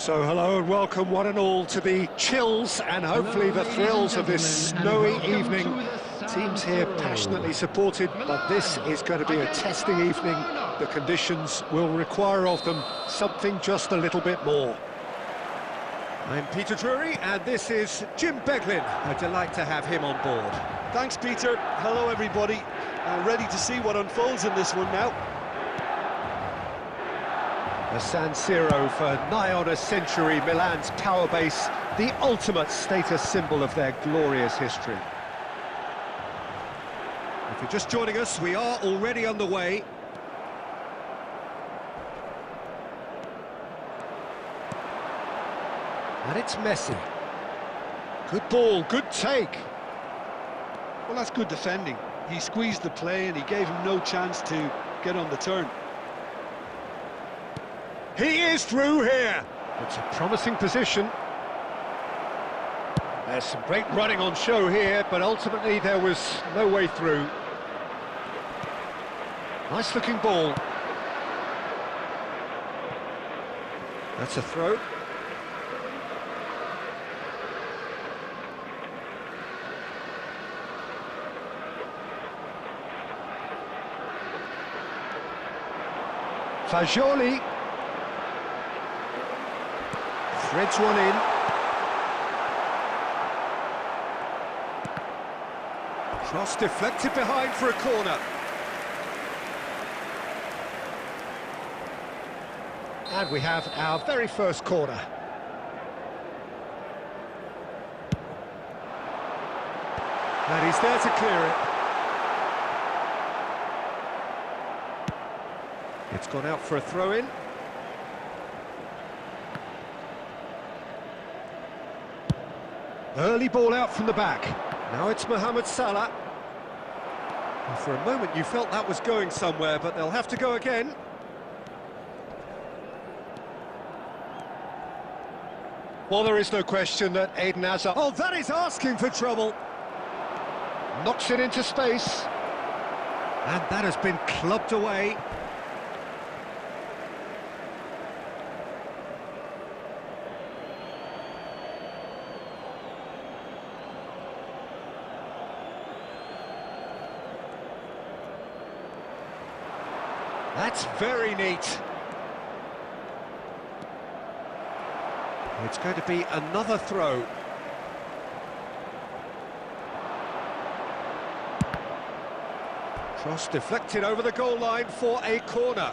So hello and welcome one and all to the chills and hopefully the thrills of this snowy evening. Teams here passionately supported, but this is going to be a testing evening. The conditions will require of them something just a little bit more. I'm Peter Drury and this is Jim Beglin. A delight to have him on board. Thanks, Peter. Hello, everybody. Ready to see what unfolds in this one now. The San Siro for nigh on a century, Milan's power base, the ultimate status symbol of their glorious history. If you're just joining us, we are already underway. And it's Messi. Good ball, good take. Well, that's good defending. He squeezed the play and he gave him no chance to get on the turn. He is through here. It's a promising position. There's some great running on show here, but ultimately there was no way through. Nice looking ball. That's a throw. Fagioli. Threads one in. Cross deflected behind for a corner. And we have our very first corner. And he's there to clear it. It's gone out for a throw-in. Early ball out from the back. Now it's Mohamed Salah. And for a moment you felt that was going somewhere, but they'll have to go again. Well, there is no question that Eden Hazard... Oh, that is asking for trouble. Knocks it into space. And that has been clubbed away. That's very neat. It's going to be another throw. Cross deflected over the goal line for a corner.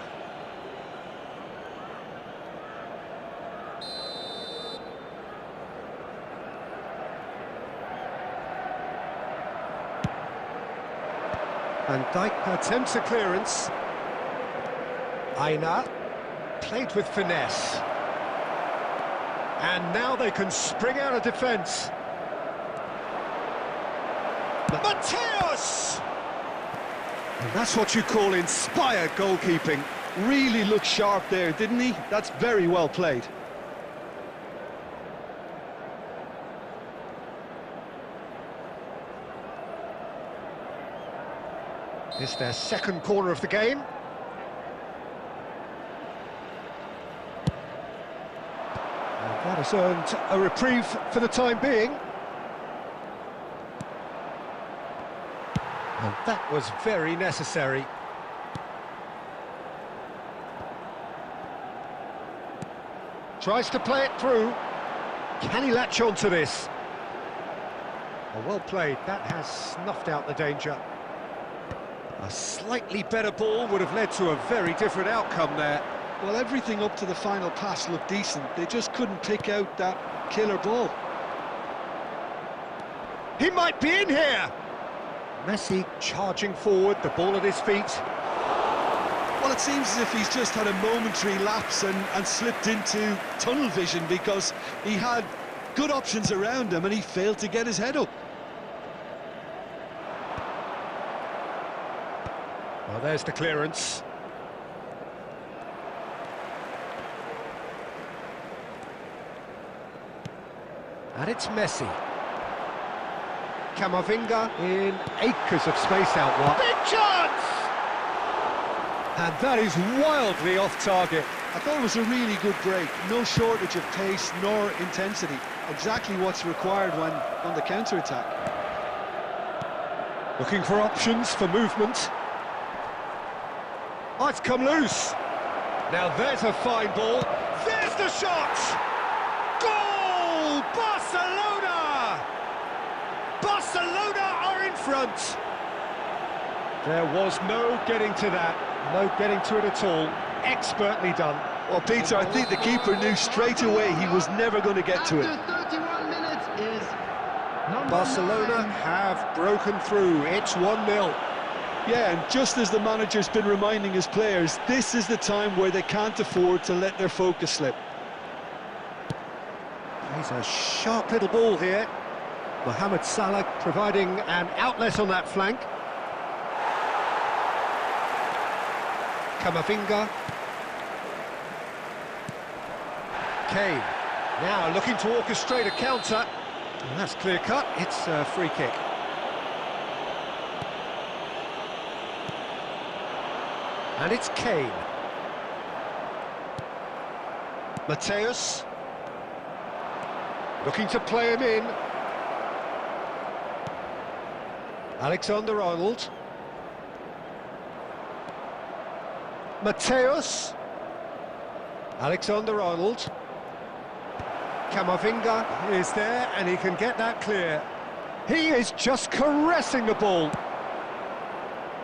Van Dijk attempts a clearance. Aina played with finesse. And now they can spring out of defence. Mateus! And that's what you call inspired goalkeeping. Really looked sharp there, didn't he? That's very well played. It's their second corner of the game. That has earned a reprieve for the time being. And that was very necessary. Tries to play it through. Can he latch on to this? Oh, well played. That has snuffed out the danger. A slightly better ball would have led to a very different outcome there. Well, everything up to the final pass looked decent. They just couldn't pick out that killer ball. He might be in here! Messi charging forward, the ball at his feet. Well, it seems as if he's just had a momentary lapse and slipped into tunnel vision because he had good options around him and he failed to get his head up. Well, there's the clearance. And it's Messi. Camavinga in acres of space out wide. Big chance! And that is wildly off target. I thought it was a really good break. No shortage of pace nor intensity. Exactly what's required when on the counter-attack. Looking for options for movement. Oh, it's come loose. Now there's a fine ball. There's the shot! Goal! Barcelona! Barcelona are in front. There was no getting to that. No getting to it at all. Expertly done. Well, Peter, I think the keeper knew straight away he was never going to get to it. After 31 minutes is Barcelona have broken through. It's 1-0. Yeah, and just as the manager's been reminding his players, this is the time where they can't afford to let their focus slip. He's a sharp little ball here. Mohamed Salah providing an outlet on that flank. Camavinga. Kane. Now looking to orchestrate a counter. And that's clear cut. It's a free kick. And it's Kane. Mateus. Looking to play him in. Alexander-Arnold. Mateus. Alexander-Arnold. Camavinga is there and he can get that clear. He is just caressing the ball.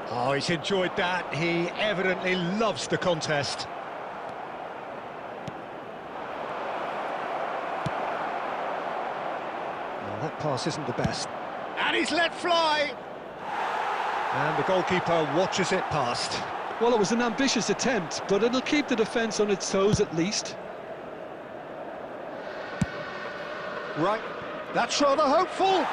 Oh, he's enjoyed that. He evidently loves the contest. Well, that pass isn't the best. And he's let fly! And the goalkeeper watches it past. Well, it was an ambitious attempt, but it'll keep the defence on its toes at least. Right, that's rather hopeful.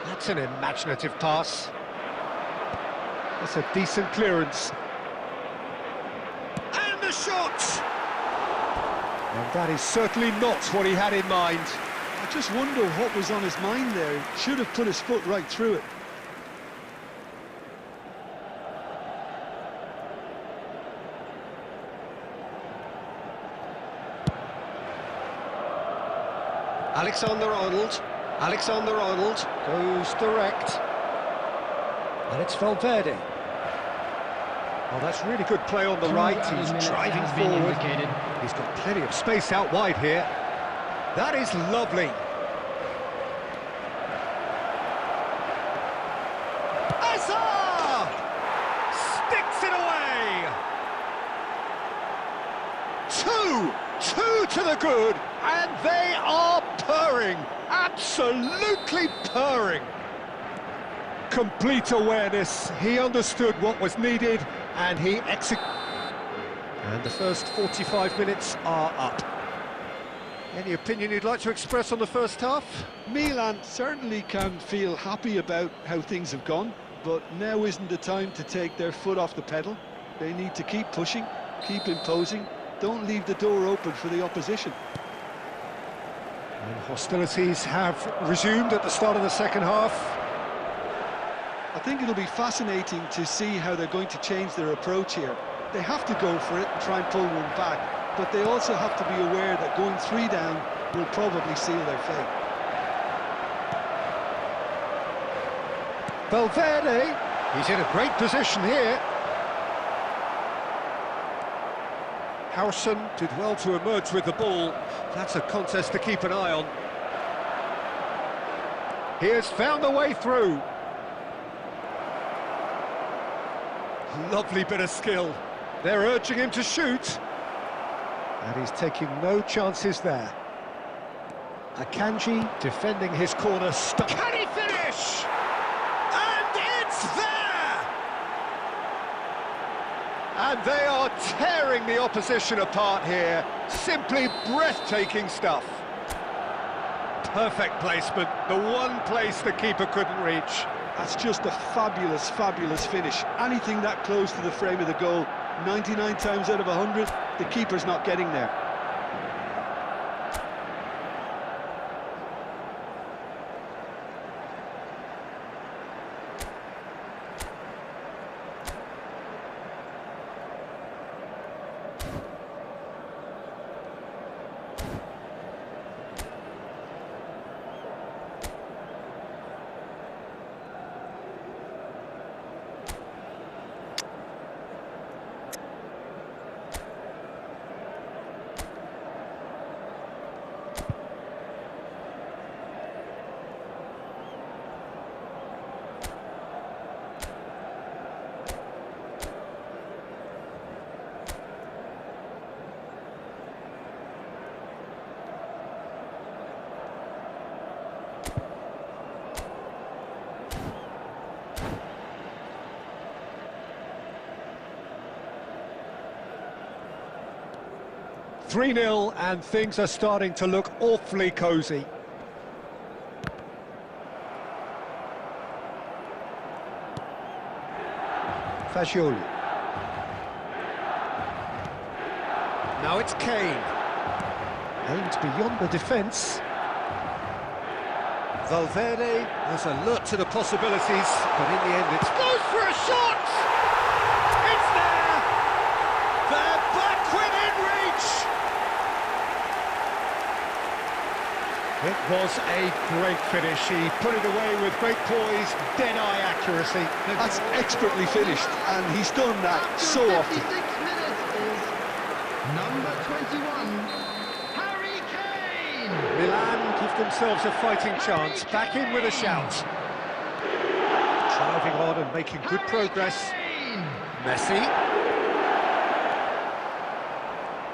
That's an imaginative pass. That's a decent clearance. And the shot! And that is certainly not what he had in mind. I just wonder what was on his mind there. He should have put his foot right through it. Alexander-Arnold. Alexander-Arnold goes direct. And it's Valverde. Oh, that's really good play on the right. He's driving forward. He's got plenty of space out wide here. That is lovely. Azar! Sticks it away! Two to the good, and they are purring. Absolutely purring. Complete awareness. He understood what was needed, and he executed. And the first 45 minutes are up. Any opinion you'd like to express on the first half? Milan certainly can feel happy about how things have gone, but now isn't the time to take their foot off the pedal. They need to keep pushing, keep imposing, don't leave the door open for the opposition. And hostilities have resumed at the start of the second half. I think it'll be fascinating to see how they're going to change their approach here. They have to go for it and try and pull one back, but they also have to be aware that going 3 down will probably seal their fate. Valverde, he's in a great position here. Howson did well to emerge with the ball. That's a contest to keep an eye on. He has found a way through. Lovely bit of skill. They're urging him to shoot. And he's taking no chances there. Akanji defending his corner. Can he finish? And it's there! And they are tearing the opposition apart here. Simply breathtaking stuff. Perfect placement. The one place the keeper couldn't reach. That's just a fabulous, fabulous finish. Anything that close to the frame of the goal, 99 times out of 100, the keeper's not getting there. 3-0, and things are starting to look awfully cosy. Fagioli. Now it's Kane. Aimed beyond the defence. Valverde has alert to the possibilities, but in the end it goes for a shot! It's there! They're back within reach! It was a great finish. He put it away with great poise, dead-eye accuracy. That's expertly finished, and he's done that so often. 56 minutes is number 21, Harry Kane! Milan give themselves a fighting chance, back in with a shout. Driving on and making good progress. Messi.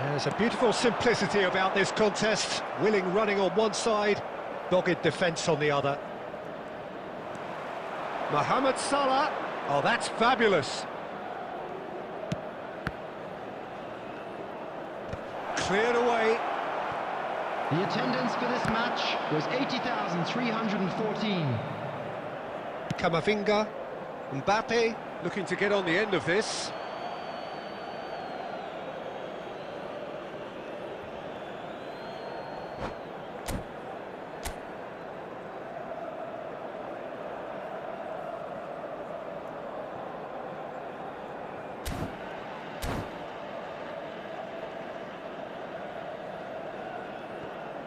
There's a beautiful simplicity about this contest. Willing running on one side, dogged defence on the other. Mohamed Salah. Oh, that's fabulous. Cleared away. The attendance for this match was 80,314. Camavinga. Mbappe looking to get on the end of this.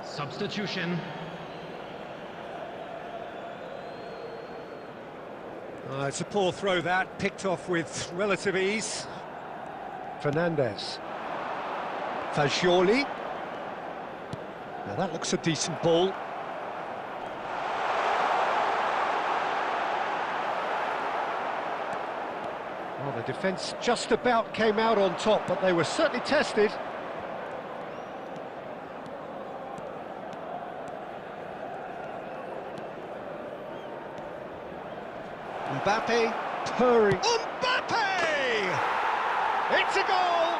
Substitution. It's a poor throw that, picked off with relative ease. Fernandez. Fagioli. Now that looks a decent ball. Well, the defence just about came out on top, but they were certainly tested. Mbappe purring. Mbappe! It's a goal!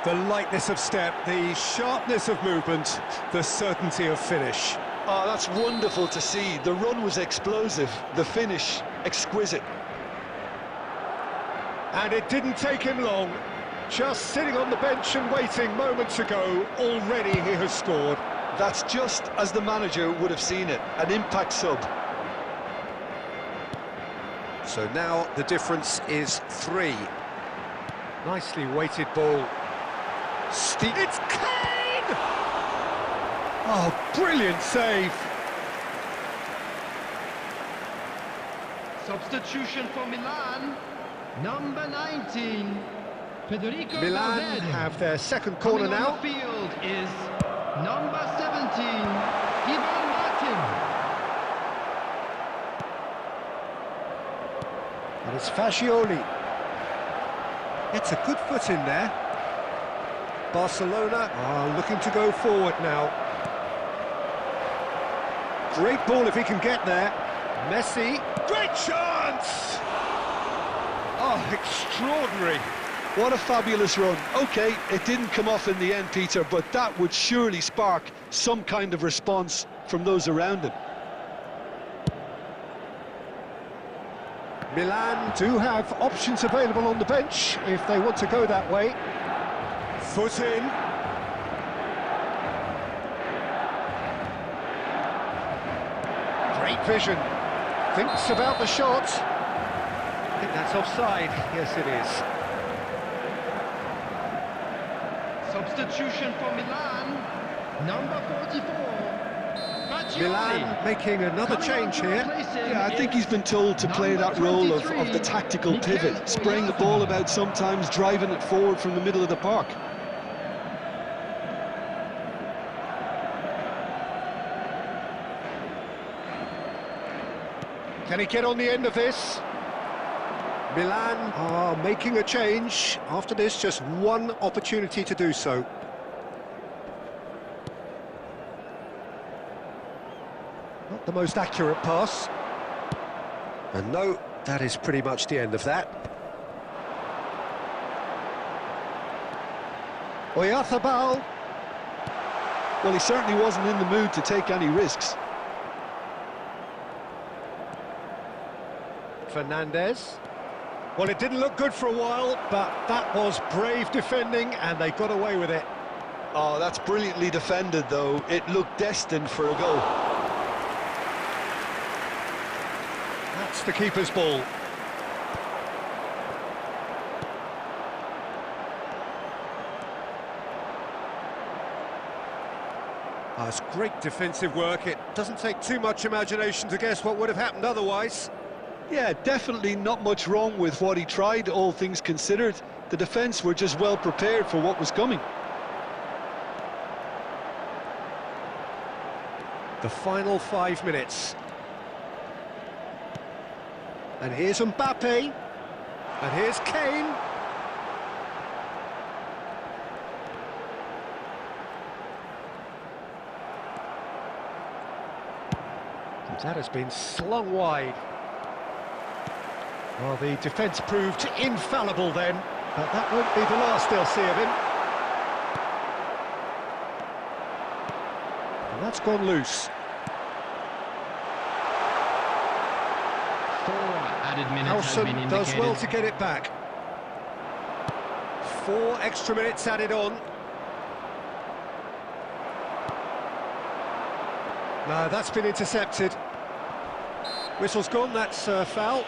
The lightness of step, the sharpness of movement, the certainty of finish. Oh, that's wonderful to see. The run was explosive, the finish exquisite. And it didn't take him long. Just sitting on the bench and waiting moments ago, already he has scored. That's just as the manager would have seen it, an impact sub. So now the difference is 3. Nicely weighted ball. It's Kane! Oh, brilliant save! Substitution for Milan, number 19, Federico Milan Valverde. have their second corner Coming now. on the field is number 17, Ivan Martin. And it's Fagioli. It's a good foot in there. Barcelona are looking to go forward now. Great ball if he can get there. Messi. Great chance! Oh, extraordinary. What a fabulous run. OK, it didn't come off in the end, Peter, but that would surely spark some kind of response from those around him. Milan do have options available on the bench if they want to go that way. Foot in. Great vision. Thinks about the shot. I think that's offside. Yes, it is. Substitution for Milan, number 44, Milan making another change here. Yeah, I think he's been told to play that role of the tactical pivot, spraying the ball about sometimes, driving it forward from the middle of the park. Can he get on the end of this? Milan are making a change. After this, just one opportunity to do so. Not the most accurate pass. And no, that is pretty much the end of that. Oyarzabal. Well, he certainly wasn't in the mood to take any risks. Fernandez. Well, it didn't look good for a while, but that was brave defending, and they got away with it. Oh, that's brilliantly defended, though. It looked destined for a goal. That's the keeper's ball. Oh, it's great defensive work. It doesn't take too much imagination to guess what would have happened otherwise. Yeah, definitely not much wrong with what he tried, all things considered. The defence were just well prepared for what was coming. The final 5 minutes. And here's Mbappe. And here's Kane. That has been slung wide. Well, the defence proved infallible then, but that won't be the last they'll see of him. And that's gone loose. 4 added minutes have been Howson indicated. does well to get it back. 4 extra minutes added on. No, that's been intercepted. Whistle's gone, that's foul.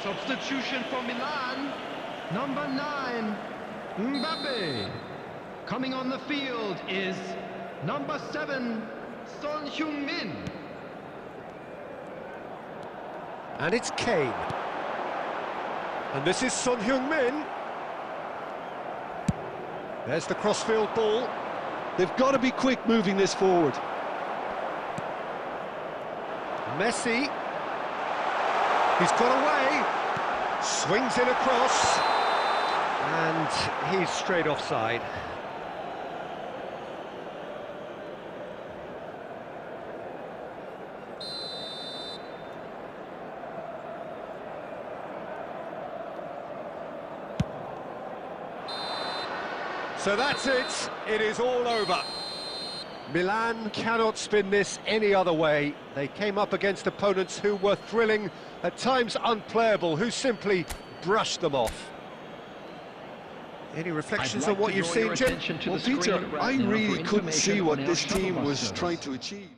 Substitution for Milan, number 9, Mbappe. Coming on the field is number 7, Son Heung-min. And it's Kane. And this is Son Heung-min. There's the crossfield ball. They've got to be quick moving this forward. Messi. He's got away. Swings in across. And he's straight offside. So that's it. It is all over. Milan cannot spin this any other way. They came up against opponents who were thrilling, at times unplayable, who simply brushed them off. Any reflections on what you've seen, Jim? Well, Peter, I really couldn't see what this team was trying to achieve.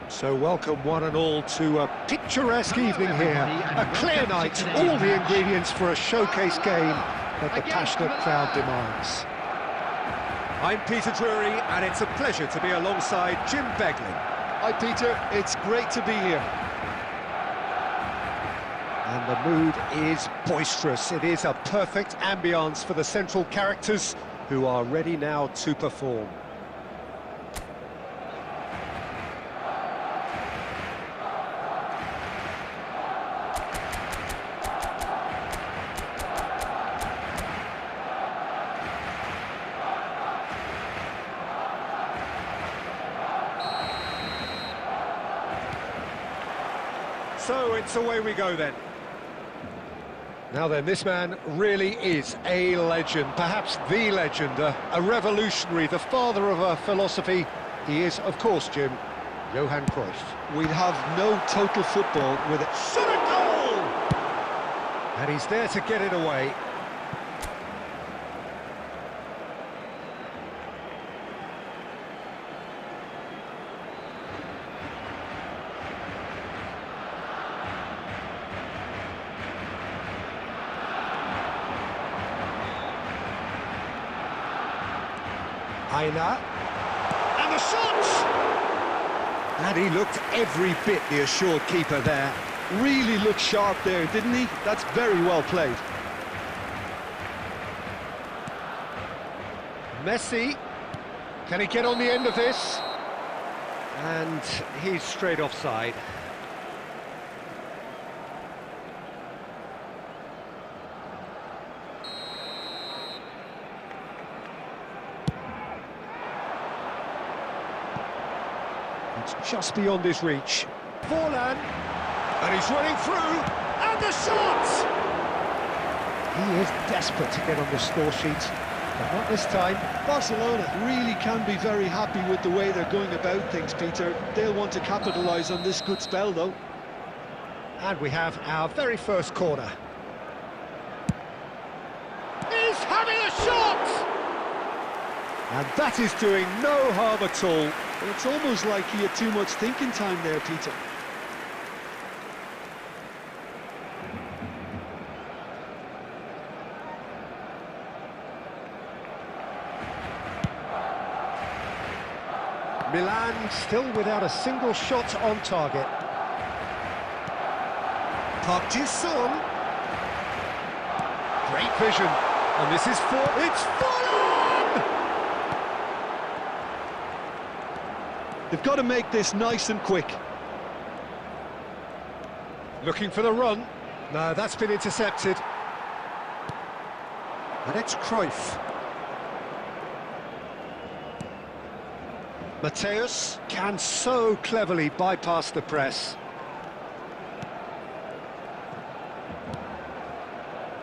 So welcome one and all to a picturesque evening here, a clear night, all the ingredients for a showcase game that the passionate crowd demands. I'm Peter Drury, and it's a pleasure to be alongside Jim Beglin. Hi Peter, it's great to be here. And the mood is boisterous. It is a perfect ambience for the central characters who are ready now to perform. So it's away we go then. Now then, this man really is a legend, perhaps the legend, a revolutionary, the father of a philosophy. He is, of course, Jim, Johan Cruyff. We'd have no total football with it. Shot a goal! And he's there to get it away. Aina, and the shot! And he looked every bit the assured keeper there. Really looked sharp there, didn't he? That's very well played. Messi, can he get on the end of this? And he's straight offside. It's just beyond his reach. Forlan, and he's running through, and the shot! He is desperate to get on the score sheet, but not this time. Barcelona really can be very happy with the way they're going about things, Peter. They'll want to capitalise on this good spell, though. And we have our very first corner. He's having a shot! And that is doing no harm at all. But it's almost like he had too much thinking time there, Peter. Milan still without a single shot on target. Park Ji-sung. Great vision. And this is it's Forlan! They've got to make this nice and quick. Looking for the run. No, that's been intercepted. And it's Cruyff. Mateus can so cleverly bypass the press.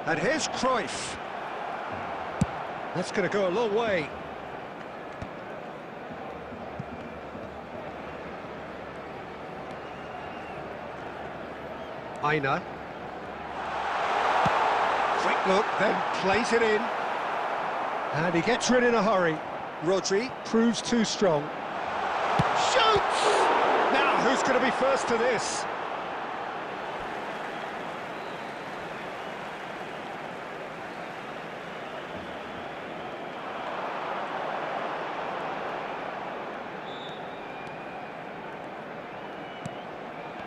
And here's Cruyff. That's going to go a long way. Aina. Quick look, then plays it in. And he gets rid in a hurry. Rodri proves too strong. Shoots! Now, who's going to be first to this?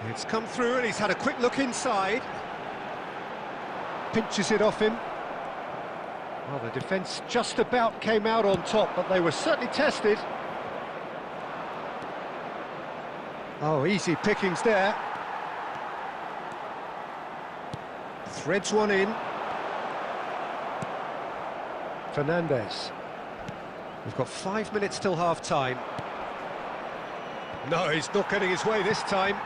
It's come through and he's had a quick look inside. Pinches it off him. Well, the defence just about came out on top, but they were certainly tested. Oh, easy pickings there. Threads one in. Fernandes. We've got 5 minutes till half-time. No, he's not getting his way this time.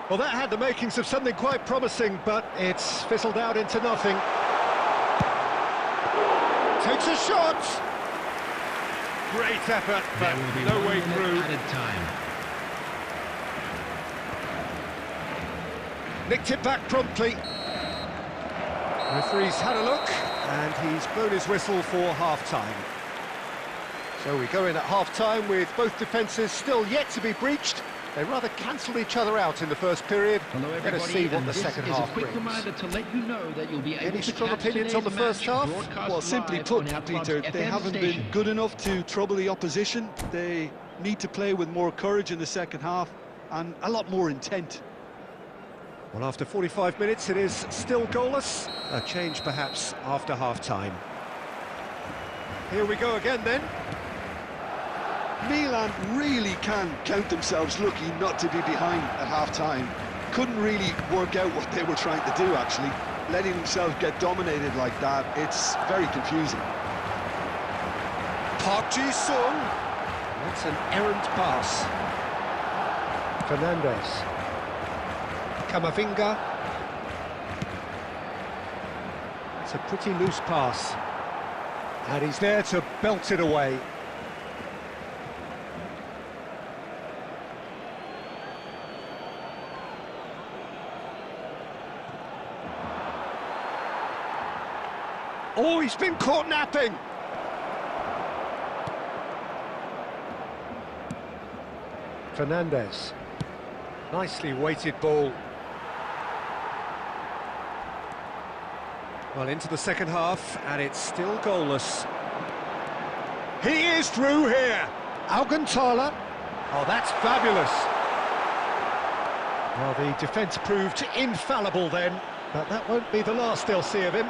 Well, that had the makings of something quite promising, but it's fizzled out into nothing. Takes a shot! Great effort, but no way through. Nicked it back promptly. Referee's had a look, and he's blown his whistle for half-time. So we go in at half-time with both defences still yet to be breached. They rather cancelled each other out in the first period. Let us see what the second half brings. Any strong opinions on the first half? Well, simply put, Peter, they haven't been good enough to trouble the opposition. They need to play with more courage in the second half and a lot more intent. Well, after 45 minutes, it is still goalless. A change, perhaps, after half-time. Here we go again then. Milan really can count themselves lucky not to be behind at half-time. Couldn't really work out what they were trying to do, actually. Letting themselves get dominated like that, it's very confusing. Park Ji-sung. That's an errant pass. Fernandez. Camavinga. It's a pretty loose pass. And he's there to belt it away. Oh, he's been caught napping! Fernandez. Nicely weighted ball. Well, into the second half, and it's still goalless. He is through here! Alcantara. Oh, that's fabulous! Well, the defence proved infallible then, but that won't be the last they'll see of him.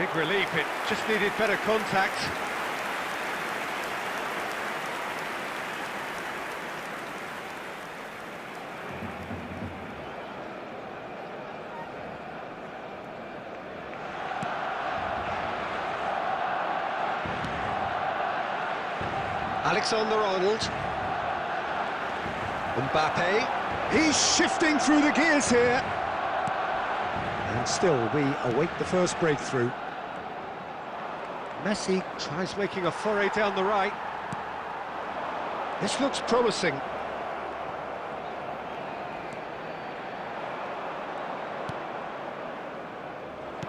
Big relief, it just needed better contact. Alexander-Arnold. Mbappe. He's shifting through the gears here. And still, we await the first breakthrough. Messi tries making a foray down the right. This looks promising.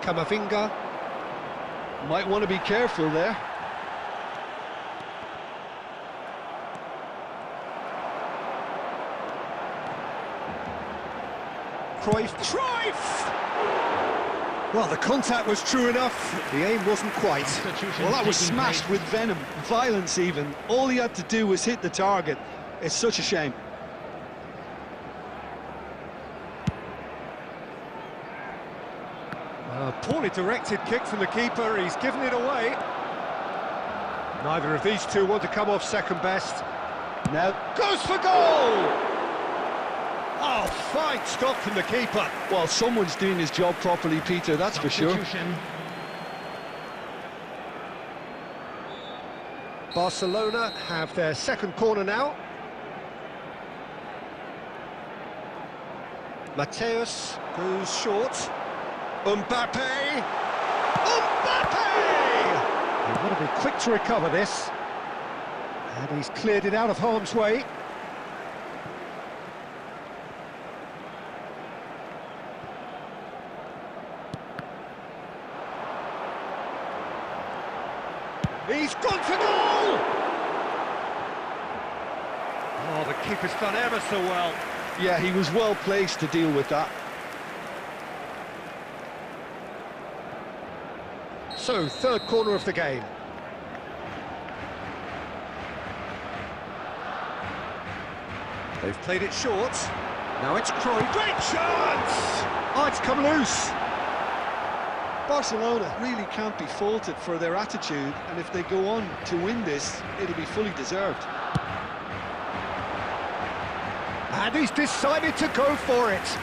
Camavinga. Might want to be careful there. Cruyff! Well, the contact was true enough, the aim wasn't quite. Well, that was smashed with venom, violence even. All he had to do was hit the target. It's such a shame. Poorly directed kick from the keeper, he's given it away. Neither of these two want to come off second best. Now Goes for goal! Oh, fine stop from the keeper. well, someone's doing his job properly, Peter, that's for sure. Barcelona have their second corner now. Mateus goes short. Mbappe! Mbappe! They've got to be quick to recover this. And he's cleared it out of harm's way. He's gone for goal! Oh, the keeper's done ever so well. Yeah, he was well placed to deal with that. So, third corner of the game. They've played it short. Now it's Cruyff. Great chance! Oh, it's come loose. Barcelona really can't be faulted for their attitude, and if they go on to win this, it'll be fully deserved. And he's decided to go for it.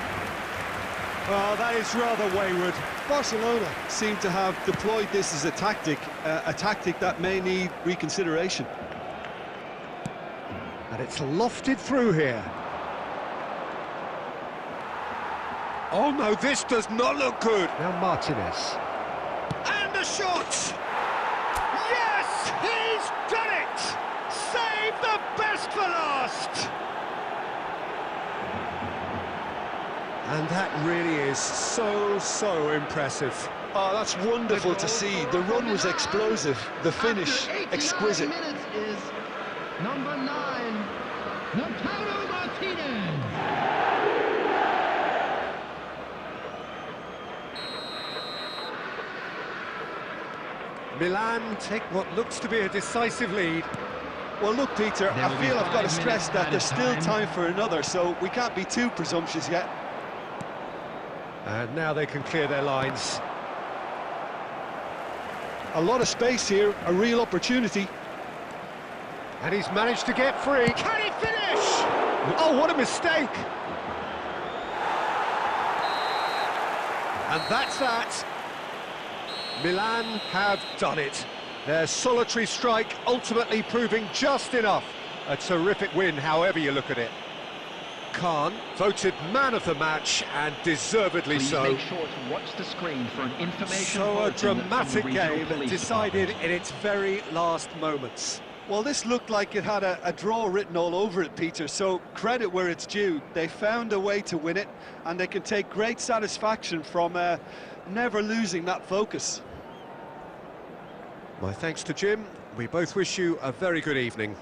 Well, that is rather wayward. Barcelona seem to have deployed this as a tactic that may need reconsideration. And it's lofted through here. Oh no, this does not look good. Now Martinez. And a shot! Yes, he's done it! Save the best for last! And that really is so impressive. Oh, that's wonderful to see. The run was explosive, the finish exquisite. Minutes is number 9, Lautaro Martinez. Milan take what looks to be a decisive lead. Well, look, Peter, There I will be feel I've got to 5 stress minutes that there's still added time for another, so we can't be too presumptuous yet. And now they can clear their lines. A lot of space here, a real opportunity. And he's managed to get free. Can he finish? Oh, what a mistake! And that's that. Milan have done it. Their solitary strike ultimately proving just enough. A terrific win, however you look at it. Khan voted man of the match, and deservedly Please so. make sure to watch the screen for an information So a bulletin from the dramatic regional game police decided department. in its very last moments. Well, this looked like it had a draw written all over it, Peter, so credit where it's due. They found a way to win it, and they can take great satisfaction from never losing that focus. My thanks to Jim. We both wish you a very good evening.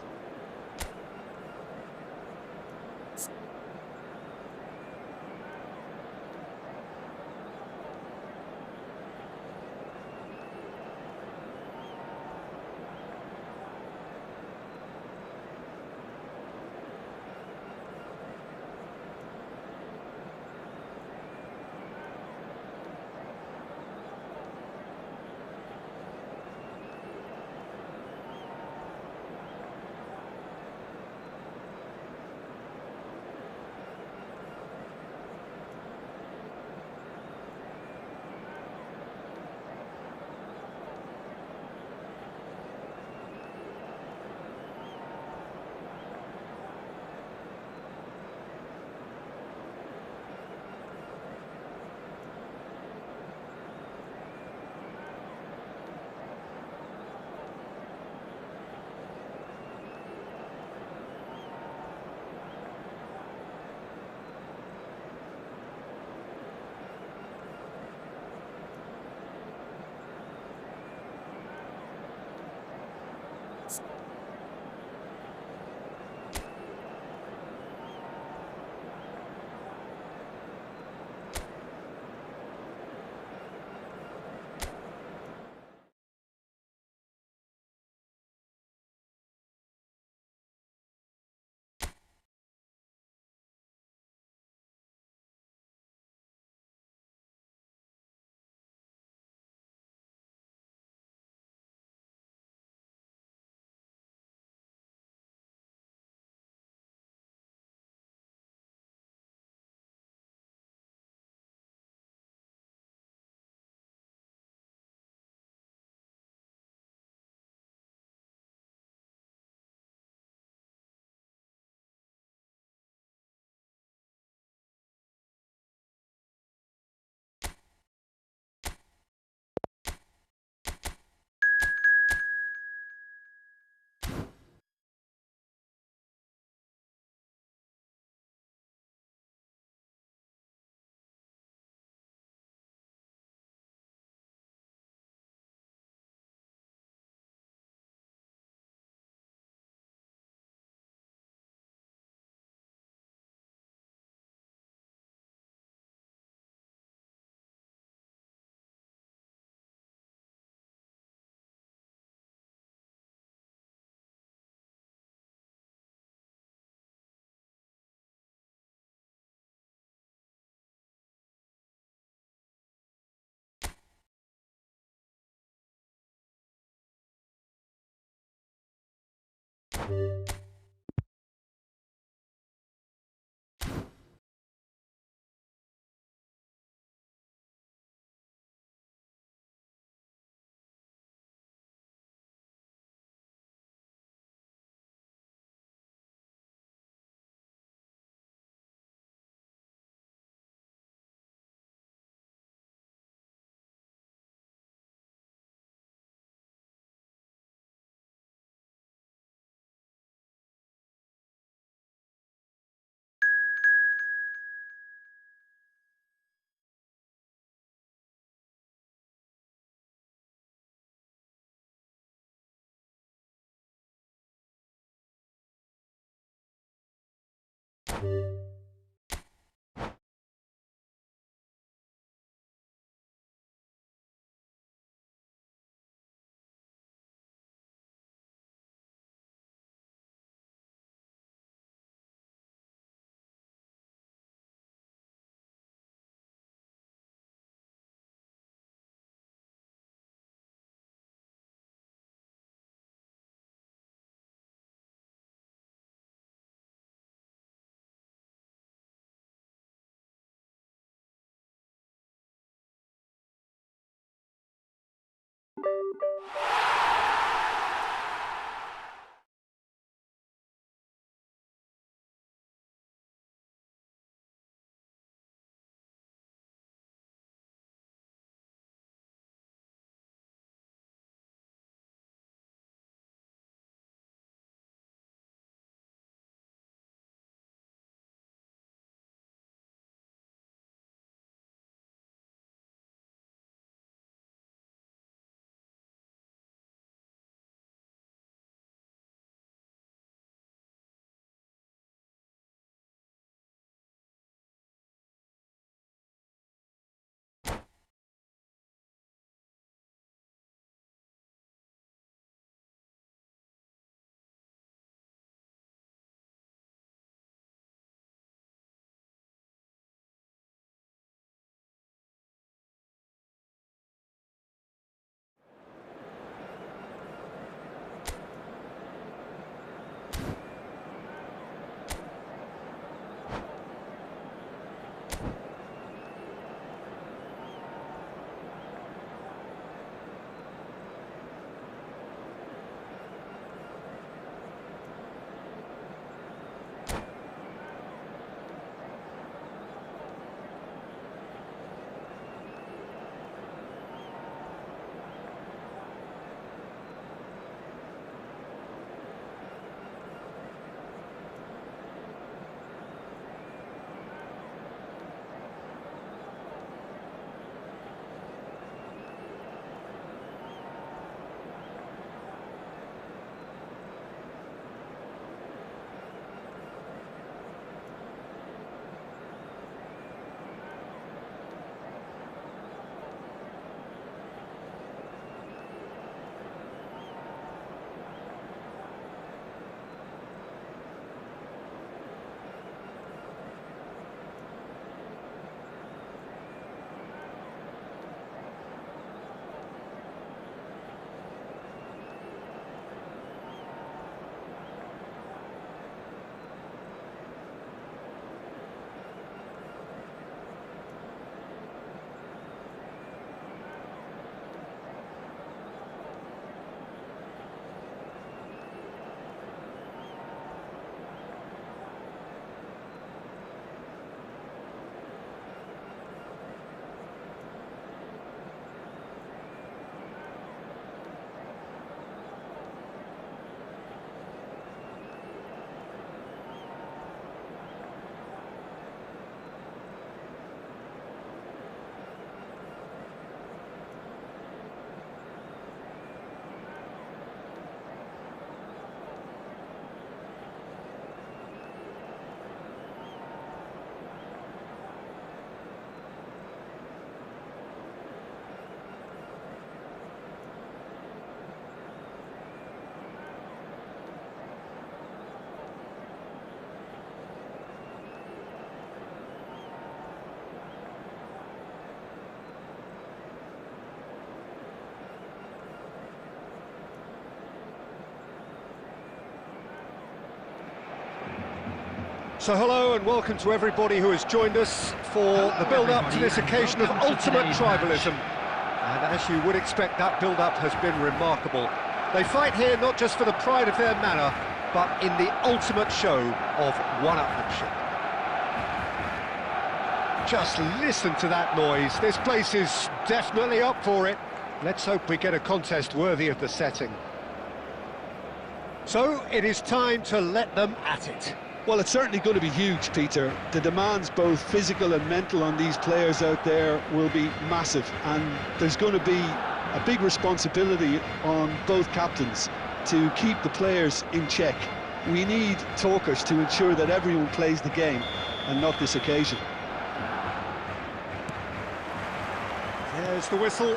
So hello and welcome to everybody who has joined us for the build-up to this occasion of ultimate tribalism. And as you would expect, that build-up has been remarkable. They fight here not just for the pride of their manor, but in the ultimate show of one-upmanship. Just listen to that noise. This place is definitely up for it. Let's hope we get a contest worthy of the setting. So it is time to let them at it. Well, it's certainly going to be huge, Peter. The demands, both physical and mental, on these players out there will be massive, and there's going to be a big responsibility on both captains to keep the players in check. We need talkers to ensure that everyone plays the game, and not this occasion. There's the whistle.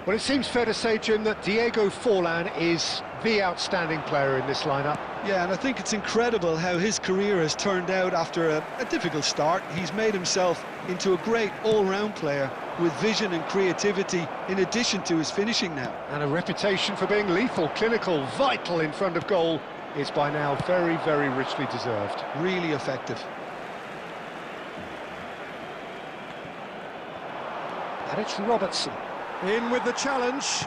Well, it seems fair to say, Jim, that Diego Forlan is the outstanding player in this lineup. Yeah, and I think it's incredible how his career has turned out after a difficult start. He's made himself into a great all-round player with vision and creativity in addition to his finishing now. And a reputation for being lethal, clinical, vital in front of goal is by now very, very richly deserved. Really effective. And it's Robertson. In with the challenge.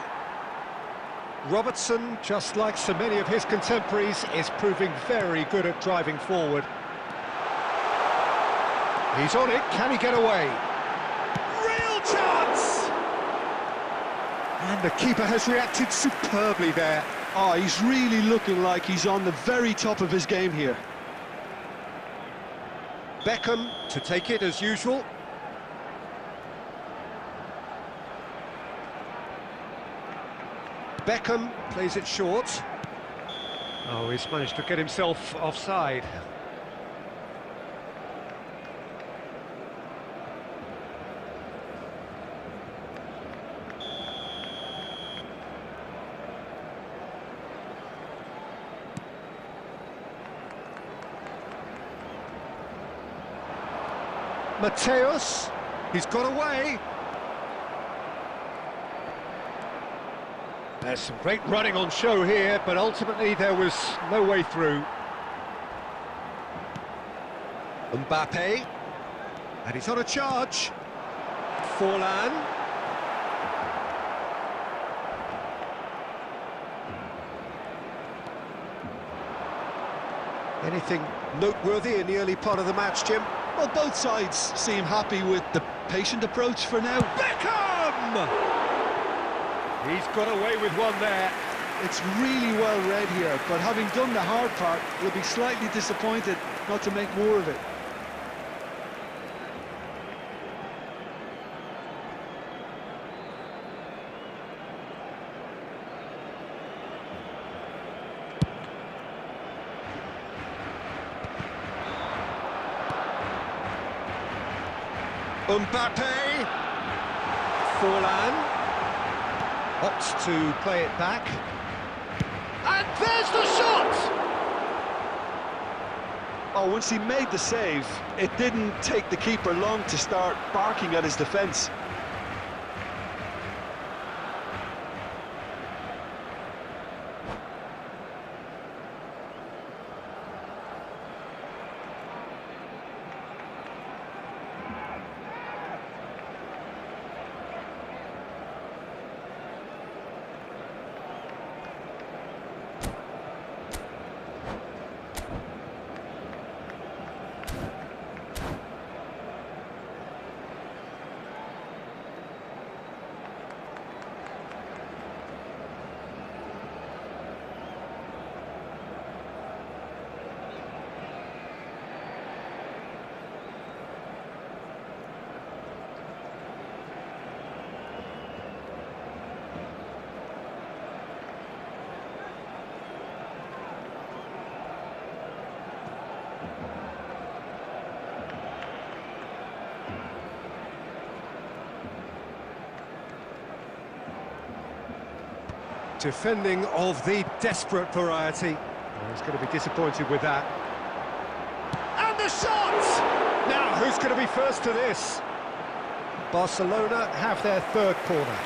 Robertson, just like so many of his contemporaries, is proving very good at driving forward. He's on it, can he get away? Real chance! And the keeper has reacted superbly there. Oh, he's really looking like he's on the very top of his game here. Beckham to take it as usual. Beckham plays it short. Oh, he's managed to get himself offside. Mateus, he's got away. There's some great running on show here, but ultimately there was no way through. Mbappe, and he's on a charge. Forlan. Anything noteworthy in the early part of the match, Jim? Well, both sides seem happy with the patient approach for now. Beckham! He's got away with one there. It's really well read here, but having done the hard part, he'll be slightly disappointed not to make more of it. Mbappe, Forlan, opts to play it back, and there's the shot! Oh, once he made the save, it didn't take the keeper long to start barking at his defence. Defending of the desperate variety. Oh, he's going to be disappointed with that. And the shot! Now, who's going to be first to this? Barcelona have their third corner.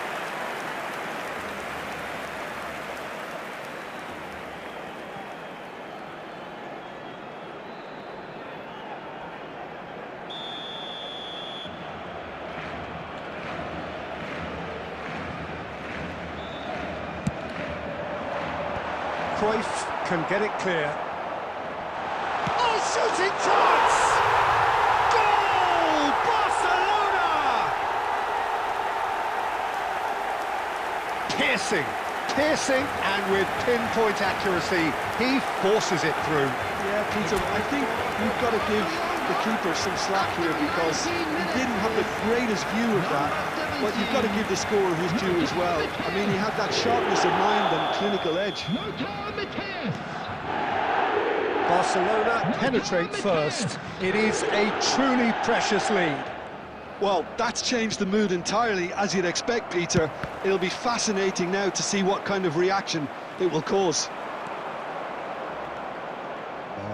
Cruyff can get it clear. Oh, shooting chance! Goal! Barcelona! Piercing, and with pinpoint accuracy, he forces it through. Yeah, Peter, I think we've got to give the keeper some slack here because he didn't have the greatest view of that. But you've got to give the scorer his due as well. I mean, he had that sharpness of mind and clinical edge. Barcelona penetrate first. It is a truly precious lead. Well, that's changed the mood entirely, as you'd expect, Peter. It'll be fascinating now to see what kind of reaction it will cause.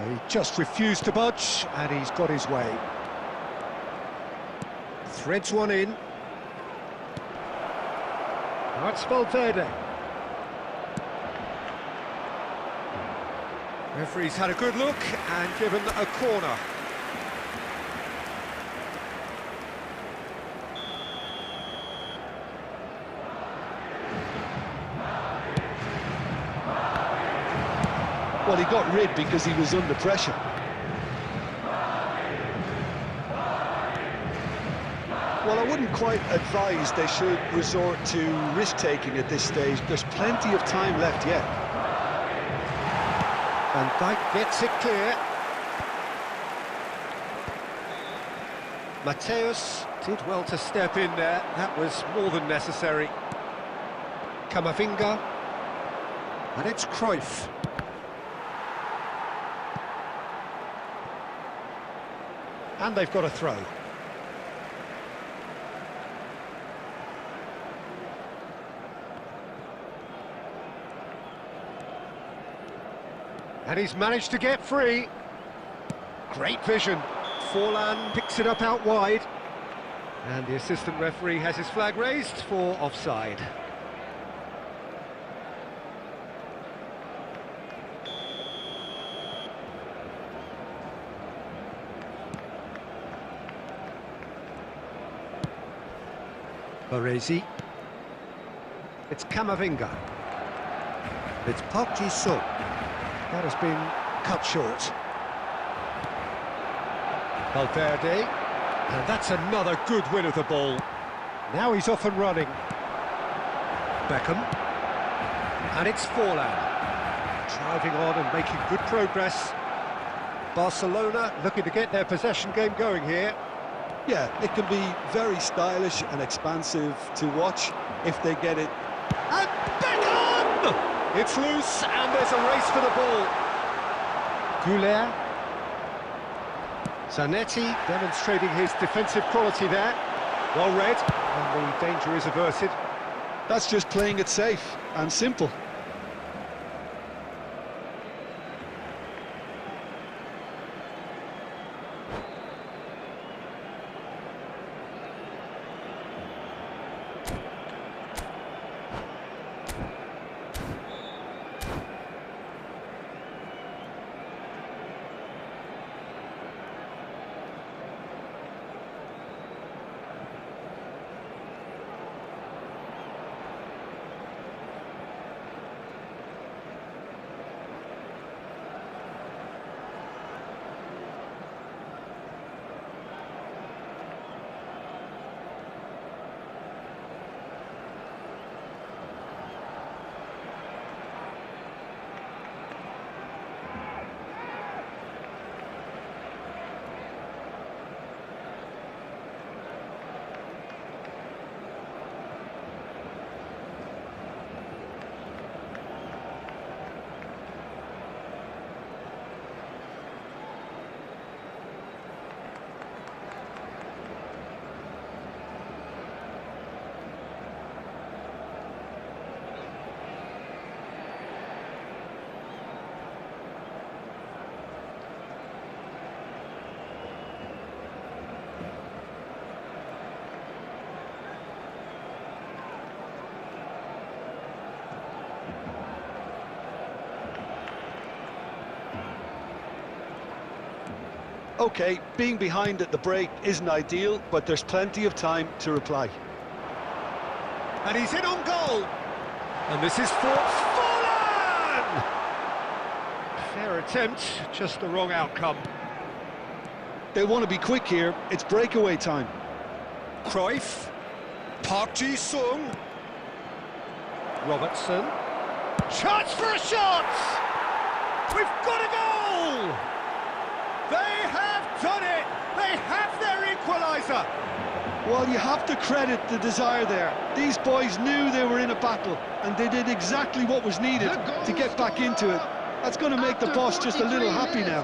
He just refused to budge, and he's got his way. Threads one in. That's Valverde. Referee's had a good look and given a corner. Well, he got rid because he was under pressure. Well, I wouldn't quite advise they should resort to risk-taking at this stage. There's plenty of time left yet. Van Dijk gets it clear. Mateus did well to step in there. That was more than necessary. Camavinga. And it's Cruyff. And they've got a throw. And he's managed to get free. Great vision. Forlan picks it up out wide. And the assistant referee has his flag raised for offside. Baresi. It's Camavinga. It's Park Ji-sung. That has been cut short. Valverde, and that's another good win of the ball. Now he's off and running. Beckham, and it's Forlan. Driving on and making good progress. Barcelona looking to get their possession game going here. Yeah, it can be very stylish and expansive to watch if they get it. And Beckham! It's loose, and there's a race for the ball. Goulet. Zanetti demonstrating his defensive quality there. Well read, and the danger is averted. That's just playing it safe and simple. Okay, being behind at the break isn't ideal, but there's plenty of time to reply. And he's in on goal. And this is for Forlan! Fair attempt, just the wrong outcome. They want to be quick here. It's breakaway time. Cruyff. Park Ji-sung. Robertson. Chance for a shot! We've got a goal! They have done it! They have their equaliser! Well, you have to credit the desire there. These boys knew they were in a battle, and they did exactly what was needed to get back into it. That's going to make the boss just a little happy now.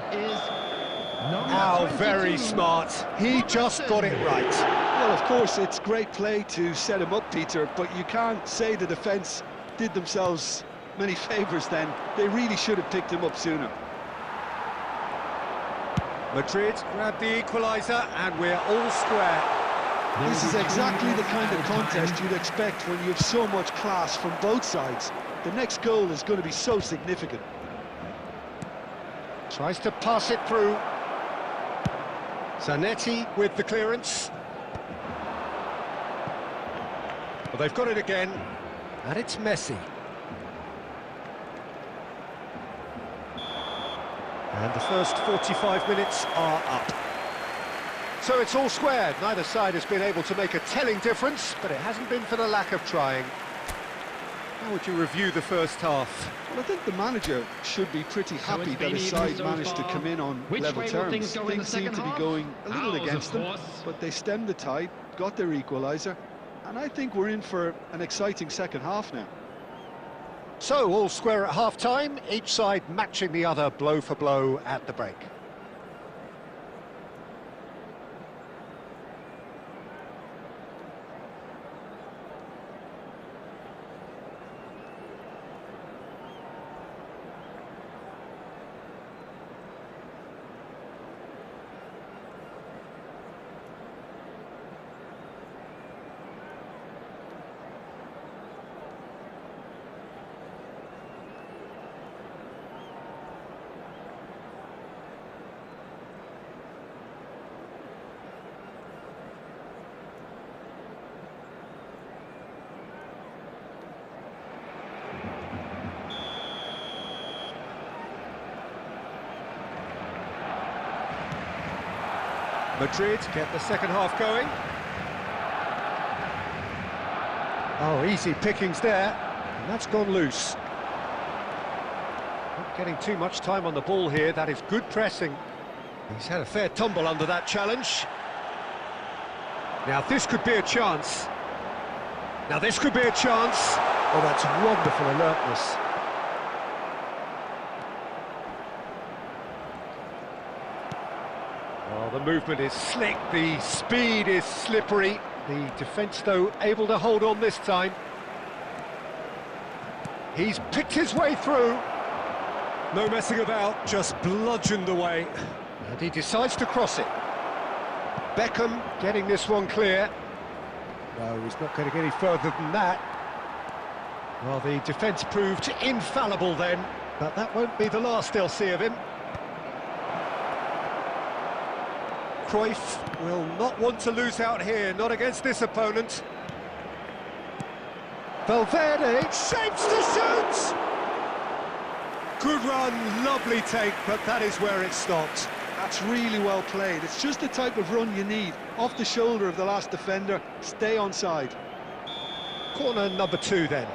How very smart. He just got it right. Well, of course, it's great play to set him up, Peter, but you can't say the defence did themselves many favours then. They really should have picked him up sooner. Madrid grabbed the equaliser, and we're all square. This is exactly the kind of contest you'd expect when you have so much class from both sides. The next goal is going to be so significant. Tries to pass it through. Zanetti with the clearance. Well, they've got it again, and it's Messi. And the first 45 minutes are up. So it's all squared. Neither side has been able to make a telling difference, but it hasn't been for the lack of trying. How would you review the first half? Well, I think the manager should be pretty happy that his side managed to come in on level terms. Things seem to be going a little against them, but they stemmed the tide, got their equaliser, and I think we're in for an exciting second half now. So, all square at half-time, each side matching the other blow for blow at the break. Madrid get the second half going. Oh, easy pickings there, and that's gone loose. Not getting too much time on the ball here, that is good pressing. He's had a fair tumble under that challenge. Now this could be a chance. Oh, that's wonderful alertness. Oh, the movement is slick, the speed is slippery. The defence, though, able to hold on this time. He's picked his way through. No messing about, just bludgeoned away. And he decides to cross it. Beckham getting this one clear. No, he's not going to get any further than that. Well, the defence proved infallible then, but that won't be the last they'll see of him. Cruyff will not want to lose out here, not against this opponent. Valverde shapes to shoot! Good run, lovely take, but that is where it stopped. That's really well played. It's just the type of run you need. Off the shoulder of the last defender, stay onside. Corner number 2 then.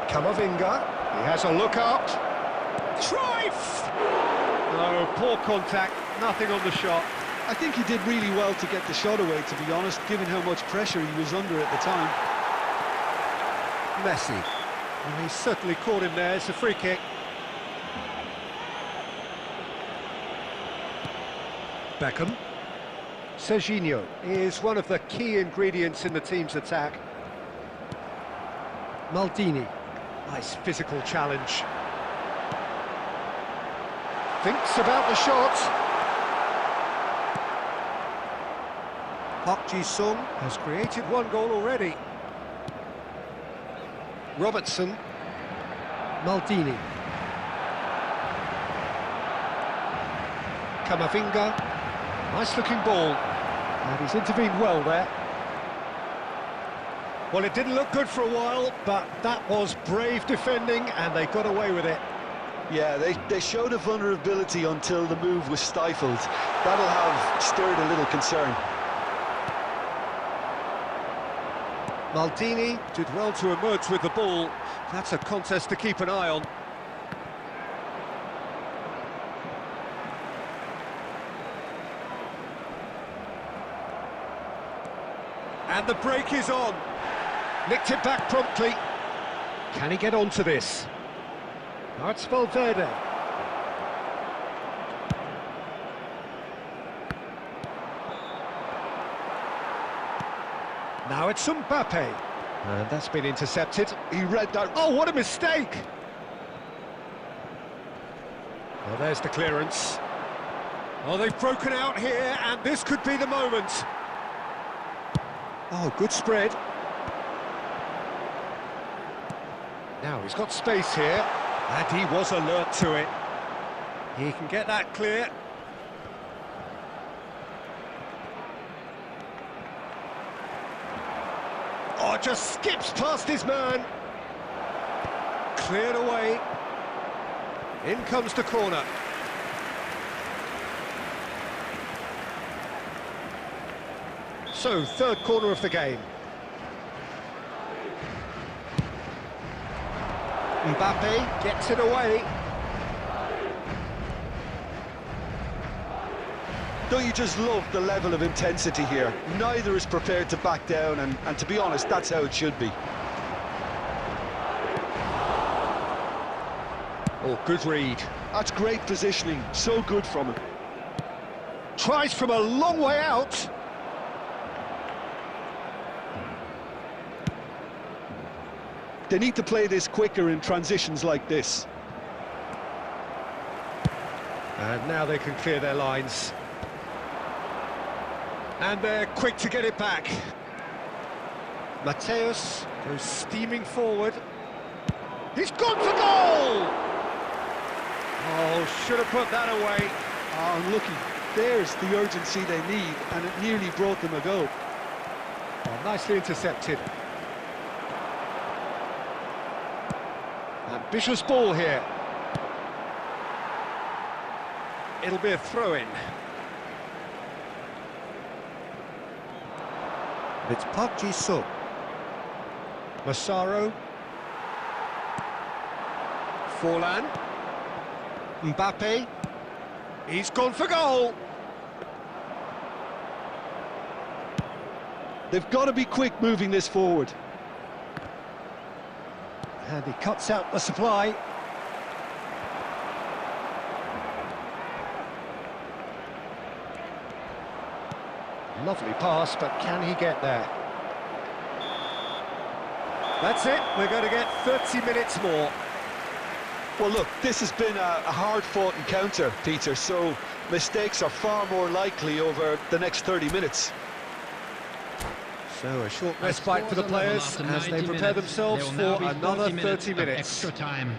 Camavinga, he has a look out. Cruyff! No, poor contact, nothing on the shot. I think he did really well to get the shot away, to be honest, given how much pressure he was under at the time. Messi. Well, he certainly caught him there, it's a free kick. Beckham. Serginho is one of the key ingredients in the team's attack. Maldini. Nice physical challenge. Thinks about the shot. Park Ji-sung has created one goal already. Robertson. Maldini. Camavinga. Nice looking ball. And he's intervened well there. Well, it didn't look good for a while, but that was brave defending, and they got away with it. Yeah, they showed a vulnerability until the move was stifled. That'll have stirred a little concern. Maldini did well to emerge with the ball. That's a contest to keep an eye on. And the break is on. Nicked it back promptly. Can he get onto this? Now it's Valverde. Now it's Mbappe. And that's been intercepted. He read that. Oh, what a mistake! Well, there's the clearance. Oh, they've broken out here, and this could be the moment. Oh, good spread. Now he's got space here, and he was alert to it. He can get that clear. Oh, just skips past his man. Cleared away. In comes the corner. So, third corner of the game. Mbappe gets it away. Don't you just love the level of intensity here? Neither is prepared to back down, and to be honest, that's how it should be. Oh, good read. That's great positioning, so good from him. Tries from a long way out. They need to play this quicker in transitions like this. And now they can clear their lines. And they're quick to get it back. Mateus goes steaming forward. He's gone for goal! Oh, should have put that away. Oh, unlucky. There's the urgency they need, and it nearly brought them a goal. Oh, nicely intercepted. Ambitious ball here. It'll be a throw-in. It's Park Ji-sung. Massaro. Forlan. Mbappe. He's gone for goal. They've got to be quick moving this forward. And he cuts out the supply. Lovely pass, but can he get there? That's it, we're going to get 30 minutes more. Well, look, this has been a hard-fought encounter, Peter, so mistakes are far more likely over the next 30 minutes. So a short respite for the players as they prepare themselves for another 30 minutes. Extra time.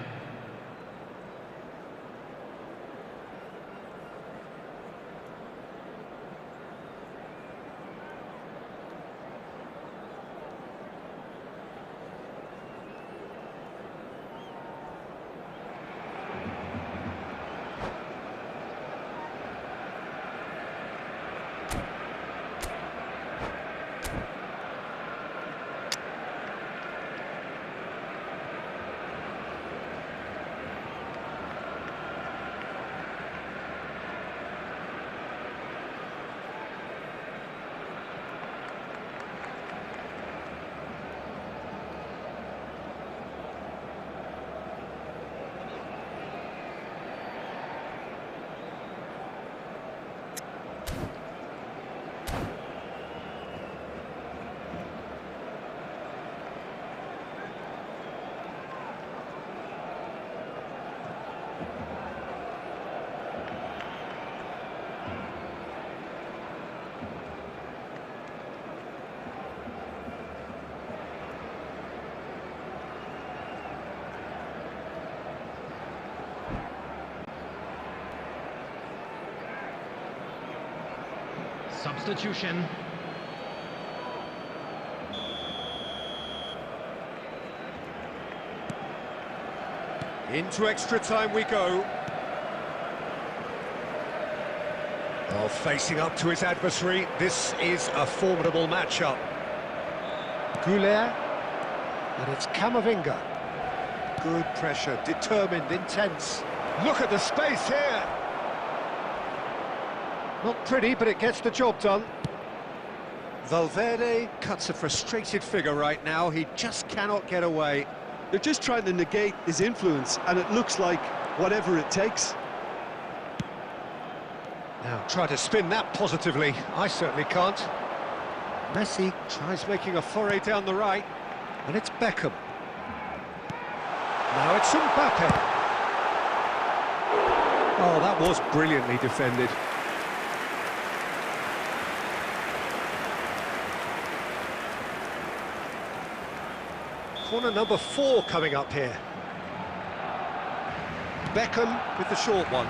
Substitution. Into extra time we go. Oh, facing up to his adversary, this is a formidable matchup. Goulet, and it's Camavinga. Good pressure, determined, intense. Look at the space here. Not pretty, but it gets the job done. Valverde cuts a frustrated figure right now. He just cannot get away. They're just trying to negate his influence, and it looks like whatever it takes. Now, try to spin that positively. I certainly can't. Messi tries making a foray down the right, and it's Beckham. Now it's Mbappe. Oh, that was brilliantly defended. Corner number 4 coming up here. Beckham with the short one.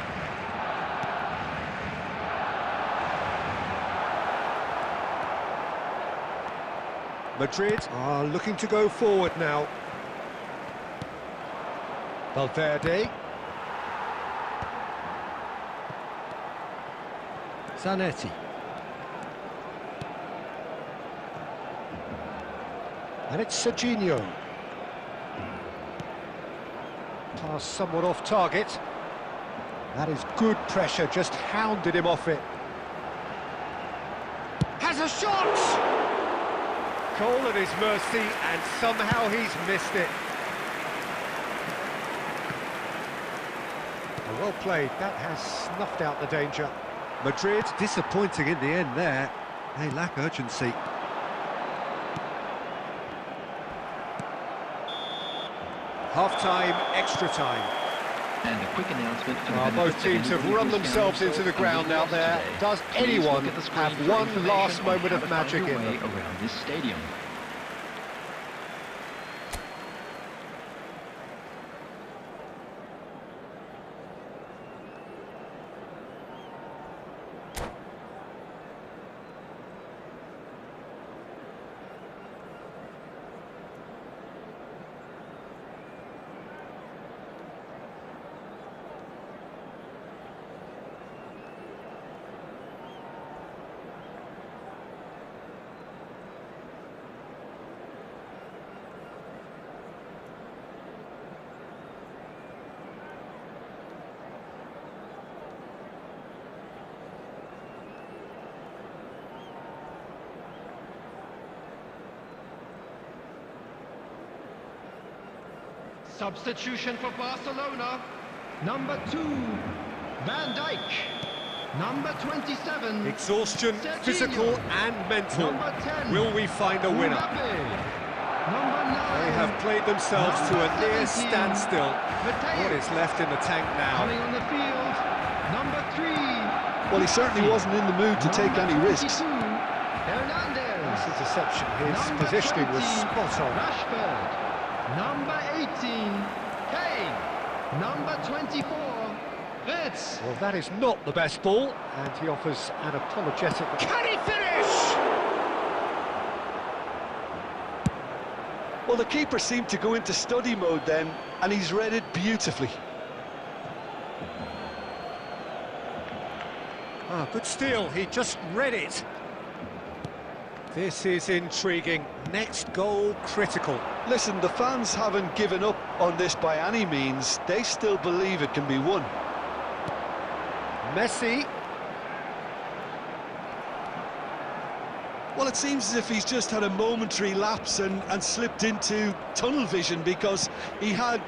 Madrid are looking to go forward now. Valverde. Zanetti. And it's Serginho. Pass somewhat off target. That is good pressure, just hounded him off it. Has a shot! Goal at his mercy, and somehow he's missed it. Well played, that has snuffed out the danger. Madrid disappointing in the end there. They lack urgency. Half-time, extra time. And a quick announcement. Both teams have run themselves into the ground out there. Does anyone have one last moment of magic in them? Around this stadium. Substitution for Barcelona. Number 2, Van Dijk. Number 27. Exhaustion, Serginho. physical and mental. Number 10. Will we find a winner? Number 9. They have played themselves to a near 17. standstill. Mateo. What is left in the tank Coming now? on the field. Number 3. Well, he certainly wasn't in the mood to take any risks. Hernandez. This interception, his Number positioning was 20, spot on. Rashford. Number 18, Kane. Number 24, Ritz. Well, that is not the best ball, and he offers an apologetic. Can he finish? Well, the keeper seemed to go into study mode then, and he's read it beautifully. Ah, good steal, he just read it. This is intriguing. Next goal critical. Listen, the fans haven't given up on this by any means. They still believe it can be won. Messi. Well, it seems as if he's just had a momentary lapse and slipped into tunnel vision because he had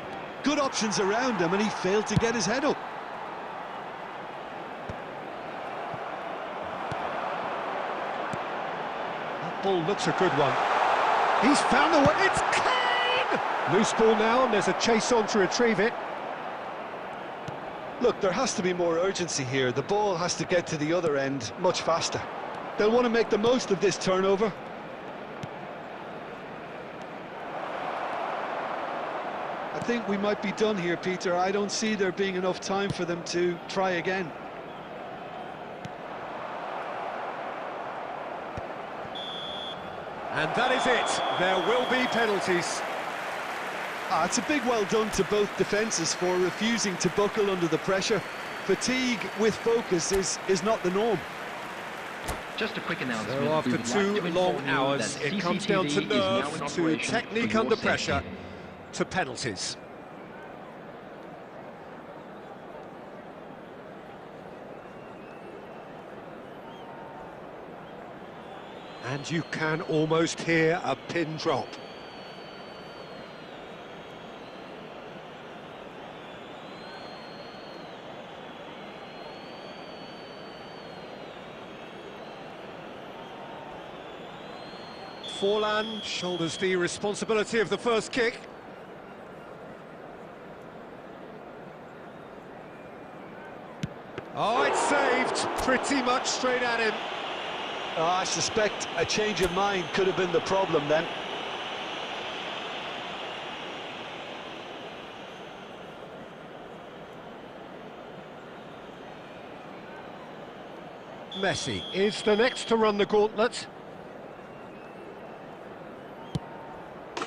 good options around him and he failed to get his head up. That ball looks a good one. He's found the way. It's Kane! Loose ball now, and there's a chase on to retrieve it. Look, there has to be more urgency here. The ball has to get to the other end much faster. They'll want to make the most of this turnover. I think we might be done here, Peter. I don't see there being enough time for them to try again. And that is it. There will be penalties. It's a big well done to both defences for refusing to buckle under the pressure. Fatigue with focus is not the norm. Just a quick announcement. So after We would like two to inform long you hours, that it comes down to CCTV is now in nerve, to operation technique for your under safety. pressure, to penalties. And you can almost hear a pin drop. Forlan shoulders the responsibility of the first kick. Oh, it's saved, pretty much straight at him. I suspect a change of mind could have been the problem then. Messi is the next to run the gauntlet.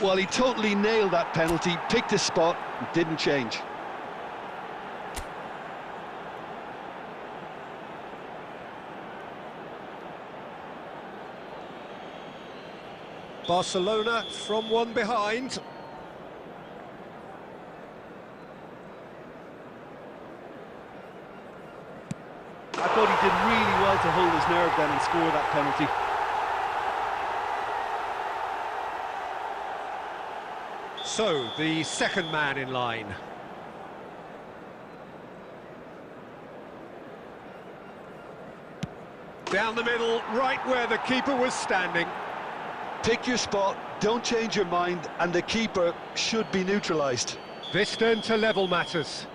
Well, he totally nailed that penalty, picked his spot, and didn't change. Barcelona from one behind. I thought he did really well to hold his nerve then and score that penalty. So, the second man in line. Down the middle, right where the keeper was standing. Pick your spot, don't change your mind, and the keeper should be neutralised. This then to level matters.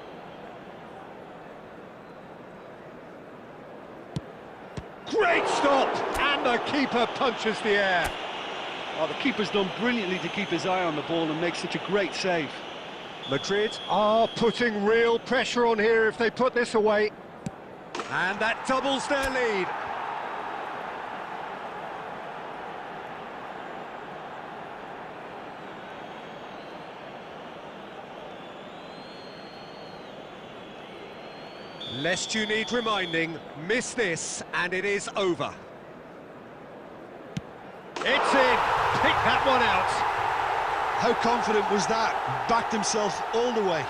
Great stop! And the keeper punches the air. Oh, the keeper's done brilliantly to keep his eye on the ball and make such a great save. Madrid are putting real pressure on here if they put this away. And that doubles their lead. Lest you need reminding, miss this and it is over. It's in! Pick that one out! How confident was that? Backed himself all the way.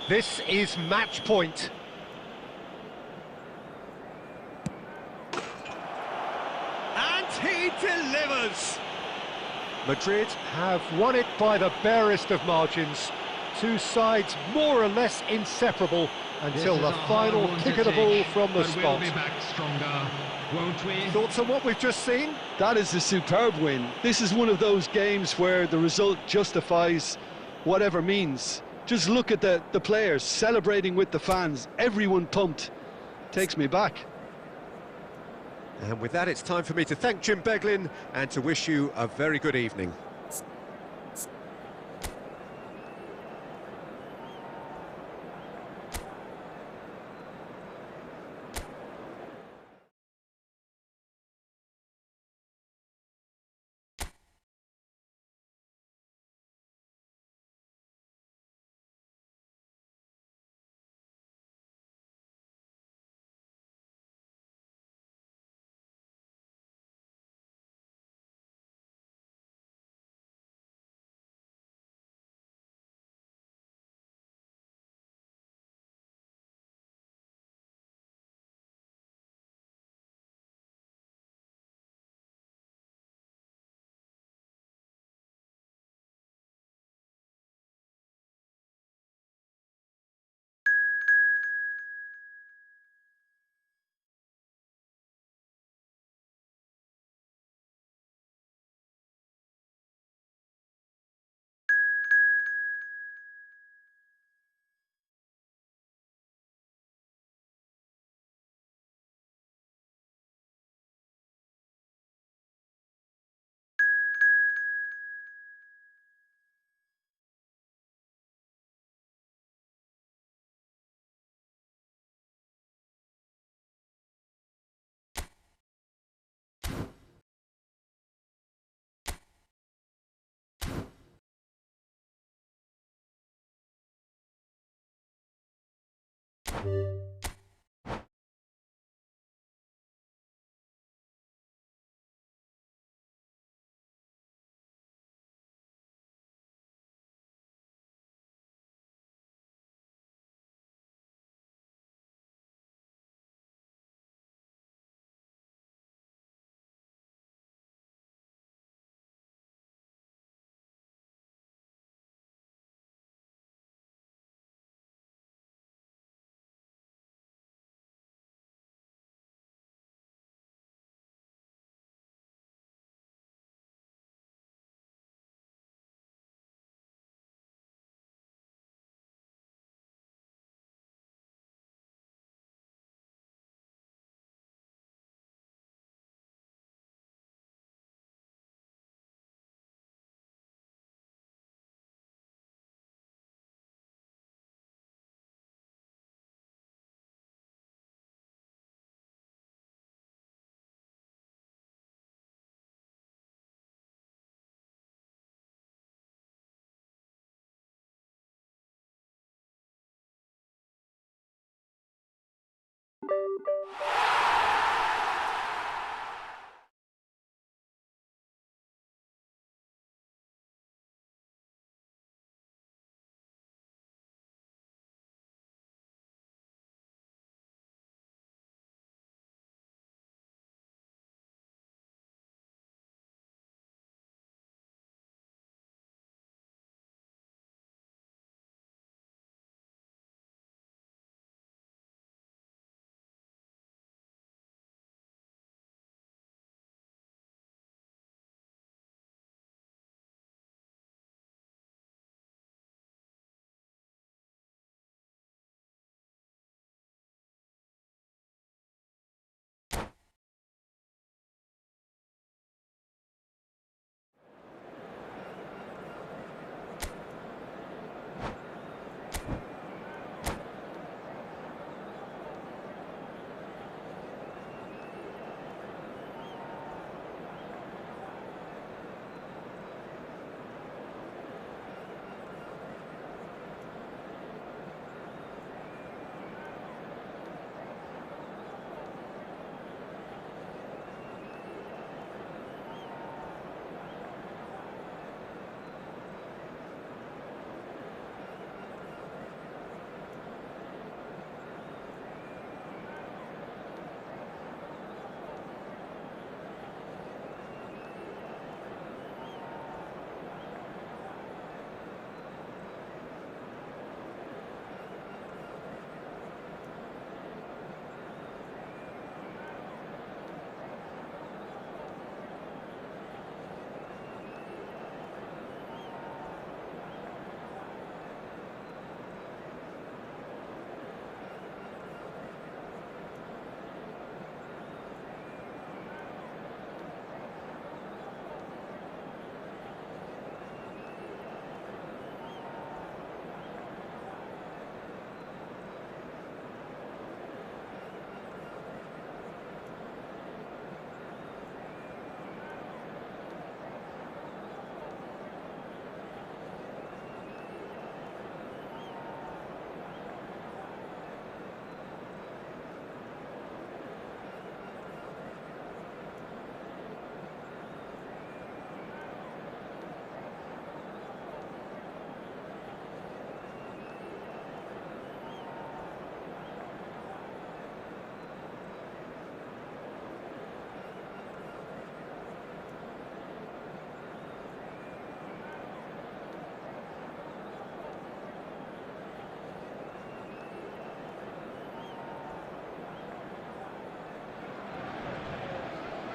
This is match point. And he delivers! Madrid have won it by the barest of margins. Two sides more or less inseparable until the final kick of the ball from the spot. We'll be back stronger, won't we? Thoughts on what we've just seen? That is a superb win. This is one of those games where the result justifies whatever means. Just look at the players celebrating with the fans. Everyone pumped. Takes me back. And with that, it's time for me to thank Jim Beglin and to wish you a very good evening.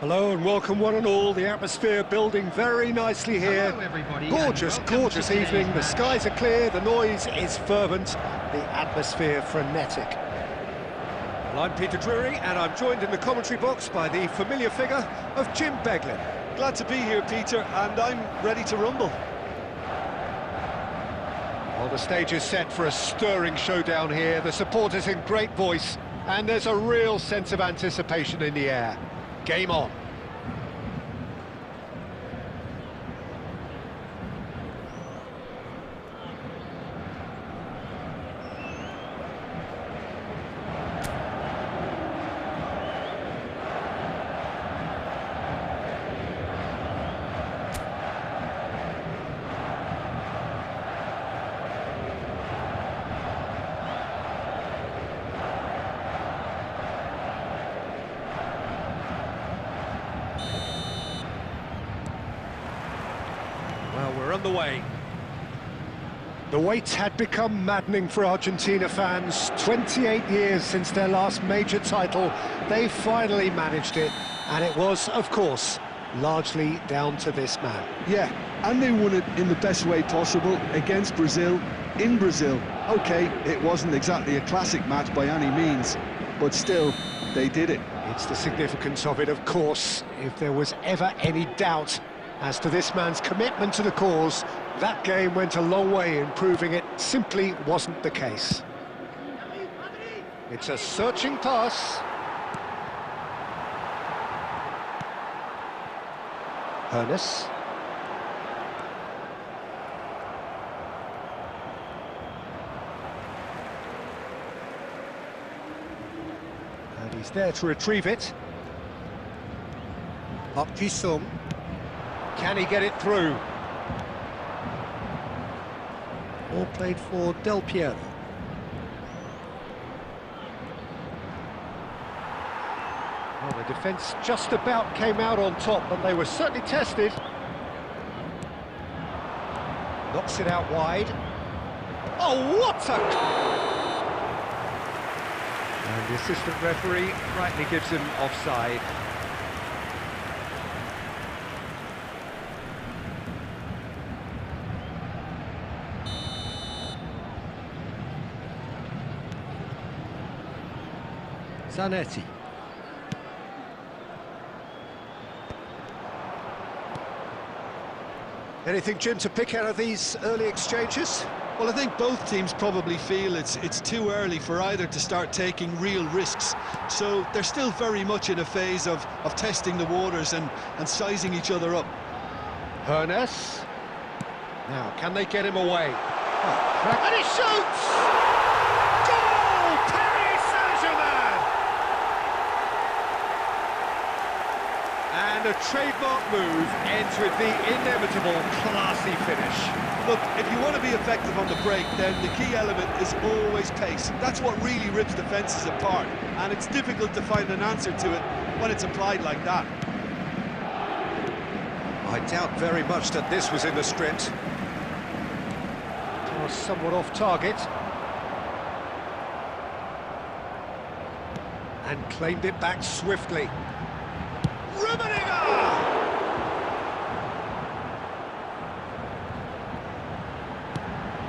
Hello and welcome one and all. The atmosphere building very nicely here. Hello everybody, Gorgeous, and welcome gorgeous to today's evening. The match. skies are clear, the noise is fervent, the atmosphere frenetic. Well, I'm Peter Drury and I'm joined in the commentary box by the familiar figure of Jim Beglin. Glad to be here, Peter, and I'm ready to rumble. Well, the stage is set for a stirring showdown here. The supporters in great voice, and there's a real sense of anticipation in the air. Game on. Well, we're on the way. The wait had become maddening for Argentina fans. 28 years since their last major title, they finally managed it, and it was, of course, largely down to this man. Yeah, and they won it in the best way possible against Brazil, in Brazil. OK, it wasn't exactly a classic match by any means, but still, they did it. It's the significance of it, of course. If there was ever any doubt as to this man's commitment to the cause, that game went a long way in proving it simply wasn't the case. It's a searching pass. Ernest. And he He's there to retrieve it. Park Ji-sung. Can he get it through? All played for Del Piero. Well, the defence just about came out on top, but they were certainly tested. Knocks it out wide. Oh, what a... And the assistant referee rightly gives him offside. Zanetti. Anything, Jim, to pick out of these early exchanges? Well, I think both teams probably feel it's too early for either to start taking real risks. So they're still very much in a phase of testing the waters and sizing each other up. Hernes. Now, can they get him away? Oh, and he shoots! Goal! Paris Saint-Germain! And a trademark move ends with the inevitable classy finish. Look, if you want to be effective on the break, then the key element is always pace. That's what really rips defences apart, and it's difficult to find an answer to it when it's applied like that. I doubt very much that this was in the script. Was somewhat off target. And claimed it back swiftly. Rummenigge!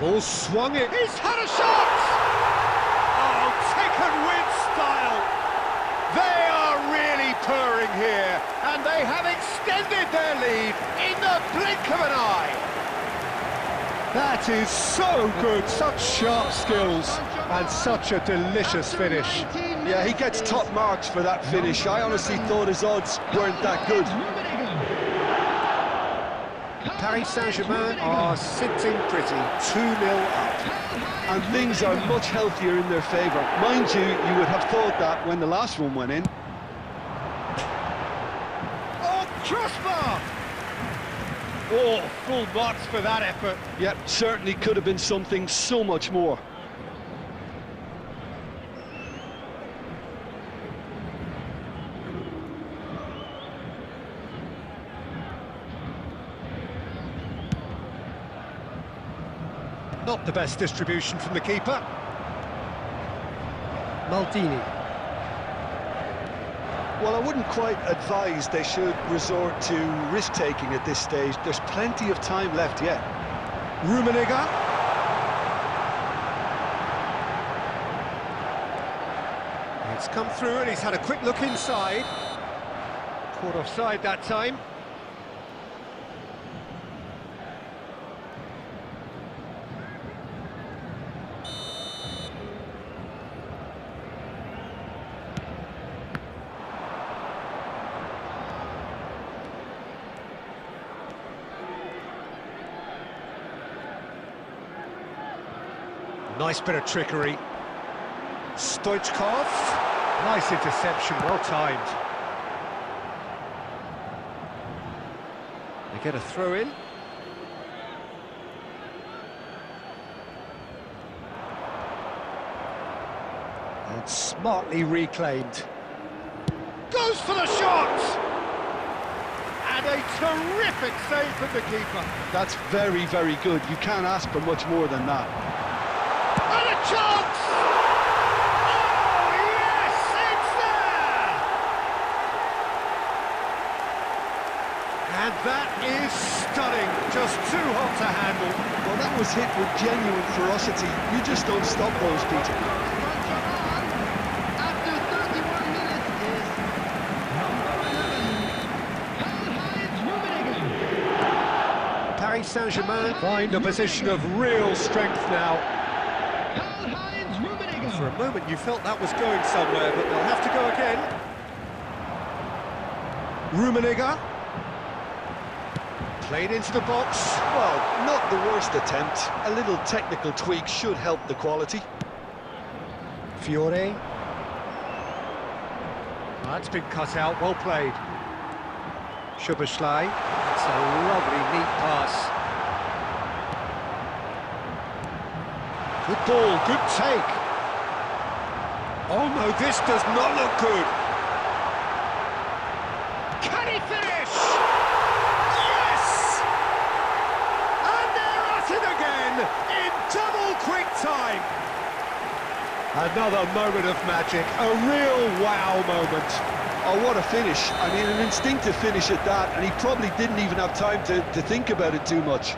Ball swung it. He's had a shot! Oh, taken with style. They are really purring here, and they have extended their lead in the blink of an eye. That is so good, such sharp skills, and such a delicious finish. Yeah, he gets top marks for that finish. I honestly thought his odds weren't that good. Paris Saint-Germain are sitting pretty, 2-0 up. And things are much healthier in their favour. Mind you, you would have thought that when the last one went in. Oh, crossbar! Oh, full marks for that effort. Yep, certainly could have been something so much more. Not the best distribution from the keeper. Maldini. Well, I wouldn't quite advise they should resort to risk-taking at this stage. There's plenty of time left yet. Rummenigge. It's come through and he's had a quick look inside. Caught offside that time. Nice bit of trickery. Stoichkov. Nice interception, well timed. They get a throw in. And smartly reclaimed. Goes for the shot! And a terrific save from the keeper. That's very, very good. You can't ask for much more than that. And a chance! Oh, yes, it's there! And that is stunning, just too hot to handle. Well, that was hit with genuine ferocity. You just don't stop those, Peter. After 31 minutes is number 11, Karl-Heinz Rummenigge. Paris Saint-Germain find a position of real strength now. Karl-Heinz Rummenigge. For a moment you felt that was going somewhere, but they'll have to go again. Rummenigge. Played into the box. Well, not the worst attempt. A little technical tweak should help the quality. Fiore. That's been cut out, well played. Szoboszlai, it's a lovely, neat pass. Good ball, good take. Oh no, this does not look good. Can he finish? Yes! And they're at it again in double quick time. Another moment of magic, a real wow moment. Oh, what a finish. I mean, an instinctive finish at that, and he probably didn't even have time to think about it too much.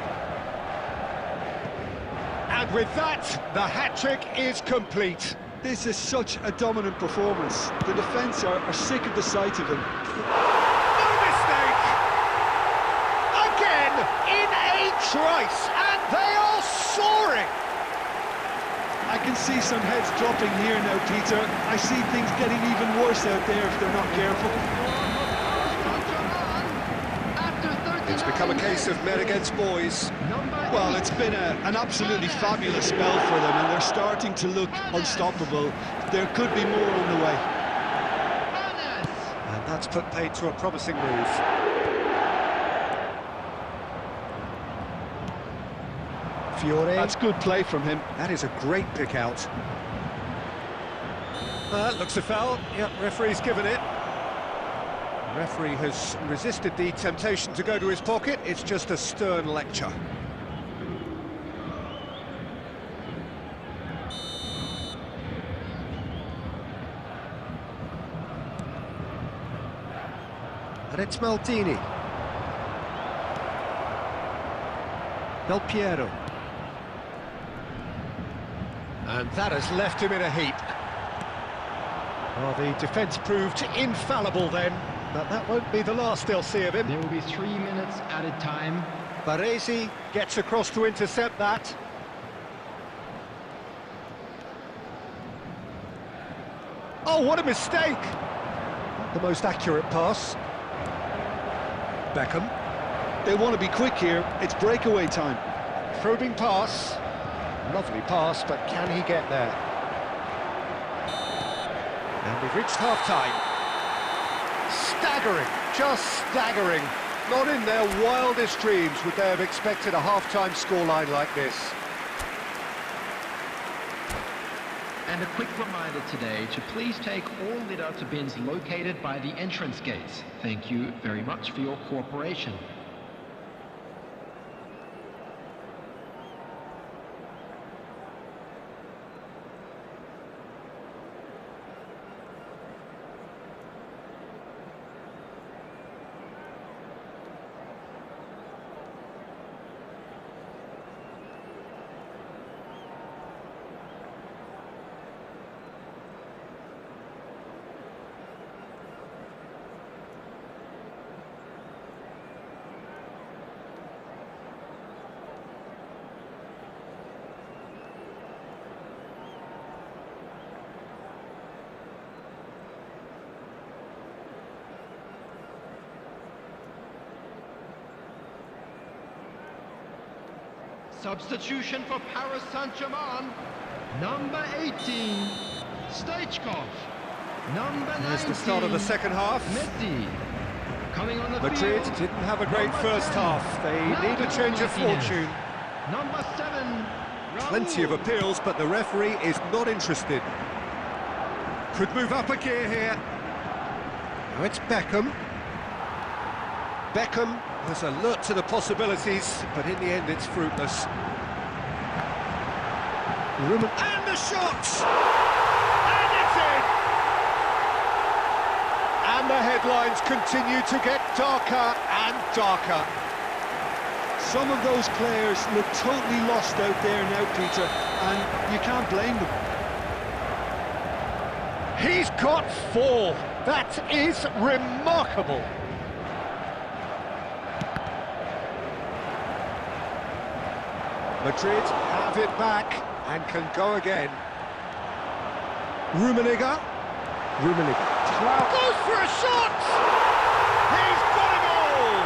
And with that, the hat-trick is complete. This is such a dominant performance. The defence are sick of the sight of him. No mistake! Again, in a trice, and they are soaring! I can see some heads dropping here now, Peter. I see things getting even worse out there if they're not careful. It's become a case of men against boys. Well, it's been an absolutely fabulous spell for them, and they're starting to look unstoppable. There could be more on the way. And that's put paid to a promising move. Fiore. That's good play from him. That is a great pick out. Looks a foul. Yep, referee's given it. The referee has resisted the temptation to go to his pocket. It's just a stern lecture. And it's Maldini. Del Piero. And that has left him in a heap. Well, the defence proved infallible then, but that won't be the last they'll see of him. There will be 3 minutes added time. Baresi gets across to intercept that. Oh, what a mistake! Not the most accurate pass. Beckham. They want to be quick here. It's breakaway time. Probing pass. Lovely pass, but can he get there? And we've reached half-time. Staggering, just staggering. Not in their wildest dreams would they have expected a half-time scoreline like this. And a quick reminder today to please take all litter to bins located by the entrance gates. Thank you very much for your cooperation. Substitution for Paris Saint-Germain. Number 18, Stoichkov. Number 19, There's the start of the second half. Messi. Coming on the Madrid field. didn't have a great Number first 10, half. They need a change of fortune. Number 7, Plenty of Raul. appeals, but the referee is not interested. Could move up a gear here. Now it's Beckham. Beckham has alert to the possibilities, but in the end it's fruitless. And the shots! And it's in! And the headlines continue to get darker and darker. Some of those players look totally lost out there now, Peter, and you can't blame them. He's got 4. That is remarkable. Madrid have it back and can go again. Rummenigge. Goes for a shot! He's got a goal!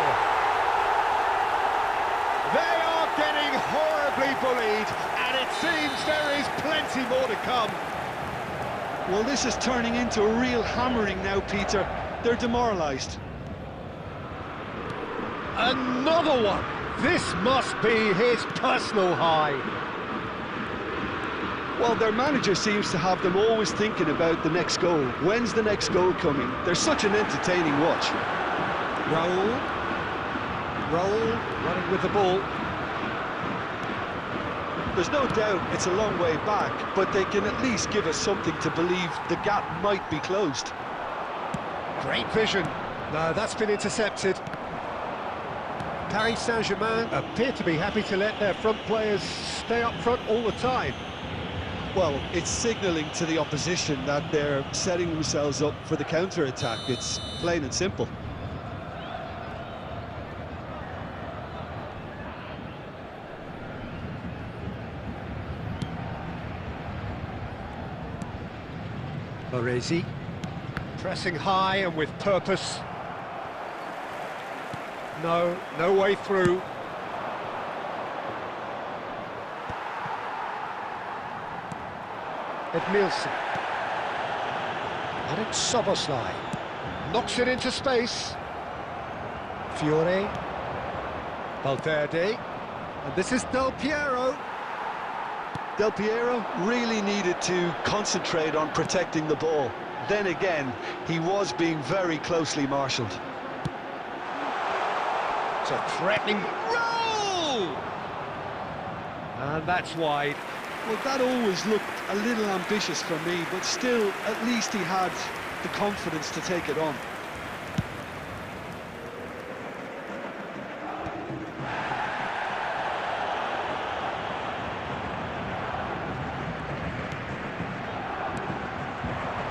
They are getting horribly bullied, and it seems there is plenty more to come. Well, this is turning into a real hammering now, Peter. They're demoralised. Another one! This must be his personal high. Well, their manager seems to have them always thinking about the next goal. When's the next goal coming? They're such an entertaining watch. Raul, running with the ball. There's no doubt it's a long way back, but they can at least give us something to believe the gap might be closed. Great vision. No, that's been intercepted. Paris Saint-Germain appear to be happy to let their front players stay up front all the time. Well, it's signalling to the opposition that they're setting themselves up for the counter-attack. It's plain and simple. Baresi, pressing high and with purpose. No way through. Edmilson. And it's Soboslai. Knocks it into space. Fiore. Valverde. And this is Del Piero. Del Piero really needed to concentrate on protecting the ball. Then again, he was being very closely marshalled. It's a threatening roll! And that's wide. Well, that always looked a little ambitious for me, but still, at least he had the confidence to take it on.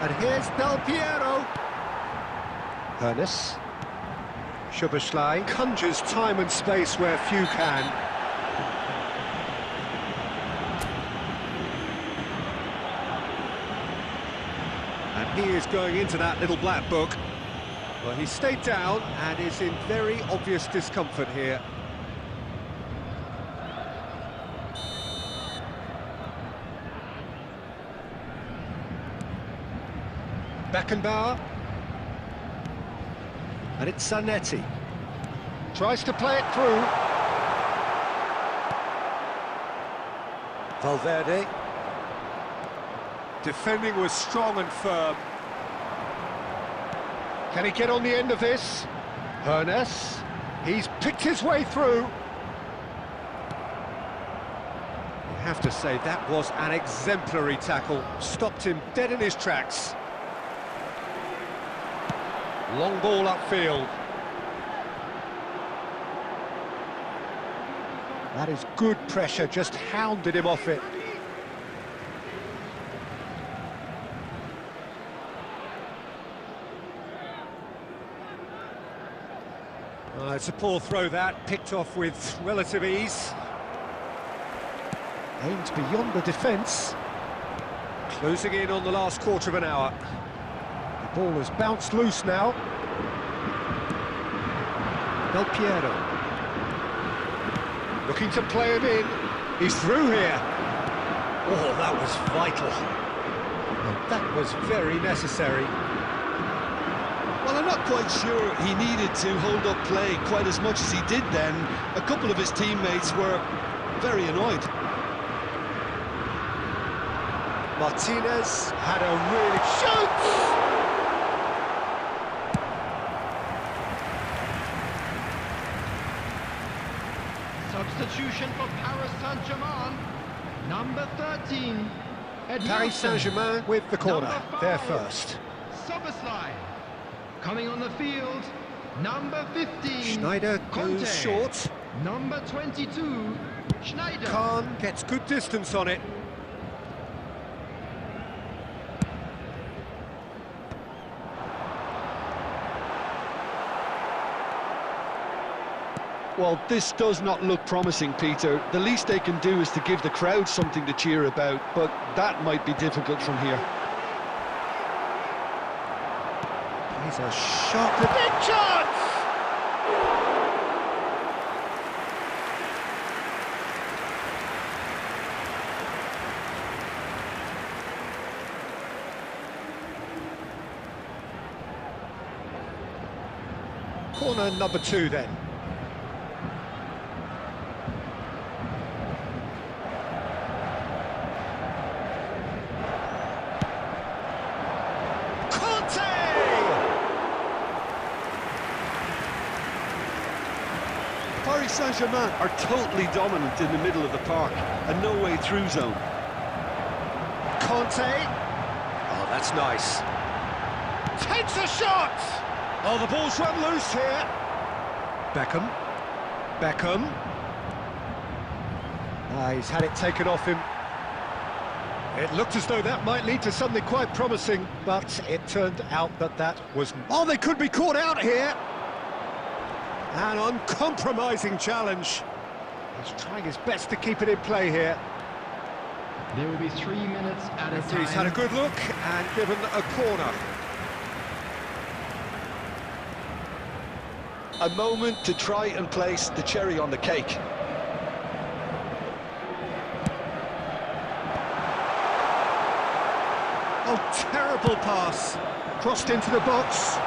And here's Del Piero. Ernest. Szoboszlai conjures time and space where few can. And he is going into that little black book. Well, he stayed down and is in very obvious discomfort here. Beckenbauer. And it's Zanetti. Tries to play it through. Valverde. Defending was strong and firm. Can he get on the end of this? Ernest. He's picked his way through. You have to say that was an exemplary tackle. Stopped him dead in his tracks. Long ball upfield. That is good pressure, just hounded him off it. It's a poor throw that, picked off with relative ease. Aimed beyond the defence. Closing in on the last quarter of an hour. The ball has bounced loose now. Del Piero. Looking to play him in. He's through here. Oh, that was vital. And that was very necessary. Well, I'm not quite sure he needed to hold up play quite as much as he did then. A couple of his teammates were very annoyed. Martinez had a really... Shoots! Substitution for Paris Saint-Germain, number 13. Paris Saint-Germain with the corner, there first. Soboslai. Coming on the field, number 15. Schneider Conte. goes short. Number 22, Schneider. Kahn gets good distance on it. Well, this does not look promising, Peter. The least they can do is to give the crowd something to cheer about, but that might be difficult from here. He's a shot, a big chance! corner number 2 then. Paris Saint-Germain are totally dominant in the middle of the park, a no-way through zone. Conte. Oh, that's nice. Takes a shot! Oh, the ball's run loose here. Beckham. He's had it taken off him. It looked as though that might lead to something quite promising, but it turned out that that was... Oh, they could be caught out here! An uncompromising challenge. He's trying his best to keep it in play here. There will be 3 minutes at a time. He's had a good look and given a corner. A moment to try and place the cherry on the cake. Oh, terrible pass. Crossed into the box.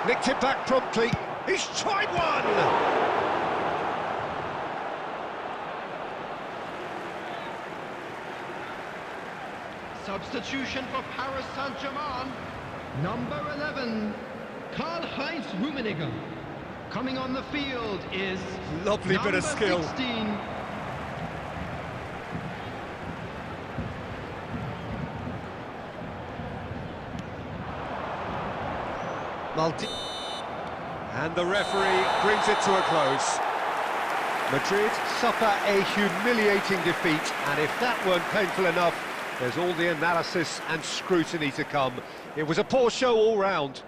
Nicked it back promptly. He's tried one! Substitution for Paris Saint-Germain. Number 11, Karl-Heinz Rummenigge. Coming on the field is Lovely bit of skill. 16. And the referee brings it to a close. Madrid suffer a humiliating defeat, and if that weren't painful enough, there's all the analysis and scrutiny to come. It was a poor show all round.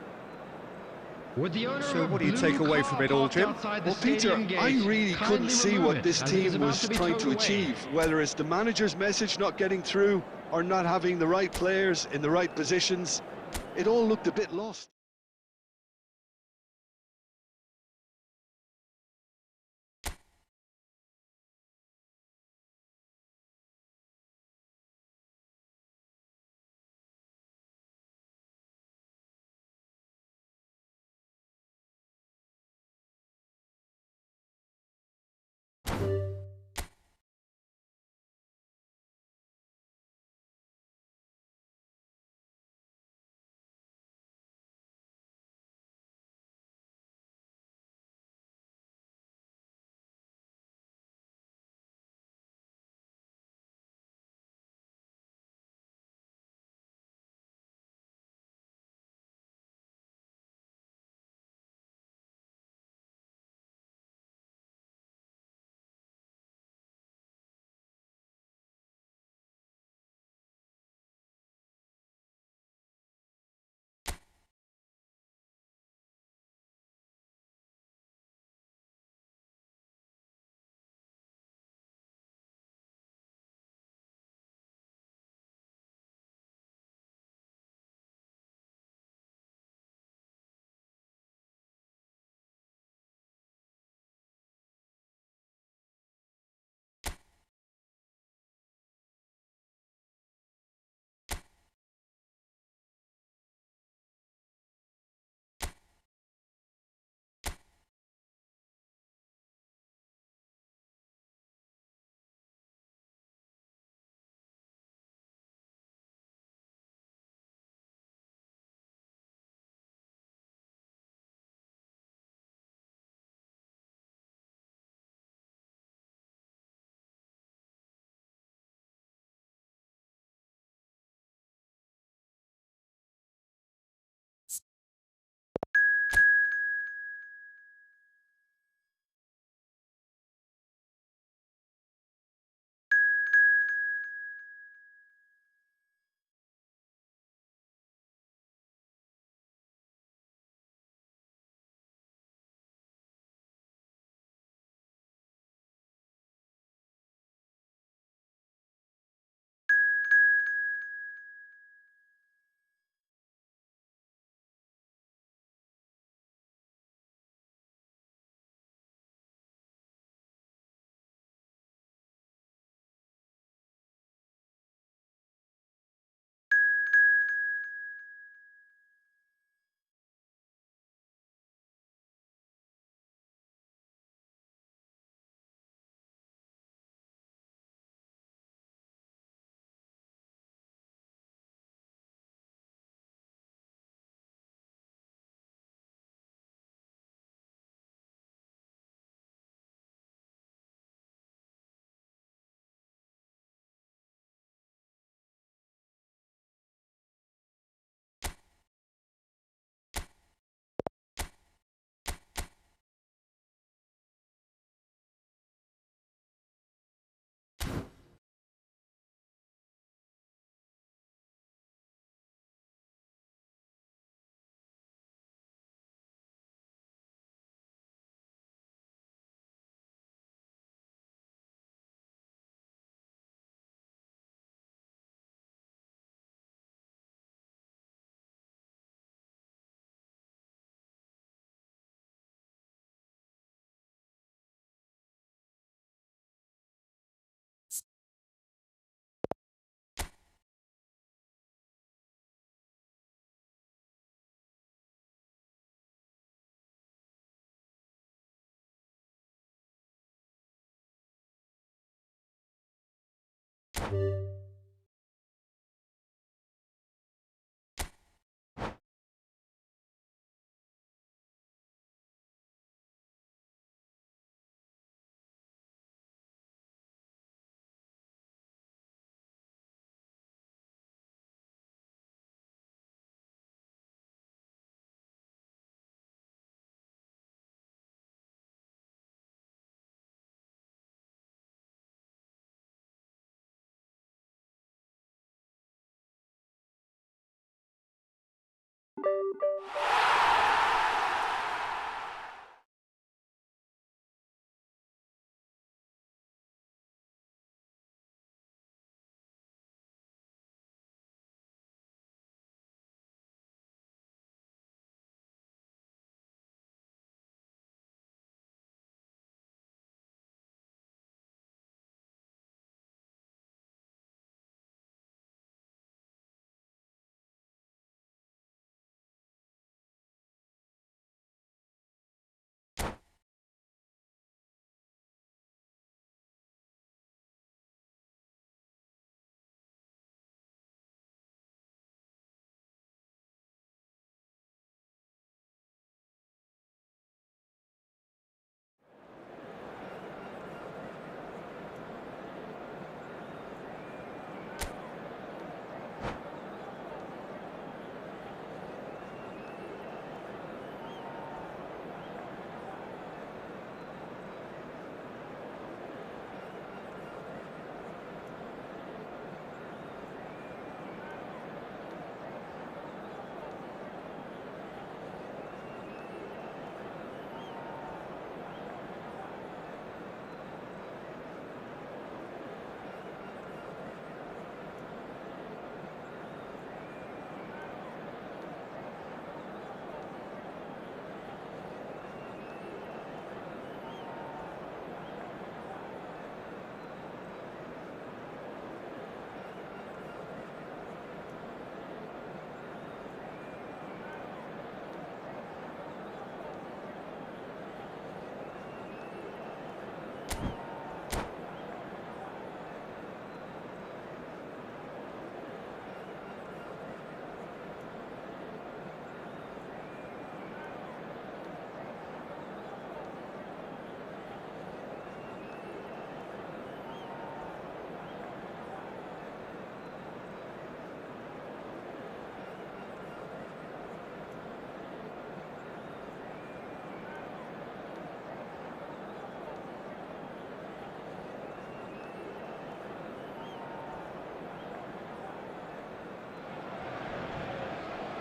So what do you take away from it all, Jim? Well, Peter, I really couldn't see what this team was trying to achieve, whether it's the manager's message not getting through or not having the right players in the right positions. It all looked a bit lost.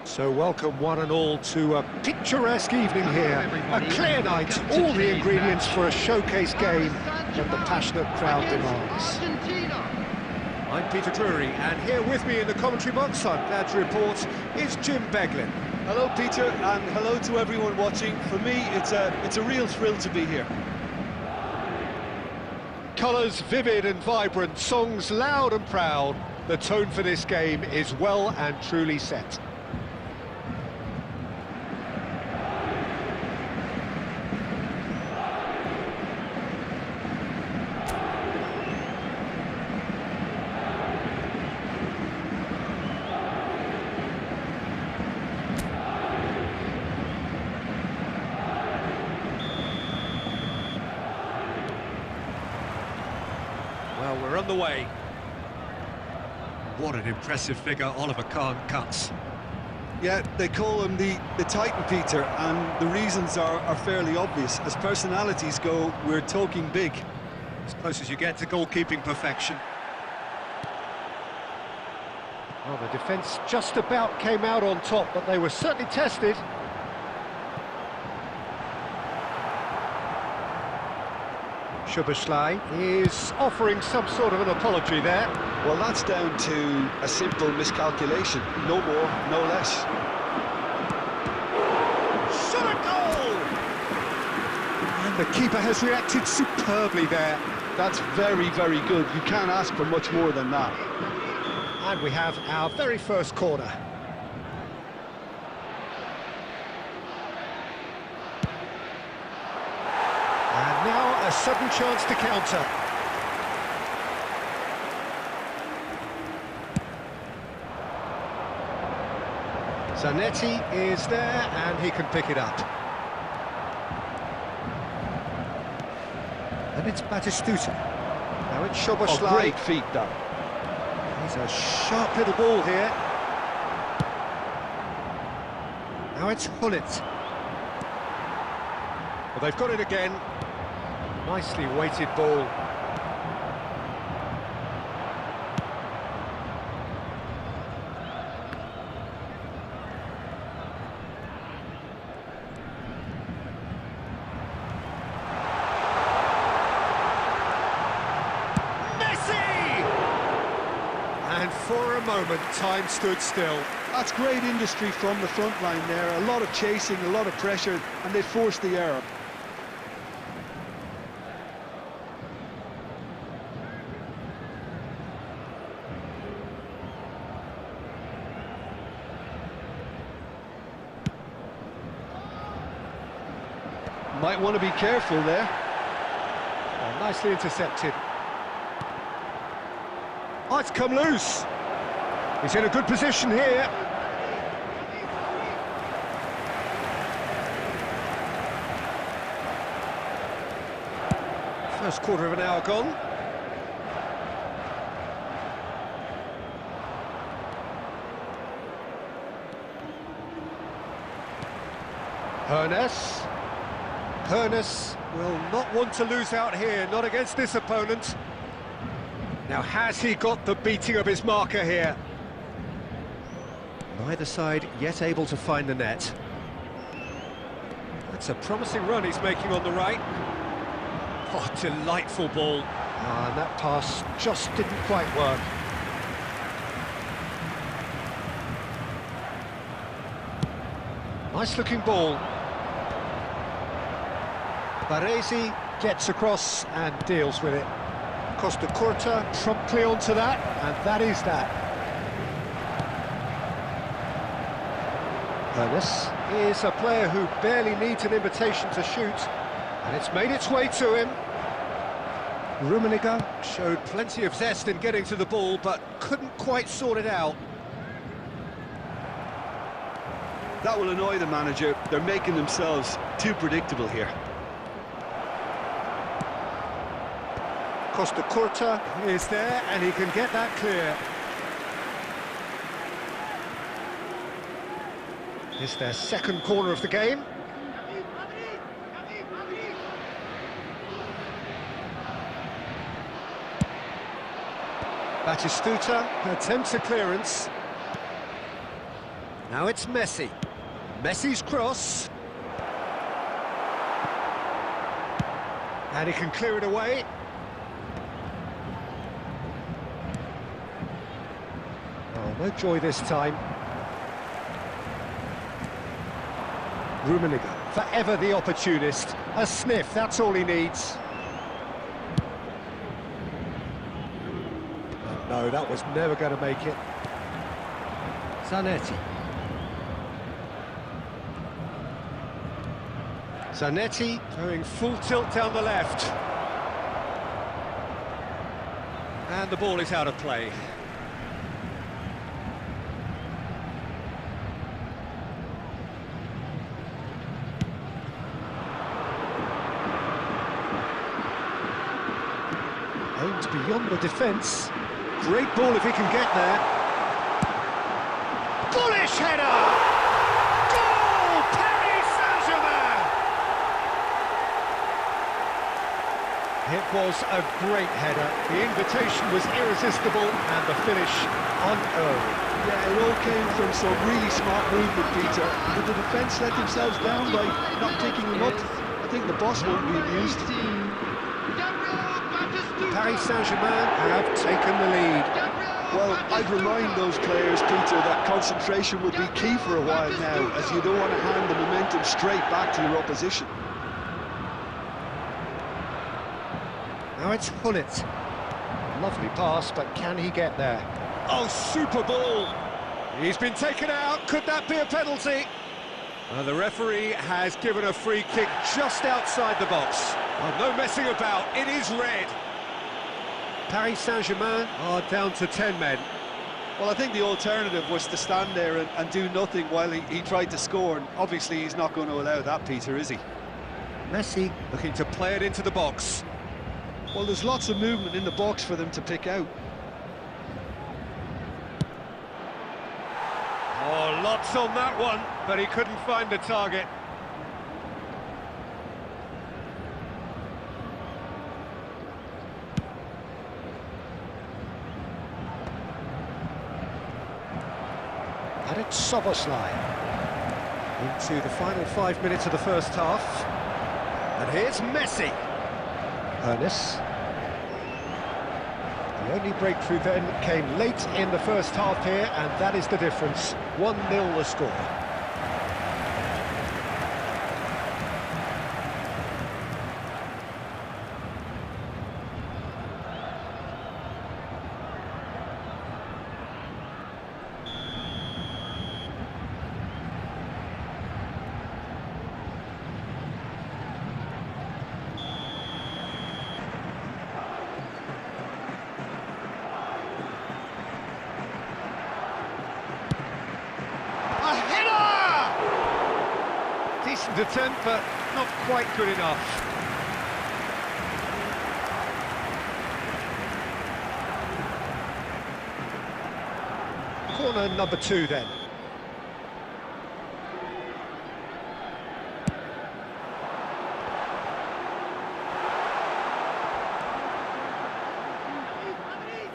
So welcome one and all to a picturesque evening here. A clear night, all the ingredients for a showcase game that the passionate crowd demands. I'm Peter Drury, and here with me in the commentary box, I'm glad to report, is Jim Beglin. Hello, Peter, and hello to everyone watching. For me, it's a real thrill to be here. Colours vivid and vibrant, songs loud and proud. The tone for this game is well and truly set. Well, we're on the way. What an impressive figure Oliver Kahn cuts. Yeah, they call him the Titan, Peter, and the reasons are fairly obvious. As personalities go, we're talking big. As close as you get to goalkeeping perfection. Well, the defence just about came out on top, but they were certainly tested. Szoboszlai is offering some sort of an apology there. Well, that's down to a simple miscalculation. No more, no less. Shot a goal! And the keeper has reacted superbly there. That's very, very good. You can't ask for much more than that. And we have our very first corner. And now a sudden chance to counter. Zanetti is there, and he can pick it up. And it's Batistuta. Now it's Szoboszlai. Oh, great feet, that. He's a sharp little ball here. Now it's Hullet. Well, they've got it again. Nicely weighted ball. And for a moment, time stood still. That's great industry from the front line there. A lot of chasing, a lot of pressure, and they forced the error. Might want to be careful there. Oh, nicely intercepted. Oh, it's come loose. He's in a good position here. First quarter of an hour gone. Hernes will not want to lose out here, not against this opponent. Now, has he got the beating of his marker here? Neither side yet able to find the net. That's a promising run he's making on the right. Oh, delightful ball. And that pass just didn't quite work. Nice looking ball. Baresi gets across and deals with it. Costa Curta promptly onto that, and that is that. Hernes is a player who barely needs an invitation to shoot, and it's made its way to him. Rummenigge showed plenty of zest in getting to the ball, but couldn't quite sort it out. That will annoy the manager. They're making themselves too predictable here. Costa Curta is there, and he can get that clear. It's their second corner of the game. Batistuta attempts a clearance. Now it's Messi. Messi's cross. And he can clear it away. Oh, no joy this time. Rummenigge, forever the opportunist. A sniff, that's all he needs. Oh, no, that was never going to make it. Zanetti. Zanetti going full tilt down the left. And the ball is out of play. Aimed beyond the defence. Great ball if he can get there. Bullish header! Goal! Paris Saint-Germain! It was a great header. The invitation was irresistible and the finish unearned. Yeah, it all came from some really smart movement, Peter. Did the defence let themselves down by not picking him up? I think the boss won't be amused. Paris Saint-Germain have taken the lead. Well, I'd remind those players, Peter, that concentration will be key for a while now, as you don't want to hand the momentum straight back to your opposition. Now it's Hullet. Lovely pass, but can he get there? Oh, super ball! He's been taken out. Could that be a penalty? The referee has given a free kick just outside the box. Oh, no messing about. It is red. Paris Saint-Germain are down to 10 men. Well, I think the alternative was to stand there and do nothing while he tried to score, and obviously he's not going to allow that, Peter, is he? Messi looking to play it into the box. Well, there's lots of movement in the box for them to pick out. Oh, lots on that one, but he couldn't find the target. And it's Soboslai into the final 5 minutes of the first half. And here's Messi. Ernest. The only breakthrough then came late in the first half here, and that is the difference. 1-0 the score. Decent attempt, but not quite good enough. Corner number 2 then.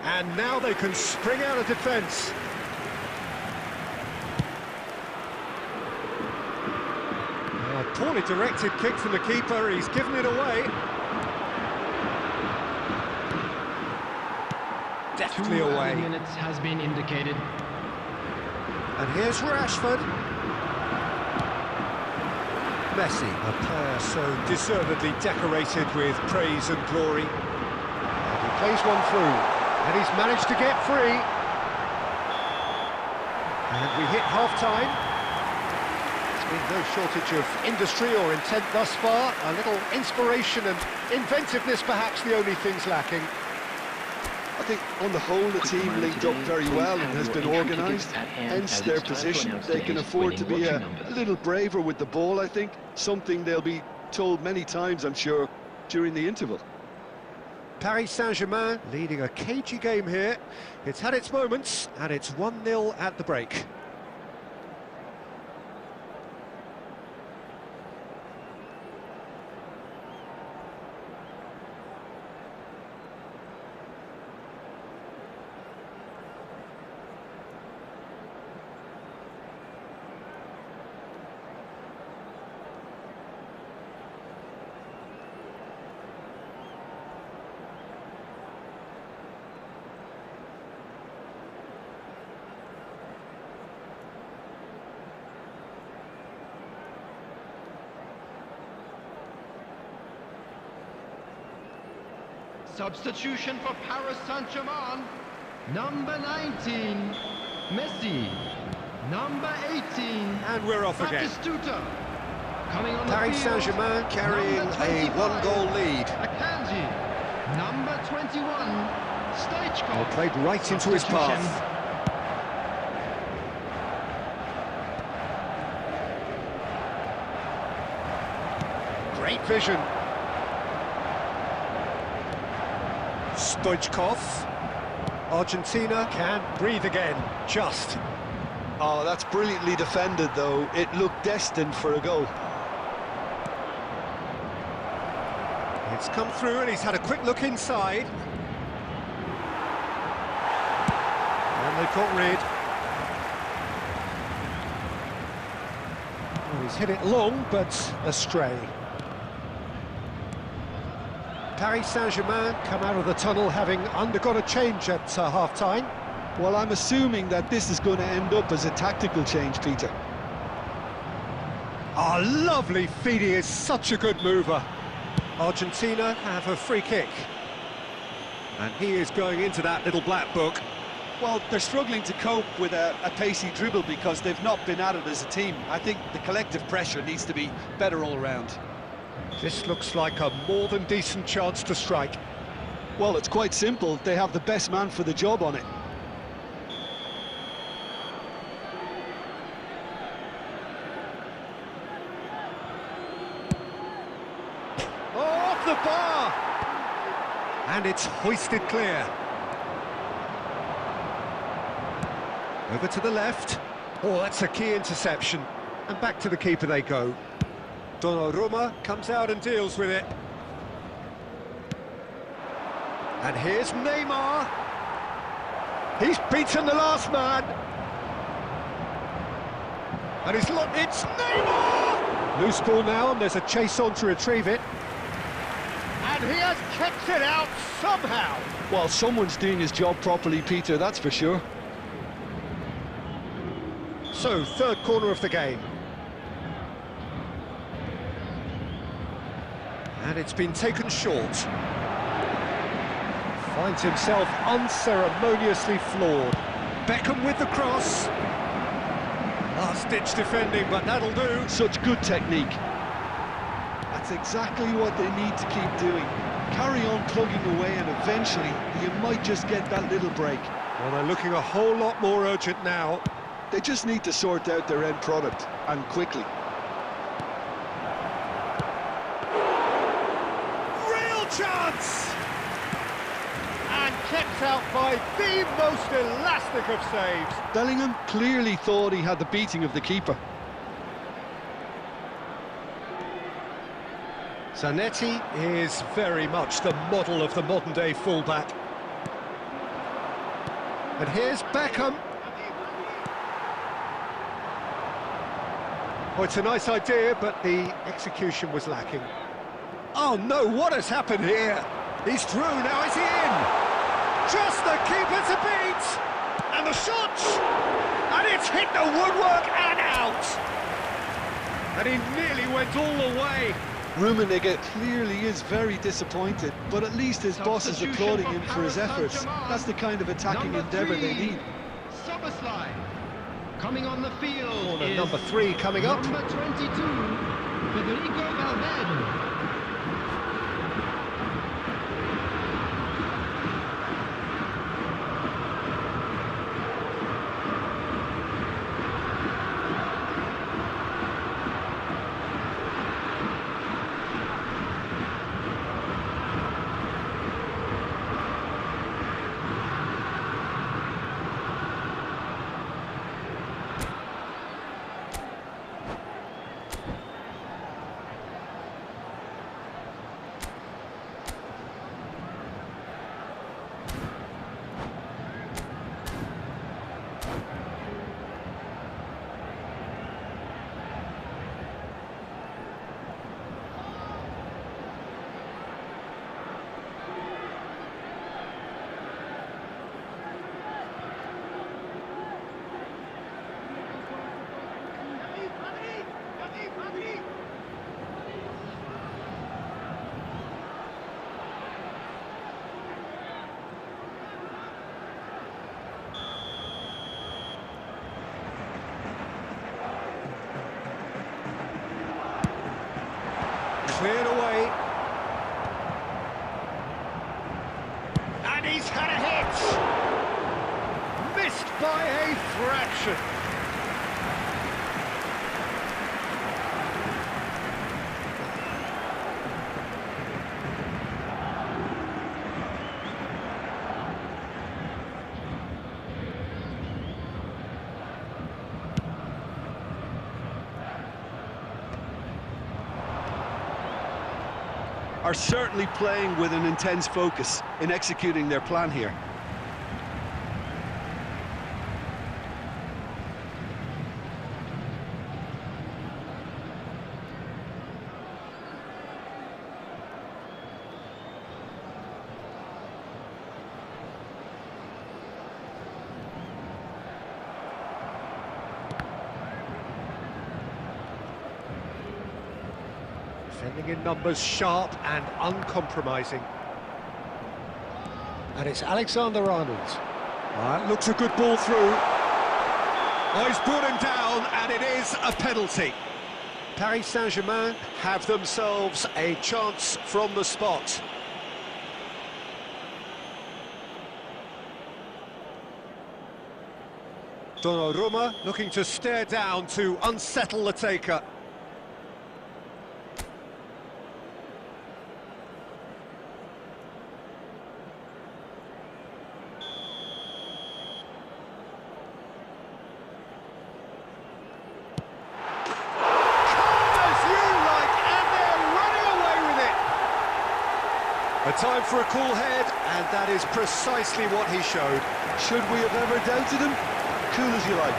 And now they can spring out of defence. Poorly directed kick from the keeper, he's given it away. Deftly 2 away. minutes has been indicated. And here's Rashford. Messi, A player so deservedly decorated with praise and glory. and he plays one through, and he's managed to get free. And we hit half-time. There's no shortage of industry or intent thus far. A little inspiration and inventiveness, perhaps the only things lacking. I think on the whole the team linked up very well and has been organised, hence their position. They can afford to be a little braver with the ball, I think, something they'll be told many times, I'm sure, during the interval. Paris Saint-Germain leading a cagey game here. It's had its moments, and it's 1-0 at the break. Substitution for Paris Saint-Germain. Number 19, Messi. Number 18, And we're off again. Batistuta. Coming on Paris the field, Saint-Germain carrying number a 25, one-goal lead. Akanji. Number 21, Stoichkov. Well, played right into his path. Great vision. Stoichkov. Argentina can breathe again, just. Oh, that's brilliantly defended, though. It looked destined for a goal. It's come through and he's had a quick look inside. And they caught rid. Well, he's hit it long, but astray. Paris Saint-Germain come out of the tunnel having undergone a change at half-time. Well, I'm assuming that this is going to end up as a tactical change, Peter. Oh, lovely feed, he is such a good mover. Argentina have a free kick. And he is going into that little black book. Well, they're struggling to cope with a pacey dribble because they've not been at it as a team. I think the collective pressure needs to be better all round. This looks like a more than decent chance to strike. Well, it's quite simple. They have the best man for the job on it. the bar! And it's hoisted clear. Over to the left. Oh, that's a key interception. And back to the keeper they go. Donnarumma comes out and deals with it. And here's Neymar. He's beaten the last man. And it's Neymar! Loose ball now, and there's a chase on to retrieve it. And he has kept it out somehow. Well, someone's doing his job properly, Peter, that's for sure. So, third corner of the game. And it's been taken short. Finds himself unceremoniously floored. Beckham with the cross. Last-ditch defending, but that'll do. Such good technique. That's exactly what they need to keep doing. Carry on plugging away, and eventually you might just get that little break. Well, they're looking a whole lot more urgent now. They just need to sort out their end product, and quickly. Real chance! And kept out by the most elastic of saves. Bellingham clearly thought he had the beating of the keeper. Zanetti is very much the model of the modern-day fullback. And here's Beckham. Oh, it's a nice idea, but the execution was lacking. Oh no, what has happened here? He's through, now is he in? Just the keeper to beat! And the shot! And it's hit the woodwork and out! And he nearly went all the way. Rummenigge clearly is very disappointed, but at least his boss is applauding him for his efforts. That's the kind of attacking endeavour they need. Coming on the field is number 3 coming up. Number 22, Federico Valverde. Cleared away. And he's had a hit! Missed by a fraction. Are certainly playing with an intense focus in executing their plan here. Defending in numbers, sharp and uncompromising. And it's Alexander-Arnold. That looks a good ball through. Oh, he's brought him down, and it is a penalty. Paris Saint-Germain have themselves a chance from the spot. Donnarumma looking to stare down to unsettle the taker. A time for a cool head, and that is precisely what he showed. Should we have ever doubted him? Cool as you like.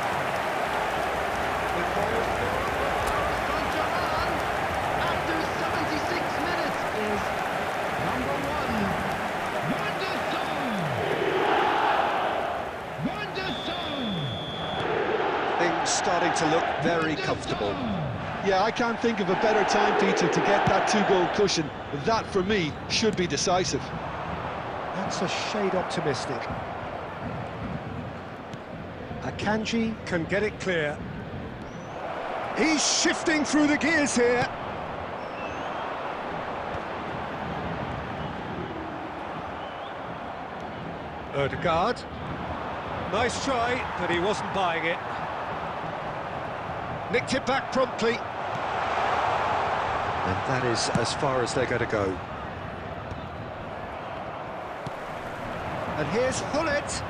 After 76 minutes is number 1, Wanderson! Things starting to look very comfortable. Yeah, I can't think of a better time, Peter, to get that two-goal cushion. That, for me, should be decisive. That's a shade optimistic. Akanji can get it clear. He's shifting through the gears here. Ødegaard. Nice try, but he wasn't buying it. Nicked it back promptly. And that is as far as they're going to go. And here's Hullet.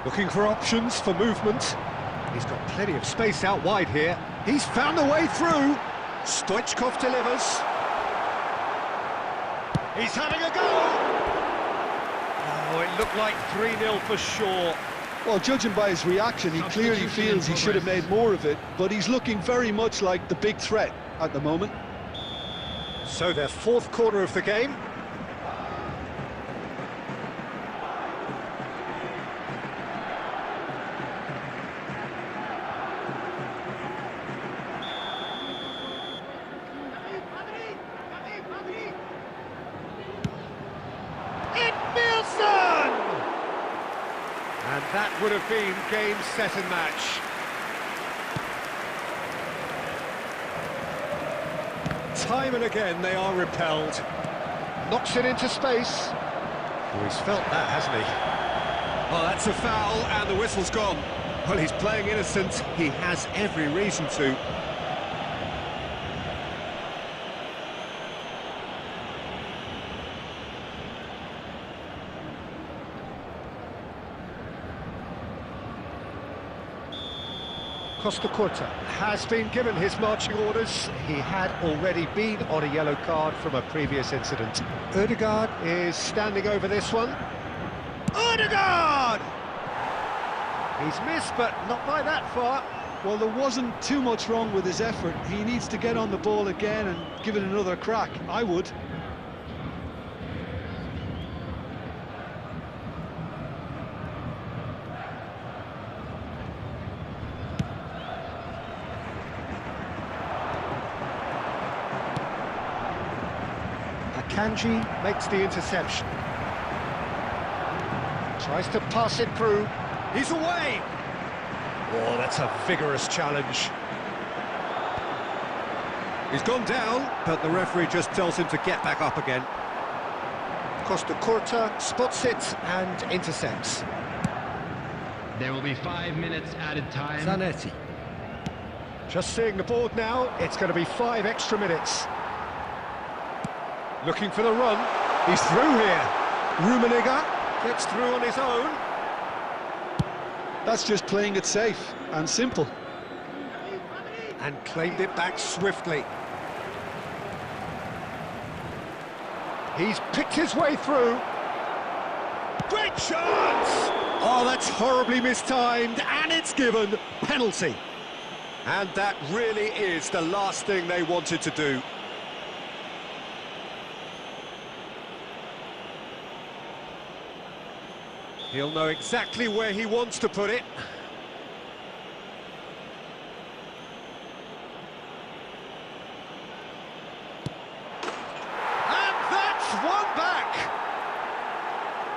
Looking for options for movement. He's got plenty of space out wide here. He's found a way through. Stoichkov delivers. He's having a go. Oh, it looked like 3-0 for sure. Well, judging by his reaction, he clearly feels he should have made more of it, but he's looking very much like the big threat at the moment. So their fourth quarter of the game. And that would have been game, set and match. Time and again they are repelled. Knocks it into space. Oh, he's felt that, hasn't he? Oh, that's a foul and the whistle's gone. Well, he's playing innocent. He has every reason to. Costa Curta has been given his marching orders. He had already been on a yellow card from a previous incident. Ødegaard is standing over this one. Ødegaard! He's missed, but not by that far. Well, there wasn't too much wrong with his effort. He needs to get on the ball again and give it another crack. I would. Akanji makes the interception. Tries to pass it through. He's away! Oh, that's a vigorous challenge. He's gone down, but the referee just tells him to get back up again. Costa Curta spots it and intercepts. There will be 5 minutes added time. Zanetti. Just seeing the board now, it's going to be 5 extra minutes. Looking for the run. He's through here. Rummenigge gets through on his own. That's just playing it safe and simple. And claimed it back swiftly. He's picked his way through. Great chance! Oh, that's horribly mistimed, and it's given. Penalty. And that really is the last thing they wanted to do. He'll know exactly where he wants to put it. And that's one back!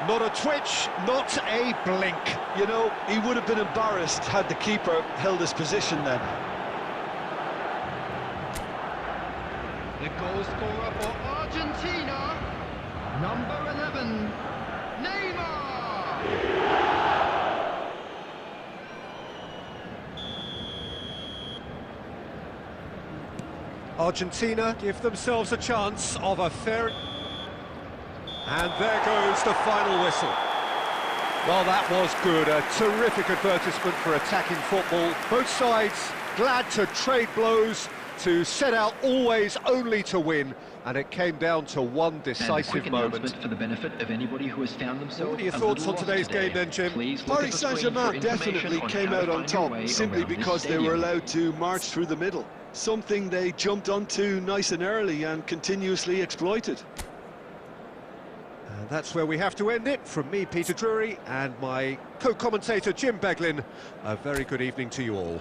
Not a twitch, not a blink. You know, he would have been embarrassed had the keeper held his position then. The goal scorer for Argentina, number 11, Neymar! Argentina give themselves a chance of a fair... And there goes the final whistle. Well, that was good. A terrific advertisement for attacking football. Both sides glad to trade blows, to set out always only to win, and it came down to one And a decisive quick moment. announcement for the benefit of anybody who has found themselves What are your a thoughts little on lost today's today. game then, Jim? Please look at Paris the screen for Saint-Germain information definitely on came how out to on find your top way simply around this because they were stadium. allowed to march through the middle, something they jumped onto nice and early and continuously exploited. And that's where we have to end it. From me, Peter Drury, and my co-commentator, Jim Beglin, a very good evening to you all.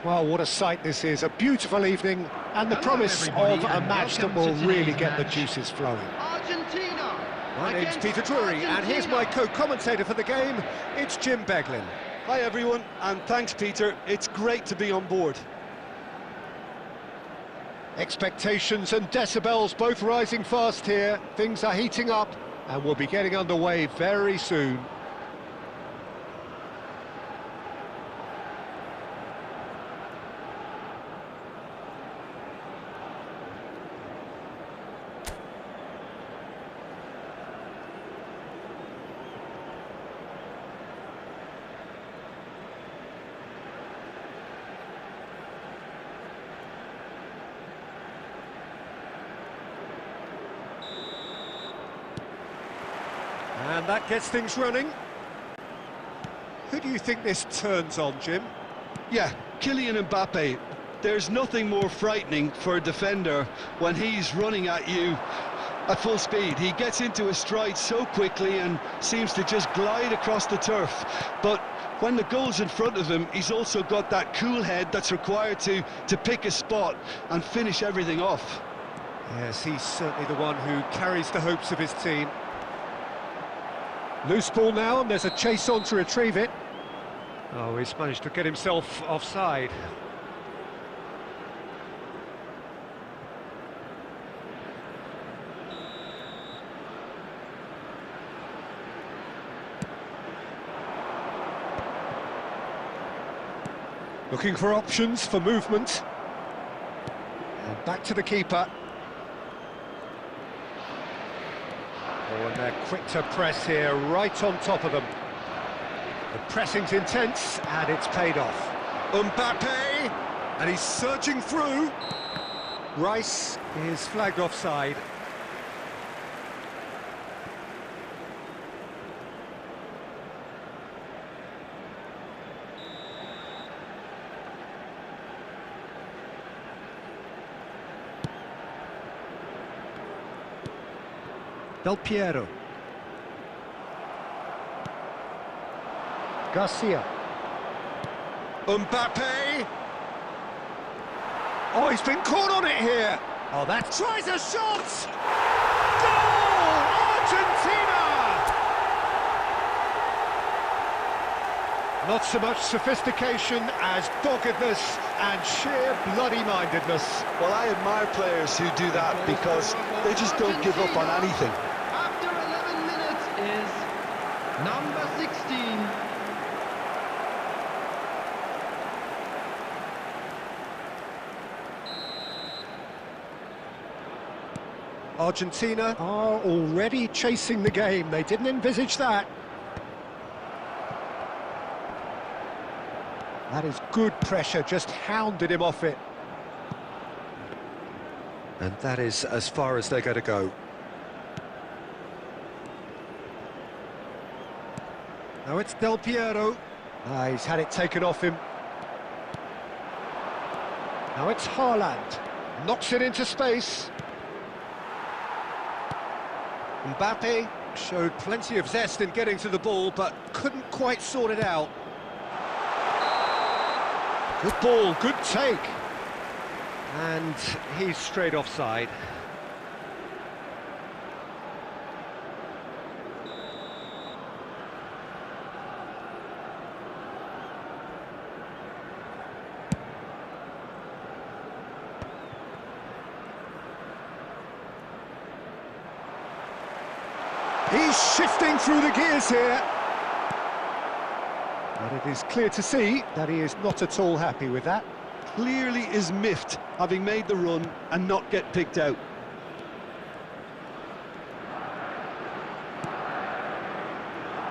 Well, what a sight this is, a beautiful evening, and the promise of a match that will really get the juices flowing. Argentina. My name's Peter Drury, and here's my co-commentator for the game, it's Jim Beglin. Hi everyone, and thanks Peter, it's great to be on board. Expectations and decibels both rising fast here, things are heating up, and we'll be getting underway very soon. And that gets things running. Who do you think this turns on, Jim? Yeah, Kylian Mbappe. There's nothing more frightening for a defender when he's running at you at full speed. He gets into a stride so quickly and seems to just glide across the turf. But when the goal's in front of him, he's also got that cool head that's required to pick a spot and finish everything off. Yes, he's certainly the one who carries the hopes of his team. Loose ball now, and there's a chase on to retrieve it. Oh, he's managed to get himself offside. Looking for options for movement. And back to the keeper. Oh, and they're quick to press here, right on top of them. The pressing's intense, and it's paid off. Mbappe, and he's surging through. Rice is flagged offside. Del Piero. Garcia. Mbappe. Oh, he's been caught on it here. Oh, that tries a shot. Goal! Argentina! Not so much sophistication as doggedness and sheer bloody-mindedness. Well, I admire players who do that because they just don't give up on anything. After 11 minutes is number 16. Argentina are already chasing the game. They didn't envisage that. That is good pressure, just hounded him off it. And that is as far as they're going to go. Now it's Del Piero. He's had it taken off him. Now it's Haaland. Knocks it into space. Mbappe showed plenty of zest in getting to the ball, but couldn't quite sort it out. Good ball, good take. And he's straight offside. He's shifting through the gears here. And it is clear to see that he is not at all happy with that. Clearly is miffed, having made the run and not get picked out.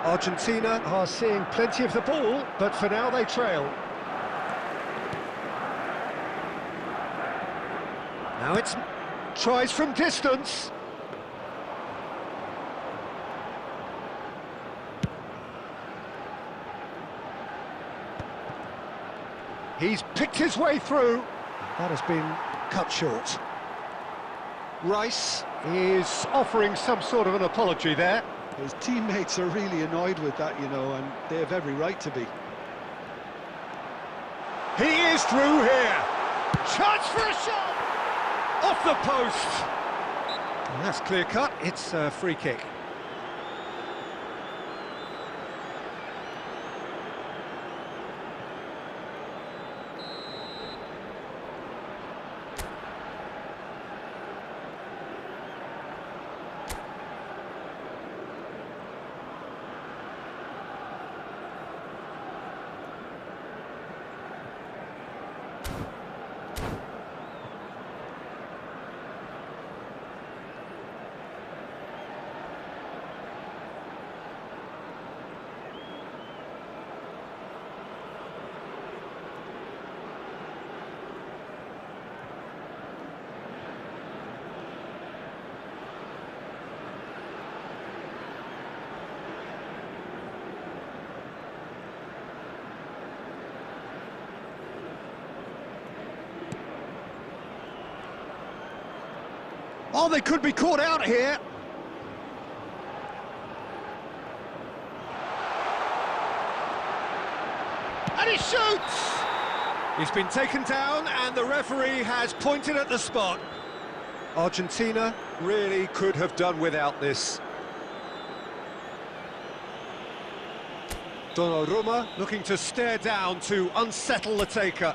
Argentina are seeing plenty of the ball, but for now they trail. Now it's tries from distance. He's picked his way through. That has been cut short. Rice is offering some sort of an apology there. His teammates are really annoyed with that, you know, and they have every right to be. He is through here. Chance for a shot! Off the post. And that's clear cut. It's a free kick. Oh, they could be caught out here. And he shoots! He's been taken down and the referee has pointed at the spot. Argentina really could have done without this. Donnarumma looking to stare down to unsettle the taker.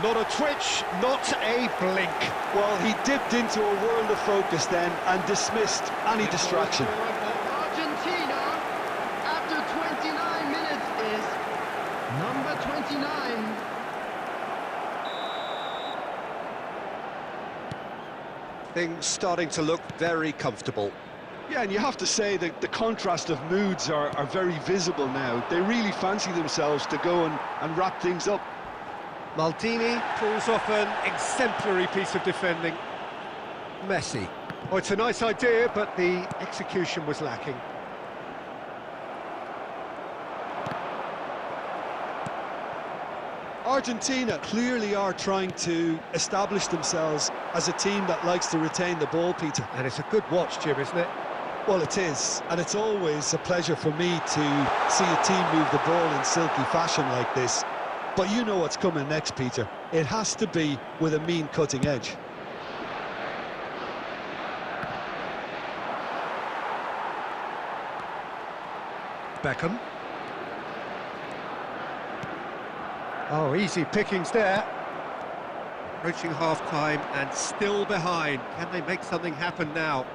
Not a twitch, not a blink. Well, he dipped into a world of focus then and dismissed any distraction. Argentina, after 29 minutes, is number 29. Things starting to look very comfortable. Yeah, and you have to say that the contrast of moods are very visible now. They really fancy themselves to go and wrap things up. Maldini pulls off an exemplary piece of defending. Messi. Oh, it's a nice idea, but the execution was lacking. Argentina clearly are trying to establish themselves as a team that likes to retain the ball, Peter. And it's a good watch, Jim, isn't it? Well, it is, and it's always a pleasure for me to see a team move the ball in silky fashion like this. But you know what's coming next, Peter. It has to be with a mean cutting edge. Beckham. Oh, easy pickings there. Approaching half-time and still behind. Can they make something happen now?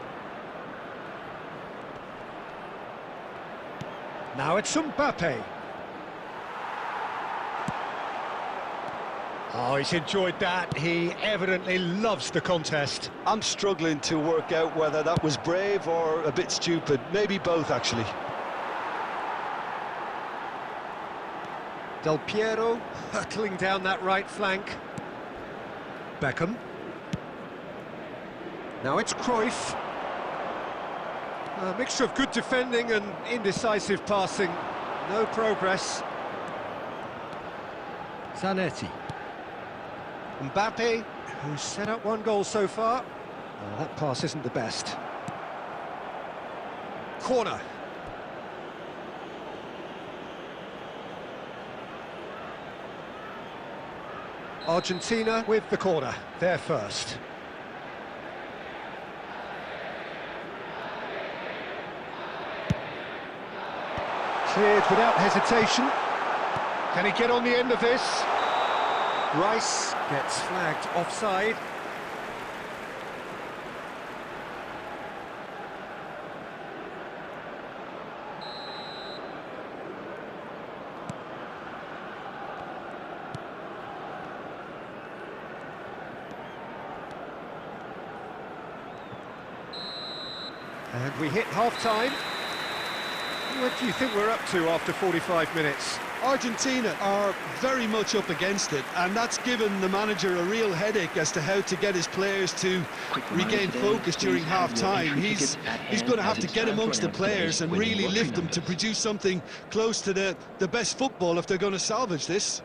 Now it's Mbappe. Oh, he's enjoyed that. He evidently loves the contest. I'm struggling to work out whether that was brave or a bit stupid. Maybe both, actually. Del Piero hurtling down that right flank. Beckham. Now it's Cruyff. A mixture of good defending and indecisive passing. No progress. Zanetti. Mbappe, who's set up one goal so far. Oh, that pass isn't the best. Corner. Argentina with the corner, they're first. Cleared without hesitation. Can he get on the end of this? Rice gets flagged offside. And we hit half-time. What do you think we're up to after 45 minutes? Argentina are very much up against it, and that's given the manager a real headache as to how to get his players to regain focus during half-time. He's going to have to get amongst the players and really lift them to produce something close to the best football if they're going to salvage this.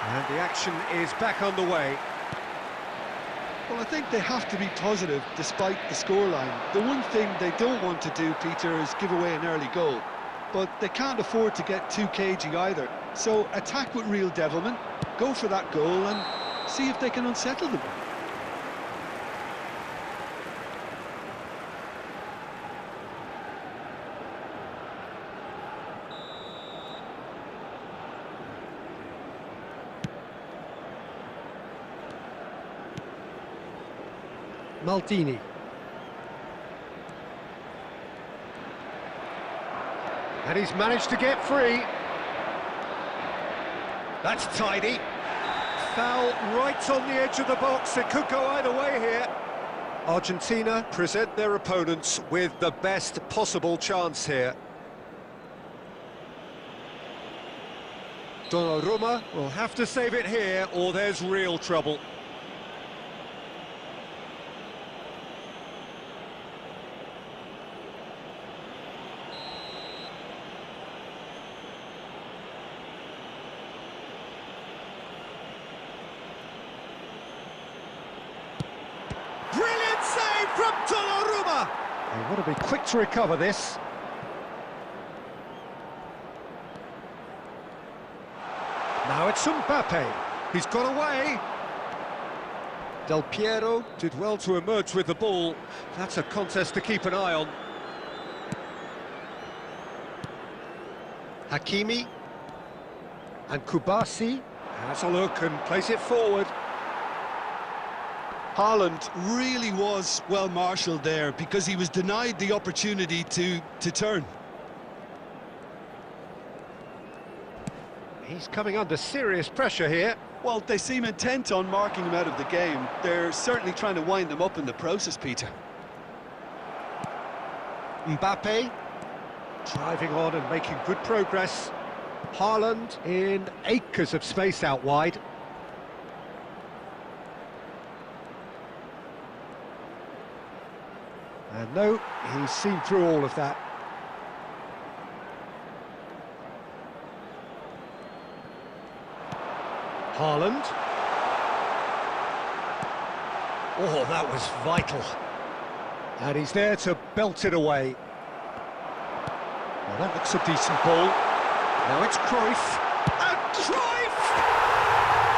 And the action is back on the way. Well, I think they have to be positive despite the scoreline. The one thing they don't want to do, Peter, is give away an early goal. But they can't afford to get too cagey either. So attack with real devilment, go for that goal and see if they can unsettle them. Maldini. And he's managed to get free. That's tidy. Foul right on the edge of the box. It could go either way here. Argentina present their opponents with the best possible chance here. Donnarumma will have to save it here or there's real trouble. From Donnarumma! They want to be quick to recover this. Now it's Mbappe. He's got away. Del Piero did well to emerge with the ball. That's a contest to keep an eye on. Hakimi. And Kubasi has a look and plays it forward. Haaland really was well marshalled there because he was denied the opportunity to turn. He's coming under serious pressure here. Well, they seem intent on marking him out of the game. They're certainly trying to wind them up in the process, Peter. Mbappe driving on and making good progress. Haaland in acres of space out wide. And no, he's seen through all of that. Haaland. Oh, that was vital. And he's there to belt it away. Well, that looks a decent ball. Now it's Cruyff. And Cruyff!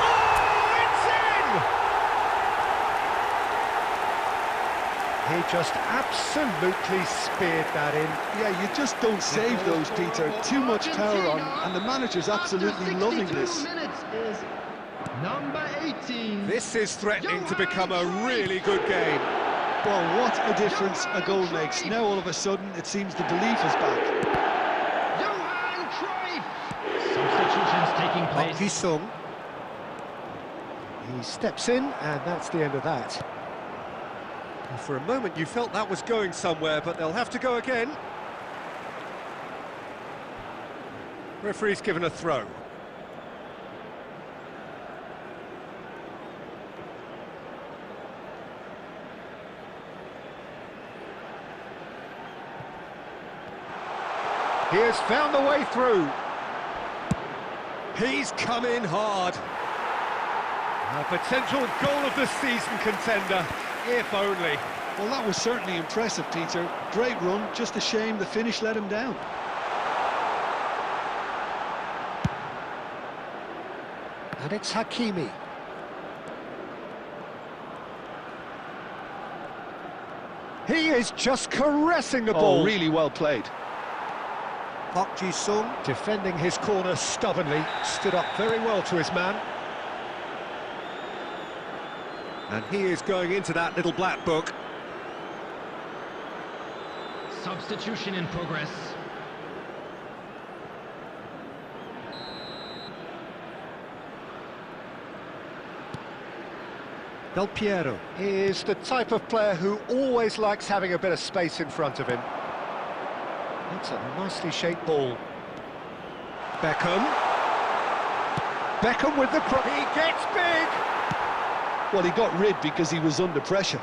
Oh, it's in! He just absolutely speared that in. Yeah, you just don't save those, Peter. Too much power on, and the manager's absolutely loving this. Number 18. This is threatening to become a really good game. Well, what a difference a goal makes. Now, all of a sudden, it seems the belief is back. Johan Cruyff. Substitutions taking place. Visung. He steps in, and that's the end of that. For a moment you felt that was going somewhere, but they'll have to go again. Referee's given a throw. He has found the way through. He's come in hard. A potential goal of the season contender. If only. Well, that was certainly impressive, Peter. Great run, just a shame the finish let him down. And it's Hakimi. He is just caressing the ball. Oh, really well played. Park Ji-sung defending his corner stubbornly, stood up very well to his man. And he is going into that little black book. Substitution in progress. Del Piero is the type of player who always likes having a bit of space in front of him. That's a nicely shaped ball. Beckham. Beckham with the cross. He gets big! Well, he got rid because he was under pressure.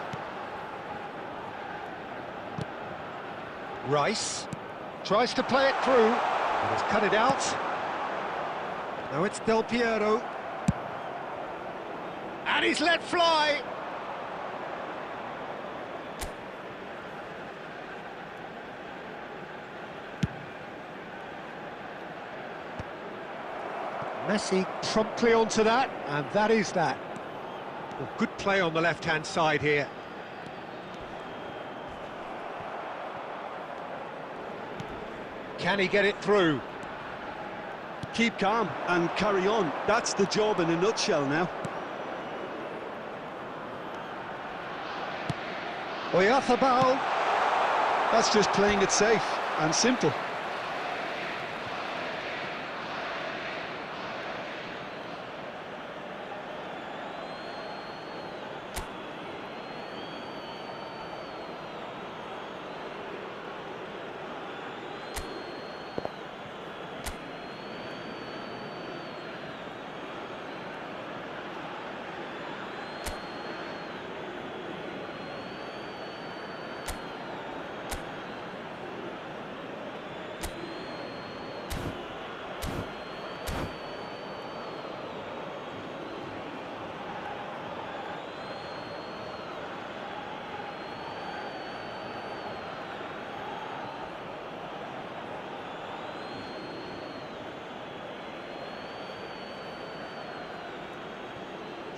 Rice tries to play it through, but has cut it out. Now it's Del Piero. And he's let fly! Messi promptly onto that, and that is that. Well, good play on the left-hand side here. Can he get it through? Keep calm and carry on. That's the job in a nutshell now. Oyarzabal. That's just playing it safe and simple.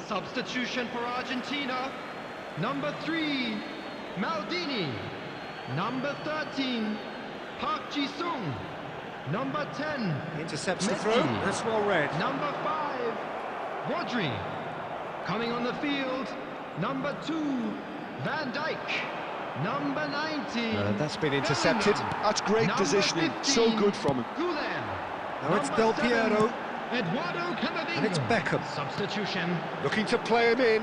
Substitution for Argentina. Number 3, Maldini. Number 13, Park Ji-sung. Number 10, Intercepts the Messi. throw. That's well read. Number 5, Rodri. Coming on the field, number 2, Van Dijk. Number 19. That's been intercepted. Bellingham. That's great Number positioning. 15, So good from him. Gulen. Now it's Number Del 7, Piero. Eduardo Camavinga. And it's Beckham. Substitution. Looking to play him in.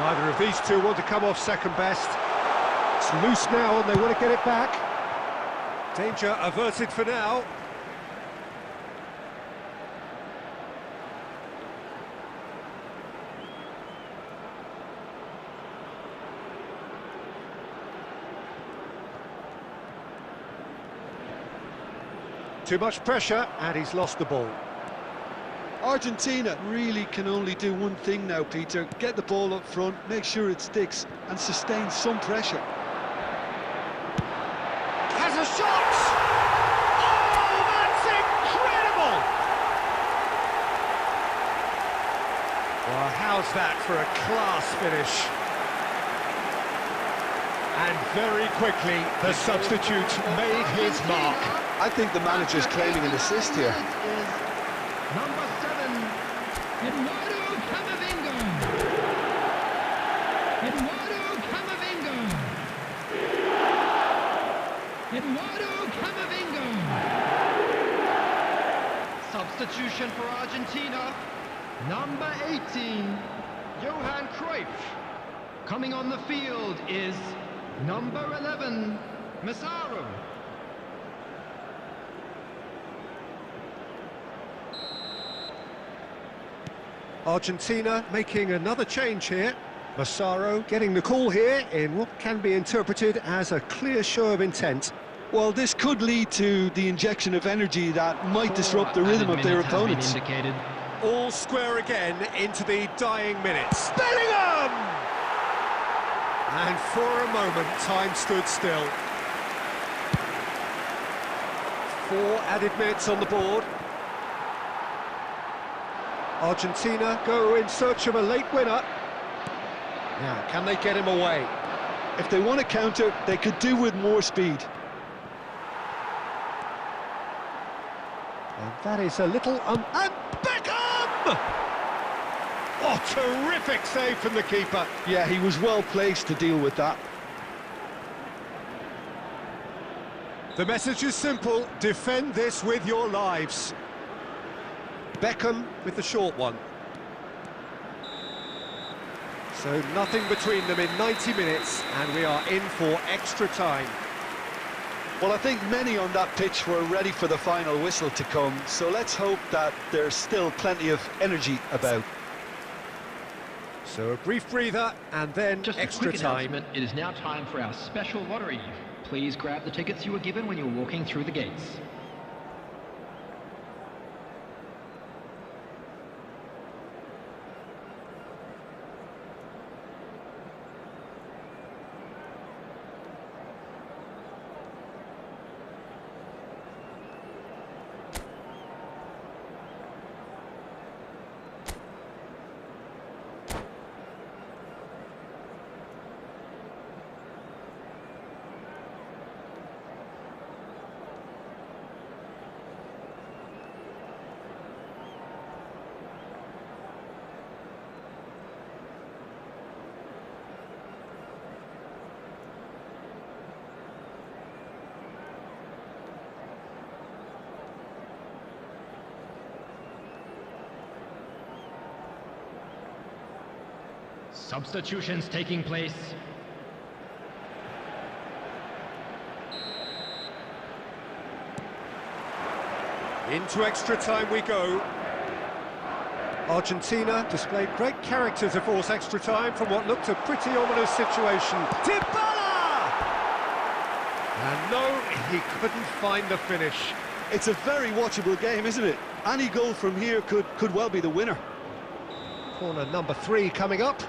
Neither of these two want to come off second best. It's loose now and they want to get it back. Danger averted for now. Too much pressure, and he's lost the ball. Argentina really can only do one thing now, Peter. Get the ball up front, make sure it sticks, and sustain some pressure. Has a shot! Oh, that's incredible! Well, how's that for a class finish? And very quickly, the substitute made his mark. I think the manager's claiming an assist here. Number 7, Eduardo Camavinga. Eduardo Camavinga. Eduardo Camavinga. Substitution for Argentina. Number 18, Johan Cruyff. Coming on the field is number 11, Massaro. Argentina making another change here. Massaro getting the call here in what can be interpreted as a clear show of intent. Well, this could lead to the injection of energy that might disrupt the rhythm of their opponents. All square again into the dying minutes. Bellingham! And for a moment, time stood still. 4 added minutes on the board. Argentina go in search of a late winner. Now, can they get him away? If they want to counter, they could do with more speed. And that is a little... And Beckham! Oh, terrific save from the keeper. Yeah, he was well placed to deal with that. The message is simple: defend this with your lives. Beckham with the short one. So nothing between them in 90 minutes, and we are in for extra time. Well, I think many on that pitch were ready for the final whistle to come, so let's hope that there's still plenty of energy about. So a brief breather, and then Just extra a quick time. announcement, it is now time for our special lottery. Please grab the tickets you were given when you were walking through the gates. Substitutions taking place. Into extra time we go. Argentina displayed great character to force extra time from what looked a pretty ominous situation. Dybala! And no, he couldn't find the finish. It's a very watchable game, isn't it? Any goal from here could well be the winner. Corner number 3 coming up.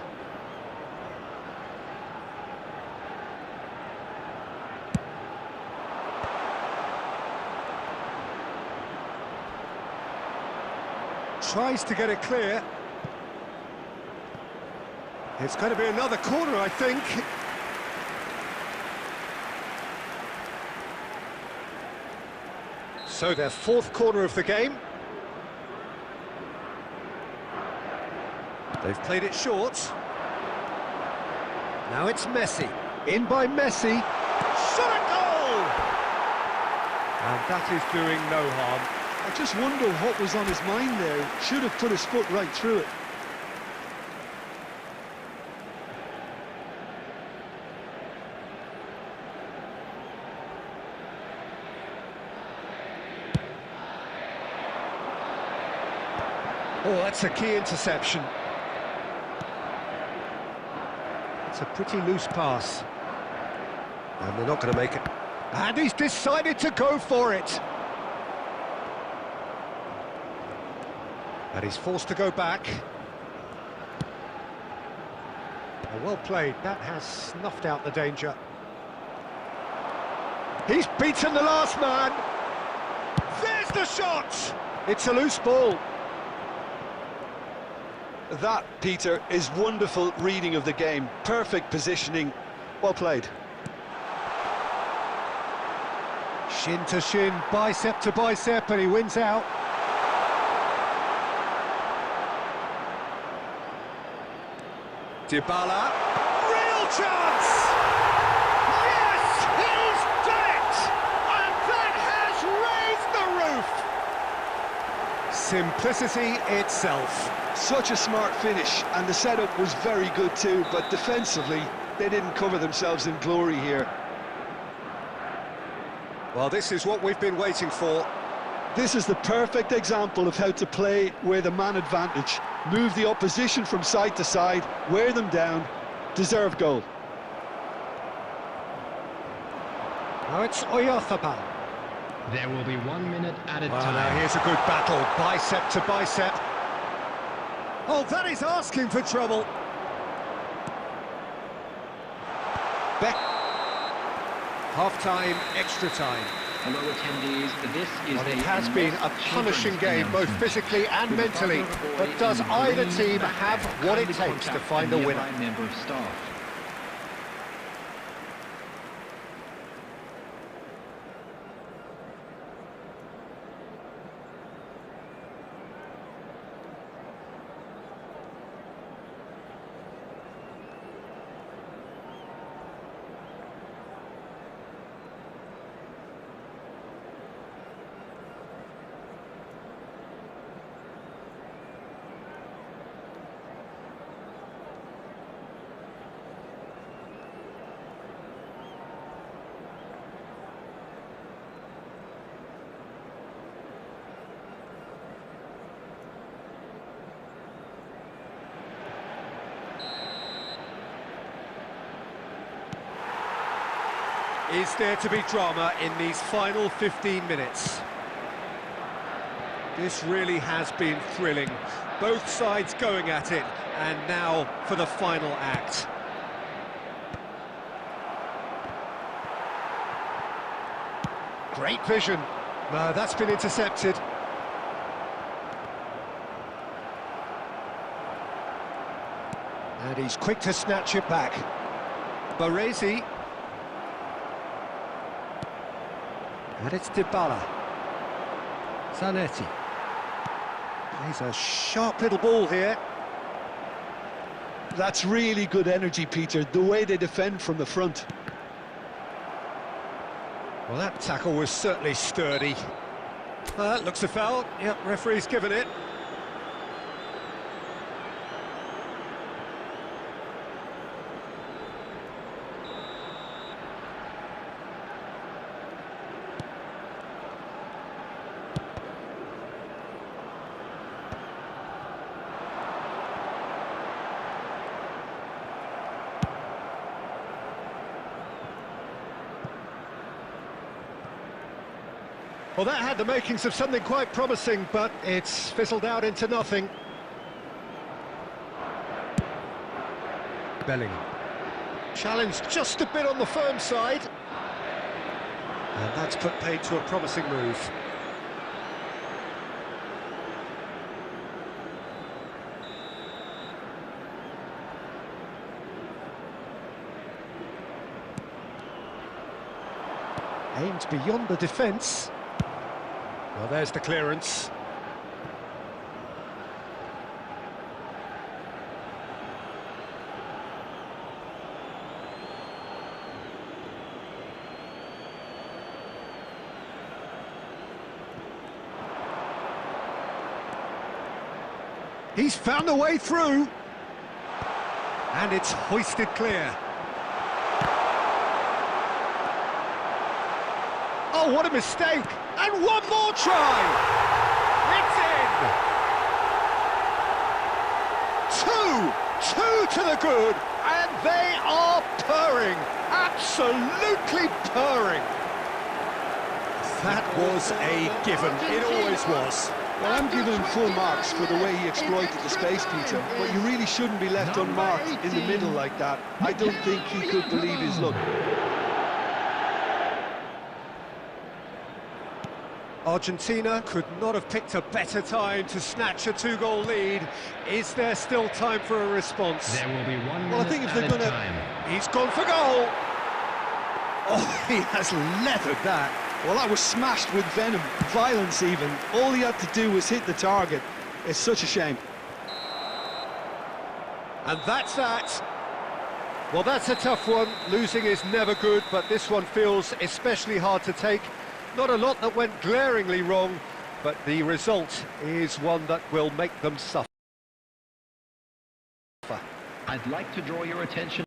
Tries to get it clear. It's going to be another corner, I think. So their 4th corner of the game. They've played it short. Now it's Messi. In by Messi. Shot at goal! And that is doing no harm. I just wonder what was on his mind there. Should have put his foot right through it. Oh, that's a key interception. It's a pretty loose pass. And they're not going to make it. And he's decided to go for it. And he's forced to go back. Oh, well played. That has snuffed out the danger. He's beaten the last man. There's the shot. It's a loose ball. That, Peter, is wonderful reading of the game. Perfect positioning. Well played. Shin to shin, bicep to bicep, and he wins out. Dybala, real chance! Yes, he's done it! And that has raised the roof! Simplicity itself. Such a smart finish, and the setup was very good too, but defensively, they didn't cover themselves in glory here. Well, this is what we've been waiting for. This is the perfect example of how to play with a man advantage. Move the opposition from side to side, wear them down, deserve goal. Now it's Oyarzabal. There will be 1 minute added Well, time. now here's a good battle, bicep to bicep. Oh, that is asking for trouble. Half-time, extra time. Hello attendees, this is Well, it has been a punishing game, both physically and mentally, but does either team have what it takes to find a winner? Member of staff. Is there to be drama in these final 15 minutes? This really has been thrilling. Both sides going at it, and now for the final act. Great vision. That's been intercepted. And he's quick to snatch it back. Baresi. And it's Dybala. Zanetti. Plays a sharp little ball here. That's really good energy, Peter, the way they defend from the front. Well, that tackle was certainly sturdy. That looks a foul. Yep, referee's given it. Well, that had the makings of something quite promising, but it's fizzled out into nothing. Bellingham. Challenged just a bit on the firm side. And that's put paid to a promising move. Aimed beyond the defence. Well, there's the clearance. He's found a way through. And it's hoisted clear. Oh, what a mistake! And one more try! It's in! Two to the good, and they are purring, absolutely purring. That was a given, it always was. Well, I'm giving him full marks for the way he exploited the space, Peter, but you really shouldn't be left unmarked in the middle like that. I don't think he could believe his luck. Argentina could not have picked a better time to snatch a two-goal lead. Is there still time for a response? There will be one Well, I think if they're going to... He's gone for goal! Oh, he has leathered that. Well, that was smashed with venom, violence even. All he had to do was hit the target. It's such a shame. And that's that. Well, that's a tough one. Losing is never good, but this one feels especially hard to take. Not a lot that went glaringly wrong, but the result is one that will make them suffer. I'd like to draw your attention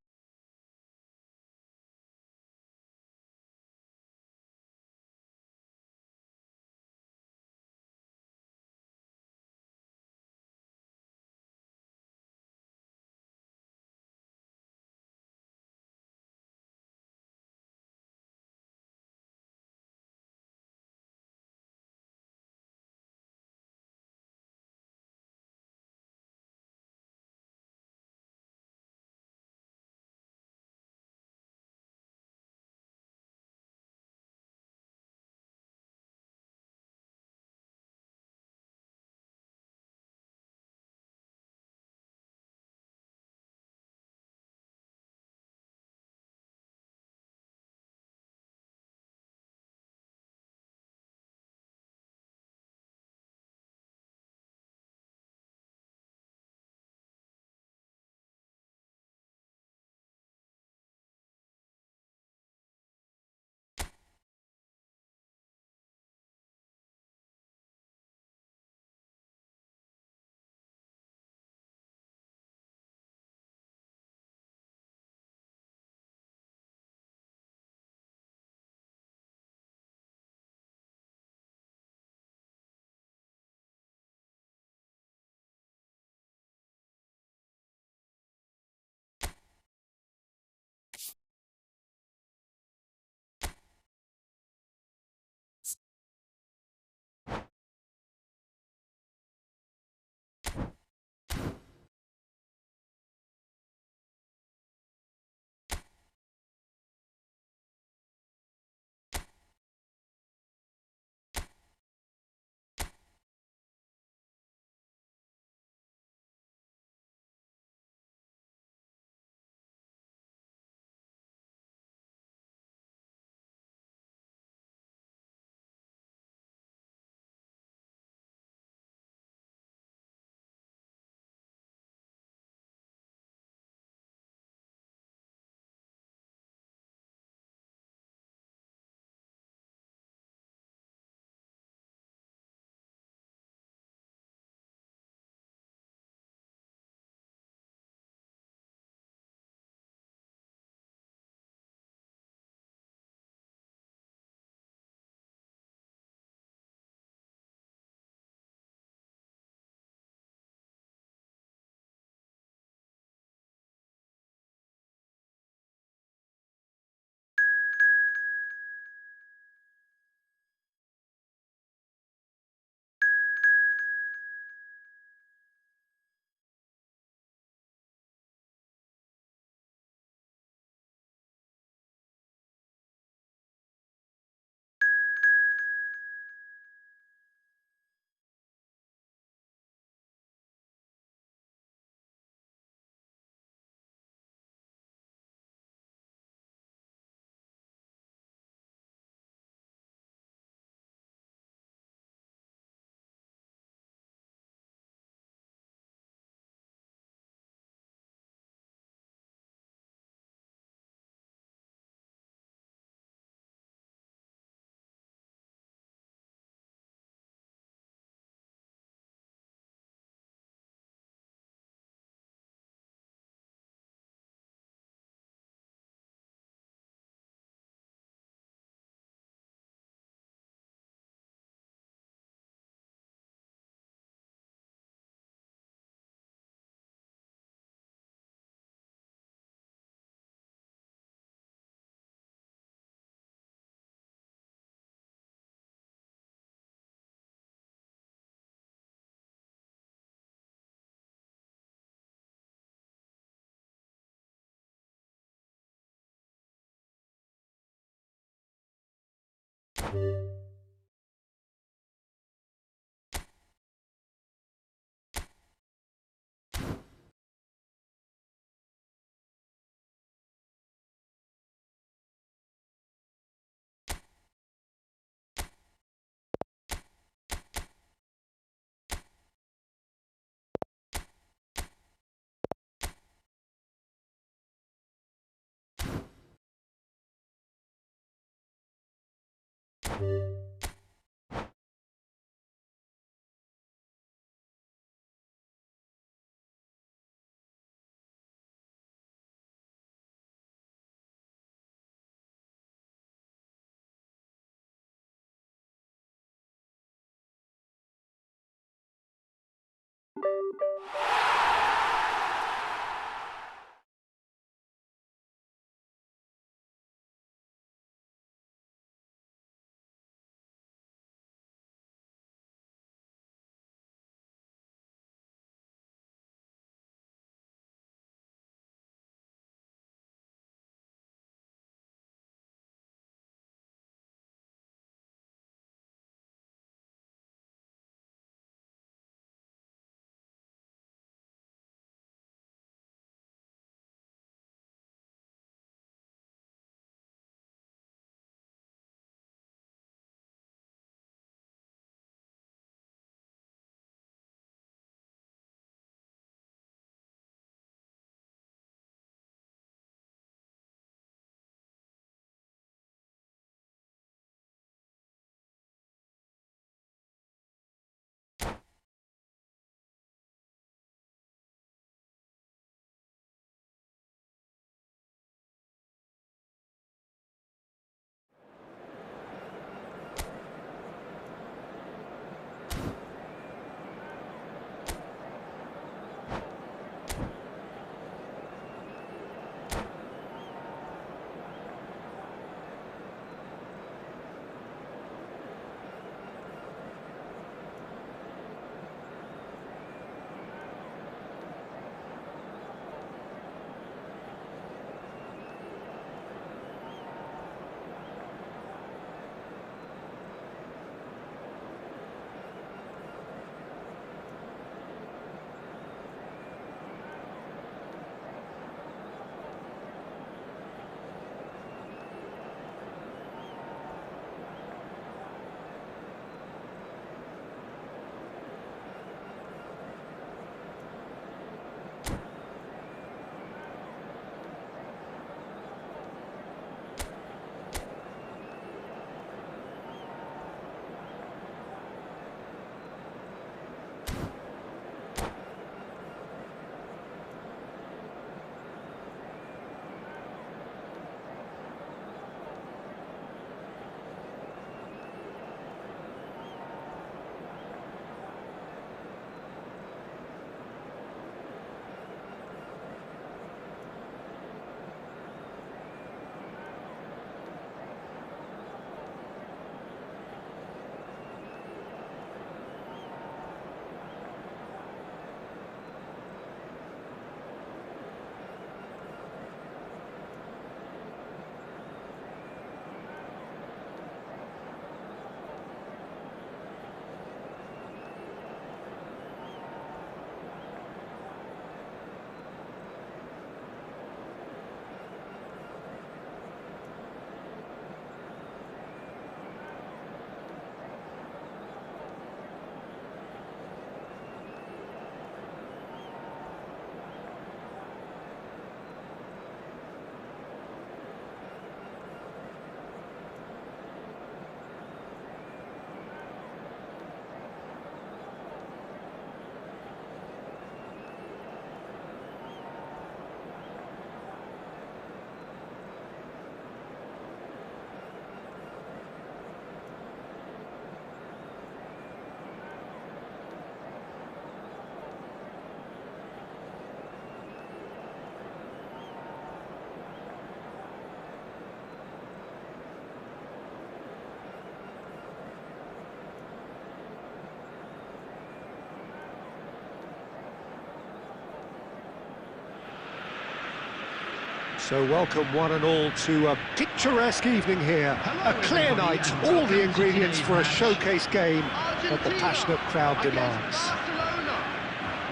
So welcome one and all to a picturesque evening here. A clear night, all the ingredients for a showcase game that the passionate crowd demands.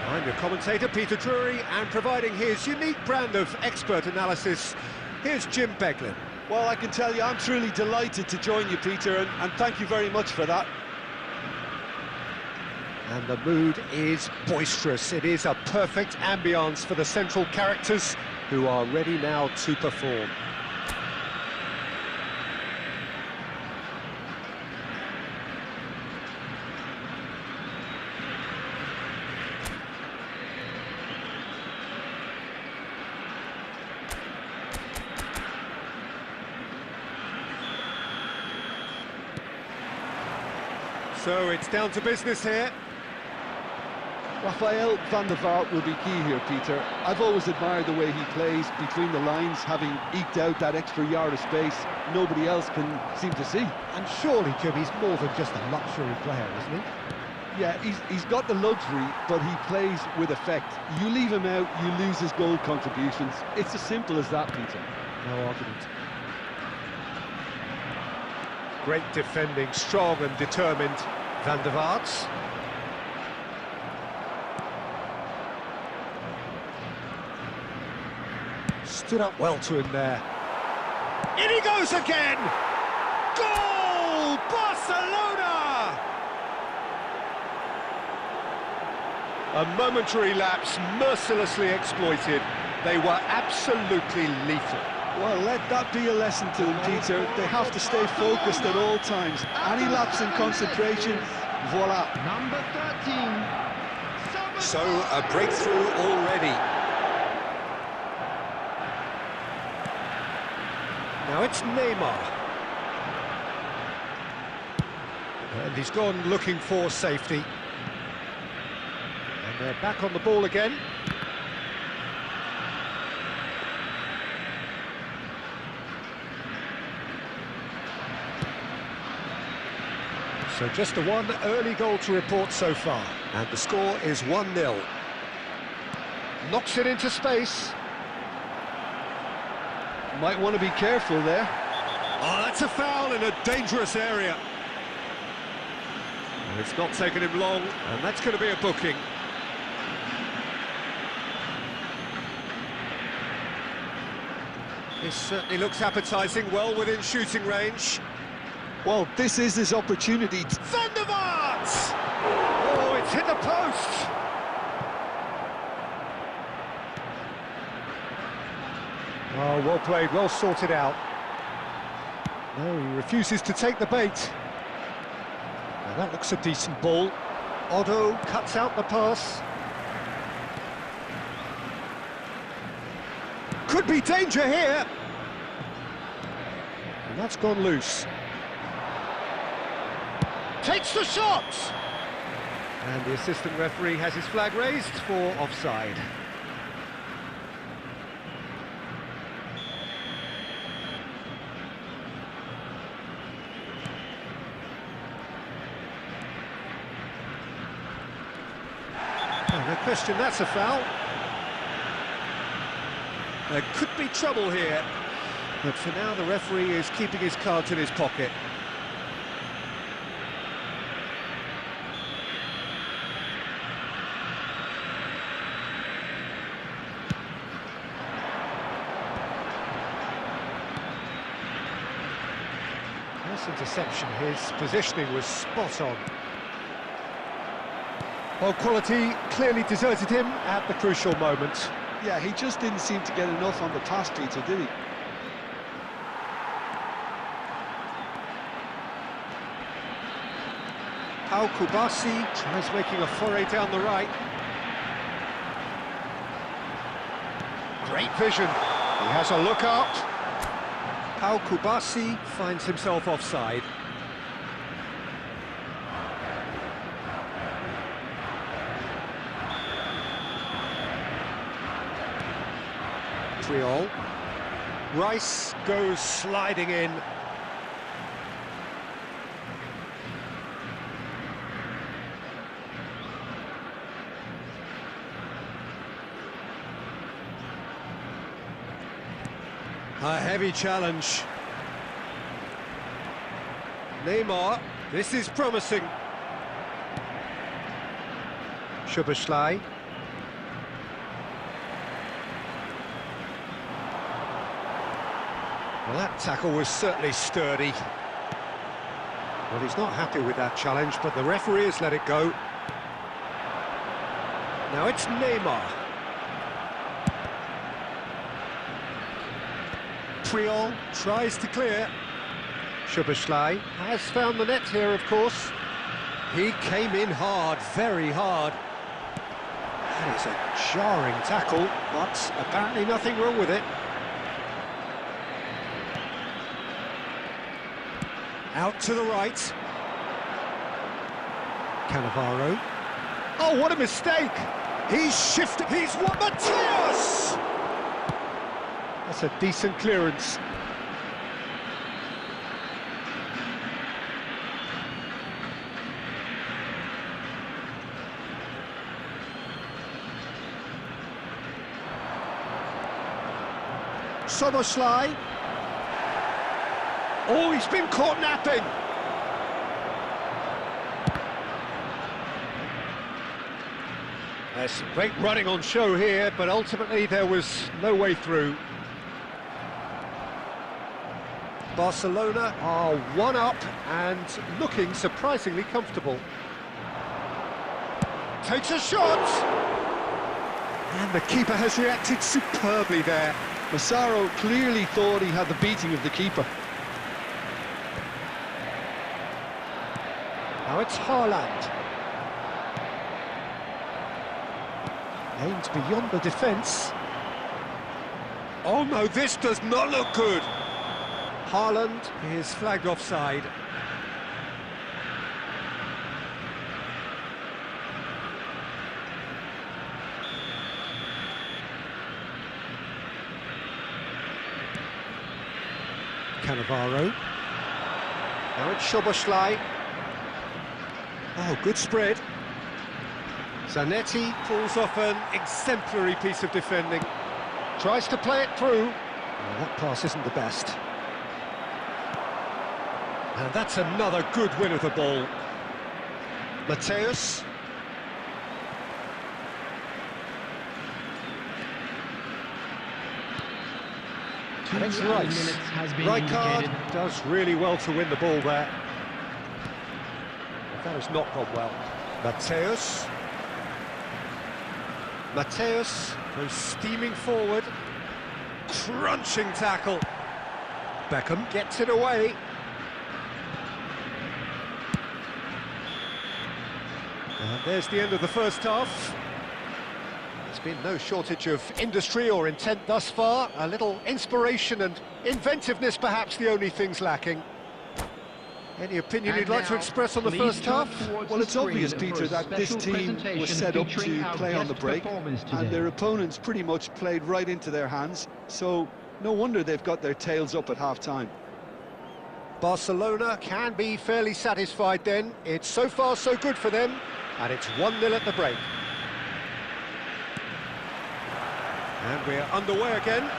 I'm your commentator, Peter Drury, and providing his unique brand of expert analysis, here's Jim Beglin. Well, I can tell you I'm truly delighted to join you, Peter, and thank you very much for that. And the mood is boisterous. It is a perfect ambience for the central characters who are ready now to perform. So it's down to business here. Rafael van der Vaart will be key here, Peter. I've always admired the way he plays between the lines, having eked out that extra yard of space nobody else can seem to see. And surely, Jim, he's more than just a luxury player, isn't he? Yeah, he's got the luxury, but he plays with effect. You leave him out, you lose his goal contributions. It's as simple as that, Peter. No argument. Great defending, strong and determined Van der Vaart. Stood up well to him there. In he goes again! Goal! Barcelona! A momentary lapse, mercilessly exploited. They were absolutely lethal. Well, let that be a lesson to them, Peter. They have to stay focused at all times. Any lapse in concentration, voila. Number 13. So, a breakthrough already. Now it's Neymar. And he's gone looking for safety. And they're back on the ball again. So just the one early goal to report so far. And the score is 1-0. Knocks it into space. Might want to be careful there. Oh, that's a foul in a dangerous area. And it's not taken him long, and that's going to be a booking. This certainly looks appetising, well within shooting range. Well, this is his opportunity. Van der Vaart! Oh, it's hit the post! Oh, well played, well sorted out. No, he refuses to take the bait. Now that looks a decent ball. Otto cuts out the pass. Could be danger here. And that's gone loose. Takes the shot! And the assistant referee has his flag raised for offside. Oh, no question, that's a foul. There could be trouble here, but for now the referee is keeping his cards in his pocket. Nice interception, his positioning was spot on. Well, quality clearly deserted him at the crucial moment. Yeah, he just didn't seem to get enough on the pass, Peter, did he? Pau Kubasi tries making a foray down the right. Great vision. He has a look up. Pau Kubasi finds himself offside. Triol. Rice goes sliding in. A heavy challenge. Neymar, this is promising. Szoboszlai. Well, that tackle was certainly sturdy. Well, he's not happy with that challenge, but the referee has let it go. Now it's Neymar. Priol tries to clear. Szoboszlai has found the net here, of course. He came in hard, very hard. That is a jarring tackle, but apparently nothing wrong with it. Out to the right. Cannavaro. Oh, what a mistake! He's shifted, he's won Mateus! That's a decent clearance. Szoboszlai. Oh, he's been caught napping. There's great running on show here, but ultimately there was no way through. Barcelona are one up and looking surprisingly comfortable. Takes a shot! And the keeper has reacted superbly there. Massaro clearly thought he had the beating of the keeper. Now it's Haaland. Aimed beyond the defence. Oh no, this does not look good. Haaland is flagged offside. Cannavaro. Now it's Szoboszlai. Oh, good spread. Zanetti pulls off an exemplary piece of defending. Tries to play it through. Oh, that pass isn't the best. And that's another good win of the ball. Mateus. And it's Rice. Rijkaard does really well to win the ball there. That has not gone well. Mateus. Mateus goes steaming forward. Crunching tackle. Beckham gets it away. And there's the end of the first half. There's been no shortage of industry or intent thus far. A little inspiration and inventiveness, perhaps the only things lacking. Any opinion you'd like to express on the first half? Well, it's obvious, Peter, that this team was set up to play on the break, and their opponents pretty much played right into their hands, so no wonder they've got their tails up at half-time. Barcelona can be fairly satisfied then. It's so far so good for them, and it's 1-0 at the break. And we're underway again.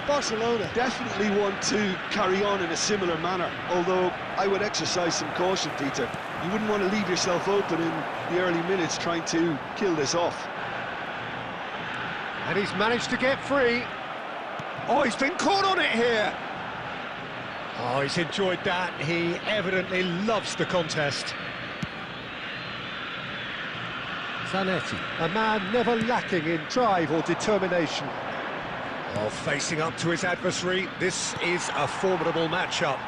Barcelona definitely want to carry on in a similar manner, although I would exercise some caution, Peter. You wouldn't want to leave yourself open in the early minutes trying to kill this off. And he's managed to get free. Oh, he's been caught on it here. Oh, he's enjoyed that. He evidently loves the contest. Zanetti, a man never lacking in drive or determination. Oh, facing up to his adversary, this is a formidable matchup.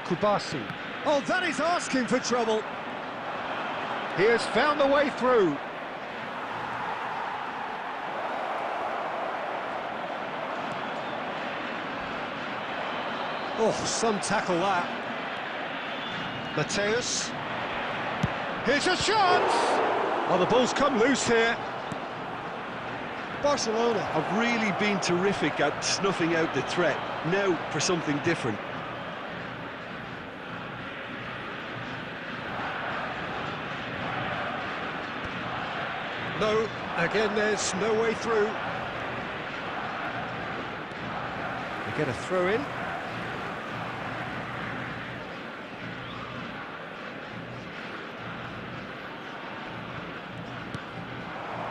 Kubasi. Oh, that is asking for trouble. He has found the way through. Oh, some tackle that. Mateus. Here's a shot! Oh, the ball's come loose here. Barcelona have really been terrific at snuffing out the threat. Now for something different. No, Again, there's no way through. They get a throw in.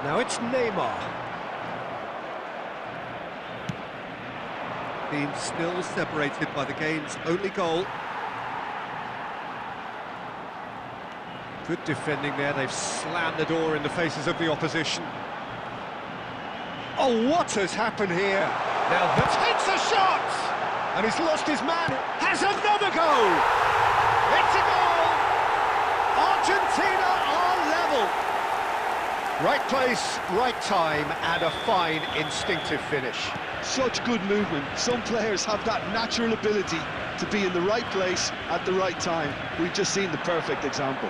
Now it's Neymar. Team still separated by the game's only goal. Good defending there, they've slammed the door in the faces of the opposition. Oh, what has happened here? Now that takes a shot! And he's lost his man, has another goal! It's a goal! Argentina are level! Right place, right time, and a fine instinctive finish. Such good movement. Some players have that natural ability to be in the right place at the right time. We've just seen the perfect example.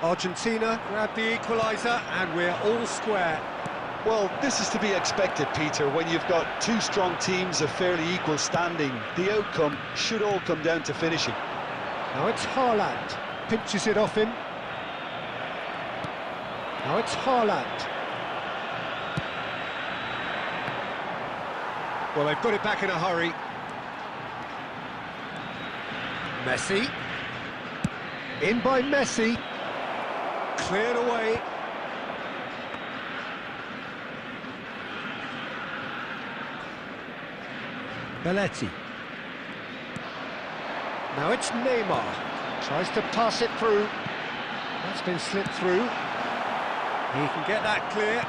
Argentina grab the equaliser, and we're all square. Well, this is to be expected, Peter. When you've got two strong teams of fairly equal standing, the outcome should all come down to finishing. Now it's Haaland, pinches it off him. Now it's Haaland. Well, they've got it back in a hurry. Messi. In by Messi. Cleared away. Belletti. Now it's Neymar. Tries to pass it through. That's been slipped through. He can get that clear.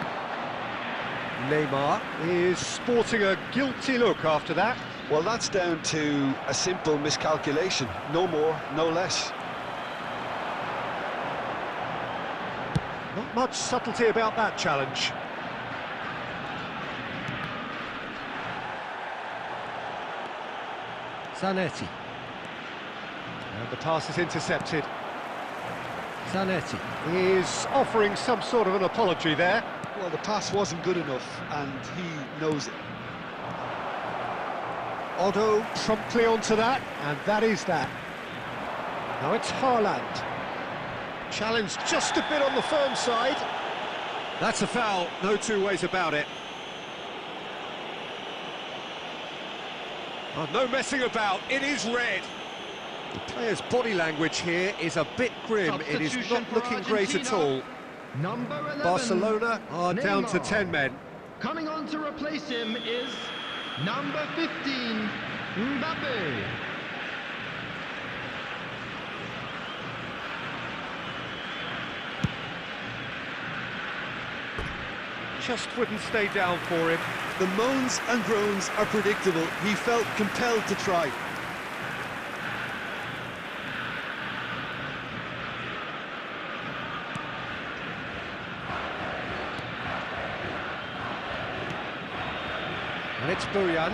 Neymar is sporting a guilty look after that. Well, that's down to a simple miscalculation. No more, no less. Not much subtlety about that challenge. Zanetti. And the pass is intercepted. Zanetti is offering some sort of an apology there. Well, the pass wasn't good enough, and he knows it. Otto promptly onto that, and that is that. Now it's Haaland. Challenge just a bit on the firm side. That's a foul, no two ways about it. Oh, no messing about, it is red. The player's body language here is a bit grim. It is not looking great at all. Number 11, Barcelona are down to 10 men. Coming on to replace him is number 15, Mbappe. Just wouldn't stay down for him. The moans and groans are predictable. He felt compelled to try. And it's Bojan.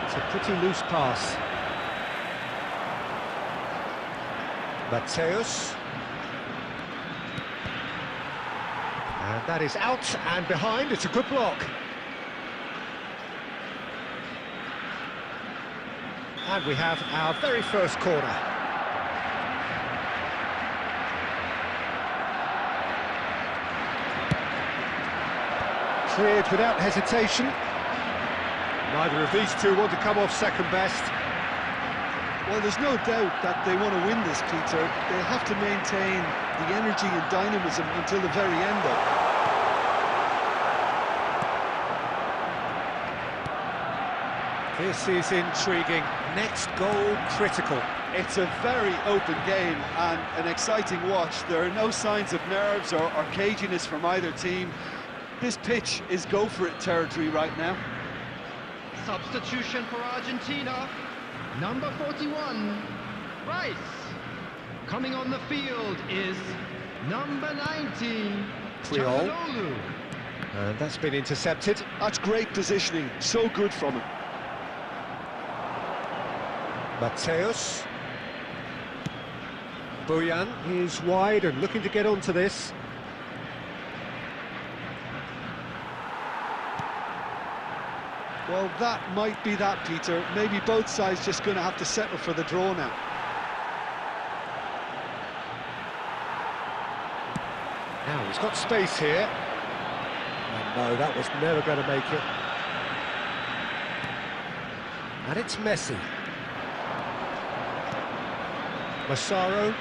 It's a pretty loose pass. Mateus. And that is out and behind. It's a good block. And we have our very first corner. Cleared without hesitation. Neither of these two want to come off second best. Well, there's no doubt that they want to win this, Peter. They'll have to maintain the energy and dynamism until the very end, though. This is intriguing. Next goal critical. It's a very open game and an exciting watch. There are no signs of nerves or caginess from either team. This pitch is go-for-it territory right now. Substitution for Argentina, number 41, Rice. Coming on the field is number 19, Creole. Çalhanoğlu. And that's been intercepted. That's great positioning, so good from him. Mateus. Bojan is wide and looking to get onto this. Well, that might be that, Peter. Maybe both sides just going to have to settle for the draw now. Now he's got space here. And no, that was never going to make it. And it's Messi. Massaro.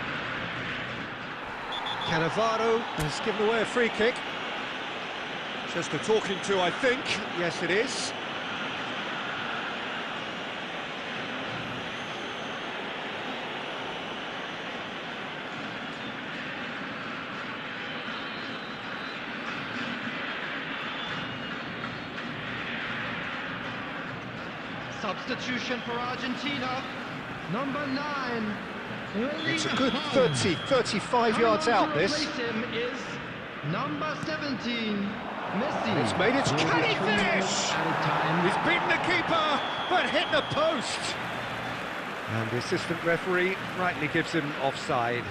Cannavaro has given away a free kick. Just a talking to, I think. Yes, it is. Substitution for Argentina. Number 9. It's a good 30, 35 yards out, this. Him is number 17. Messi. It's made its... Can he finish? He's beaten the keeper, but hit the post. And the assistant referee rightly gives him offside.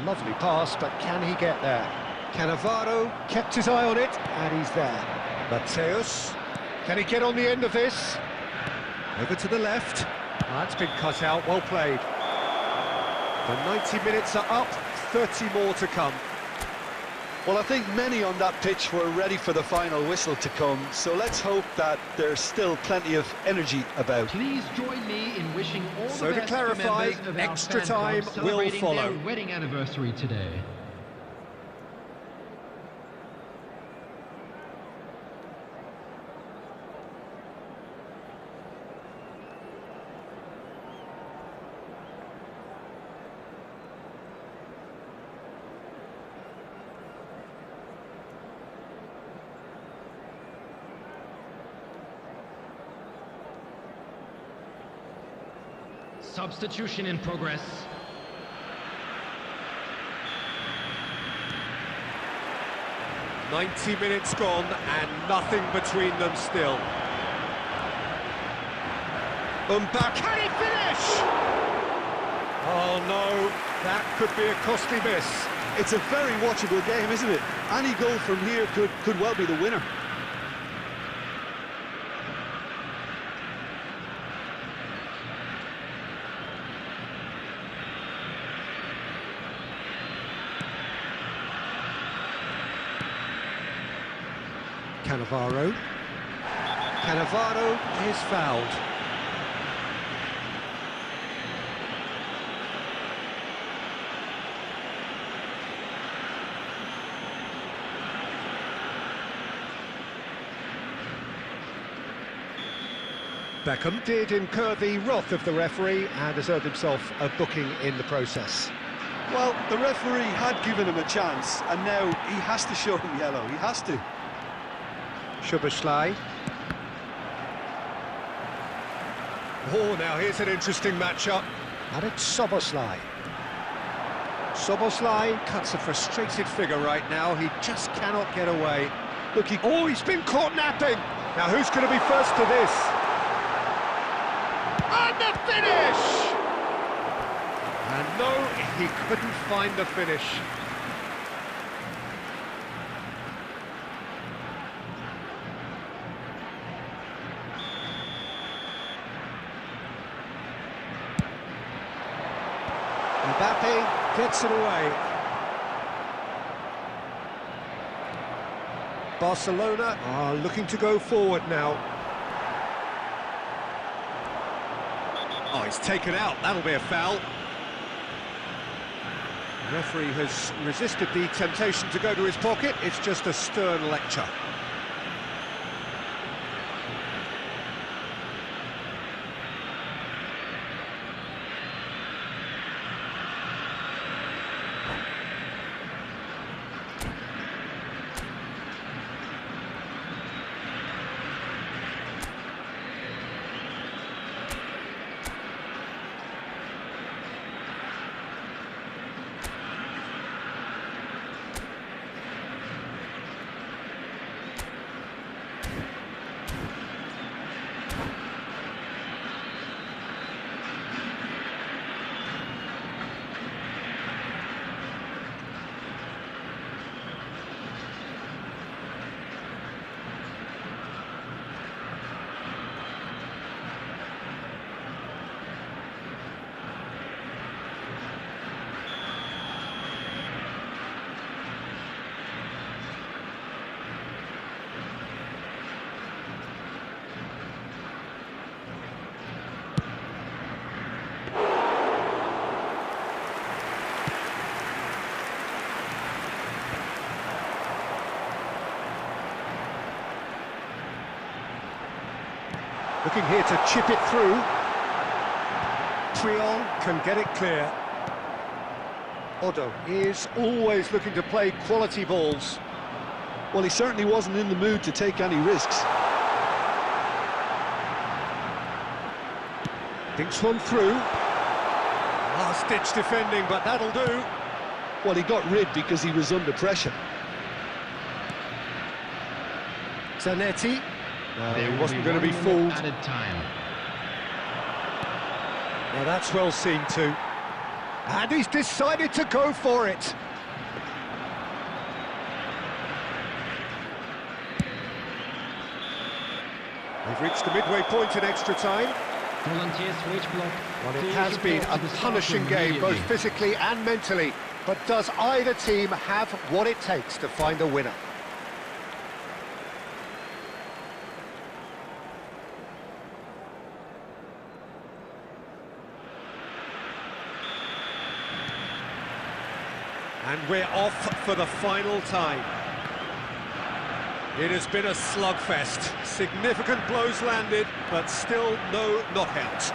Lovely pass, but can he get there? Cannavaro kept his eye on it, and he's there. Mateus, can he get on the end of this? Over to the left. That's been cut out, well played. The 90 minutes are up, 30 more to come. Well, I think many on that pitch were ready for the final whistle to come, so let's hope that there's still plenty of energy about. Please join me in wishing all So the to best clarify, to members of extra our fan time club will celebrating follow. their wedding anniversary today. Substitution in progress. "90 minutes gone and nothing between them still. Back. Can he finish? Oh no, that could be a costly miss. It's a very watchable game, isn't it? Any goal from here could well be the winner. Cannavaro. Cannavaro is fouled. Beckham did incur the wrath of the referee and has earned himself a booking in the process. Well, the referee had given him a chance, and now he has to show him yellow. He has to. Szoboszlai. Oh, now here's an interesting matchup. And it's Szoboszlai. Szoboszlai cuts a frustrated figure right now. He just cannot get away. Look, he's been caught napping. Now who's going to be first to this? And the finish! And no, he couldn't find the finish. Mbappe gets it away. Barcelona are looking to go forward now. Oh, he's taken out. That'll be a foul. The referee has resisted the temptation to go to his pocket. It's just a stern lecture. Looking here to chip it through. Trion can get it clear. Odo is always looking to play quality balls. Well, he certainly wasn't in the mood to take any risks. Thinks one through. Last-ditch defending, but that'll do. Well, he got rid because he was under pressure. Zanetti. No, There he wasn't will going to be 1 minute fooled. added time. Now that's well seen too. And he's decided to go for it. We've reached the midway point in extra time. Volunteers for each block. Well, it Please has been report a to the staff punishing room game, both immediately. physically and mentally. But does either team have what it takes to find a winner? And we're off for the final time. It has been a slugfest. Significant blows landed, but still no knockout.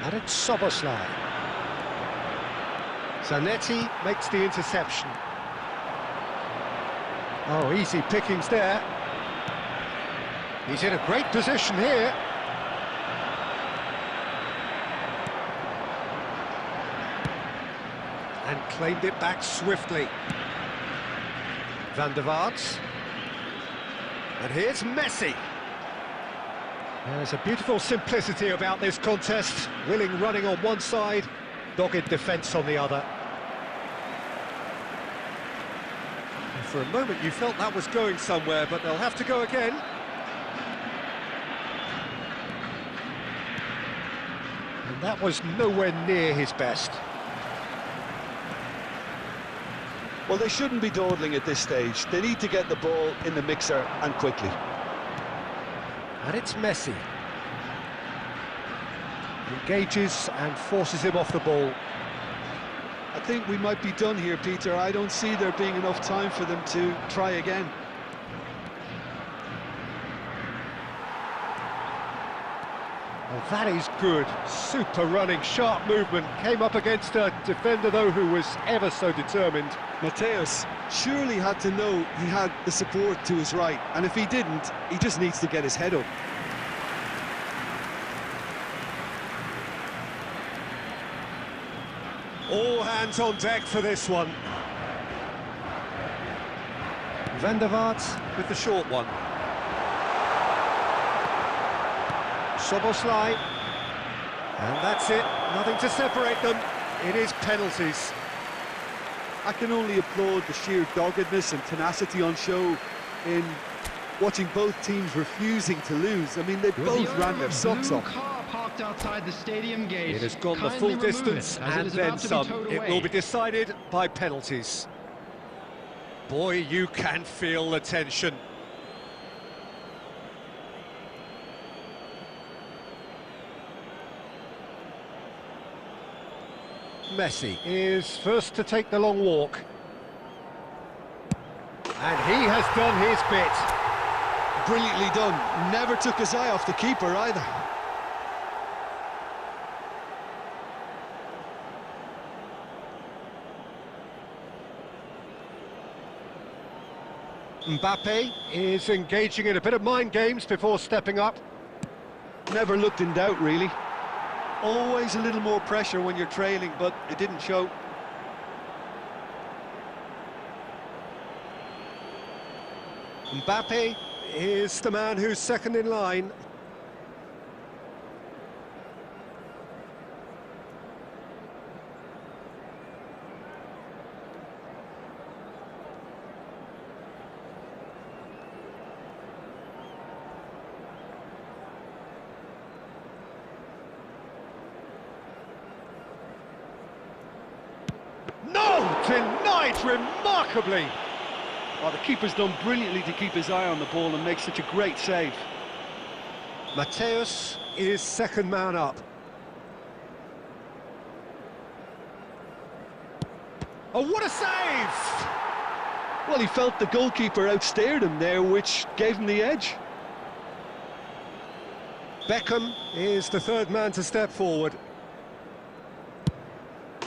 And it's Soboslai. Zanetti makes the interception. Oh, easy pickings there. He's in a great position here. And claimed it back swiftly. Van der Vaart. And here's Messi. There's a beautiful simplicity about this contest. Willing running on one side, dogged defence on the other. And for a moment you felt that was going somewhere, but they'll have to go again. And that was nowhere near his best. Well, they shouldn't be dawdling at this stage. They need to get the ball in the mixer and quickly. And it's Messi. Engages and forces him off the ball. I think we might be done here, Peter. I don't see there being enough time for them to try again. Well, that is good. Super running, sharp movement. Came up against a defender, though, who was ever so determined. Mateus surely had to know he had the support to his right, and if he didn't, he just needs to get his head up. All hands on deck for this one. Van der Vaart with the short one. Soboslai. And that's it. Nothing to separate them. It is penalties. I can only applaud the sheer doggedness and tenacity on show in watching both teams refusing to lose. I mean, they both ran their socks off. Car parked outside the stadium gate. It has gone the Kindly full remove distance it, as it and is then about to be some. towed It away. will be decided by penalties. Boy, you can feel the tension. Messi is first to take the long walk. And he has done his bit. Brilliantly done. Never took his eye off the keeper either. Mbappe is engaging in a bit of mind games before stepping up. Never looked in doubt, really. Always a little more pressure when you're trailing, but it didn't show. Mbappe is the man who's second in line. No! Denied remarkably! Oh, the keeper's done brilliantly to keep his eye on the ball and make such a great save. Mateus is second man up. Oh, what a save! Well, he felt the goalkeeper outstared him there, which gave him the edge. Beckham is the third man to step forward.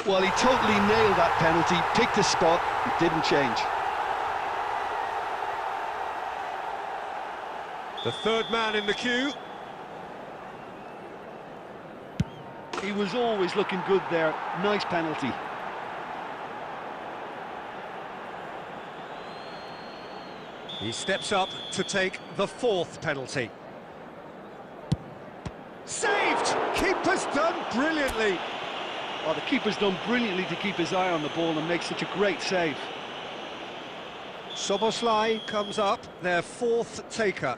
Well, he totally nailed that penalty, picked his spot, didn't change. The third man in the queue. He was always looking good there. Nice penalty. He steps up to take the fourth penalty. Saved! Keeper's done brilliantly. Well, the keeper's done brilliantly to keep his eye on the ball and make such a great save. Soboslai comes up, their fourth taker.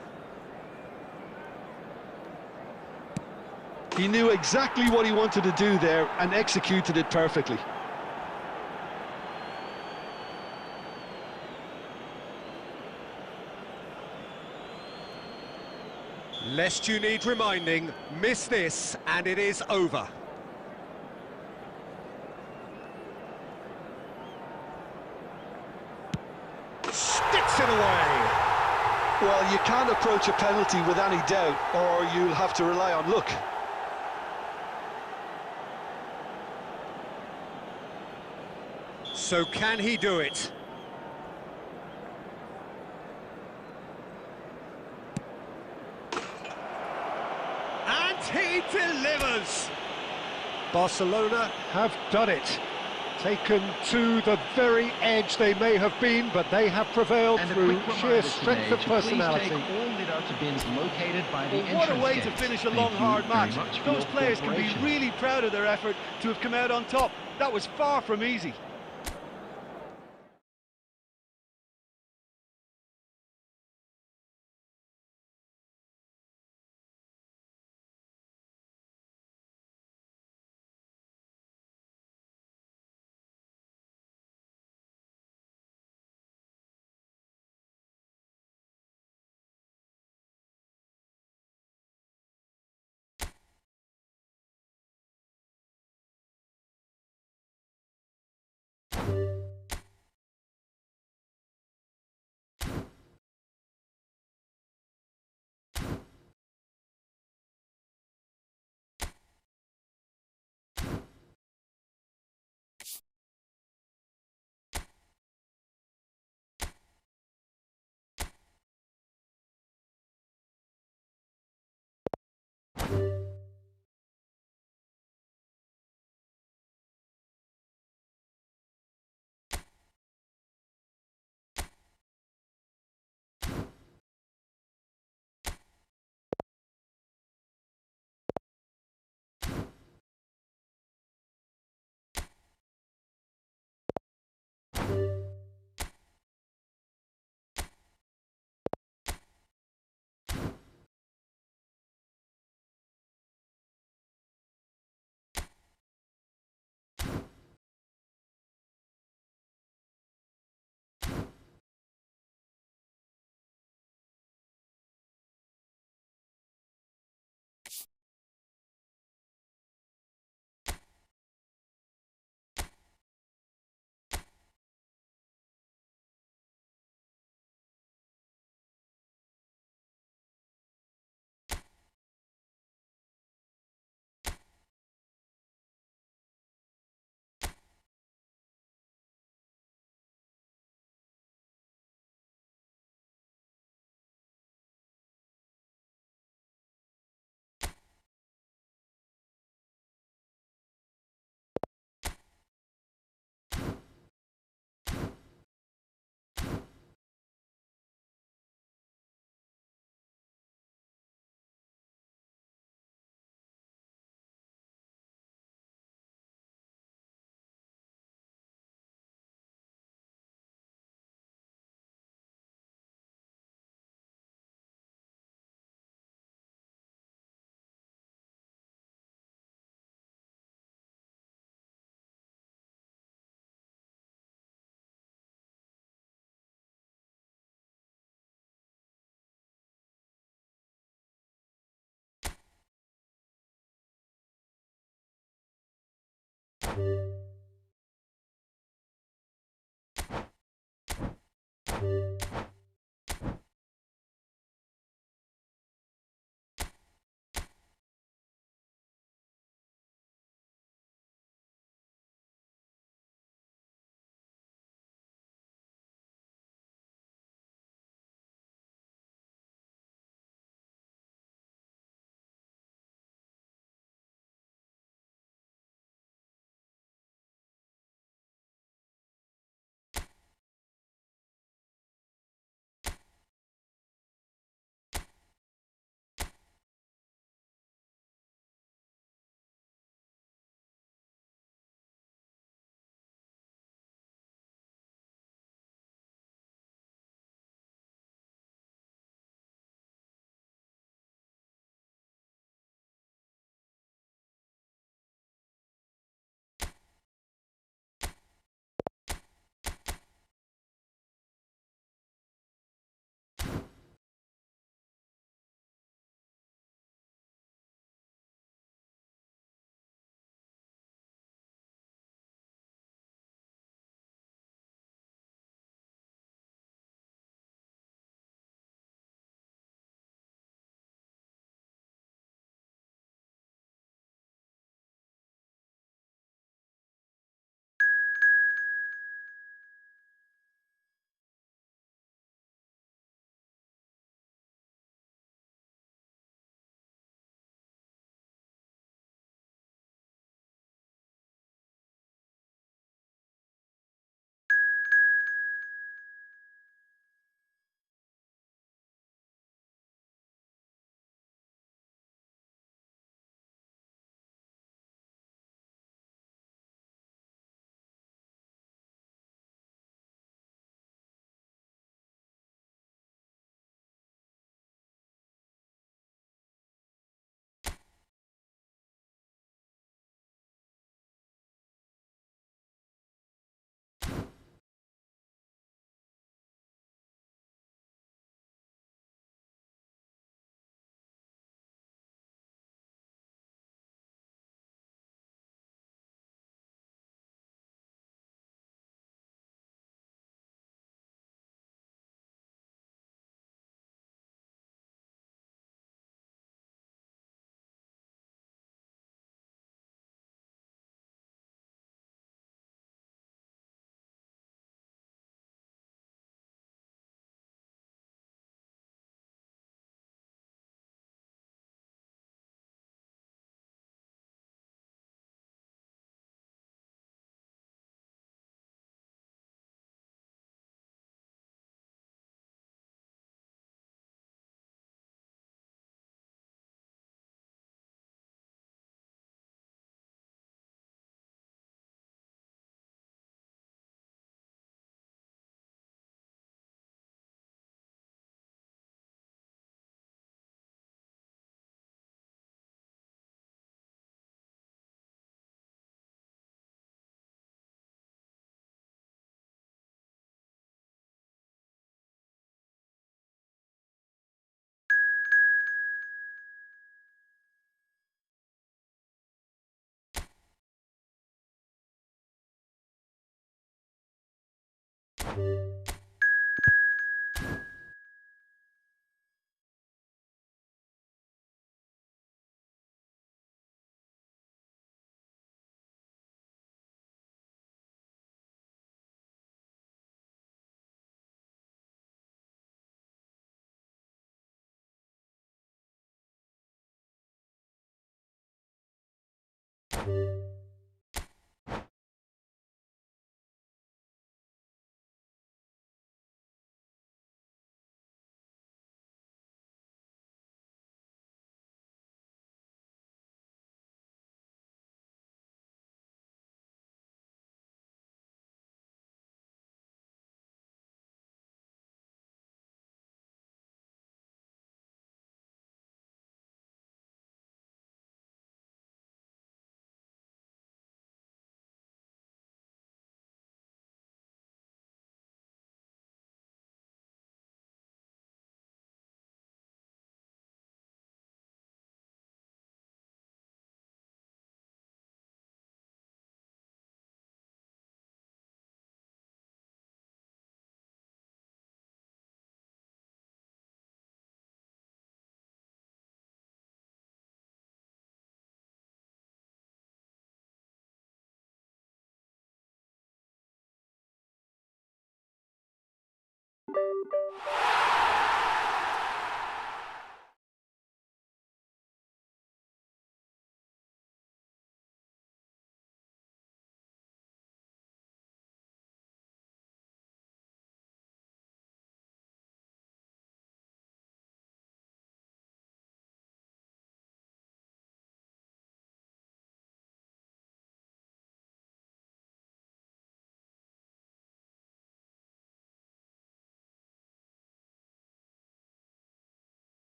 He knew exactly what he wanted to do there and executed it perfectly. Lest you need reminding, miss this and it is over. Sticks it away. Well, you can't approach a penalty with any doubt, or you'll have to rely on luck. So can he do it? And he delivers! Barcelona have done it. Taken to the very edge they may have been, but they have prevailed through sheer strength of personality. Please take all lit-out bins located by the entrance What a way gates. to finish a Thank long, you hard very match. much for Those your players can be cooperation. really proud of their effort to have come out on top. That was far from easy.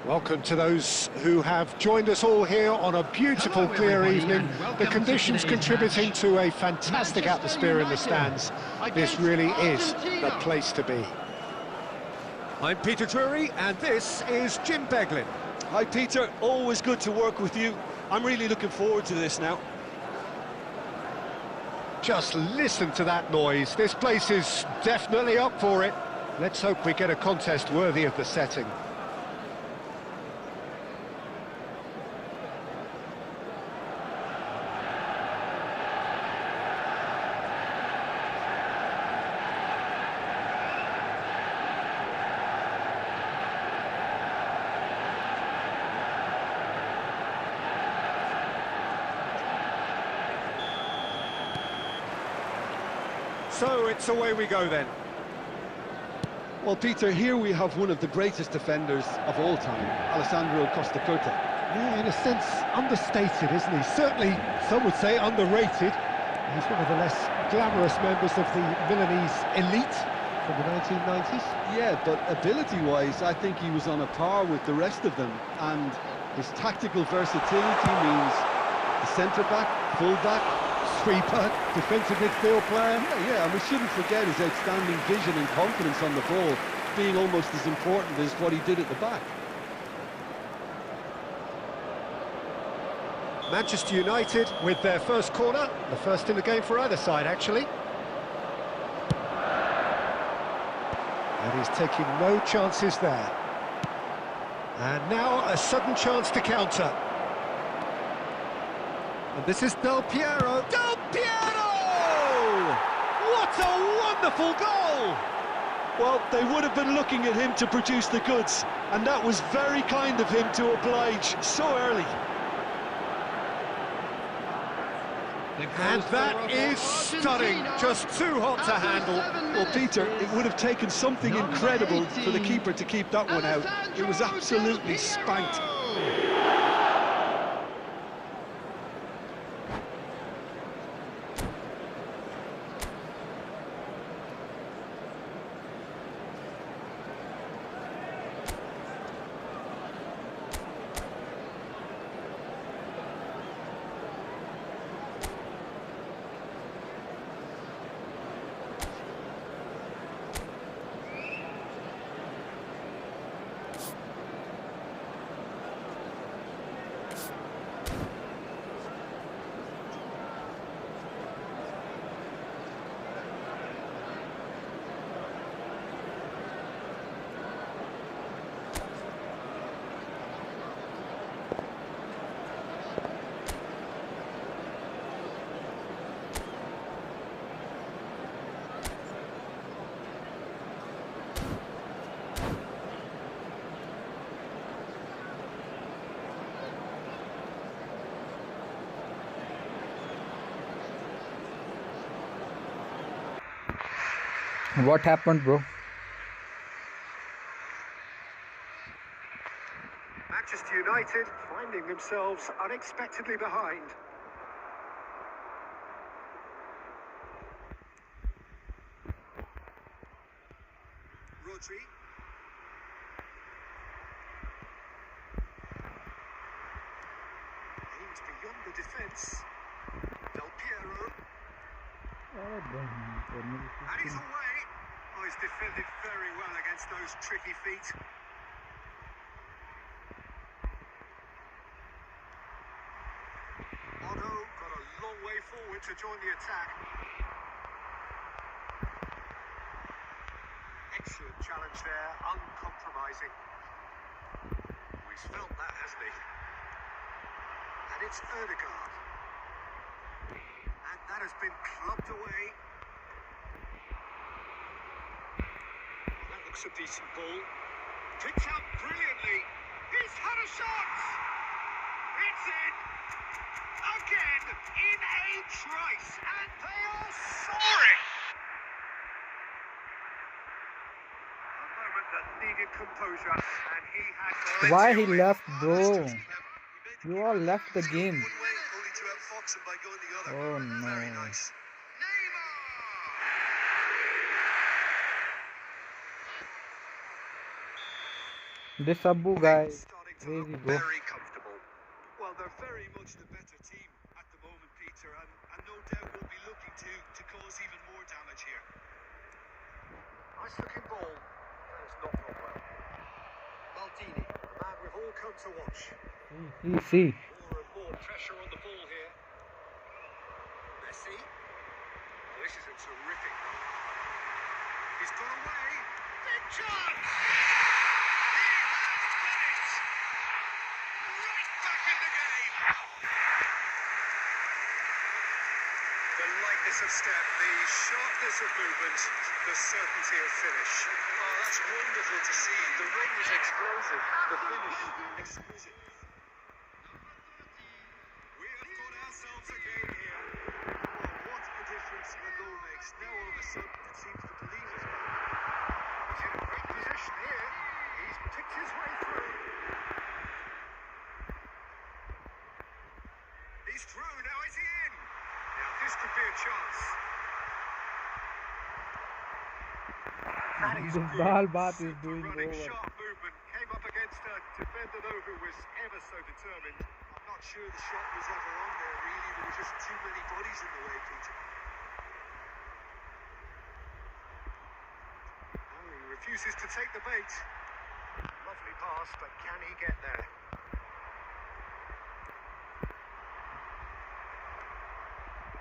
Welcome to those who have joined us all here on a beautiful, clear evening. The conditions contributing to a fantastic atmosphere in the stands. This really is the place to be. I'm Peter Drury, and this is Jim Beglin. Hi Peter, always good to work with you. I'm really looking forward to this now. Just listen to that noise. This place is definitely up for it. Let's hope we get a contest worthy of the setting. So it's away we go then. Well, Peter, here we have one of the greatest defenders of all time, Alessandro Costacurta. Yeah, in a sense, understated, isn't he? Certainly, some would say underrated. He's one of the less glamorous members of the Milanese elite, for the 1990s. Yeah, but ability-wise, I think he was on a par with the rest of them, and his tactical versatility means the centre-back, full-back, sweeper, defensive midfield player. Yeah, and we shouldn't forget his outstanding vision and confidence on the ball being almost as important as what he did at the back. Manchester United with their first corner, the first in the game for either side, actually. And he's taking no chances there. And now a sudden chance to counter. And this is Del Piero. Del Piero! What a wonderful goal! Well, they would have been looking at him to produce the goods, and that was very kind of him to oblige so early. And that is stunning, just too hot to handle. Well, Peter, it would have taken something incredible for the keeper to keep that one out. It was absolutely spanked. What happened, bro? Manchester United finding themselves unexpectedly behind. Rodri. Aims beyond the defence. Del Piero. And he's away. Oh, he's defended very well against those tricky feet. Otto got a long way forward to join the attack. Excellent challenge there, uncompromising. Oh, he's felt that, hasn't he? And it's Ødegaard. And that has been clubbed away. That looks a decent ball. Picked out brilliantly. He's had a shot! It's in! Again, in a trice, and they are soaring! A moment that needed composure, and he had... Why he left, bro? You all left the game. Oh no. Very nice. This Abu guy, crazy, bro. Very comfortable. Well, they're very much the better team at the moment, Peter, and no doubt will be looking to cause even more damage here. Nice looking ball. That has not gone well. Maldini, the man we've all come to watch. See. More and more pressure on the ball here. Messi. Well, this is a terrific goal. He's gone away. Big chance! Of step, the sharpness of movement, the certainty of finish. Oh, that's wonderful to see. The run was explosive, the finish exquisite. We have got ourselves a game here. Oh, what a difference a goal makes. Now all of a sudden it seems to believe his man. He's in a great position here. He's picked his way through. He's through, now is he in? Now this could be a chance. That is This good. dal bath is Super doing running, over. sharp movement. Came up against a defender though who was ever so determined. I'm not sure the shot was ever on there, really. There were just too many bodies in the way, Peter. Oh, he refuses to take the bait. Lovely pass, but can he get there?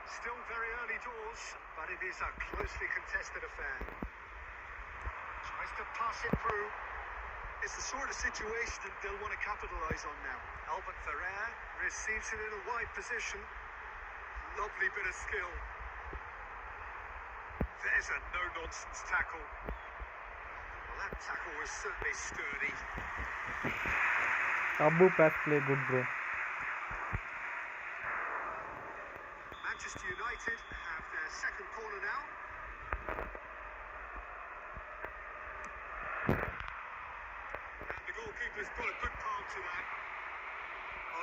Still very early doors, but it is a closely contested affair. Tries to pass it through. It's the sort of situation that they'll want to capitalise on now. Albert Ferrer receives it in a wide position. Lovely bit of skill. There's a no-nonsense tackle. Well, that tackle was certainly sturdy. Abu pass play good, bro. Manchester United have their second corner now. And the goalkeeper's got a good palm to that.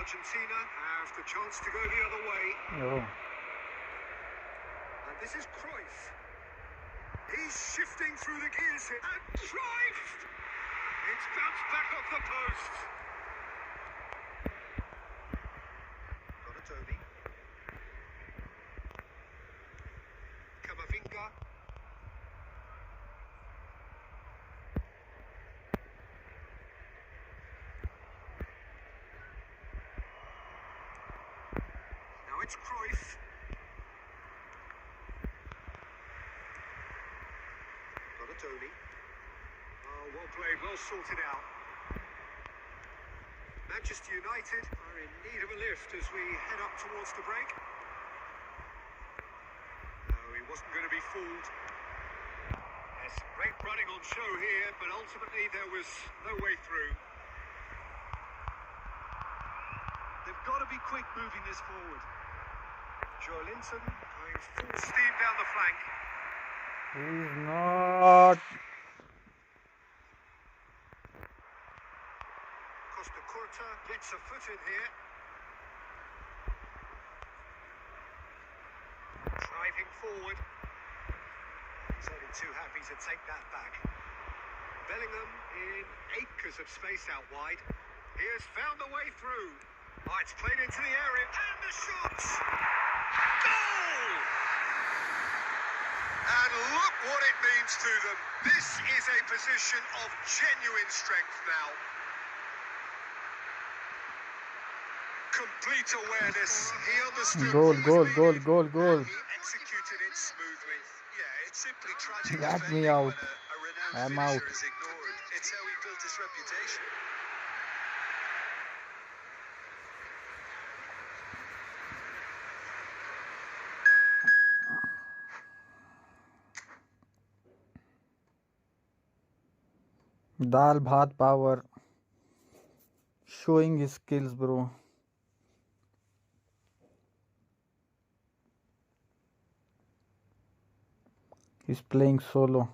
Argentina have the chance to go the other way. Oh. And this is Cruyff. He's shifting through the gears here. And Cruyff! It's bounced back off the post. Donatoni. Camavinga. Now it's Cruyff. Donatoni. Oh, well played, well sorted out. Manchester United are in need of a lift as we head up towards the break. No, he wasn't going to be fooled. There's great running on show here, but ultimately there was no way through. They've got to be quick moving this forward. Joe Linton going full steam down the flank. He's not. Costa Curta gets a foot in here. Driving forward. He's only too happy to take that back. Bellingham in acres of space out wide. He has found a way through. Oh, it's played into the area. And the shot! Goal! And look what it means to them. This is a position of genuine strength now. Complete awareness. He understood. Goal, what goal, was goal, needed, goal, goal. and he executed it smoothly. Yeah, it's simply tragic Get defending me out. when a renowned I'm finisher out. is ignored. It's how he built his reputation. Dal Bhat Power showing his skills, bro. He's playing solo.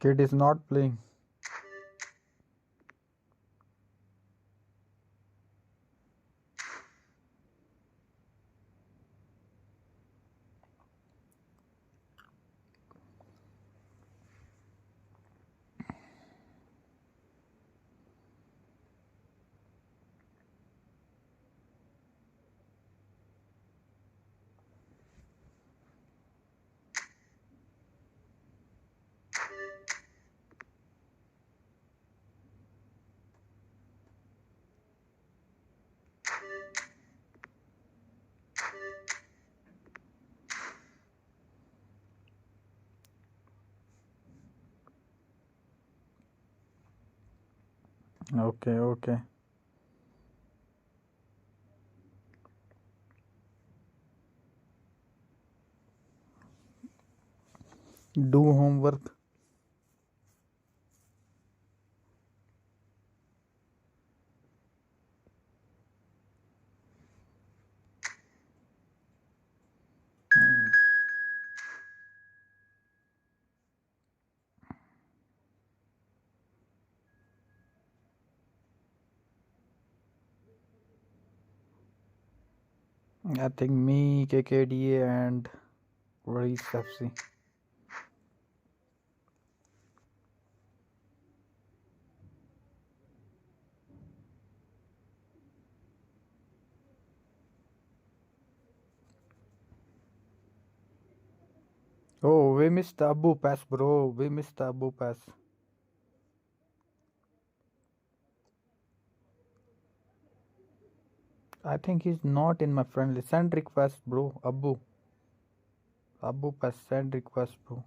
Kid is not playing. Okay. Do homework. I think me, KKDA, and Reese FC. Oh, we missed the Abu pass, bro. We missed the Abu pass. I think he's not in my friendly. Send request, bro. Abu pass, send request, bro.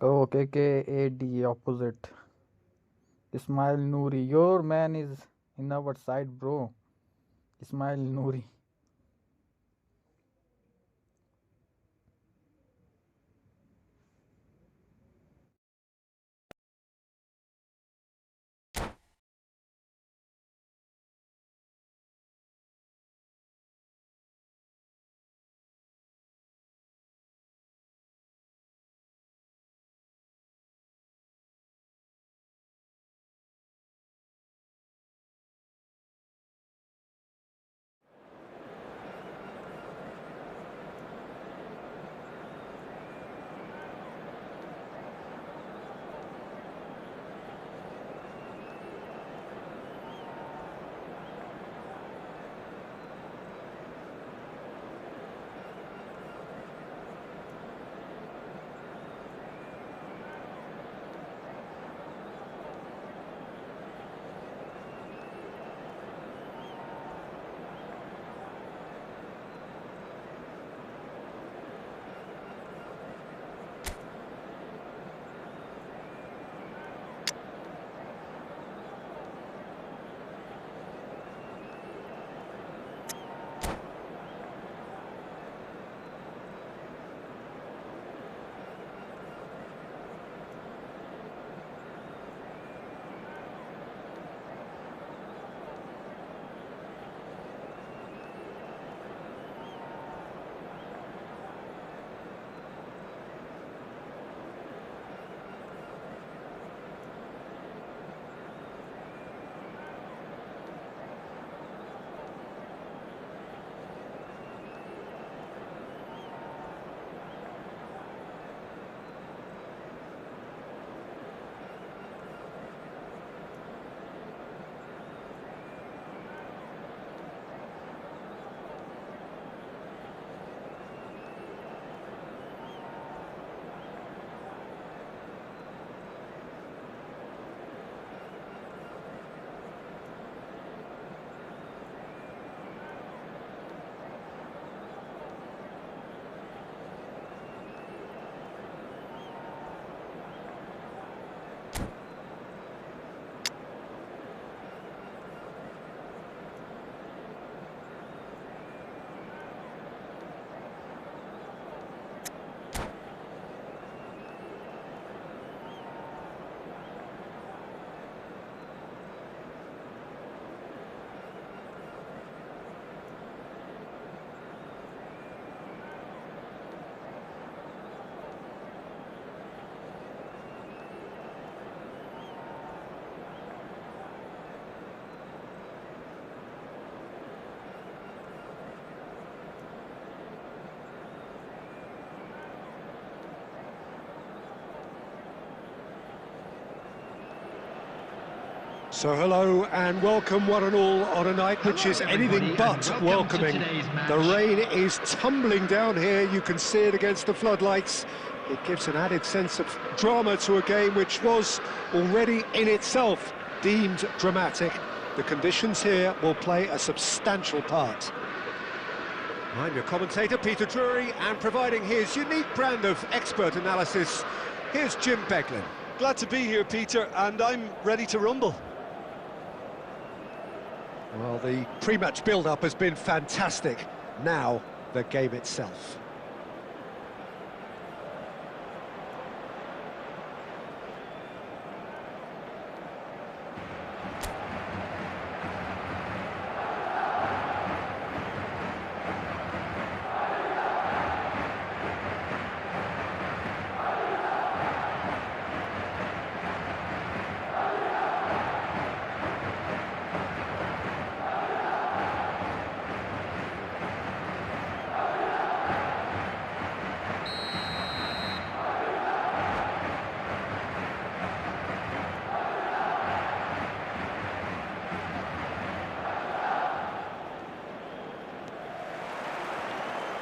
Oh, KKAD opposite. Ismail Noori. Your man is in our side, bro. Ismail Noori. So hello and welcome one and all on a night which is anything but welcoming. The rain is tumbling down here, you can see it against the floodlights. It gives an added sense of drama to a game which was already in itself deemed dramatic. The conditions here will play a substantial part. I'm your commentator, Peter Drury, and providing his unique brand of expert analysis, here's Jim Beglin. Glad to be here, Peter, and I'm ready to rumble. Well, the pre-match build-up has been fantastic. Now, the game itself.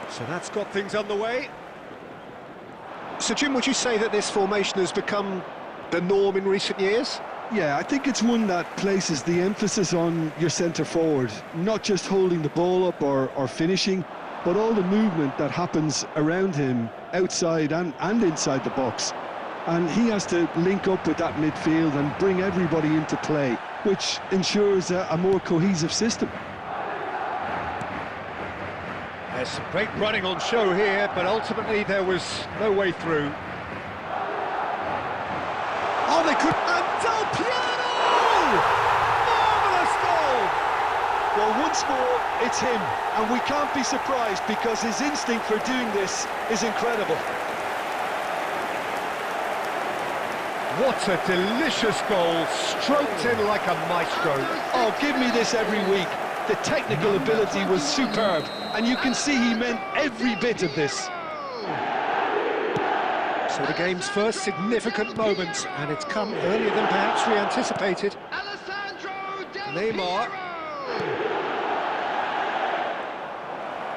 So that's got things underway. So Jim, would you say that this formation has become the norm in recent years? Yeah, I think it's one that places the emphasis on your centre forward, not just holding the ball up or finishing, but all the movement that happens around him, outside and inside the box. And he has to link up with that midfield and bring everybody into play, which ensures a more cohesive system. There's some great running on show here, but ultimately there was no way through. Oh, they could... And Del Piero! Marvellous goal! Well, once more, it's him, and we can't be surprised because his instinct for doing this is incredible. What a delicious goal, stroked in like a maestro. Oh, give me this every week. The technical ability was superb, and you can see he meant every bit of this. So the game's first significant moment, and it's come earlier than perhaps we anticipated. Neymar.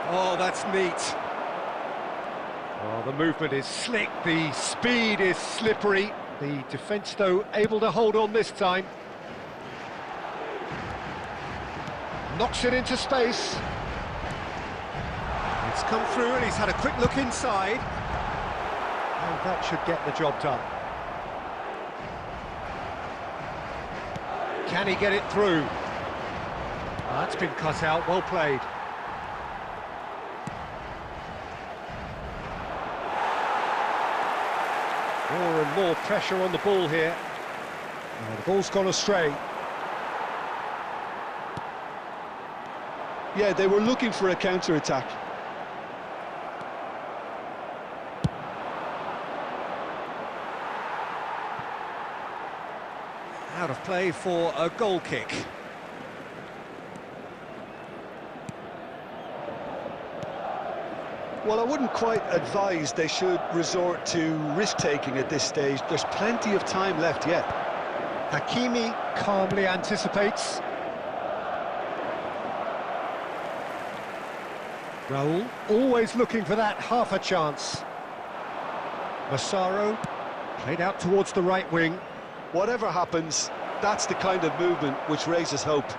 Oh, that's neat. Oh, the movement is slick, the speed is slippery. The defence, though, able to hold on this time. Knocks it into space. It's come through and he's had a quick look inside. And that should get the job done. Can he get it through? Oh, that's been cut out, well played. More and more pressure on the ball here. Oh, the ball's gone astray. Yeah, they were looking for a counter-attack. Out of play for a goal kick. Well, I wouldn't quite advise they should resort to risk-taking at this stage. There's plenty of time left yet. Hakimi calmly anticipates. Raul, always looking for that half a chance. Massaro, played out towards the right wing. Whatever happens, that's the kind of movement which raises hope.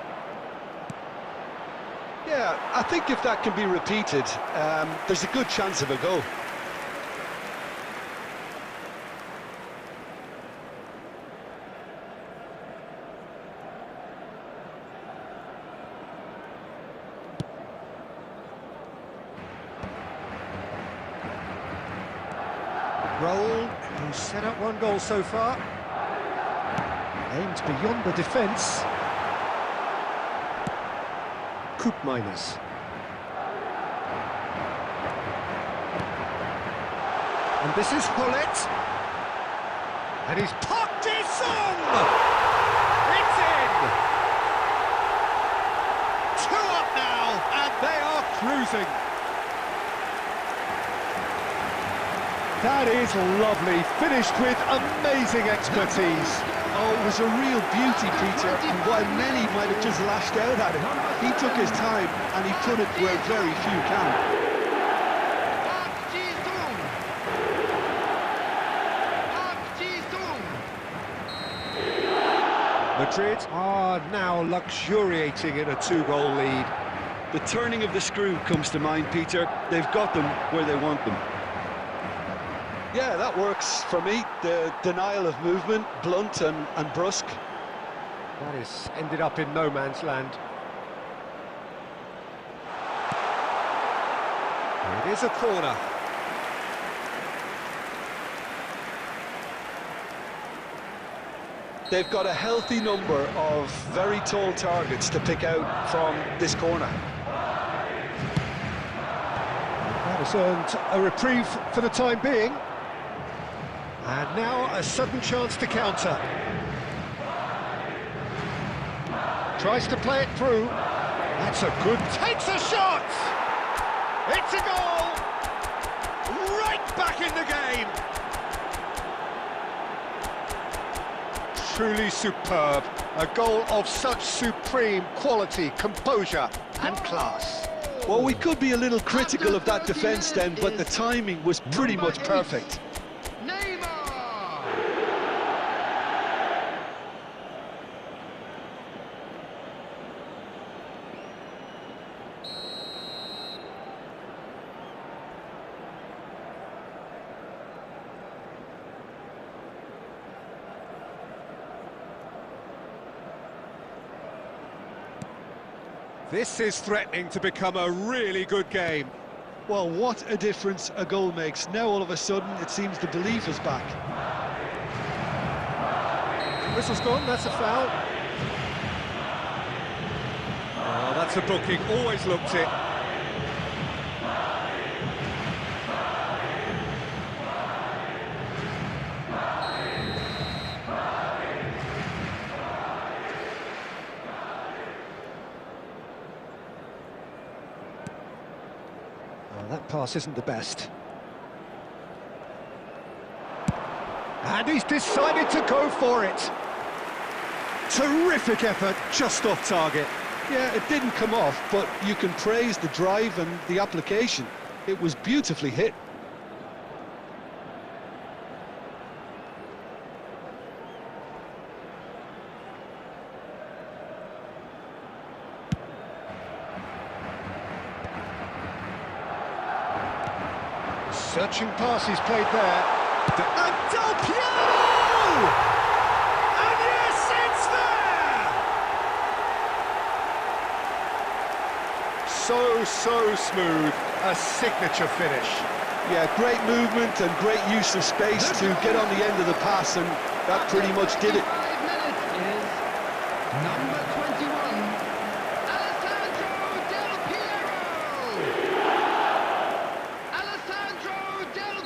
Yeah, I think if that can be repeated, there's a good chance of a goal. Raul, who's set up one goal so far. Aimed beyond the defence. Koopmeiners. And this is Hullet. And he's popped it on! It's in! 2 up now, and they are cruising. That is lovely, finished with amazing expertise. Oh, it was a real beauty, Peter, and while many might have just lashed out at it, he took his time and he put it where very few can. Madrid are now luxuriating in a 2-goal lead. The turning of the screw comes to mind, Peter. They've got them where they want them. Yeah, that works for me. The denial of movement, blunt and brusque. That is ended up in no man's land. It is a corner. They've got a healthy number of very tall targets to pick out from this corner. That has earned a reprieve for the time being. And now a sudden chance to counter. Tries to play it through. That's a good... Takes a shot! It's a goal! Right back in the game! Truly superb. A goal of such supreme quality, composure and class. Well, we could be a little critical of that defence then, but the timing was pretty much perfect. This is threatening to become a really good game. Well, what a difference a goal makes. Now all of a sudden it seems the belief is back. Whistle's gone, that's a foul. Oh, that's a booking, always looked it. That pass isn't the best. And he's decided to go for it. Terrific effort, just off target. Yeah, it didn't come off, but you can praise the drive and the application. It was beautifully hit. Searching pass he's played there. And Del Piero! And yes, it's there! So smooth. A signature finish. Yeah, great movement and great use of space to get on the end of the pass, and that pretty much did it. 5 minutes is number 21, Alessandro Del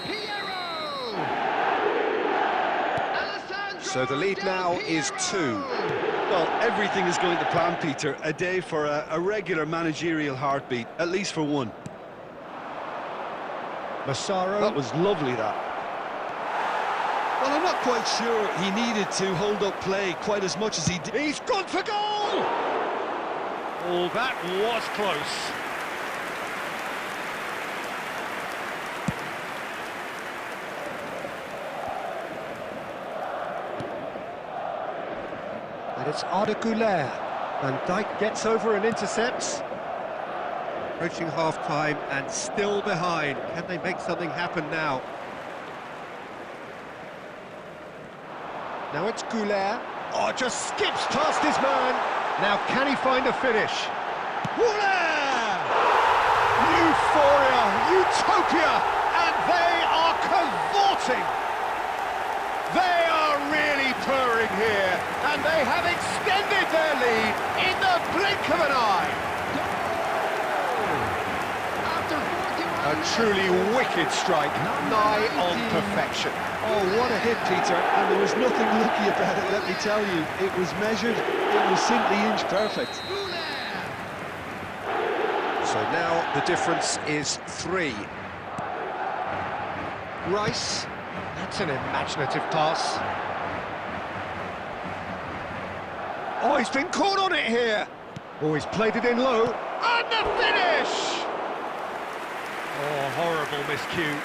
Piero! So the lead now is 2. Well, everything is going to plan, Peter. A day for a regular managerial heartbeat, at least for one. Massaro. That was lovely, that. Well, I'm not quite sure he needed to hold up play quite as much as he did. He's gone for goal! Oh, that was close. And it's Arda Güler. Van Dijk gets over and intercepts. Approaching half-time and still behind. Can they make something happen now? Now it's Güler. Oh, just skips past his man. Now can he find a finish? Güler! Euphoria, utopia, and they are cavorting. They are really purring here, and they have extended their lead in the blink of an eye. A truly wicked strike, nigh on perfection. Oh, what a hit, Peter, and there was nothing lucky about it, let me tell you. It was measured, it was simply inch perfect. So now the difference is 3. Rice, that's an imaginative pass. Oh, he's been caught on it here. Oh, he's played it in low. And the finish! Oh, horrible miscue.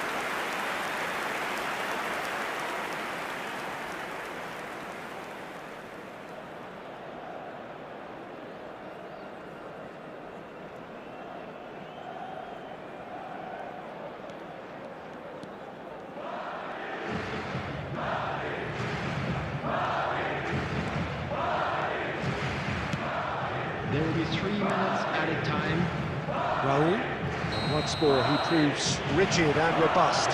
There will be 3 minutes added time. Raul, once more he proves rigid and robust.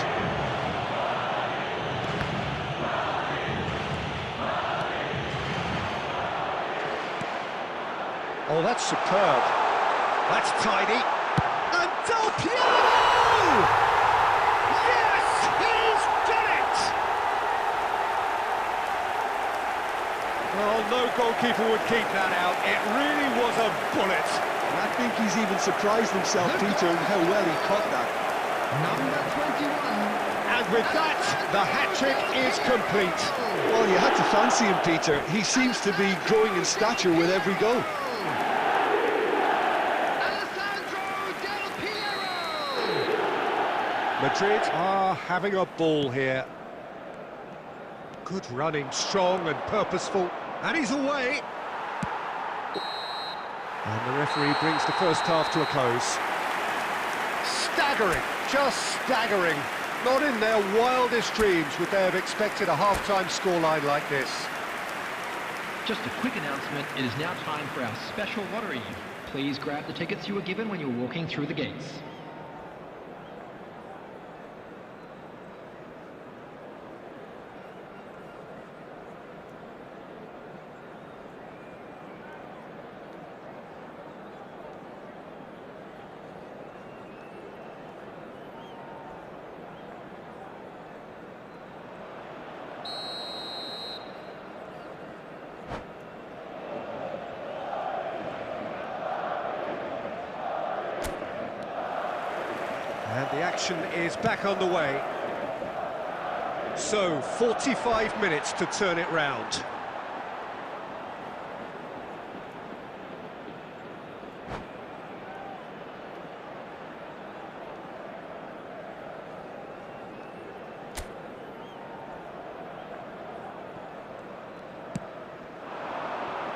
Oh, that's superb. That's tidy. And Del Piero! Yes, he's done it! Well, no goalkeeper would keep that out. It really was a bullet. I think he's even surprised himself, Peter, in how well he caught that. Number 21. And with that, the hat-trick is complete. Well, you had to fancy him, Peter. He seems to be growing in stature with every goal. Madrid are having a ball here. Good running, strong and purposeful. And he's away. And the referee brings the first half to a close. Staggering, just staggering. Not in their wildest dreams would they have expected a half-time scoreline like this. Just a quick announcement, it is now time for our special lottery. Please grab the tickets you were given when you were walking through the gates. And the action is back underway. So, 45 minutes to turn it round.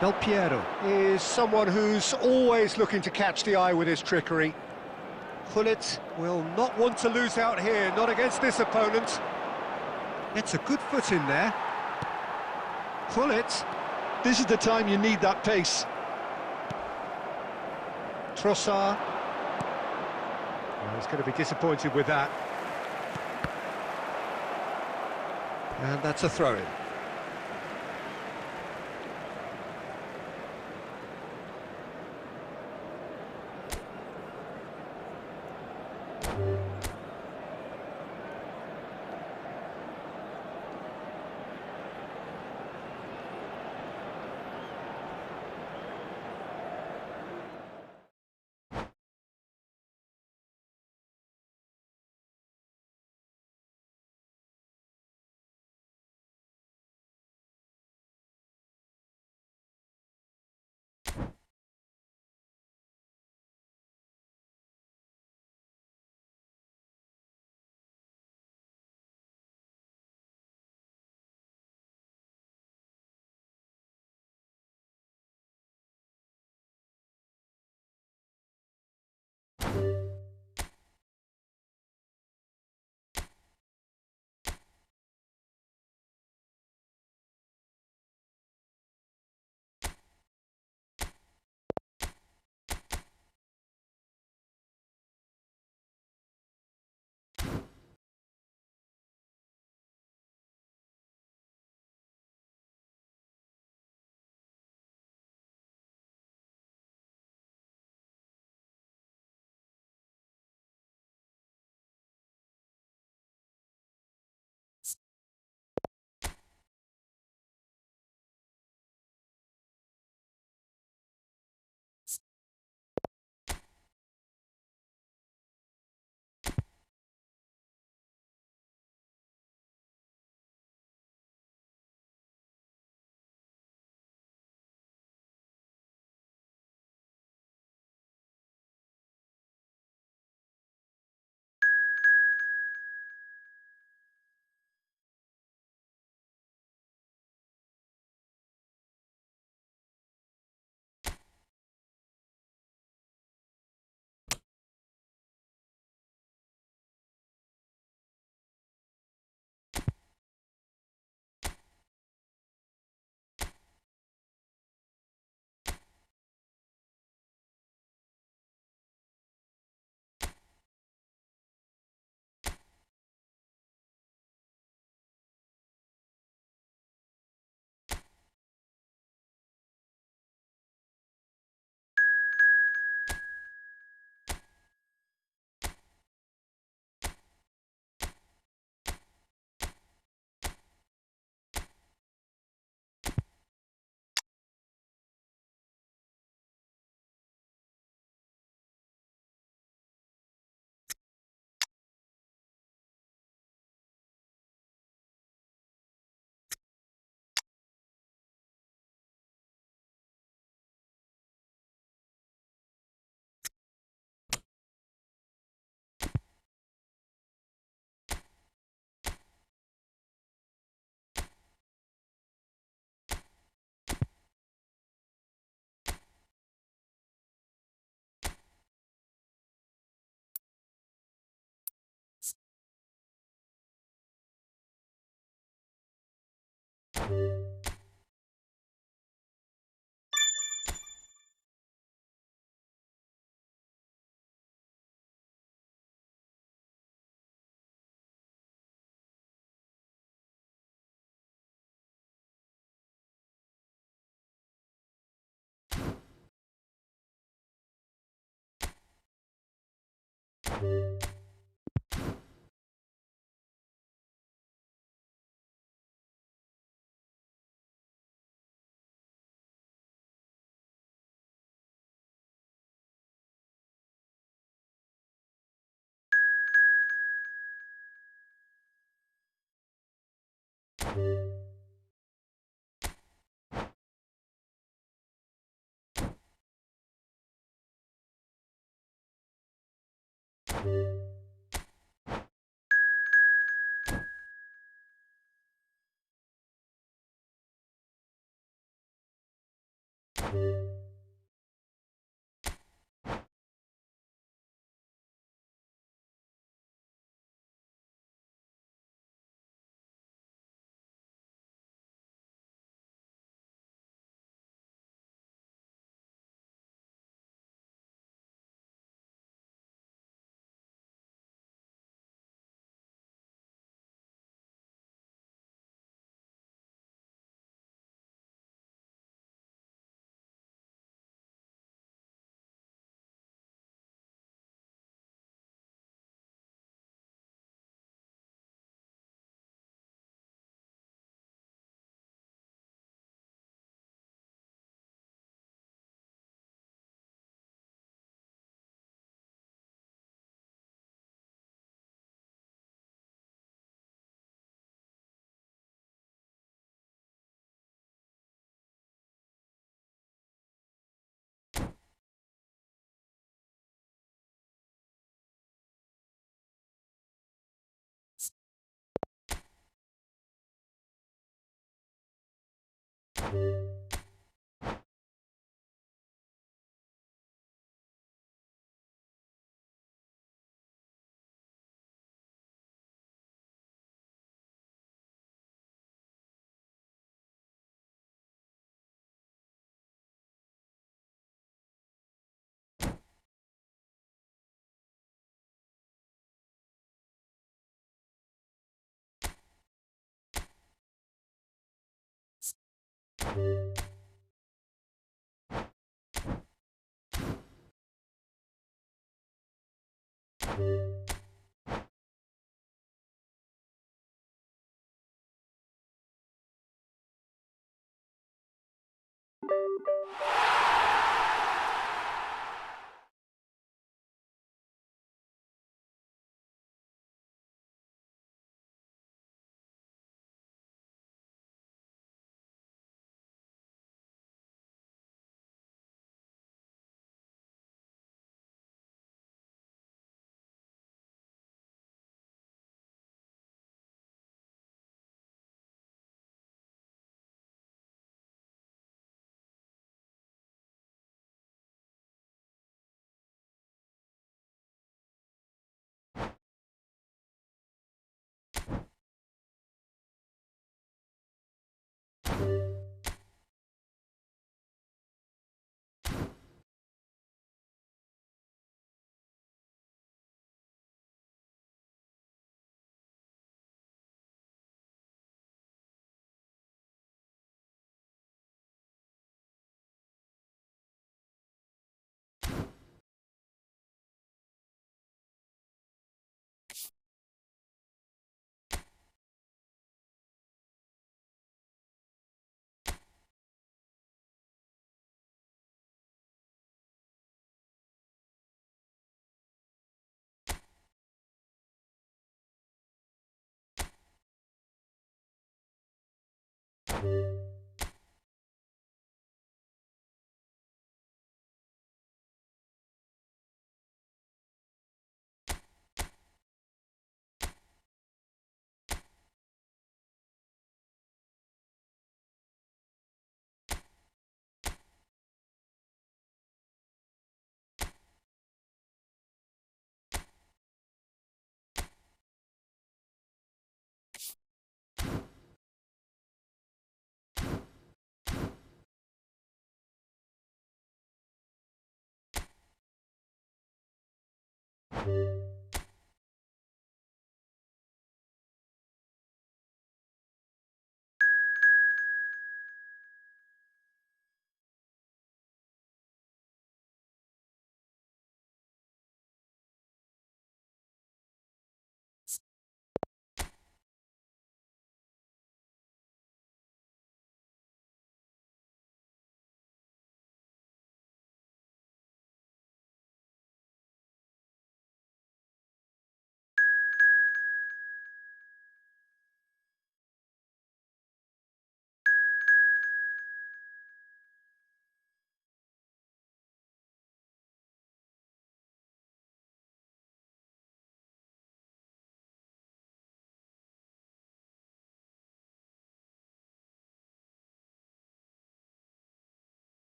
Del Piero is someone who's always looking to catch the eye with his trickery. Gullit will not want to lose out here, not against this opponent. It's a good foot in there. Gullit. This is the time you need that pace. Trossard. Well, he's going to be disappointed with that. And that's a throw-in.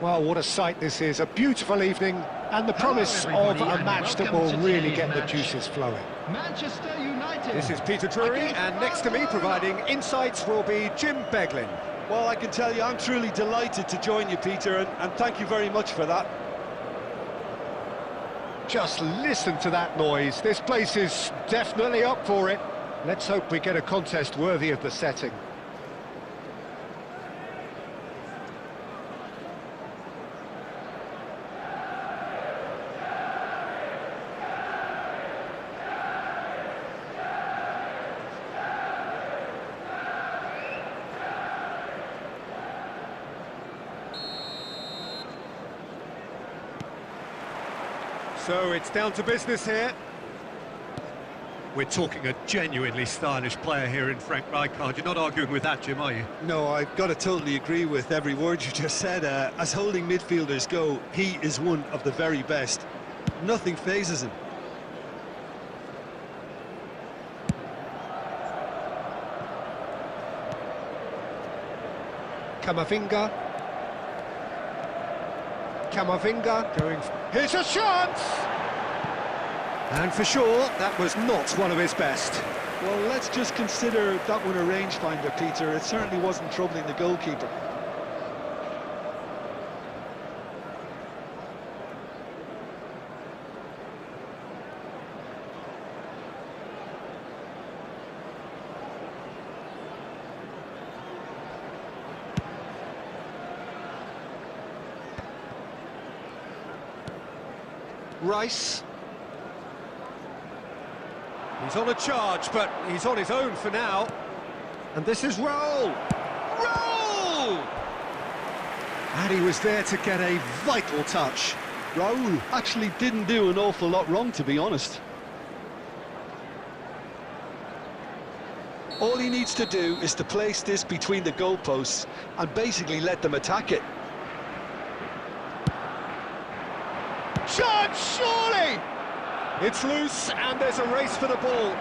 Well, what a sight this is. A beautiful evening and the promise of a match that will really get the juices flowing. Manchester United. This is Peter Drury, and next to me providing insights will be Jim Beglin. Well, I can tell you, I'm truly delighted to join you, Peter, and thank you very much for that. Just listen to that noise. This place is definitely up for it. Let's hope we get a contest worthy of the setting. So it's down to business here. We're talking a genuinely stylish player here in Frank Rijkaard. You're not arguing with that, Jim, are you? No, I've got to totally agree with every word you just said. As holding midfielders go, he is one of the very best. Nothing phases him. Camavinga. Camavinga going... Here's a chance! And for sure, that was not one of his best. Well, let's just consider that one a rangefinder, Peter. It certainly wasn't troubling the goalkeeper. Rice. He's on a charge, but he's on his own for now. And this is Raul. Raul! And he was there to get a vital touch. Raul actually didn't do an awful lot wrong, to be honest. All he needs to do is to place this between the goalposts and basically let them attack it. Shot, surely! It's loose, and there's a race for the ball.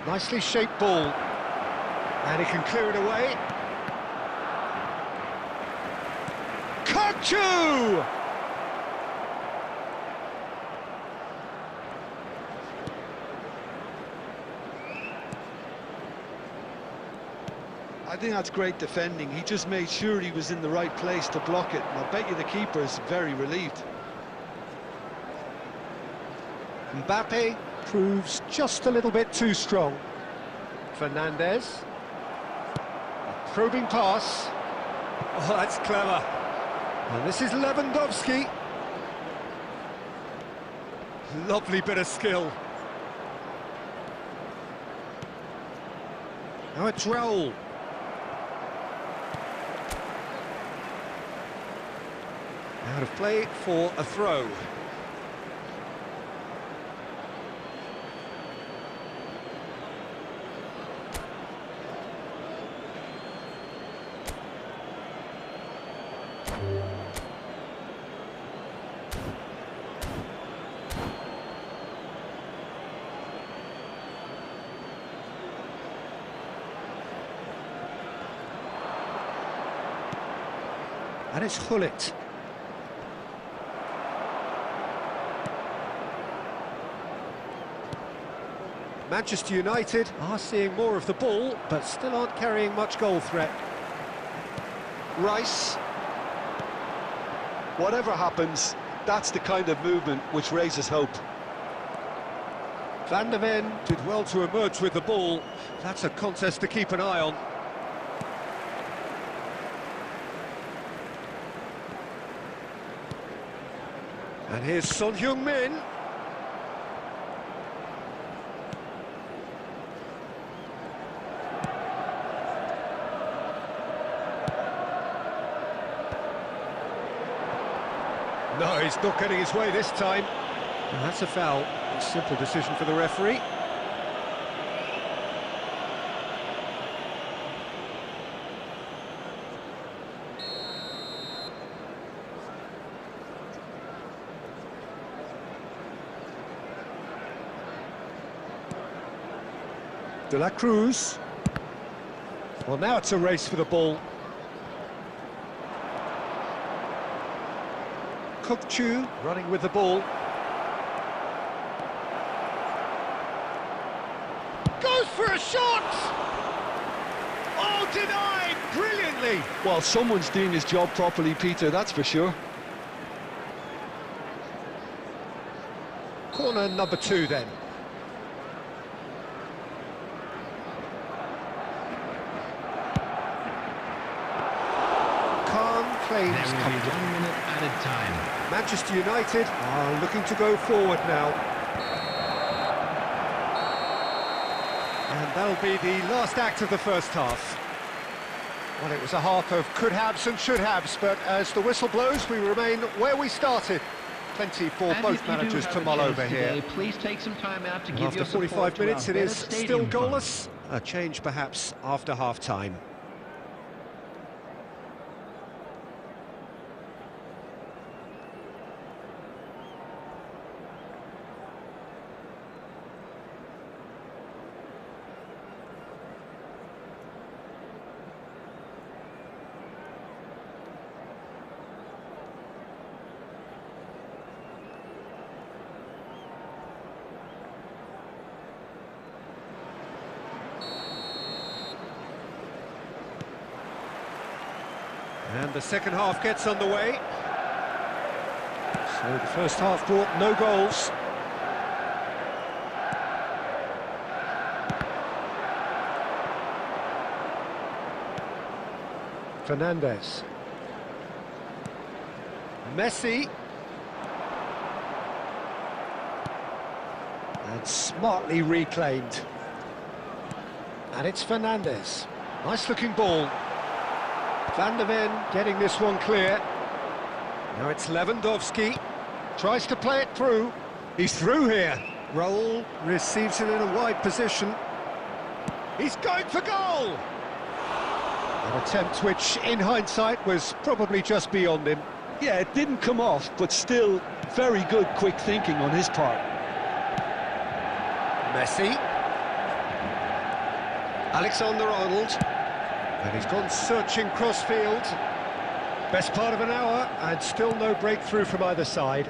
Nicely shaped ball. And he can clear it away. Kochu! I think that's great defending. He just made sure he was in the right place to block it, and I bet you the keeper is very relieved. Mbappe proves just a little bit too strong. Fernandez. A probing pass. Oh, that's clever. And this is Lewandowski. Lovely bit of skill. Now it's Raul. Out of play for a throw. And it's Hullet. Manchester United are seeing more of the ball, but still aren't carrying much goal threat. Rice. Whatever happens, that's the kind of movement which raises hope. Van der Ven did well to emerge with the ball. That's a contest to keep an eye on. And here's Son Heung-min. No, he's not getting his way this time. And that's a foul. A simple decision for the referee. De la Cruz. Well, now it's a race for the ball. Kochu running with the ball. Goes for a shot! Oh, denied brilliantly! Well, someone's doing his job properly, Peter, that's for sure. Corner number 2 then. Claims there will be 1 minute added time. Manchester United are looking to go forward now. And that'll be the last act of the first half. Well, it was a half of could-haves and should-haves, but as the whistle blows, we remain where we started. Plenty for both managers to mull over here. Please take some time out to give After your 45 minutes, it is still stadium fun. goalless. A change perhaps after half-time. And the second half gets underway. So the first half brought no goals. Fernandes. Messi. And smartly reclaimed. And it's Fernandes. Nice looking ball. Van der Ven getting this one clear. Now it's Lewandowski. Tries to play it through. He's through here. Raul receives it in a wide position. He's going for goal! An attempt which, in hindsight, was probably just beyond him. Yeah, it didn't come off, but still very good quick thinking on his part. Messi. Alexander-Arnold. And he's gone searching cross-field. Best part of an hour, and still no breakthrough from either side.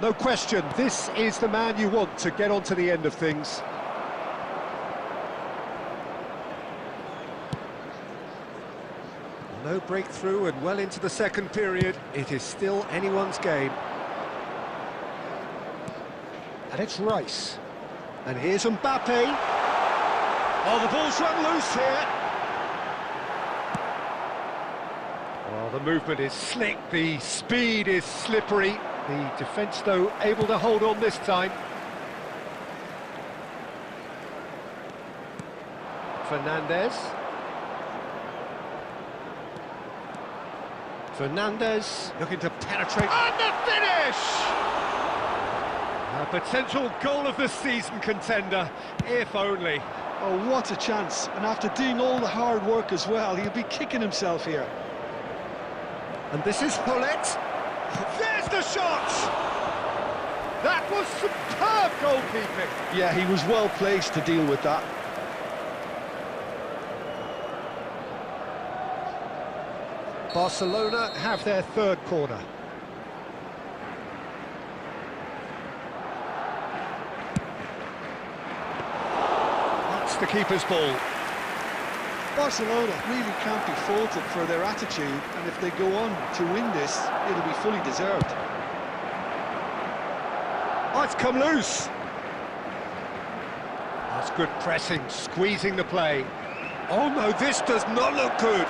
No question, this is the man you want to get onto the end of things. No breakthrough and well into the second period. It is still anyone's game. And it's Rice. And here's Mbappe. Oh, the ball's run loose here. Oh, the movement is slick, the speed is slippery. The defence, though, able to hold on this time. Fernandes. Fernandes looking to penetrate. And the finish! A potential goal of the season contender, if only. Oh, what a chance. And after doing all the hard work as well, he'll be kicking himself here. And this is Hullet. There's the shot! That was superb goalkeeping. Yeah, he was well placed to deal with that. Barcelona have their third corner. That's the keeper's ball. Barcelona really can't be faulted for their attitude, and if they go on to win this, it'll be fully deserved. Oh, it's come loose. That's good pressing, squeezing the play. Oh no, this does not look good.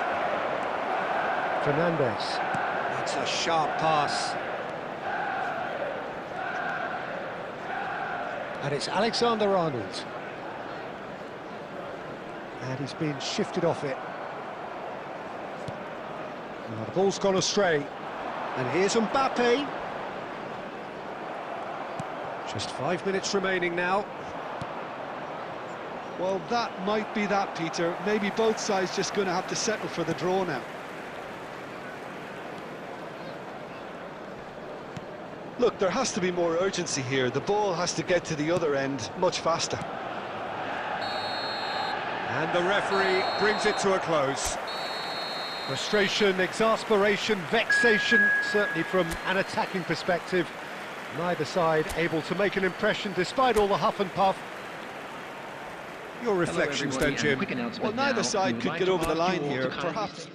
Fernandes. That's a sharp pass. And it's Alexander-Arnold. And he's been shifted off it. Now the ball's gone astray. And here's Mbappe. Just 5 minutes remaining now. Well, that might be that, Peter. Maybe both sides just going to have to settle for the draw now. Look, there has to be more urgency here. The ball has to get to the other end much faster. And the referee brings it to a close. Frustration, exasperation, vexation, certainly from an attacking perspective. Neither side able to make an impression despite all the huff and puff. Your reflections then, Jim? Well, neither side could get over the line here, perhaps.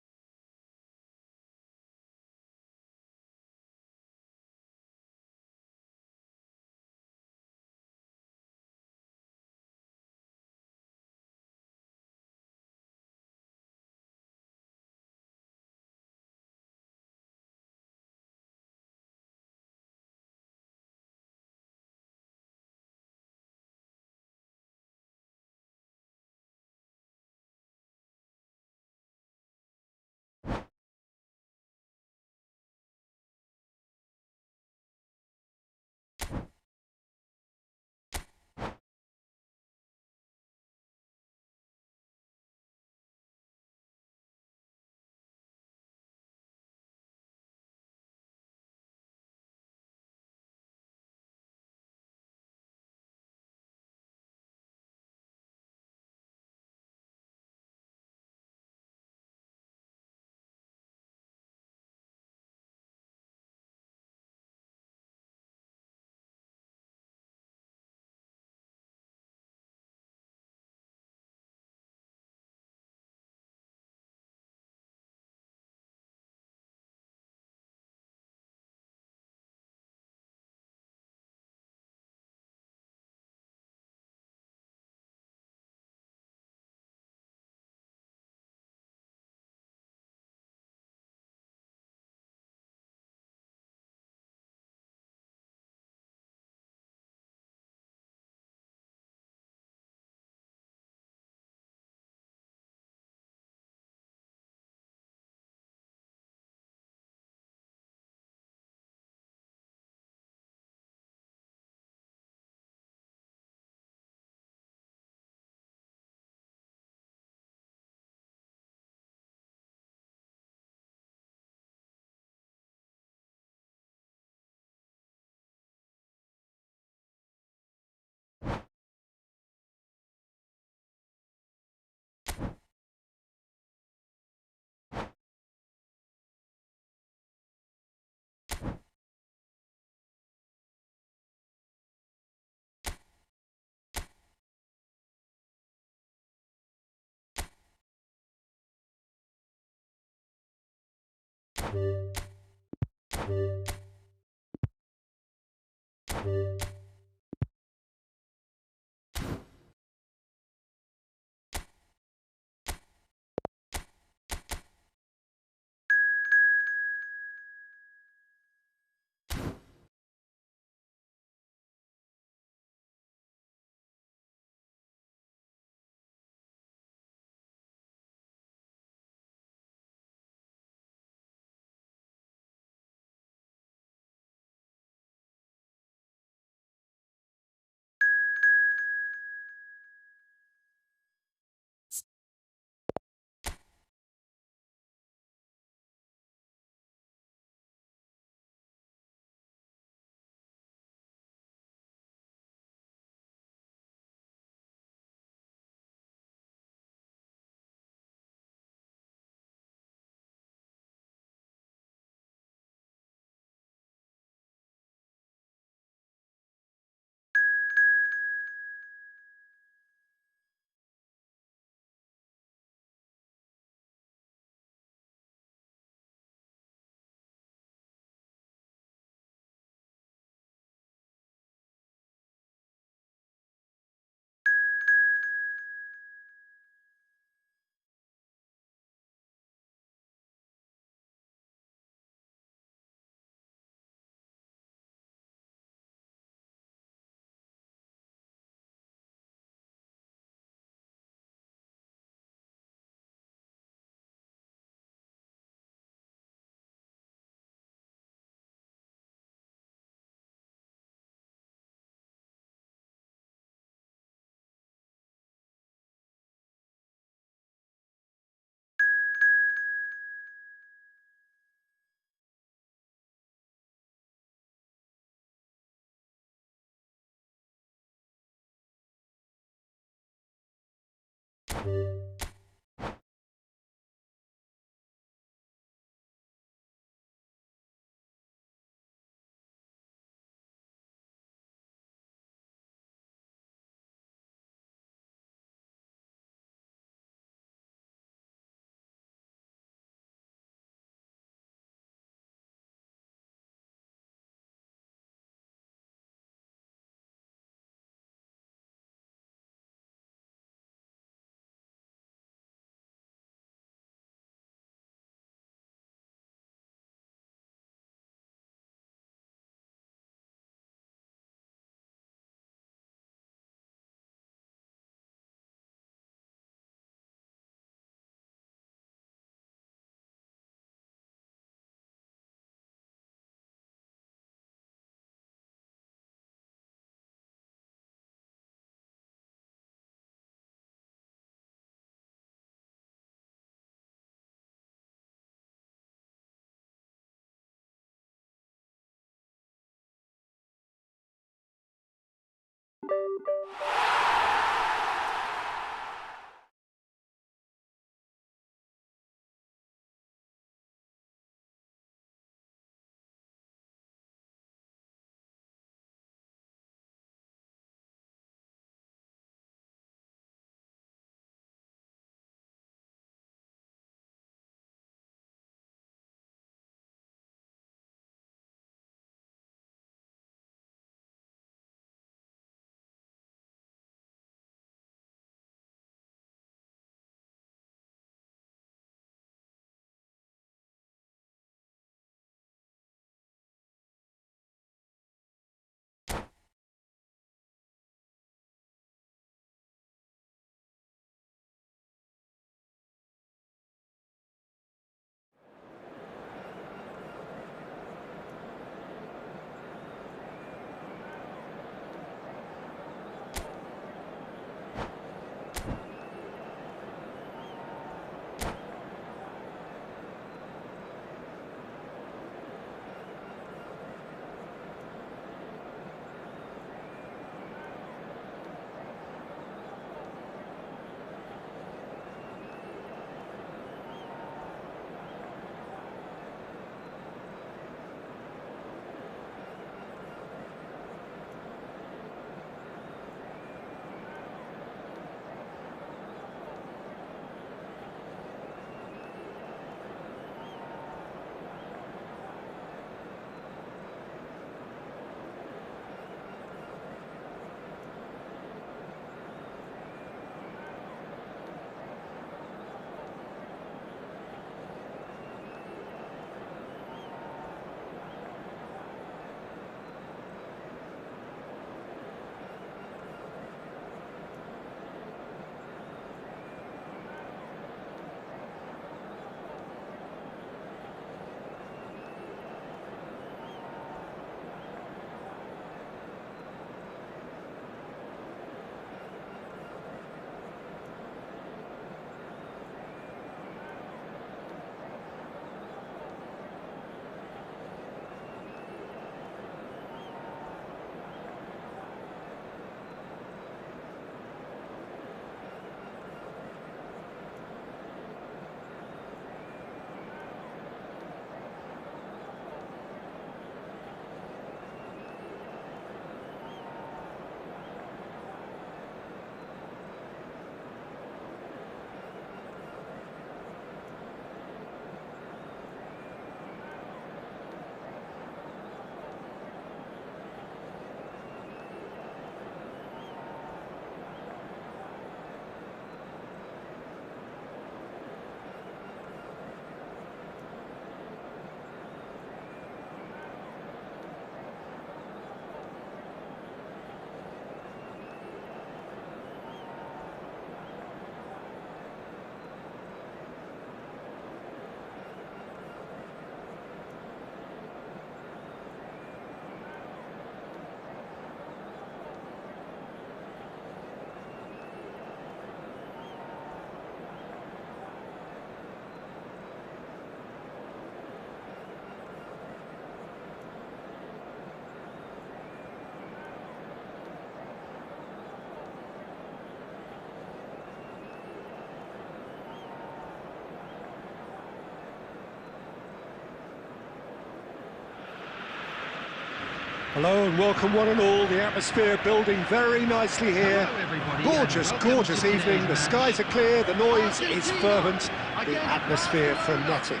Hello and welcome one and all. The atmosphere building very nicely here. Hello, everybody, Gorgeous, and welcome gorgeous to evening. today's The match. skies are clear, the noise is fervent, the atmosphere frenetic.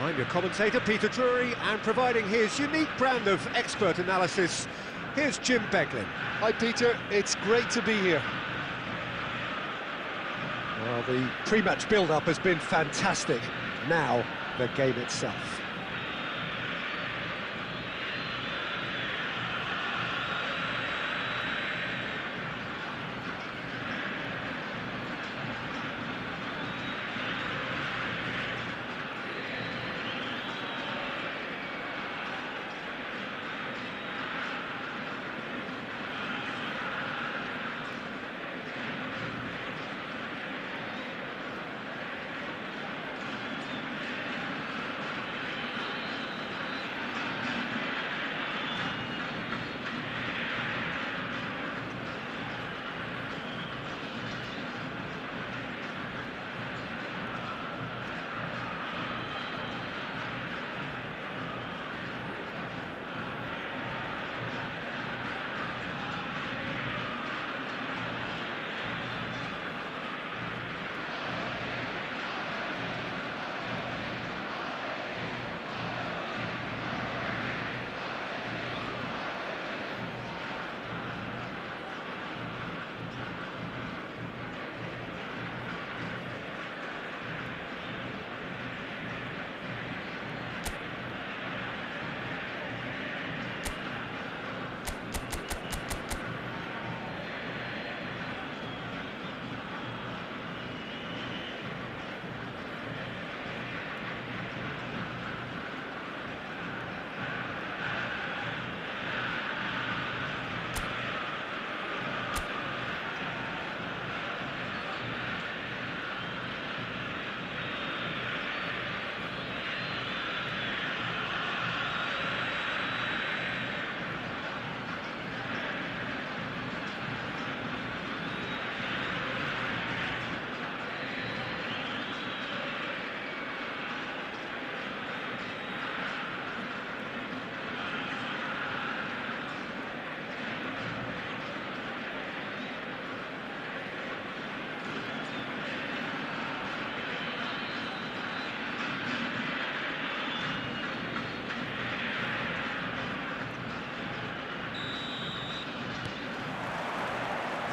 I'm your commentator, Peter Drury, and providing his unique brand of expert analysis, here's Jim Beglin. Hi, Peter. It's great to be here. Well, the pre-match build-up has been fantastic. Now, the game itself.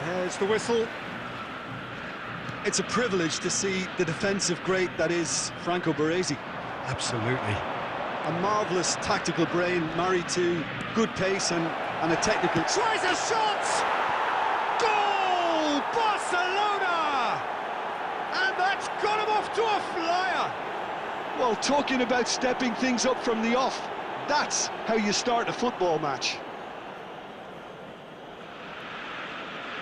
There's the whistle. It's a privilege to see the defensive great that is Franco Baresi. Absolutely. A marvellous tactical brain married to good pace and a technical... Tries a shot! Goal! Barcelona! And that's got him off to a flyer! Well, talking about stepping things up from the off, that's how you start a football match.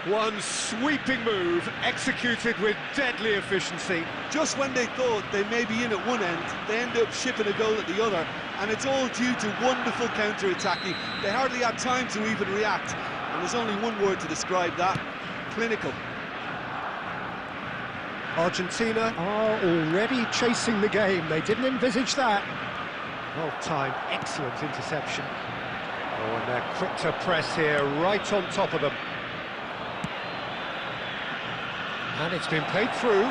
One sweeping move, executed with deadly efficiency. Just when they thought they may be in at one end, they end up shipping a goal at the other, and it's all due to wonderful counter-attacking. They hardly had time to even react, and there's only one word to describe that: clinical. Argentina are already chasing the game. They didn't envisage that. Well timed, excellent interception. Oh, and they're quick to press here, right on top of them. And it's been played through.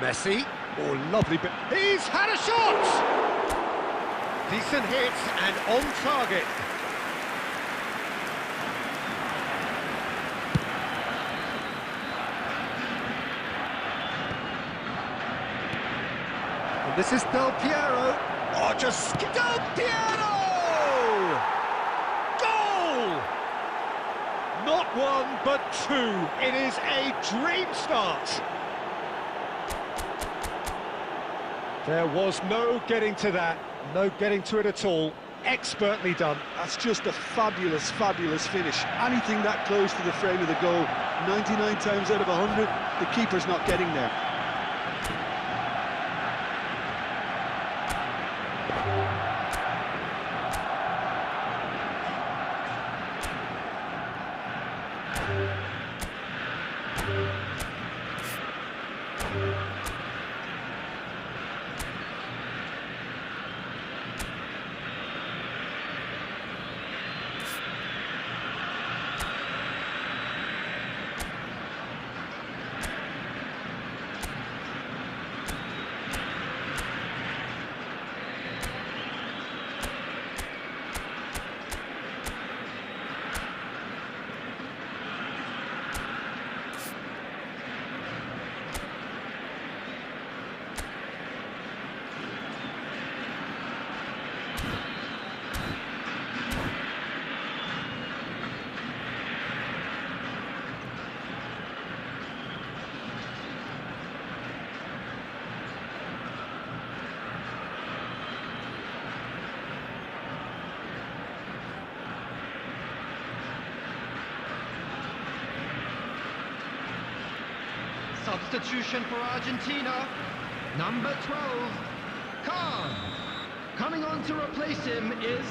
Messi. Oh, lovely bit. He's had a shot! Decent hit and on target. And this is Del Piero. Oh, just Del Piero! Goal! Not one, but two. It is a dream start. There was no getting to that, no getting to it at all. Expertly done. That's just a fabulous, fabulous finish. Anything that close to the frame of the goal, 99 times out of 100, the keeper's not getting there. substitution for Argentina. Number 12, Khan. Coming on to replace him is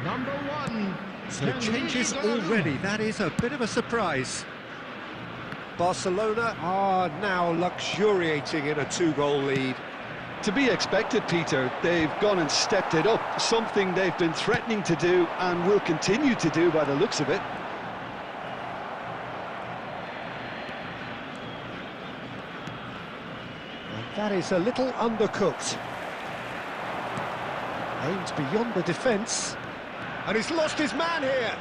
number 1. So changes already, that is a bit of a surprise. Barcelona are now luxuriating in a 2-goal lead. To be expected, Peter. They've gone and stepped it up, something they've been threatening to do and will continue to do by the looks of it. And that is a little undercooked. Aims beyond the defence. And he's lost his man here.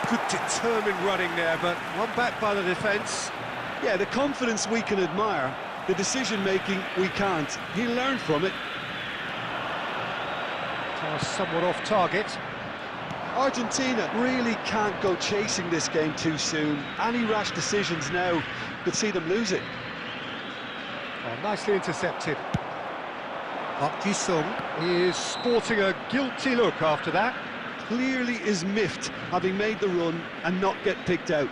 Good determined running there, but one back by the defence. Yeah, the confidence we can admire, the decision-making we can't. He learned from it. Pass somewhat off target. Argentina really can't go chasing this game too soon. Any rash decisions now could see them lose it. Oh, nicely intercepted. Park Ji-sung is sporting a guilty look after that. Clearly is miffed, having made the run and not get picked out.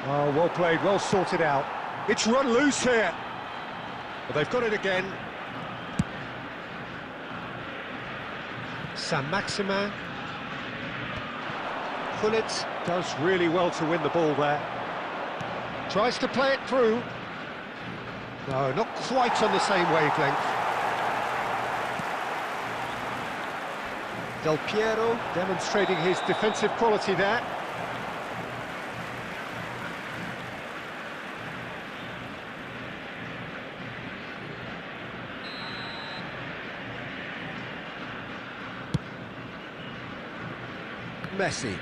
Oh, well played, well sorted out. It's run loose here. But they've got it again. Saint-Maximin. Gullit does really well to win the ball there. Tries to play it through. No, not quite on the same wavelength. Del Piero demonstrating his defensive quality there. Messi.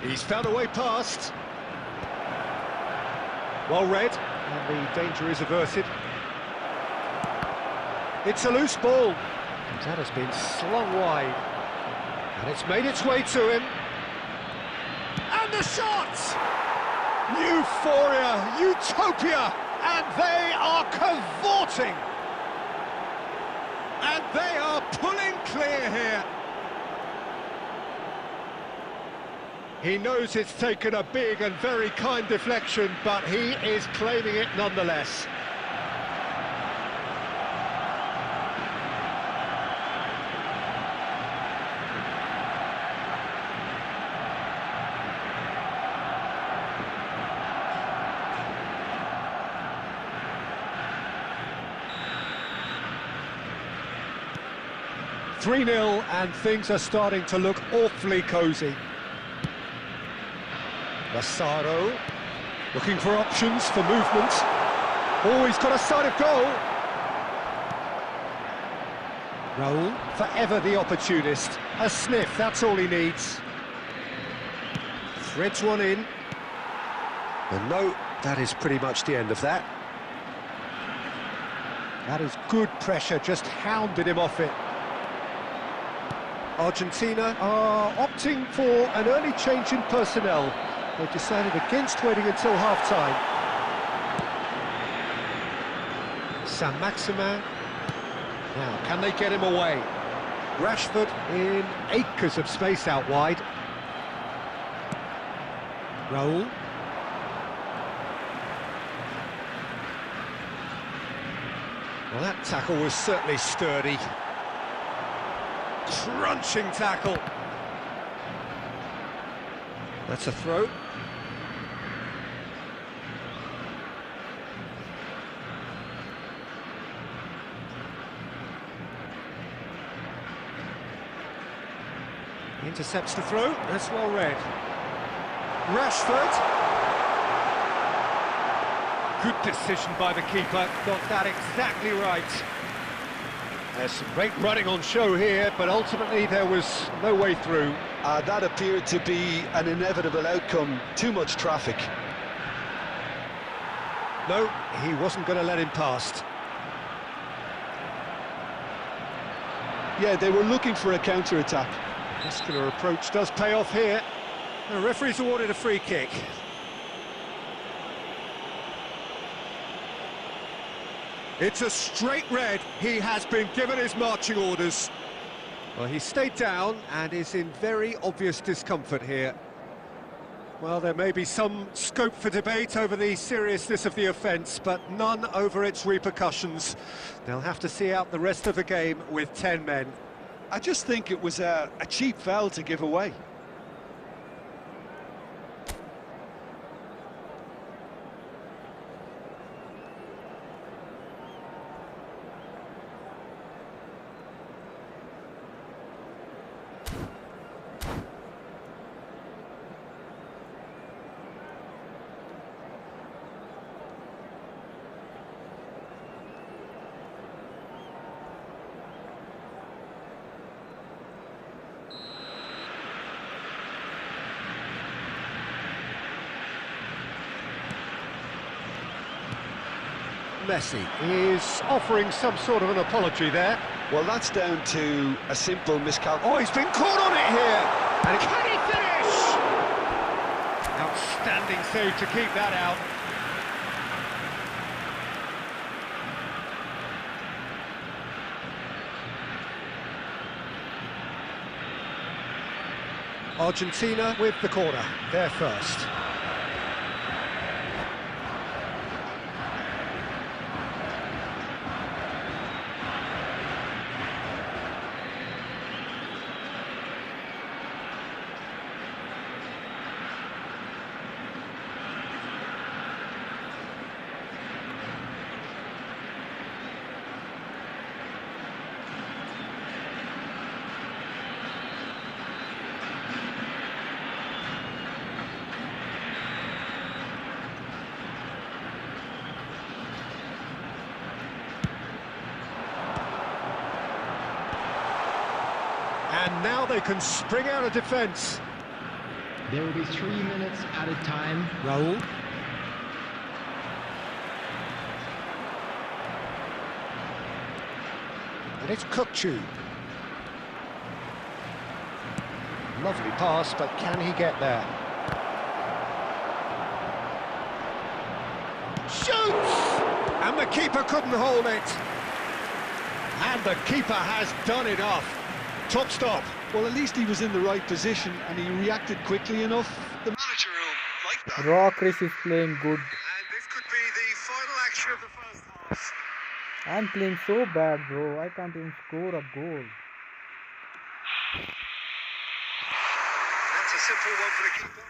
He's found a way past. Well read, and the danger is averted. It's a loose ball. That has been slung wide. And it's made its way to him. And the shot! Euphoria, utopia, and they are cavorting. And they are pulling clear here. He knows it's taken a big and very kind deflection, but he is claiming it nonetheless. (3-0) and things are starting to look awfully cosy. Massaro looking for options for movement. Oh, he's got a sight of goal. Raul, forever the opportunist. A sniff, that's all he needs. Threads one in. And no, that is pretty much the end of that. That is good pressure, just hounded him off it. Argentina are opting for an early change in personnel. They've decided against waiting until half-time. Saint-Maximin. Now, can they get him away? Rashford in acres of space out wide. Raul. Well, that tackle was certainly sturdy. Crunching tackle. That's a throw. Intercepts the throw. That's well read. Rashford. Good decision by the keeper. Got that exactly right. There's some great running on show here, but ultimately there was no way through. That appeared to be an inevitable outcome. Too much traffic. No, he wasn't going to let him past. Yeah, they were looking for a counter-attack. Muscular approach does pay off here. The referee's awarded a free kick. It's a straight red. He has been given his marching orders. Well, he stayed down and is in very obvious discomfort here. Well, there may be some scope for debate over the seriousness of the offence, but none over its repercussions. They'll have to see out the rest of the game with 10 men. I just think it was a cheap foul to give away. Messi is offering some sort of an apology there. Well, that's down to a simple miscalculation. Oh, he's been caught on it here! And can he finish? Outstanding save to keep that out. Argentina with the corner, they're first. And now they can spring out of defence. There will be 3 minutes added time. Raul. And it's Kukçu. Lovely pass, but can he get there? Shoots! And the keeper couldn't hold it. And the keeper has done enough. Top stop. Well, at least he was in the right position and he reacted quickly enough. The manager will like that. Raw Chris is playing good. And this could be the final action of the first half. I'm playing so bad, bro. I can't even score a goal. That's a simple one for the keeper.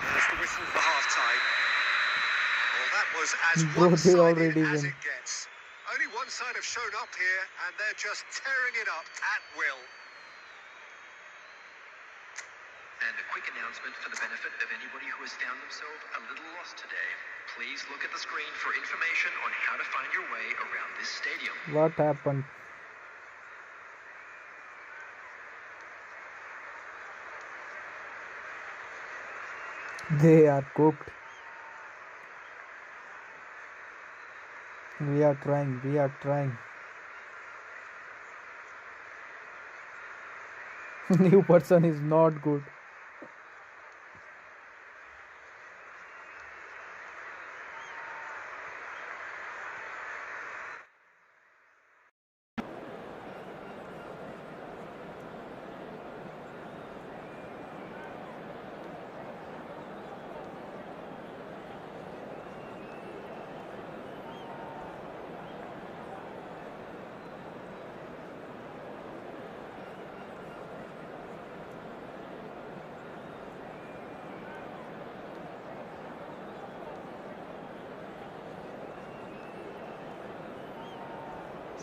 There's the whistle for half-time. Well, that was as Bro, they one-sided already as win. it gets. Only one side have shown up here, and they're just tearing it up at will. And a quick announcement for the benefit of anybody who has found themselves a little lost today. Please look at the screen for information on how to find your way around this stadium. What happened? They are cooked. We are trying, we are trying. New person is not good.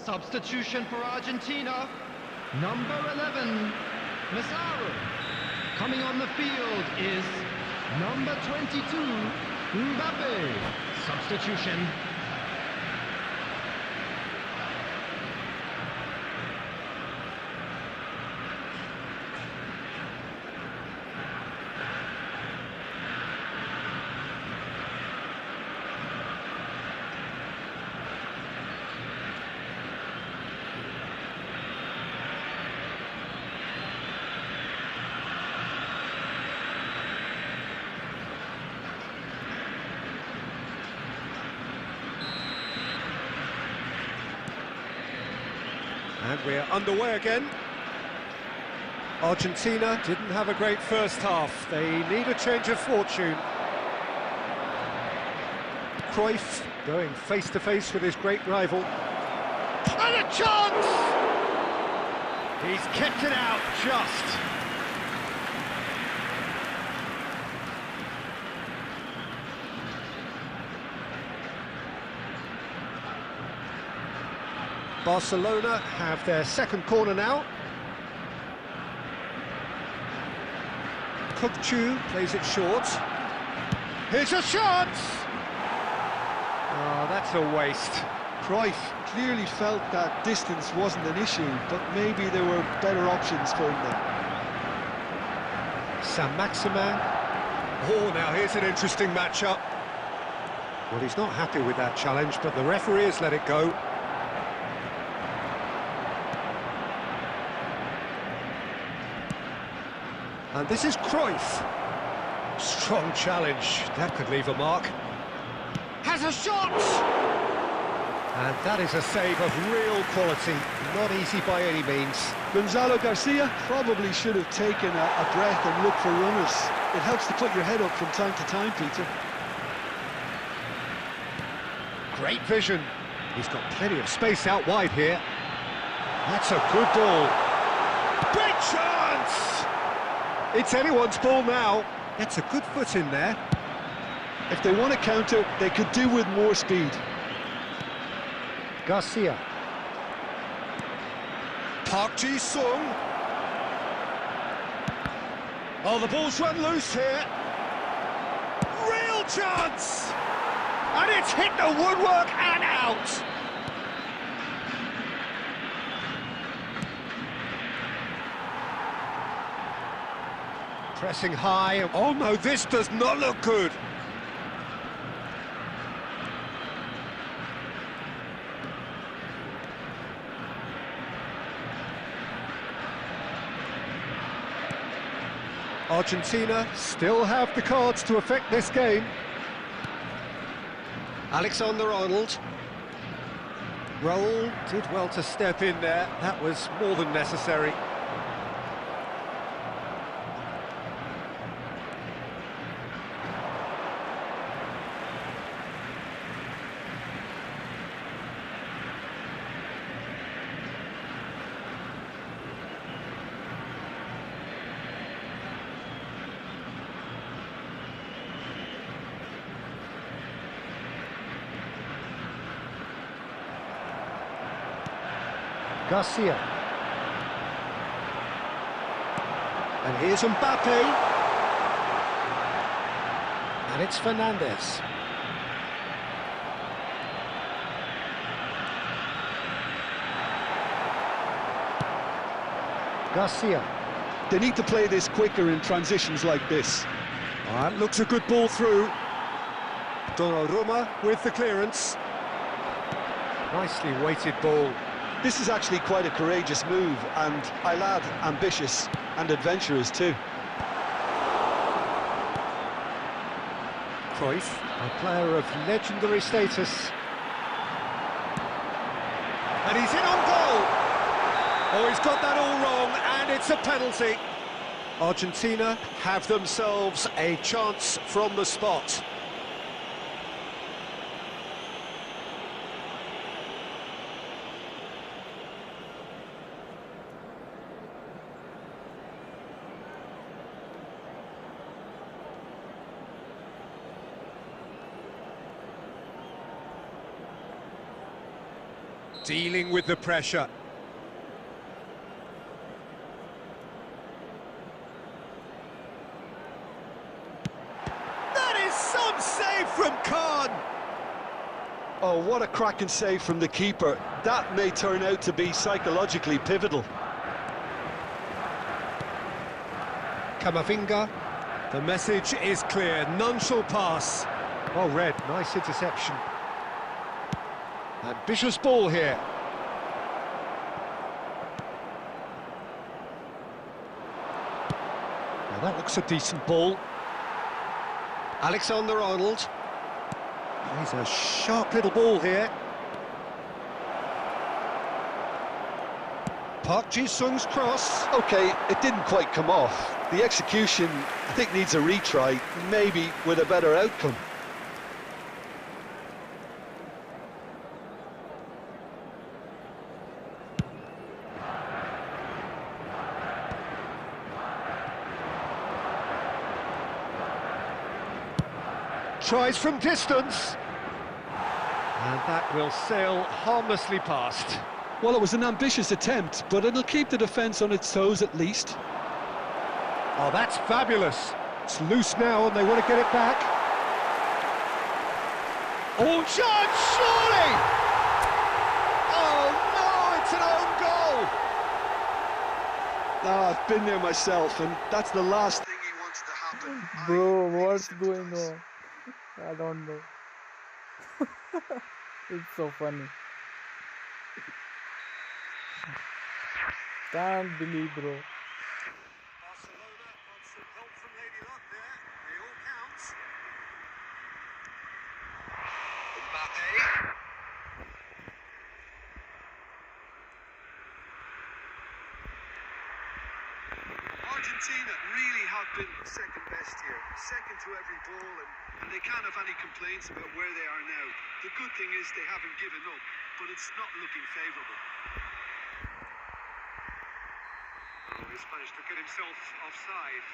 Substitution for Argentina, number 11, Masaru. Coming on the field is number 22, Mbappe. Substitution. And we're underway again. Argentina didn't have a great first half. They need a change of fortune. Cruyff going face-to-face with his great rival. And a chance! He's kept it out just. Barcelona have their second corner now. Chu plays it short. Here's a shot! Oh, that's a waste. Cruyff clearly felt that distance wasn't an issue, but maybe there were better options for him there. Saint-Maximin. Oh, now here's an interesting matchup. Well, he's not happy with that challenge, but the referee has let it go. And this is Cruyff. Strong challenge. That could leave a mark. Has a shot! And that is a save of real quality. Not easy by any means. Gonzalo Garcia probably should have taken a breath and looked for runners. It helps to put your head up from time to time, Peter. Great vision. He's got plenty of space out wide here. That's a good ball. Great chance! It's anyone's ball now. Gets a good foot in there. If they want to counter, they could do with more speed. Garcia. Park Ji-sung. Oh, the ball's run loose here. Real chance! And it's hit the woodwork and out. Pressing high. Oh no, this does not look good. Argentina still have the cards to affect this game. Alexander-Arnold. Raul did well to step in there. That was more than necessary. Garcia. And here's Mbappe. And it's Fernandez. Garcia. They need to play this quicker in transitions like this. That looks a good ball through. Donnarumma with the clearance. Nicely weighted ball. This is actually quite a courageous move, and I'll add ambitious and adventurous too. Cruyff, a player of legendary status. And he's in on goal! Oh, he's got that all wrong, and it's a penalty. Argentina have themselves a chance from the spot. Dealing with the pressure. That is some save from Khan! Oh, what a cracking save from the keeper. That may turn out to be psychologically pivotal. Camavinga. The message is clear. None shall pass. Oh, Red, nice interception. Ambitious ball here. Now that looks a decent ball. Alexander-Arnold. He's a sharp little ball here. Park Ji-sung's cross. Okay, it didn't quite come off. The execution, I think, needs a retry, maybe with a better outcome. Tries from distance. And that will sail harmlessly past. Well, it was an ambitious attempt, but it'll keep the defence on its toes at least. Oh, that's fabulous. It's loose now and they want to get it back. Oh, chance, surely! Oh, no, it's an own goal! I've been there myself, and that's the last thing he wanted to happen. Bro, what's going on? I don't know. It's so funny. Can't believe, bro. Barcelona wants some help from Lady Luck there. They all count. Mbappe. Argentina really have been second best here, second to every ball, and they can't have any complaints about where they are now. The good thing is they haven't given up, but it's not looking favourable. Oh, he's managed to get himself offside.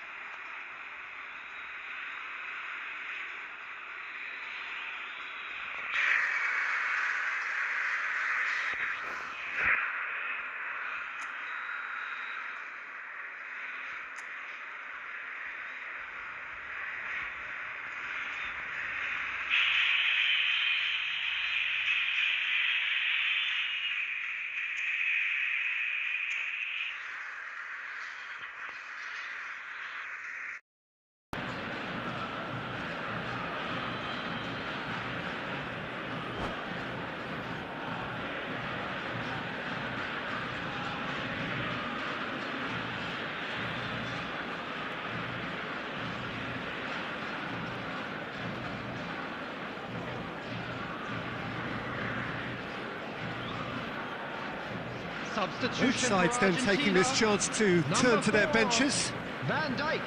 Substitution. Both sides then taking this chance to turn to their benches. Van Dijk.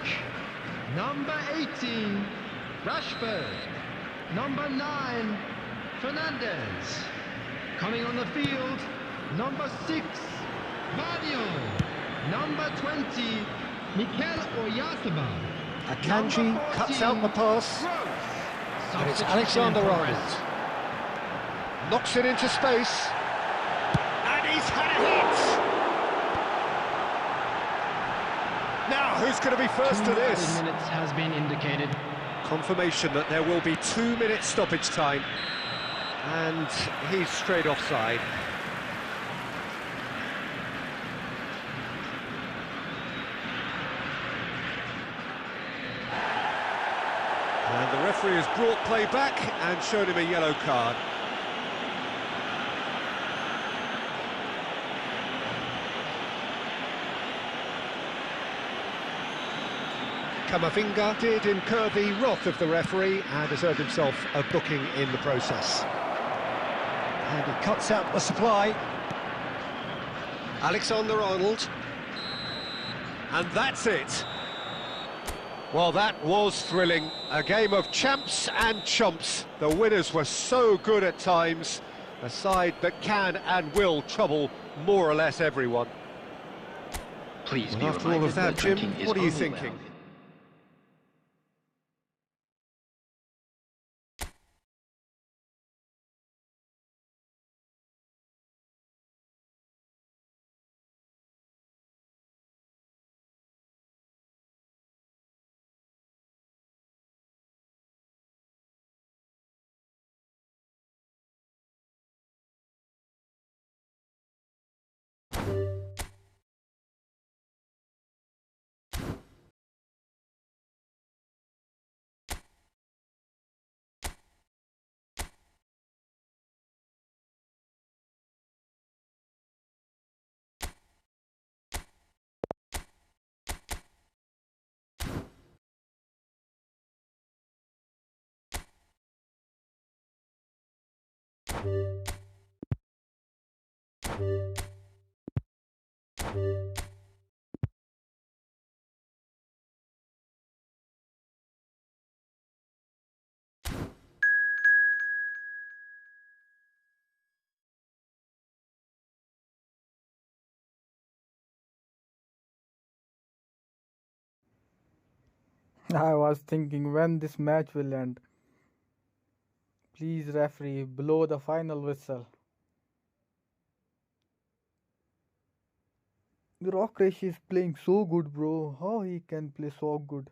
Number 18, Rashford. Number 9, Fernandez. Coming on the field, number 6, Vadio. Number 20, Mikel Oyarzabal. Akanji cuts out the pass. And it's Alexander-Arnold. Knocks it into space. And he's had a hit! Now, who's going to be first to this? 2 minutes has been indicated. Confirmation that there will be 2 minutes stoppage time. And he's straight offside. And the referee has brought play back and showed him a yellow card. Camavinga did incur the wrath of the referee and has earned himself a booking in the process. And he cuts out the supply. Alexander-Arnold. And that's it. Well, that was thrilling. A game of champs and chumps. The winners were so good at times. A side that can and will trouble more or less everyone. Please be After all of that, Jim, drinking is what are you only thinking? allowed I was thinking when this match will end. Please, referee, blow the final whistle. Rockresh is playing so good, bro. How he can play so good?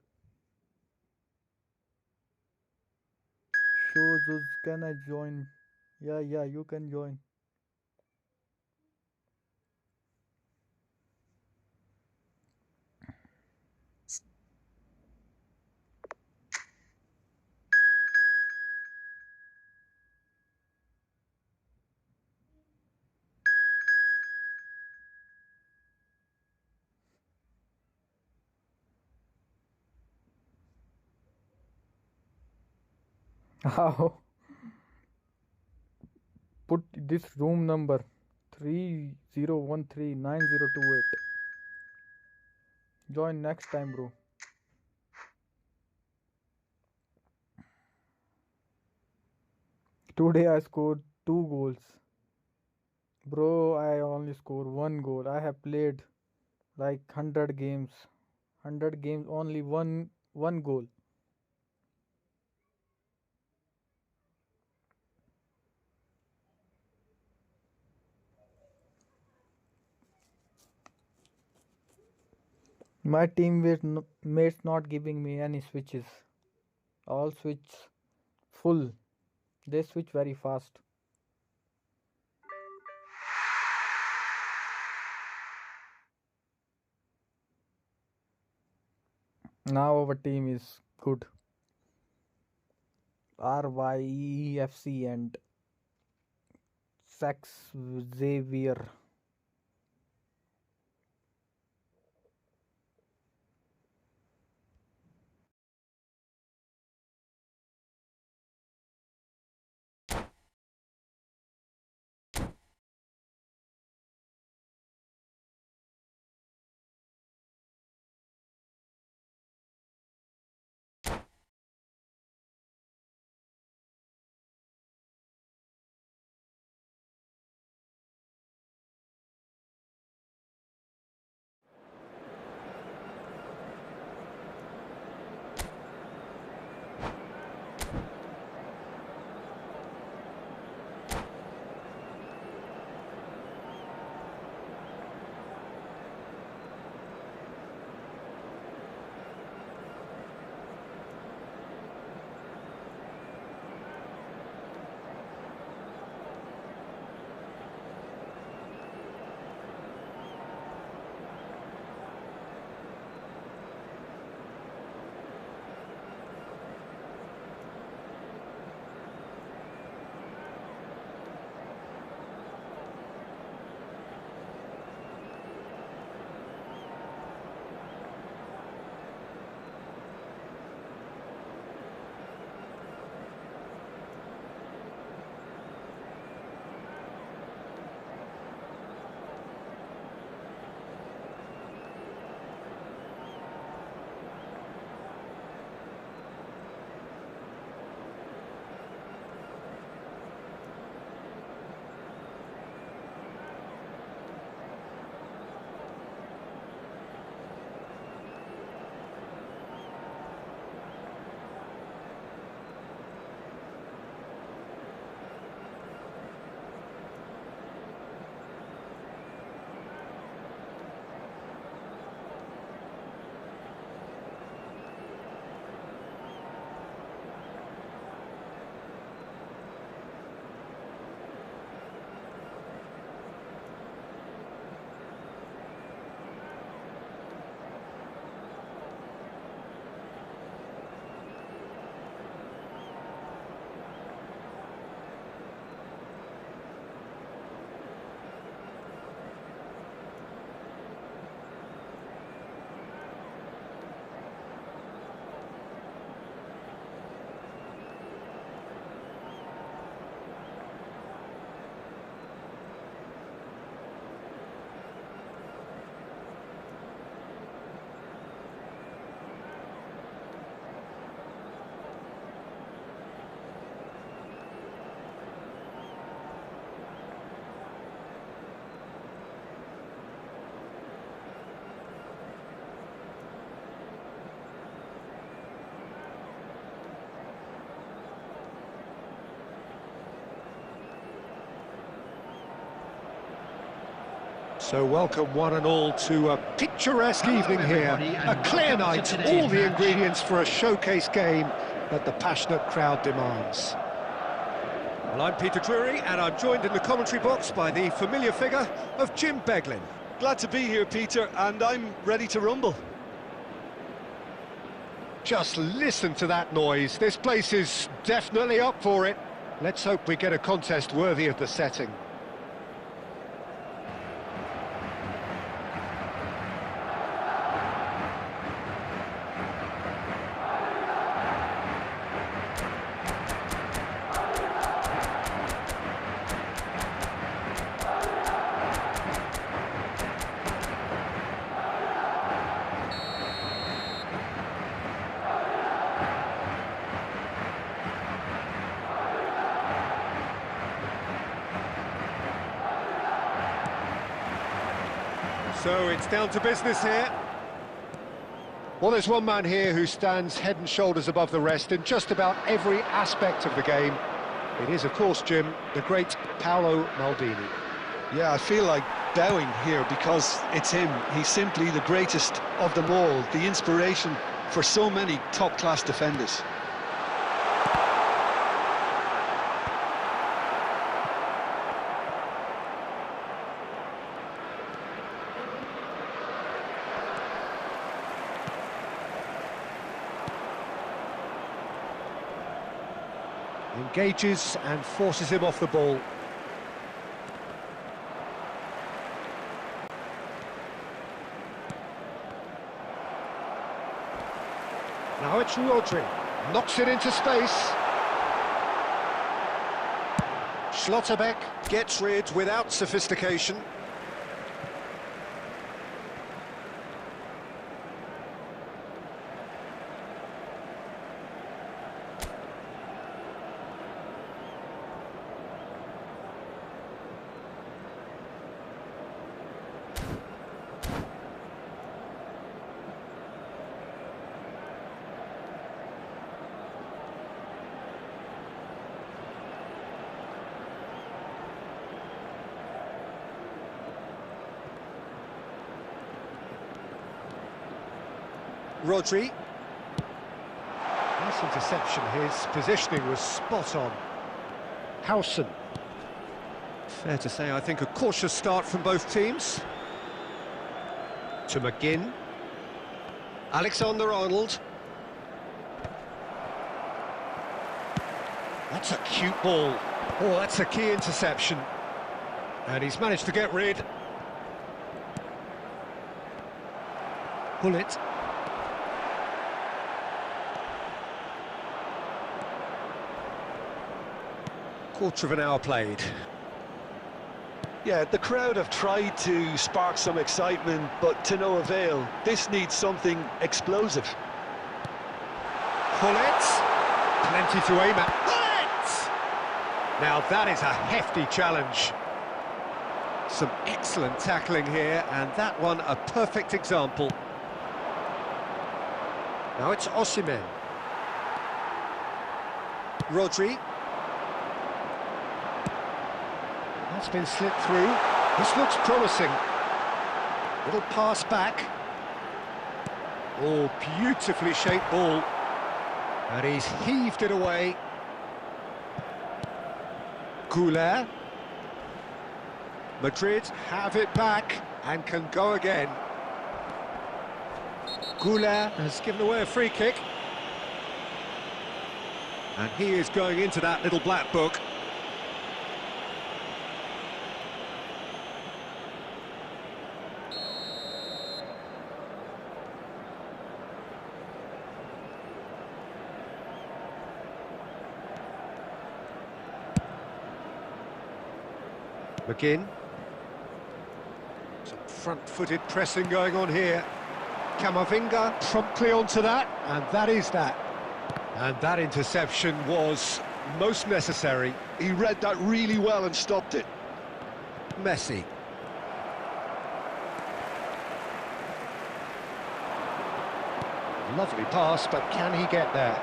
Shows us, can I join? Yeah, you can join. How? Put this room number 30139028. Join next time, bro. Today I scored 2 goals. Bro, I only scored 1 goal. I have played like 100 games. 100 games, only one goal. My mates not giving me any switches. All switch full. They switch very fast. Now our team is good. RYEFC and Sax Xavier. So welcome one and all to a picturesque evening here. A clear night, all the ingredients for a showcase game that the passionate crowd demands. Well, I'm Peter Drury, and I'm joined in the commentary box by the familiar figure of Jim Beglin. Glad to be here, Peter, and I'm ready to rumble. Just listen to that noise. This place is definitely up for it. Let's hope we get a contest worthy of the setting. So it's down to business here. Well, there's one man here who stands head and shoulders above the rest in just about every aspect of the game. It is, of course, Jim, the great Paolo Maldini. Yeah, I feel like bowing here because it's him. He's simply the greatest of them all, the inspiration for so many top-class defenders. Engages and forces him off the ball. Now it's Rodri. Knocks it into space. Schlotterbeck Gets rid without sophistication. Rodri. Nice interception, his positioning was spot on. Howson. Fair to say, I think, a cautious start from both teams. To McGinn. Alexander-Arnold. That's a cute ball. Oh, that's a key interception. And he's managed to get rid. Bullet. Quarter of an hour played. Yeah, the crowd have tried to spark some excitement, but to no avail. This needs something explosive. Bullet. Plenty to aim at. Bullet! Now that is a hefty challenge. Some excellent tackling here, and that one a perfect example. Now it's Osimhen. Rodri. That's been slipped through. This looks promising. Little pass back. Oh, beautifully shaped ball. And he's heaved it away. Goulet. Madrid have it back and can go again. Goulet has given away a free kick. And he is going into that little black book. McGinn. Some front-footed pressing going on here. Camavinga promptly onto that, and that is that. And that interception was most necessary. He read that really well and stopped it. Messi. Lovely pass, but can he get there?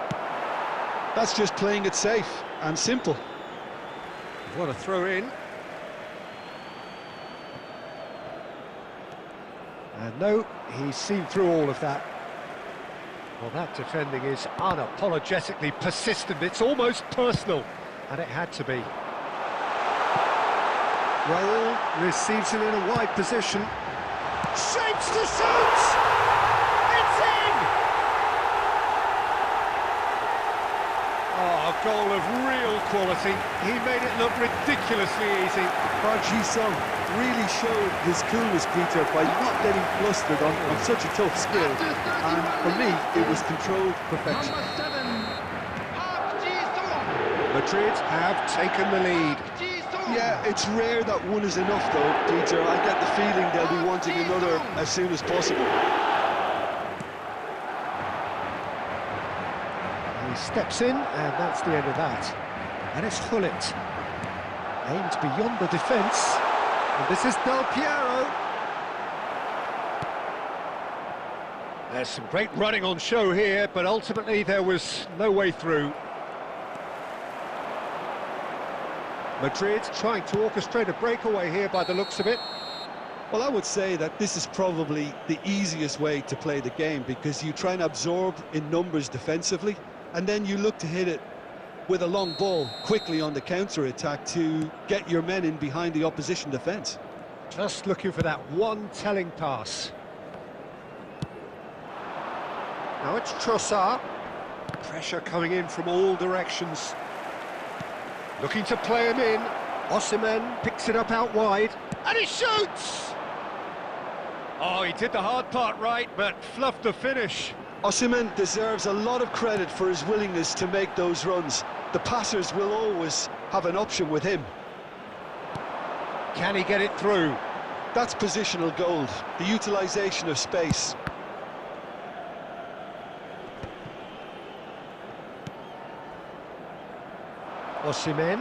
That's just playing it safe and simple. What a throw in. And no, he's seen through all of that. Well, that defending is unapologetically persistent. It's almost personal, and it had to be. Raul receives it in a wide position. Shapes to shoot! It's in! Oh, a goal of real quality. He made it look ridiculously easy. Park Ji-sung really showed his coolness, Peter, by not getting flustered on such a tough skill. And for me, it was controlled perfection. Madrid have taken the lead. Yeah, it's rare that one is enough though, Peter. I get the feeling they'll be wanting another as soon as possible. He steps in, and that's the end of that. And it's Hullet. Aimed beyond the defence. And this is Del Piero. There's some great running on show here, but ultimately there was no way through. Madrid trying to orchestrate a breakaway here by the looks of it. Well, I would say that this is probably the easiest way to play the game, because you try and absorb in numbers defensively, and then you look to hit it with a long ball quickly on the counter-attack to get your men in behind the opposition defence. Just looking for that one telling pass. Now it's Trossard. Pressure coming in from all directions. Looking to play him in. Osimhen picks it up out wide, and he shoots! Oh, he did the hard part right, but fluffed the finish. Osimhen deserves a lot of credit for his willingness to make those runs. The passers will always have an option with him. Can he get it through? That's positional gold, the utilisation of space. Osimhen.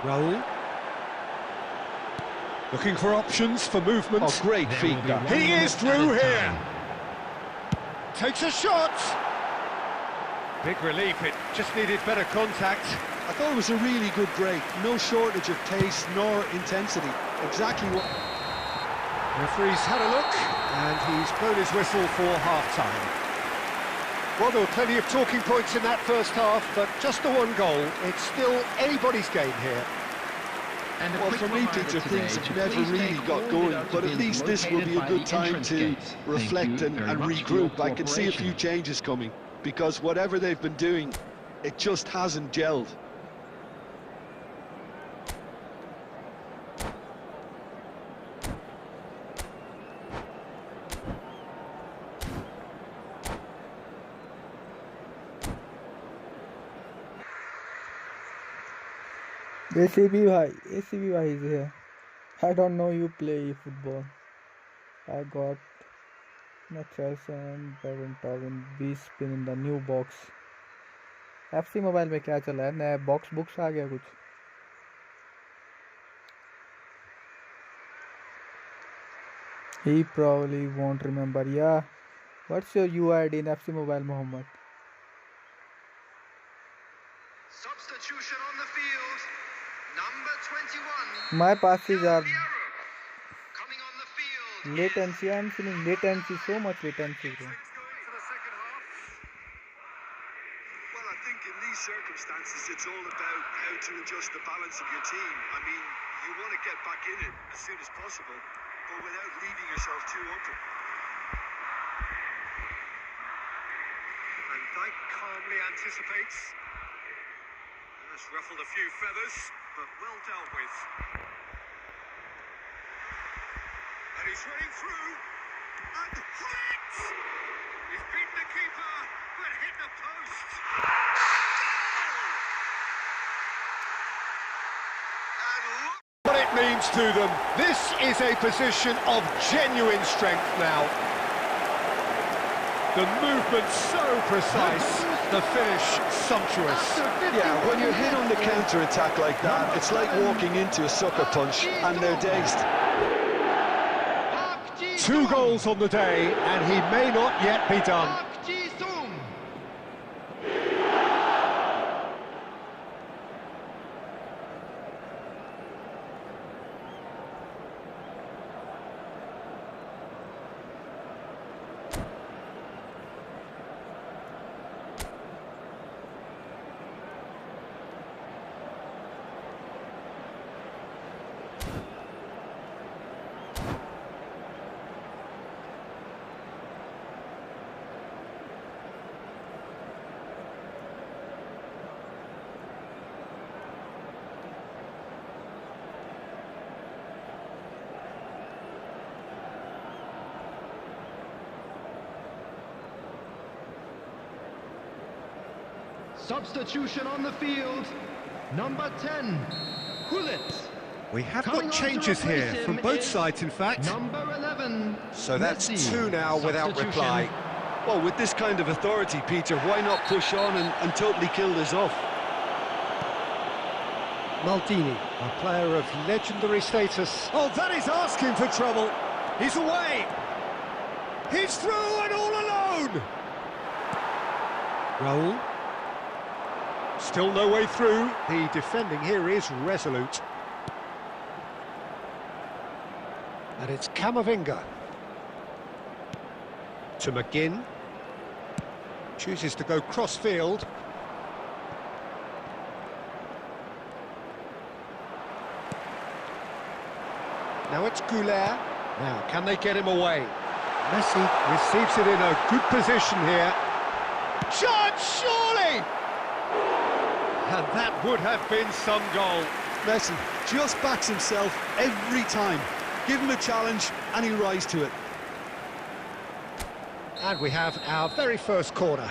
Raul. Looking for options for movement. Oh, great feet. He is through here. Takes a shot. Big relief, it just needed better contact. I thought it was a really good break. No shortage of pace nor intensity. Exactly what... Referee's had a look, and he's blown his whistle for half-time. Well, there were plenty of talking points in that first half, but just the one goal. It's still anybody's game here. Well, for me, Peter, things have never really got going, but at least this will be a good time to reflect and regroup. I can see a few changes coming, because whatever they've been doing, it just hasn't gelled. ACB bhai is here. I don't know you play football. I got no chess and badminton 20 spin in the new box. FC Mobile में क्या चला है? नया box books आ गया कुछ? He probably won't remember. Yeah. What's your UID in FC Mobile, Mohammed? Substitution on the field. Number 21. My passes are Coming on the field. latency. I'm feeling latency, so much latency. Bro. Well, I think in these circumstances, it's all about how to adjust the balance of your team. I mean, you want to get back in it as soon as possible, but without leaving yourself too open. And Dyke calmly anticipates. Has ruffled a few feathers, but well dealt with. And he's running through, and hit! He's beaten the keeper, but hit the post. And look what it means to them. This is a position of genuine strength now. The movement so precise, the finish sumptuous. Yeah, when you're hit on the counter-attack like that, it's like walking into a sucker punch, and they're dazed. 2 goals on the day, and he may not yet be done. Substitution on the field. Number 10, Gullit. We have Coming got on to changes here replace from him both is sides, in fact. Number 11. So that's Messi. 2 now without Substitution. reply. Well, with this kind of authority, Peter, why not push on and totally kill this off? Maldini, a player of legendary status. Oh, that is asking for trouble. He's away. He's through and all alone. Raul. Still no way through. The defending here is resolute. And it's Camavinga. To McGinn. Chooses to go cross-field. Now it's Goulet. Now, can they get him away? Messi receives it in a good position here. Shot, surely! And that would have been some goal. Messi just backs himself every time. Give him a challenge and he'll rise to it. And we have our very first corner.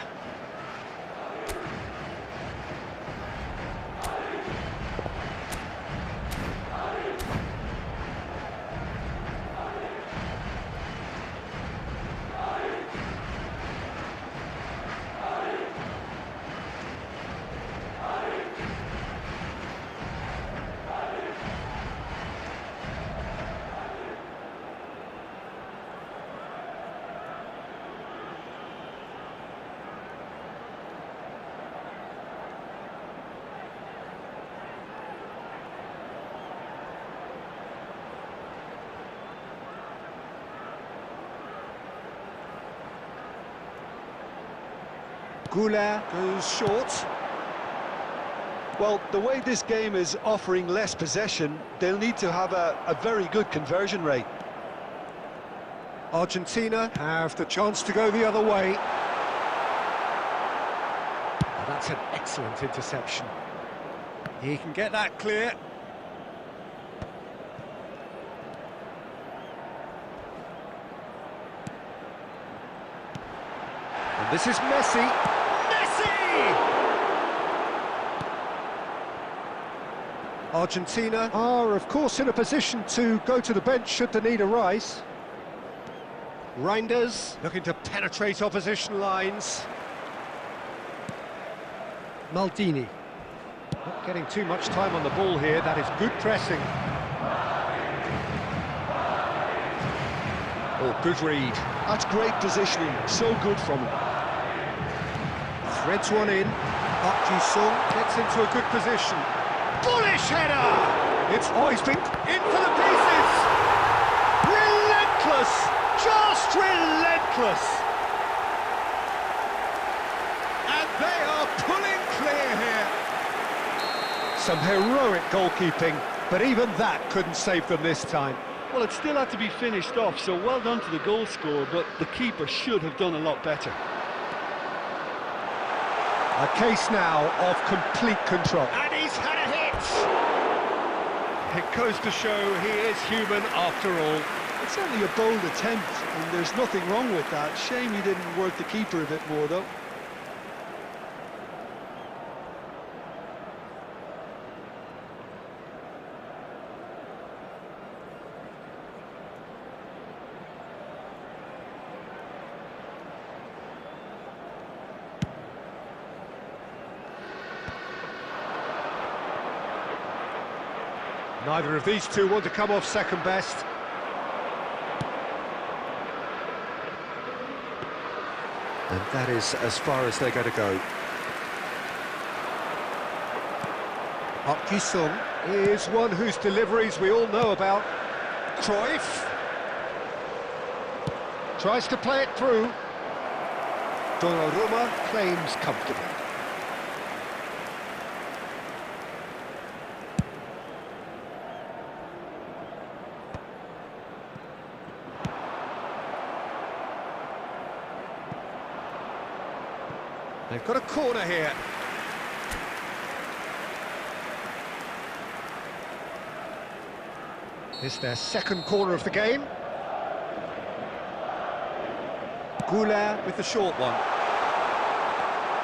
Goulet goes short. Well, the way this game is offering less possession, they'll need to have a very good conversion rate. Argentina have the chance to go the other way. And that's an excellent interception. He can get that clear. And this is Messi. Argentina are, of course, in a position to go to the bench should the need arise. Reinders looking to penetrate opposition lines. Maldini. Not getting too much time on the ball here, that is good pressing. Oh, good read. That's great positioning, so good from him. Threads one in. Park Ji-sung gets into a good position. Bullish header! He's been in for the pieces! Relentless! Just relentless! And they are pulling clear here. Some heroic goalkeeping, but even that couldn't save them this time. Well, it still had to be finished off, so well done to the goal scorer, but the keeper should have done a lot better. A case now of complete control. And he's had a hit! It goes to show he is human after all. It's certainly a bold attempt, and there's nothing wrong with that. Shame he didn't work the keeper a bit more, though. Neither of these two want to come off second best. And that is as far as they're going to go. Park Ji-sung is one whose deliveries we all know about. Cruyff tries to play it through. Donnarumma claims comfortably. They've got a corner here. This is their second corner of the game. Goulet with the short one.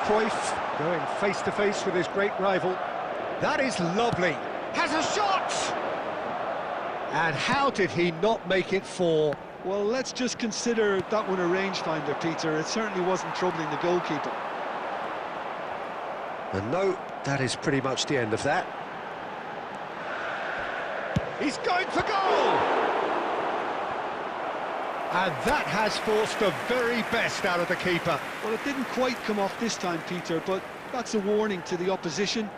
Cruyff Going face to face with his great rival. That is lovely. Has a shot! And how did he not make it four? Well, let's just consider that one a rangefinder, Peter. It certainly wasn't troubling the goalkeeper. And no, that is pretty much the end of that. He's going for goal! And that has forced the very best out of the keeper. Well, it didn't quite come off this time, Peter, but that's a warning to the opposition.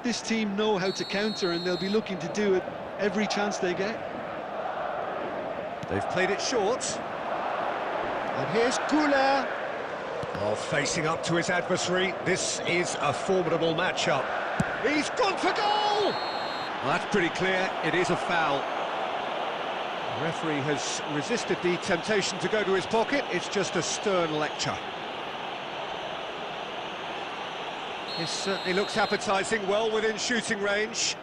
This team know how to counter, and they'll be looking to do it every chance they get. They've played it short. And here's Goulet. Oh, facing up to his adversary. This is a formidable matchup. He's gone for goal! Well, that's pretty clear. It is a foul. The referee has resisted the temptation to go to his pocket. It's just a stern lecture. This certainly looks appetising, well within shooting range.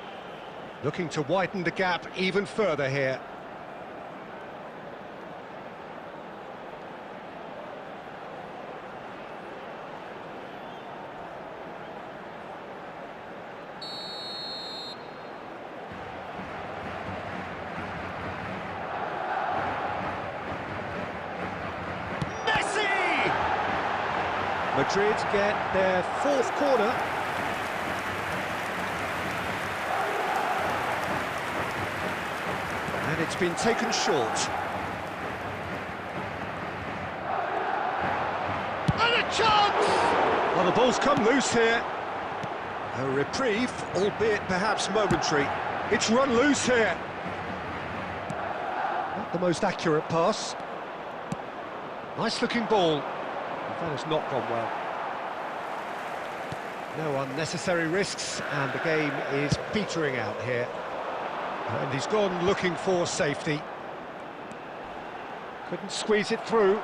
Looking to widen the gap even further here. Madrid get their fourth corner. And it's been taken short. And a chance! Well, the ball's come loose here. A reprieve, albeit perhaps momentary. It's run loose here. Not the most accurate pass. Nice-looking ball. That has not gone well. No unnecessary risks, and the game is petering out here. And he's gone looking for safety. Couldn't squeeze it through.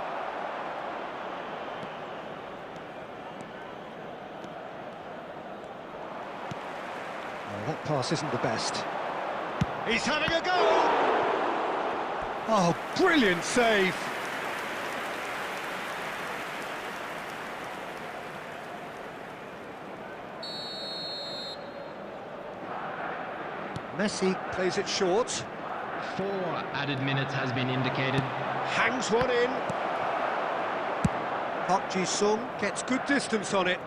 Well, that pass isn't the best. He's having a go! Oh, brilliant save! Messi plays it short. 4 added minutes has been indicated. Hangs one in. Park Ji-sung gets good distance on it.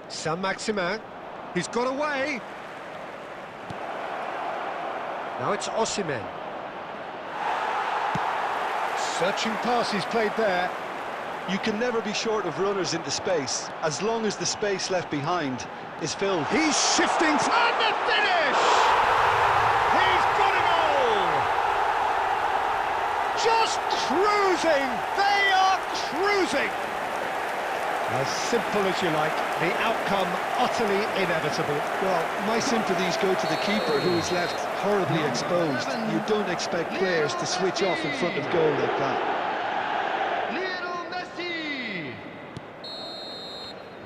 Saint-Maximin. He's got away. Now it's Osimhen. Searching pass he's played there. You can never be short of runners into space, as long as the space left behind is filled. He's shifting, and the finish! He's got a goal! Just cruising! They are cruising! As simple as you like, the outcome utterly inevitable. Well, my sympathies go to the keeper, who is left horribly exposed. You don't expect players to switch off in front of goal like that.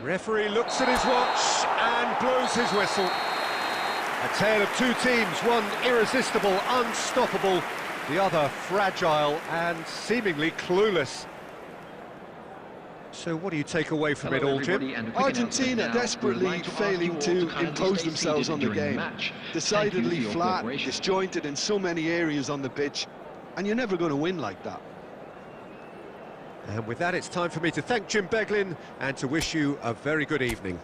Referee looks at his watch and blows his whistle. A tale of two teams, one irresistible, unstoppable, the other fragile and seemingly clueless. So what do you take away from it all, Jim? Argentina desperately failing to impose themselves on the game. Decidedly flat, disjointed in so many areas on the pitch, and you're never going to win like that. And with that, it's time for me to thank Jim Beglin and to wish you a very good evening.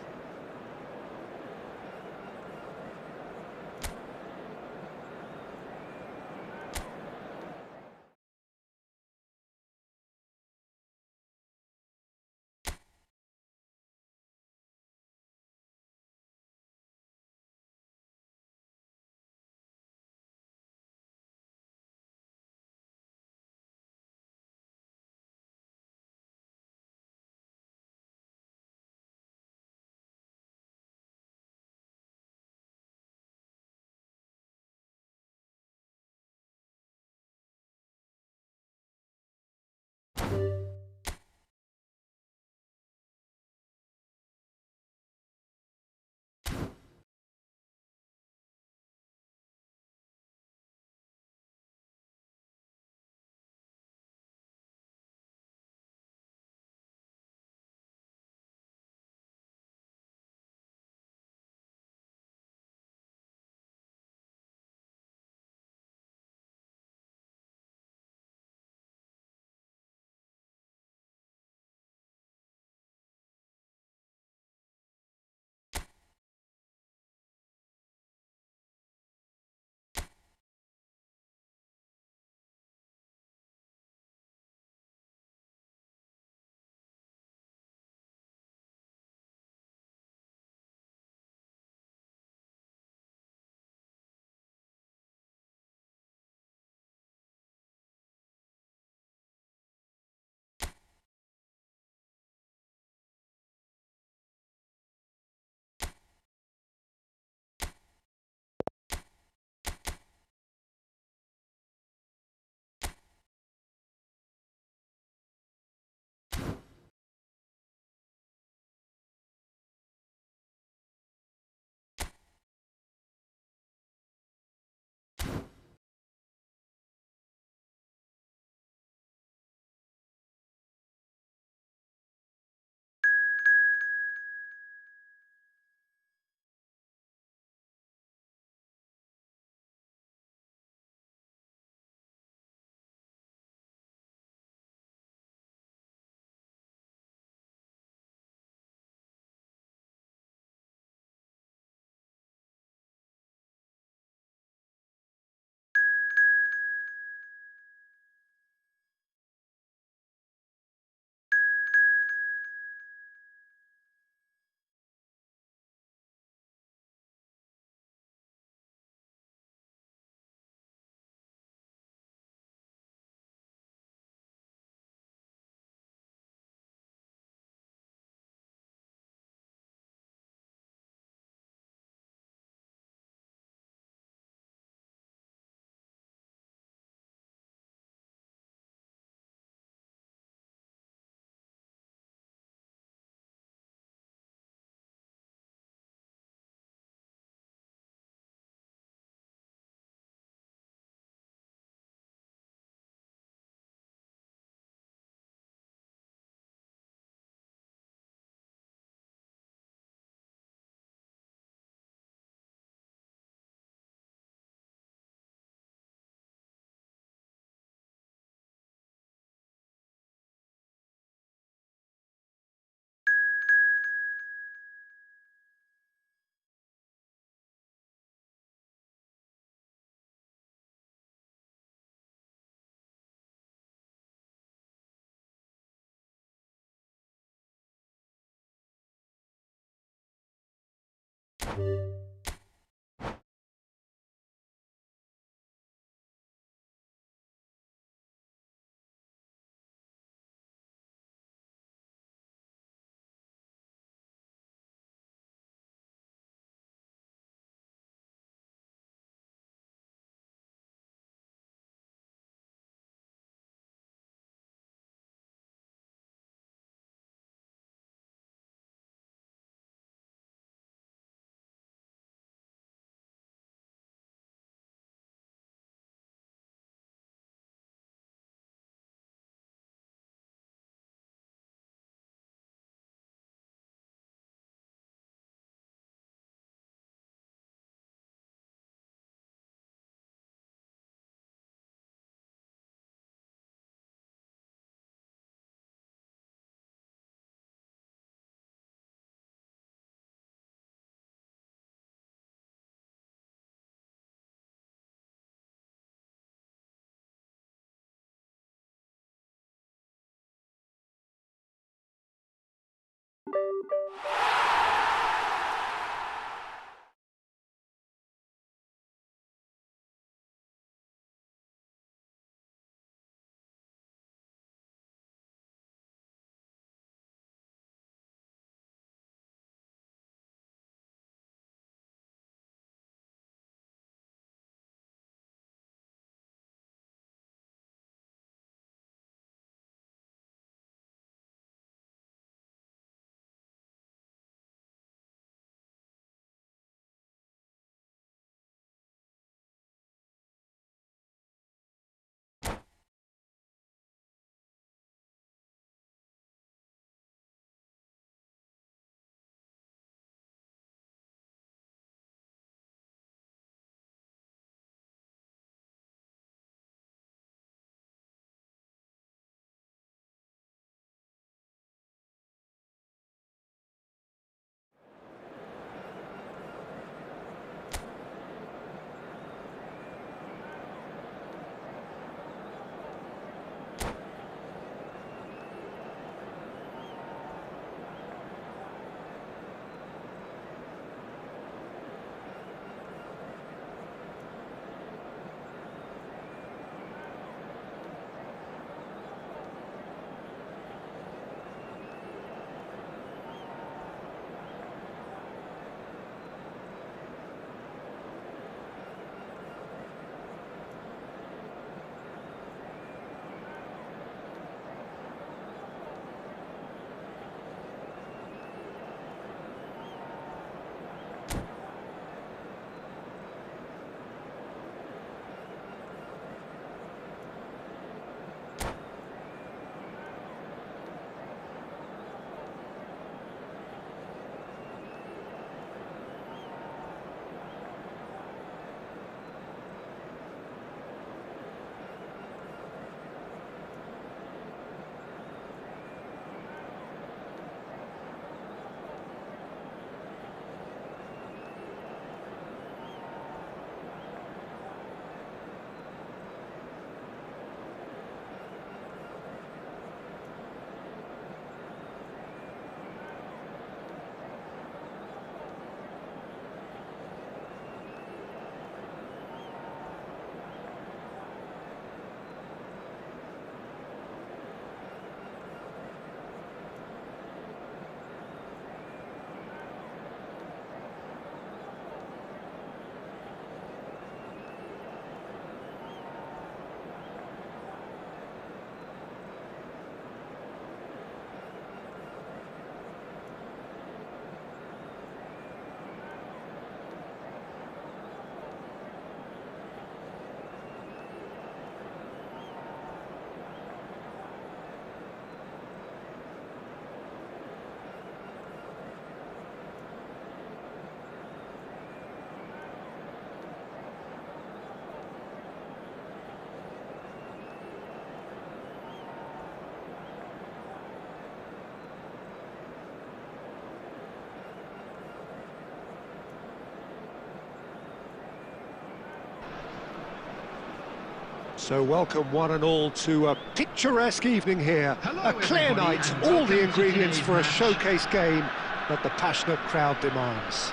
So welcome one and all to a picturesque evening here. A clear night, all the ingredients for a showcase game that the passionate crowd demands.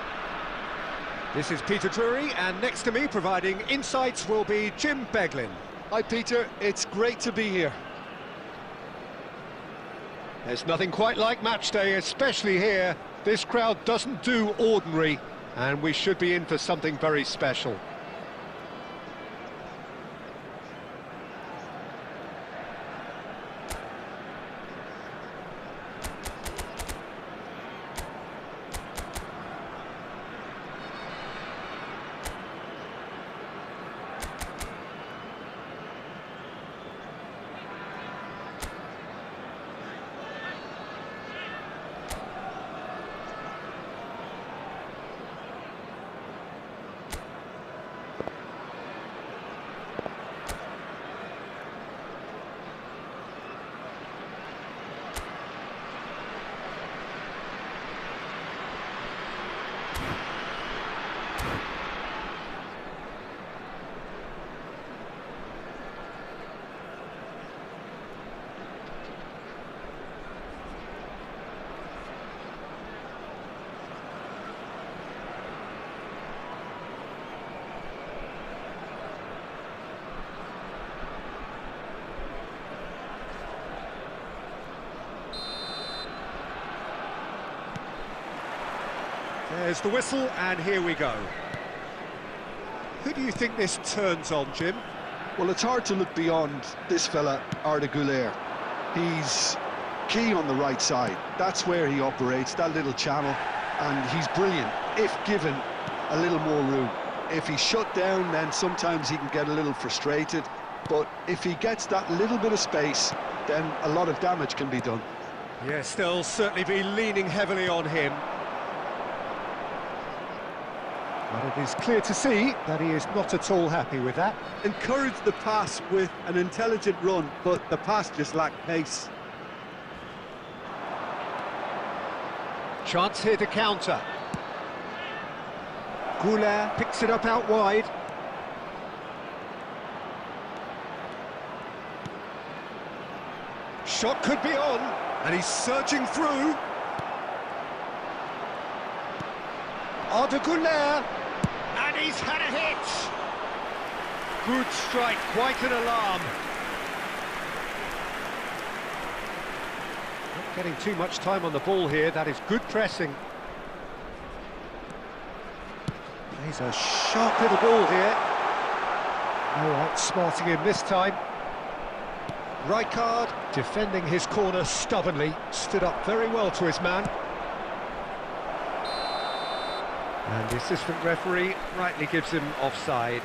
This is Peter Drury, and next to me providing insights will be Jim Beglin. Hi Peter, it's great to be here. There's nothing quite like match day, especially here. This crowd doesn't do ordinary, and we should be in for something very special. There's the whistle, and here we go. Who do you think this turns on, Jim? Well, it's hard to look beyond this fella, Arda Güler. He's key on the right side. That's where he operates, that little channel, and he's brilliant if given a little more room. If he's shut down, then sometimes he can get a little frustrated, but if he gets that little bit of space, then a lot of damage can be done. Yes, they'll certainly be leaning heavily on him. But it is clear to see that he is not at all happy with that. Encourage the pass with an intelligent run, but the pass just lacked pace. Chance here to counter. Güler picks it up out wide. Shot could be on, and he's surging through. Arda Güler, and he's had a hit. Good strike, quite an alarm. Not getting too much time on the ball here, that is good pressing. He's a sharp little ball here. No outsmarting him this time. Rijkaard defending his corner stubbornly, stood up very well to his man. And the assistant referee rightly gives him offside.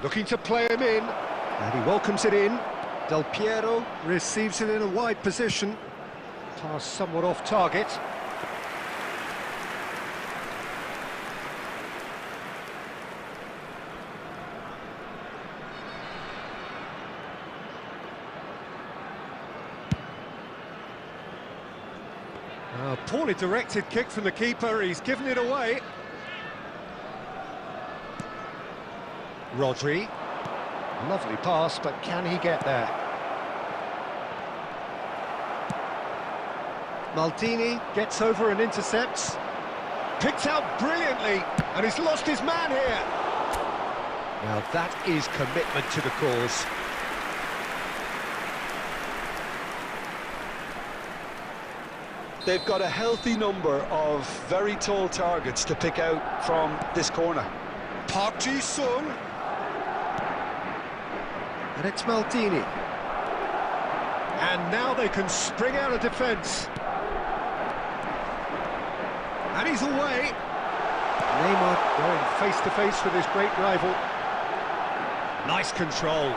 Looking to play him in, and he welcomes it in. Del Piero receives it in a wide position. Pass somewhat off target. A poorly directed kick from the keeper, he's given it away. Rodri, lovely pass, but can he get there? Maldini gets over and intercepts. Picked out brilliantly, and he's lost his man here. Now that is commitment to the cause. They've got a healthy number of very tall targets to pick out from this corner. Park Ji-sung. And it's Maldini. And now they can spring out of defence. And he's away. Neymar going face-to-face with his great rival. Nice control.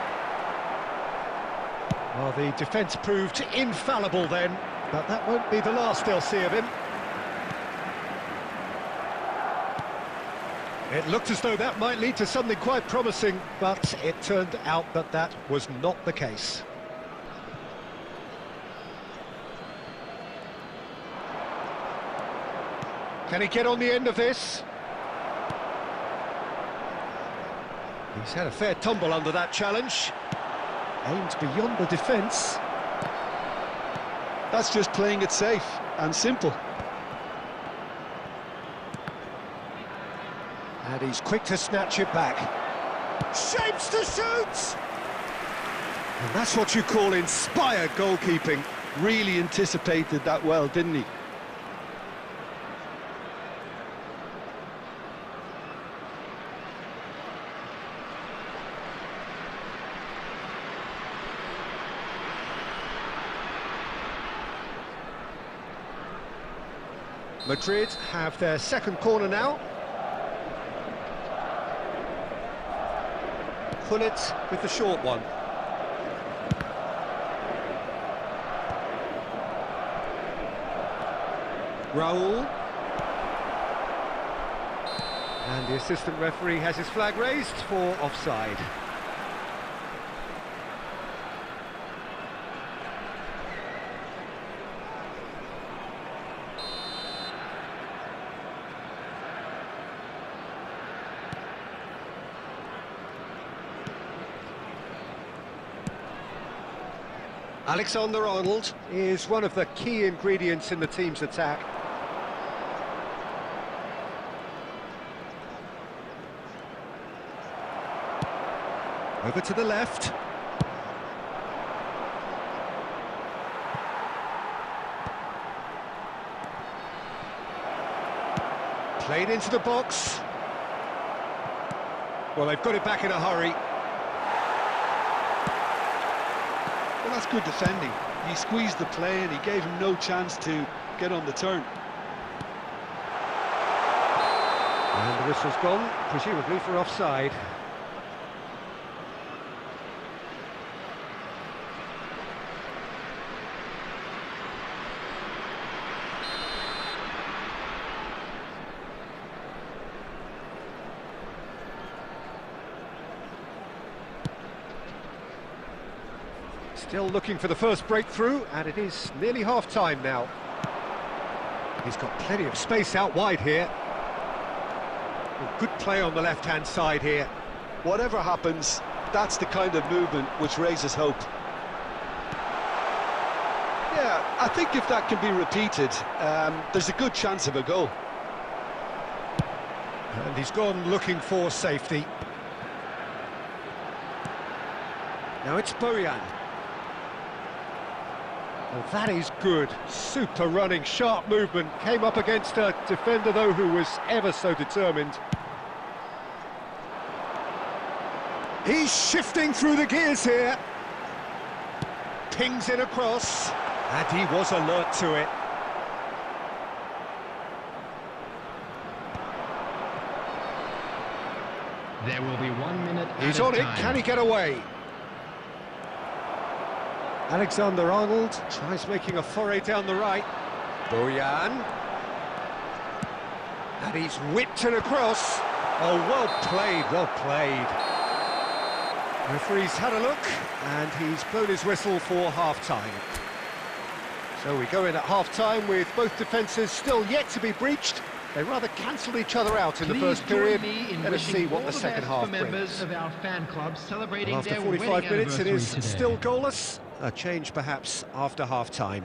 Well, the defence proved infallible then, but that won't be the last they'll see of him. It looked as though that might lead to something quite promising, but it turned out that that was not the case. Can he get on the end of this? He's had a fair tumble under that challenge. Aimed beyond the defence. That's just playing it safe and simple. And he's quick to snatch it back. Shapes to shoot! And that's what you call inspired goalkeeping. Really anticipated that well, didn't he? Madrid have their second corner now. Gullit with the short one. Raul. And the assistant referee has his flag raised for offside. Alexander-Arnold is one of the key ingredients in the team's attack. Over to the left. Played into the box. Well, they've got it back in a hurry. Well, that's good defending. He squeezed the play and he gave him no chance to get on the turn. And the whistle's gone, presumably for offside. Still looking for the first breakthrough, and it is nearly half-time now. He's got plenty of space out wide here. Good play on the left-hand side here. Whatever happens, that's the kind of movement which raises hope. Yeah, I think if that can be repeated, there's a good chance of a goal. And he's gone looking for safety. Now it's Bojan. Well, that is good. Super running, sharp movement. Came up against a defender, though, who was ever so determined. He's shifting through the gears here. Pings in across. And he was alert to it. There will be 1 minute. He's on it. Can he get away? Alexander-Arnold tries making a foray down the right. Bojan. And he's whipped it across. Oh, well played, well played. Referee's had a look, and he's blown his whistle for half-time. So we go in at half-time with both defences still yet to be breached. They rather cancelled each other out in the first period. Let us see what the second half brings. Of our fan club celebrating After their 45 minutes, it is today. still goalless. A change perhaps after half-time.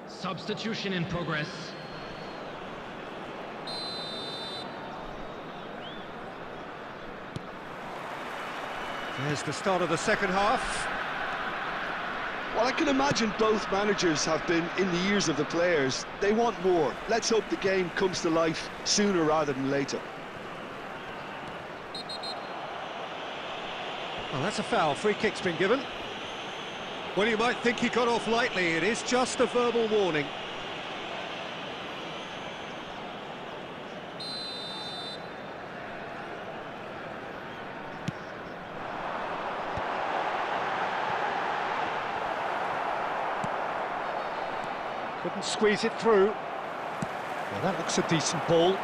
Substitution in progress. There's the start of the second half. Well, I can imagine both managers have been in the ears of the players. They want more. Let's hope the game comes to life sooner rather than later. Oh, that's a foul. Free kick's been given. Well, you might think he got off lightly. It is just a verbal warning. Couldn't squeeze it through. Well, that looks a decent ball.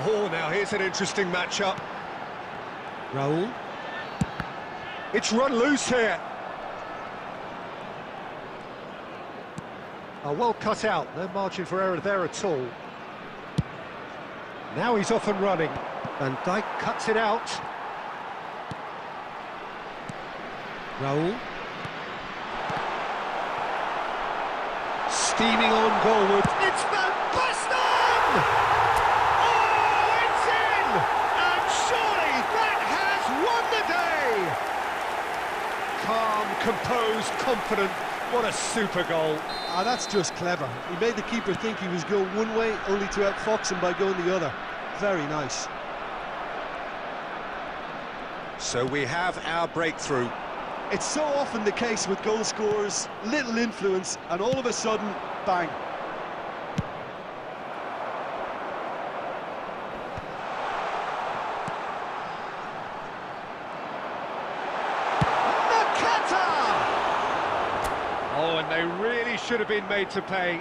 Oh, now here's an interesting matchup. Raul. It's run loose here. Oh, well cut out. No margin for error there at all. Now he's off and running. Van Dijk cuts it out. Raul. Steaming on goalward. It's Van Basten! Oh, it's in! And surely that has won the day! Calm, composed, confident. What a super goal. Ah, that's just clever. He made the keeper think he was going one way, only to outfox him by going the other. Very nice. So we have our breakthrough. It's so often the case with goal scorers, little influence, and all of a sudden, bang. Oh, and they really should have been made to pay.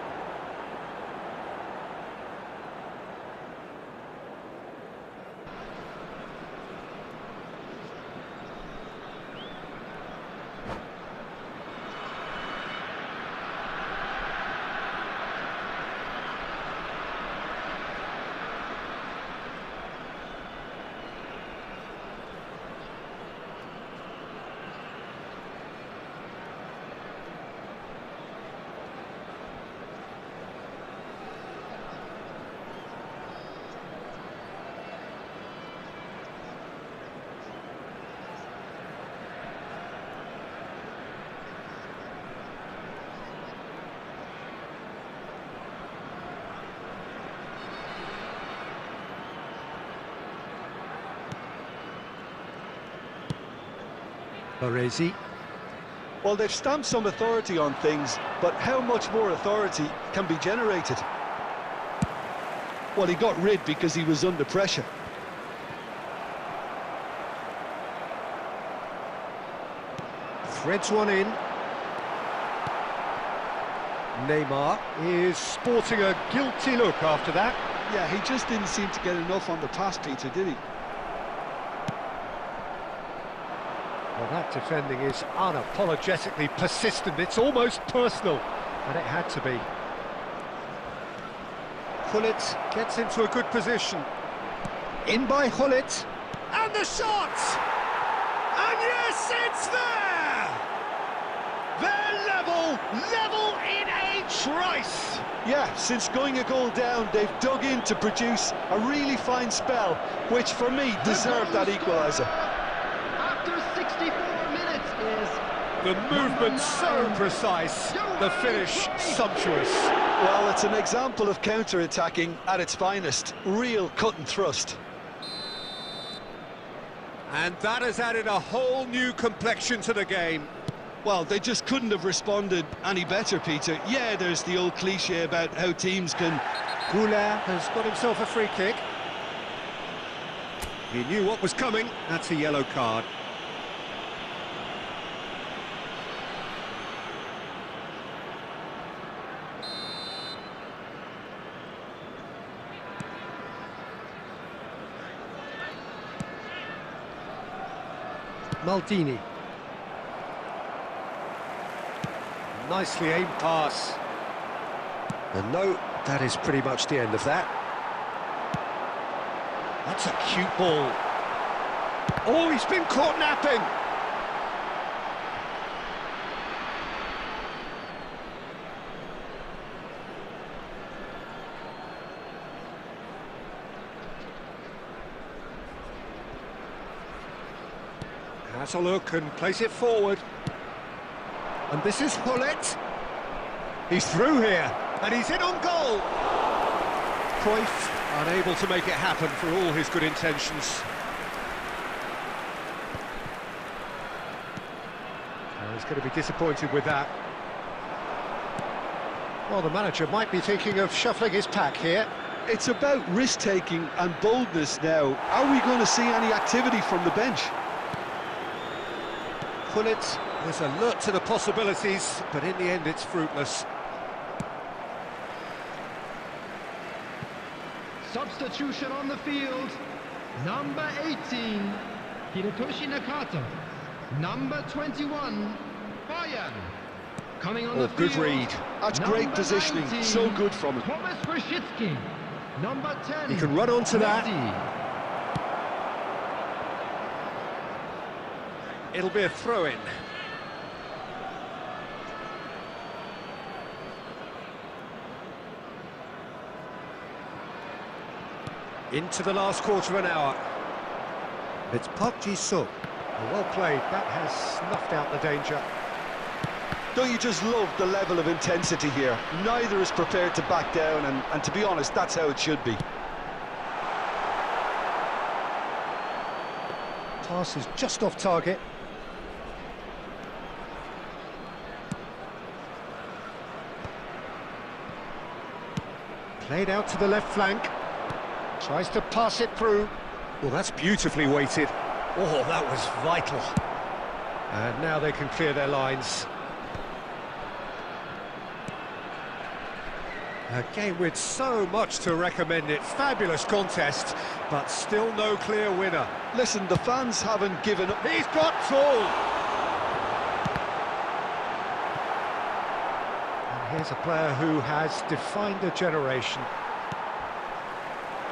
Baresi. Well, they've stamped some authority on things, but how much more authority can be generated? Well, he got rid because he was under pressure. Threads one in. Neymar is sporting a guilty look after that. Yeah, he just didn't seem to get enough on the pass, Peter, did he? Well, that defending is unapologetically persistent. It's almost personal, and it had to be. Gullit gets into a good position. In by Gullit. And the shot! And yes, it's there! They're level in a trice! Yeah, since going a goal down, they've dug in to produce a really fine spell, which for me deserved that equaliser. After 64 minutes is... The movement so precise, the finish sumptuous. Well, it's an example of counter-attacking at its finest. Real cut and thrust. And that has added a whole new complexion to the game. Well, they just couldn't have responded any better, Peter. Yeah, there's the old cliche about how teams can... Goulet has got himself a free kick. He knew what was coming. That's a yellow card. Maldini. Nicely aimed pass. And no, that is pretty much the end of that. That's a cute ball. Oh, he's been caught napping. Has a look and plays it forward. A And this is Hullet. He's through here, and he's in on goal. Cruyff unable to make it happen for all his good intentions. He's going to be disappointed with that. Well, the manager might be thinking of shuffling his pack here. It's about risk-taking and boldness now. Are we going to see any activity from the bench? Hullet was alert to the possibilities, but in the end it's fruitless. Substitution on the field. Number 18, Hirotoshi Nakata. Number 21, Bayern. Coming on the field. Good read. That's great positioning. 19, So good from him. Thomas Rashitsky. Number 10. He can run onto that. It'll be a throw-in. Into the last quarter of an hour. It's Park Ji-suk. Well played. That has snuffed out the danger. Don't you just love the level of intensity here? Neither is prepared to back down, and to be honest, that's how it should be. Pass is just off target. Played out to the left flank. Tries to pass it through. Well, that's beautifully weighted. Oh, that was vital. And now they can clear their lines. A game with so much to recommend it. Fabulous contest, but still no clear winner. Listen, the fans haven't given up. He's got full. And here's a player who has defined a generation.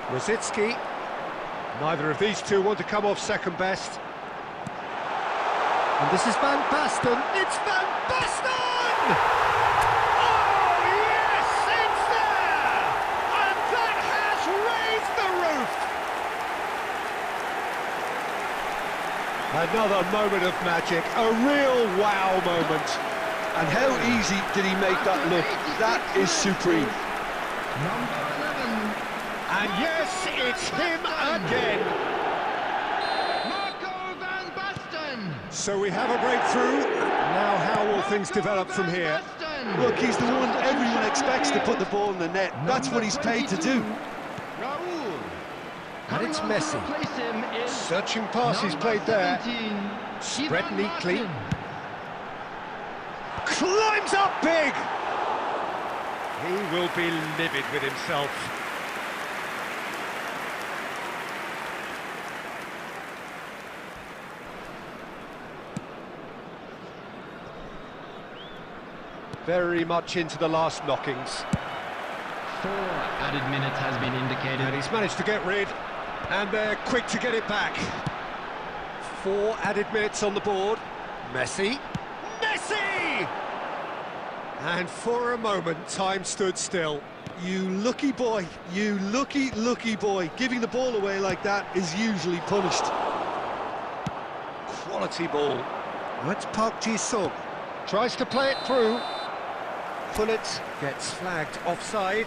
Rosicki. Neither of these two want to come off second best. And this is Van Basten. It's Van Basten! Oh, yes, it's there! And that has raised the roof! Another moment of magic, a real wow moment. And how easy did he make that look? That is supreme. Number 11. And yes, it's him again. Marco Van Basten. So we have a breakthrough. Now how will things develop from here? Look, he's the one everyone expects to put the ball in the net. That's what he's paid to do. Raul. And it's Messi. Searching pass he's played there. Spread neatly. Climbs up big. He will be livid with himself. Very much into the last knockings. 4 added minutes has been indicated. And he's managed to get rid, and they're quick to get it back. 4 added minutes on the board. Messi. Messi! And for a moment, time stood still. You lucky boy, you lucky boy. Giving the ball away like that is usually punished. Quality ball. That's Park Ji-suk. Tries to play it through. Hullet gets flagged offside.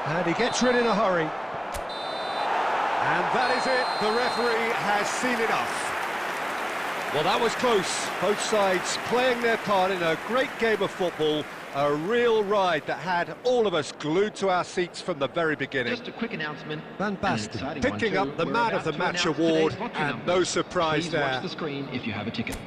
And he gets rid in a hurry. And that is it. The referee has seen enough. Well, that was close. Both sides playing their part in a great game of football. A real ride that had all of us glued to our seats from the very beginning. Just a quick announcement. Van Basten picking up the Man of the Match award, and no surprise Please there. watch the screen if you have a ticket.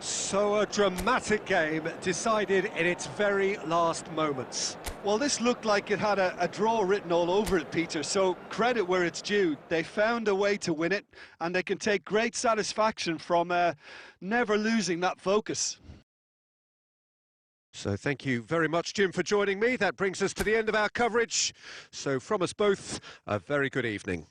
So a dramatic game decided in its very last moments. Well, this looked like it had a draw written all over it, Peter, so credit where it's due. They found a way to win it, and they can take great satisfaction from never losing that focus. So thank you very much, Jim, for joining me. That brings us to the end of our coverage. So from us both, a very good evening.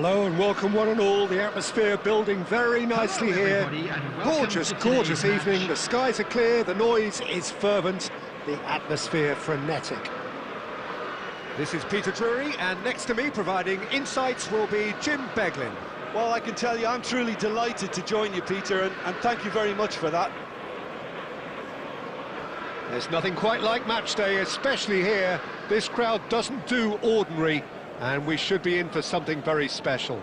Hello and welcome one and all. The atmosphere building very nicely here. Gorgeous, gorgeous evening. The skies are clear, the noise is fervent, the atmosphere frenetic. This is Peter Drury, and next to me providing insights will be Jim Beglin. Well, I can tell you I'm truly delighted to join you, Peter, and thank you very much for that. There's nothing quite like match day, especially here. This crowd doesn't do ordinary, and we should be in for something very special.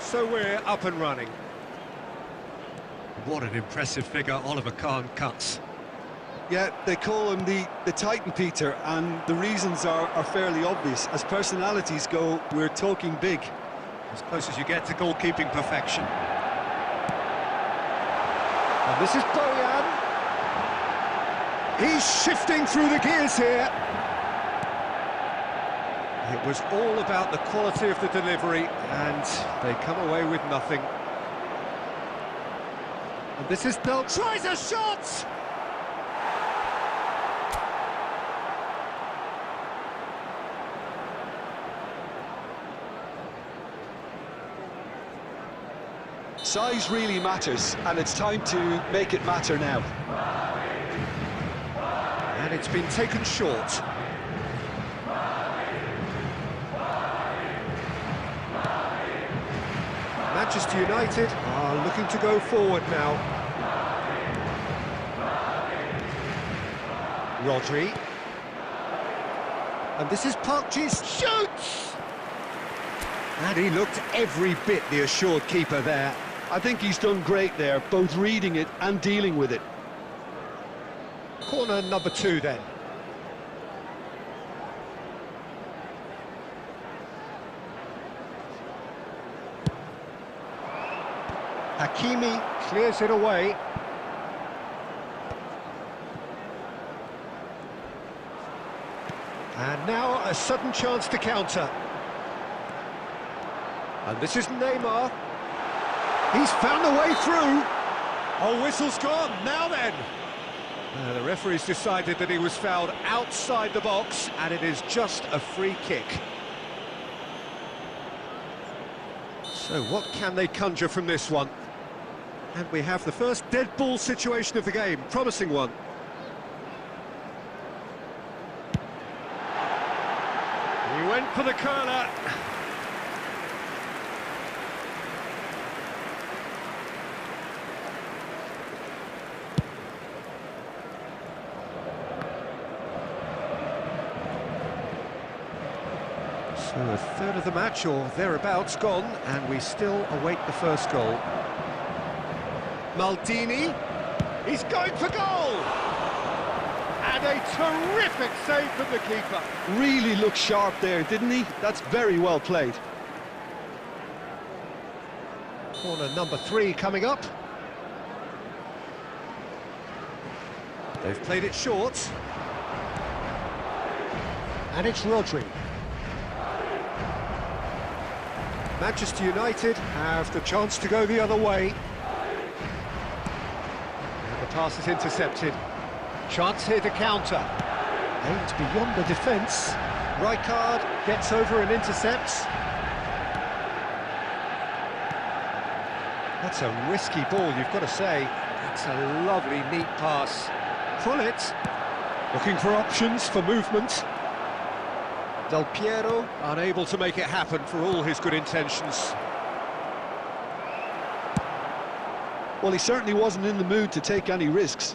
So we're up and running. What an impressive figure Oliver Kahn cuts. Yeah, they call him the Titan, Peter, and the reasons are fairly obvious. As personalities go, we're talking big. As close as you get to goalkeeping perfection. And this is Bojan. He's shifting through the gears here. It was all about the quality of the delivery, and they come away with nothing. And this is Del, tries a shot! Size really matters, and it's time to make it matter now. And it's been taken short. Manchester United are looking to go forward now. Rodri. And this is Park Ji's shoots! And he looked every bit the assured keeper there. I think he's done great there, both reading it and dealing with it. Corner number 2 then. Hakimi clears it away. And now a sudden chance to counter. And this is Neymar. He's found a way through. Oh, whistle's gone. Now then. The referee's decided that he was fouled outside the box, and it is just a free kick. So what can they conjure from this one? And we have the first dead ball situation of the game, promising one. He went for the curler. So a third of the match or thereabouts gone, and we still await the first goal. Maldini, he's going for goal! And a terrific save from the keeper. Really looked sharp there, didn't he? That's very well played. Corner number 3 coming up. They've played it short. And it's Rodri. Manchester United have the chance to go the other way. And the pass is intercepted. Chance here to counter. Aimed beyond the defence. Rijkaard gets over and intercepts. That's a risky ball, you've got to say. That's a lovely, neat pass. Pullet, looking for options for movement. Del Piero, unable to make it happen for all his good intentions. Well, he certainly wasn't in the mood to take any risks.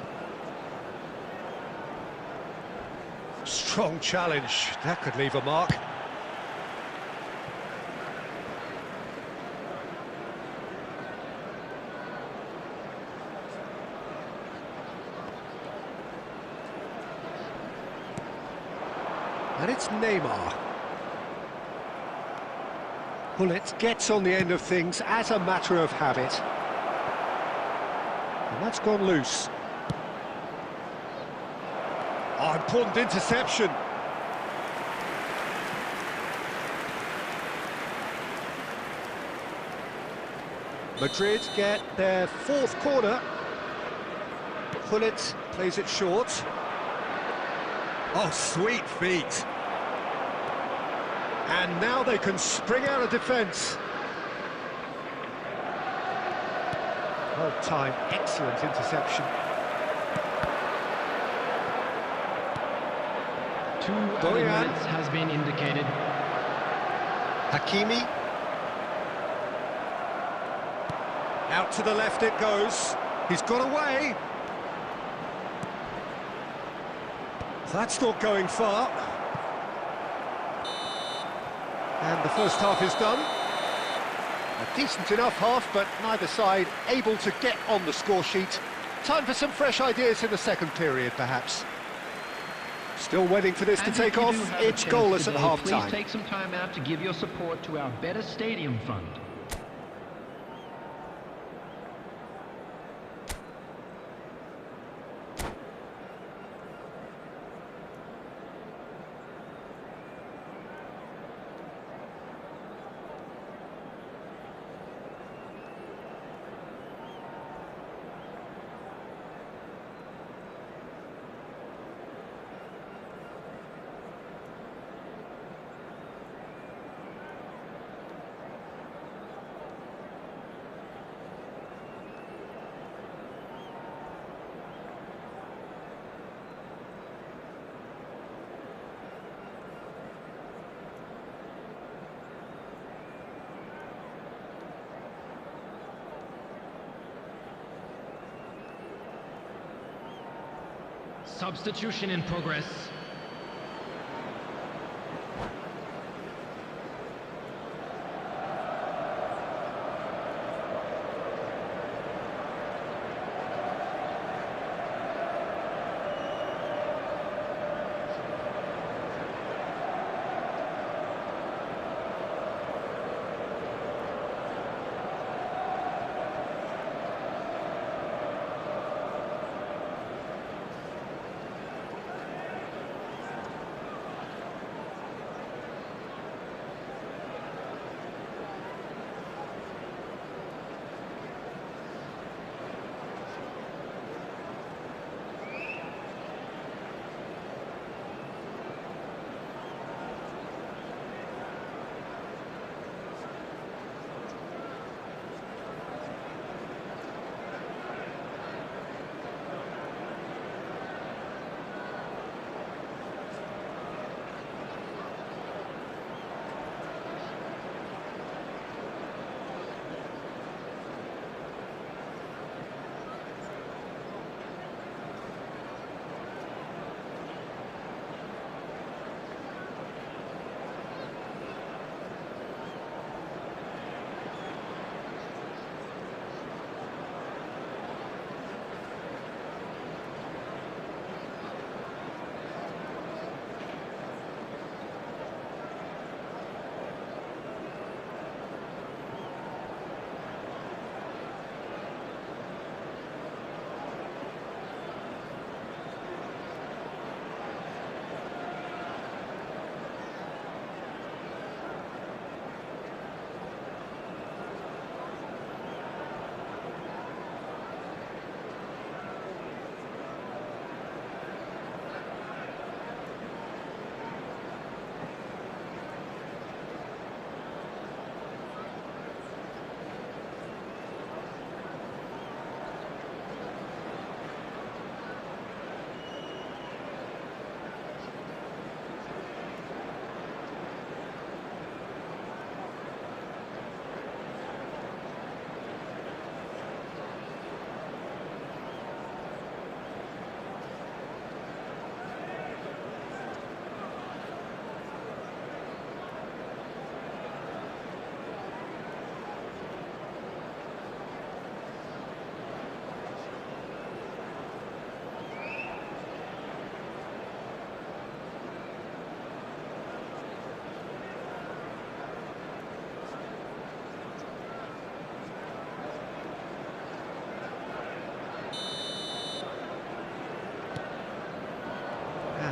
Strong challenge, that could leave a mark. And it's Neymar. Gullit gets on the end of things as a matter of habit. And that's gone loose. Oh, important interception. Madrid get their fourth corner. Gullit plays it short. Oh, sweet feet. And now they can spring out of defence. Well timed, excellent interception. 2 added minutes has been indicated. Hakimi. Out to the left it goes. He's got away. That's not going far. And the first half is done. A decent enough half, but neither side able to get on the score sheet. Time for some fresh ideas in the second period, perhaps. Still waiting for this to take off. It's goalless at half-time. Please take some time out to give your support to our Better Stadium Fund. Substitution in progress.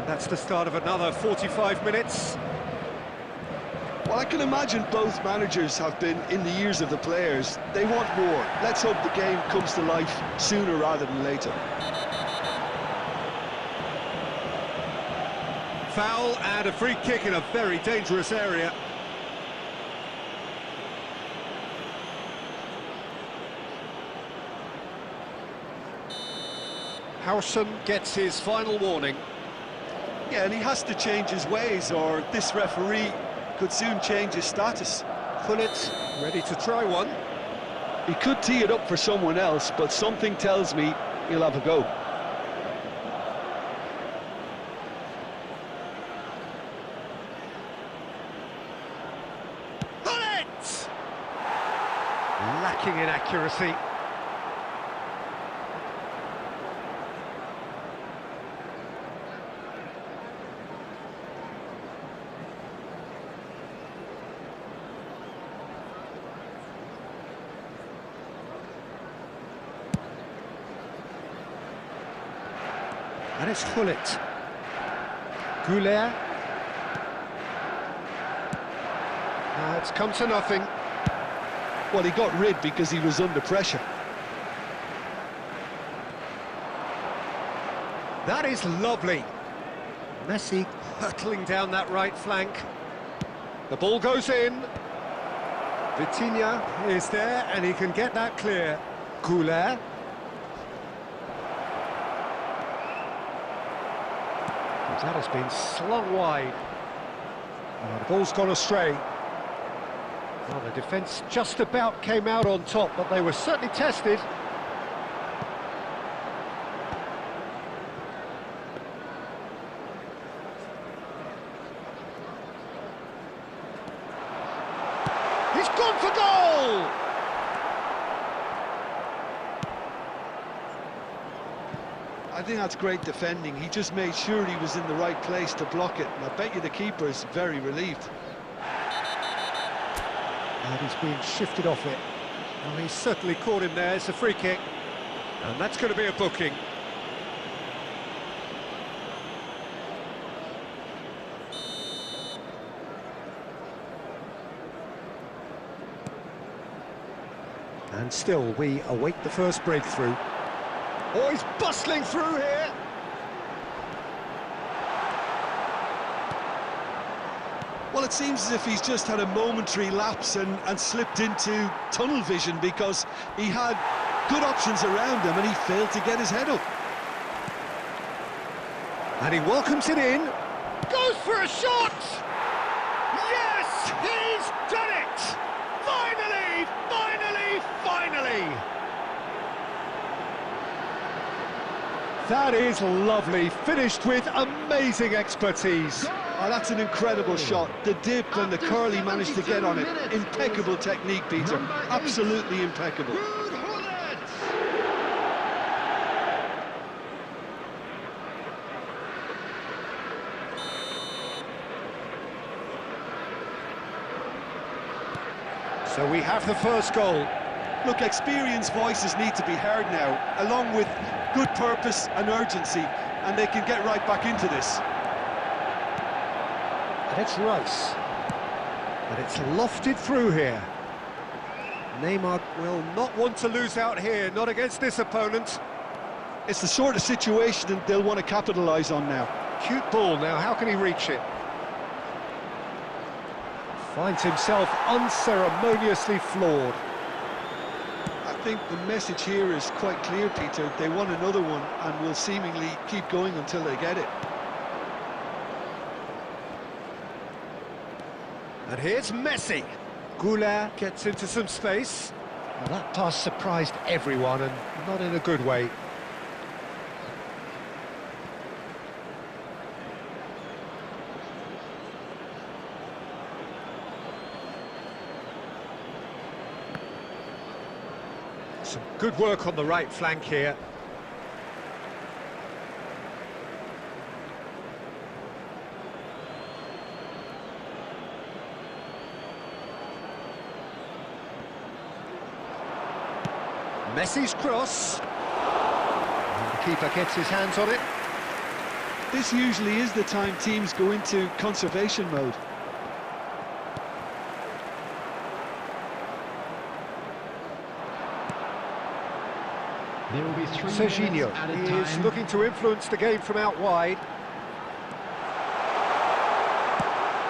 That's the start of another 45 minutes. Well, I can imagine both managers have been in the ears of the players. They want more. Let's hope the game comes to life sooner rather than later. Foul and a free kick in a very dangerous area. Howson gets his final warning. Yeah, and he has to change his ways, or this referee could soon change his status. Pullet ready to try one. He could tee it up for someone else, but something tells me he'll have a go. Pullet! Lacking in accuracy. And it's Hullet. Goulet. Now it's come to nothing. Well, he got rid because he was under pressure. That is lovely. Messi hurtling down that right flank. The ball goes in. Vitinha is there and he can get that clear. Goulet. That has been slung wide. Oh, the ball's gone astray. Well, the defence just about came out on top, but they were certainly tested. He's gone for goal! I think that's great defending. He just made sure he was in the right place to block it, and I bet you the keeper's very relieved. And he's being shifted off it. Well, he's certainly caught him there. It's a free kick. And that's going to be a booking. And still, we await the first breakthrough. Oh, he's bustling through here. Well, it seems as if he's just had a momentary lapse and slipped into tunnel vision, because he had good options around him and he failed to get his head up. And he welcomes it in. Goes for a shot! Yes, he's done it! Finally, finally, finally! That is lovely, finished with amazing expertise. Oh, that's an incredible shot. The dip and the curl he managed to get on it. Impeccable technique, Peter. Absolutely impeccable. So we have the first goal. Look, experienced voices need to be heard now, along with good purpose and urgency, and they can get right back into this. And it's Rice. And it's lofted through here. Neymar will not want to lose out here, not against this opponent. It's the sort of situation that they'll want to capitalise on now. Cute ball now, how can he reach it? Finds himself unceremoniously floored. I think the message here is quite clear, Peter. They want another one and will seemingly keep going until they get it. And here's Messi. Goulet gets into some space. Well, that pass surprised everyone, and not in a good way. Some good work on the right flank here. Messi's cross. And the keeper gets his hands on it. This usually is the time teams go into conservation mode. There will be 3 Serginho, minutes added he is time. looking to influence the game from out wide.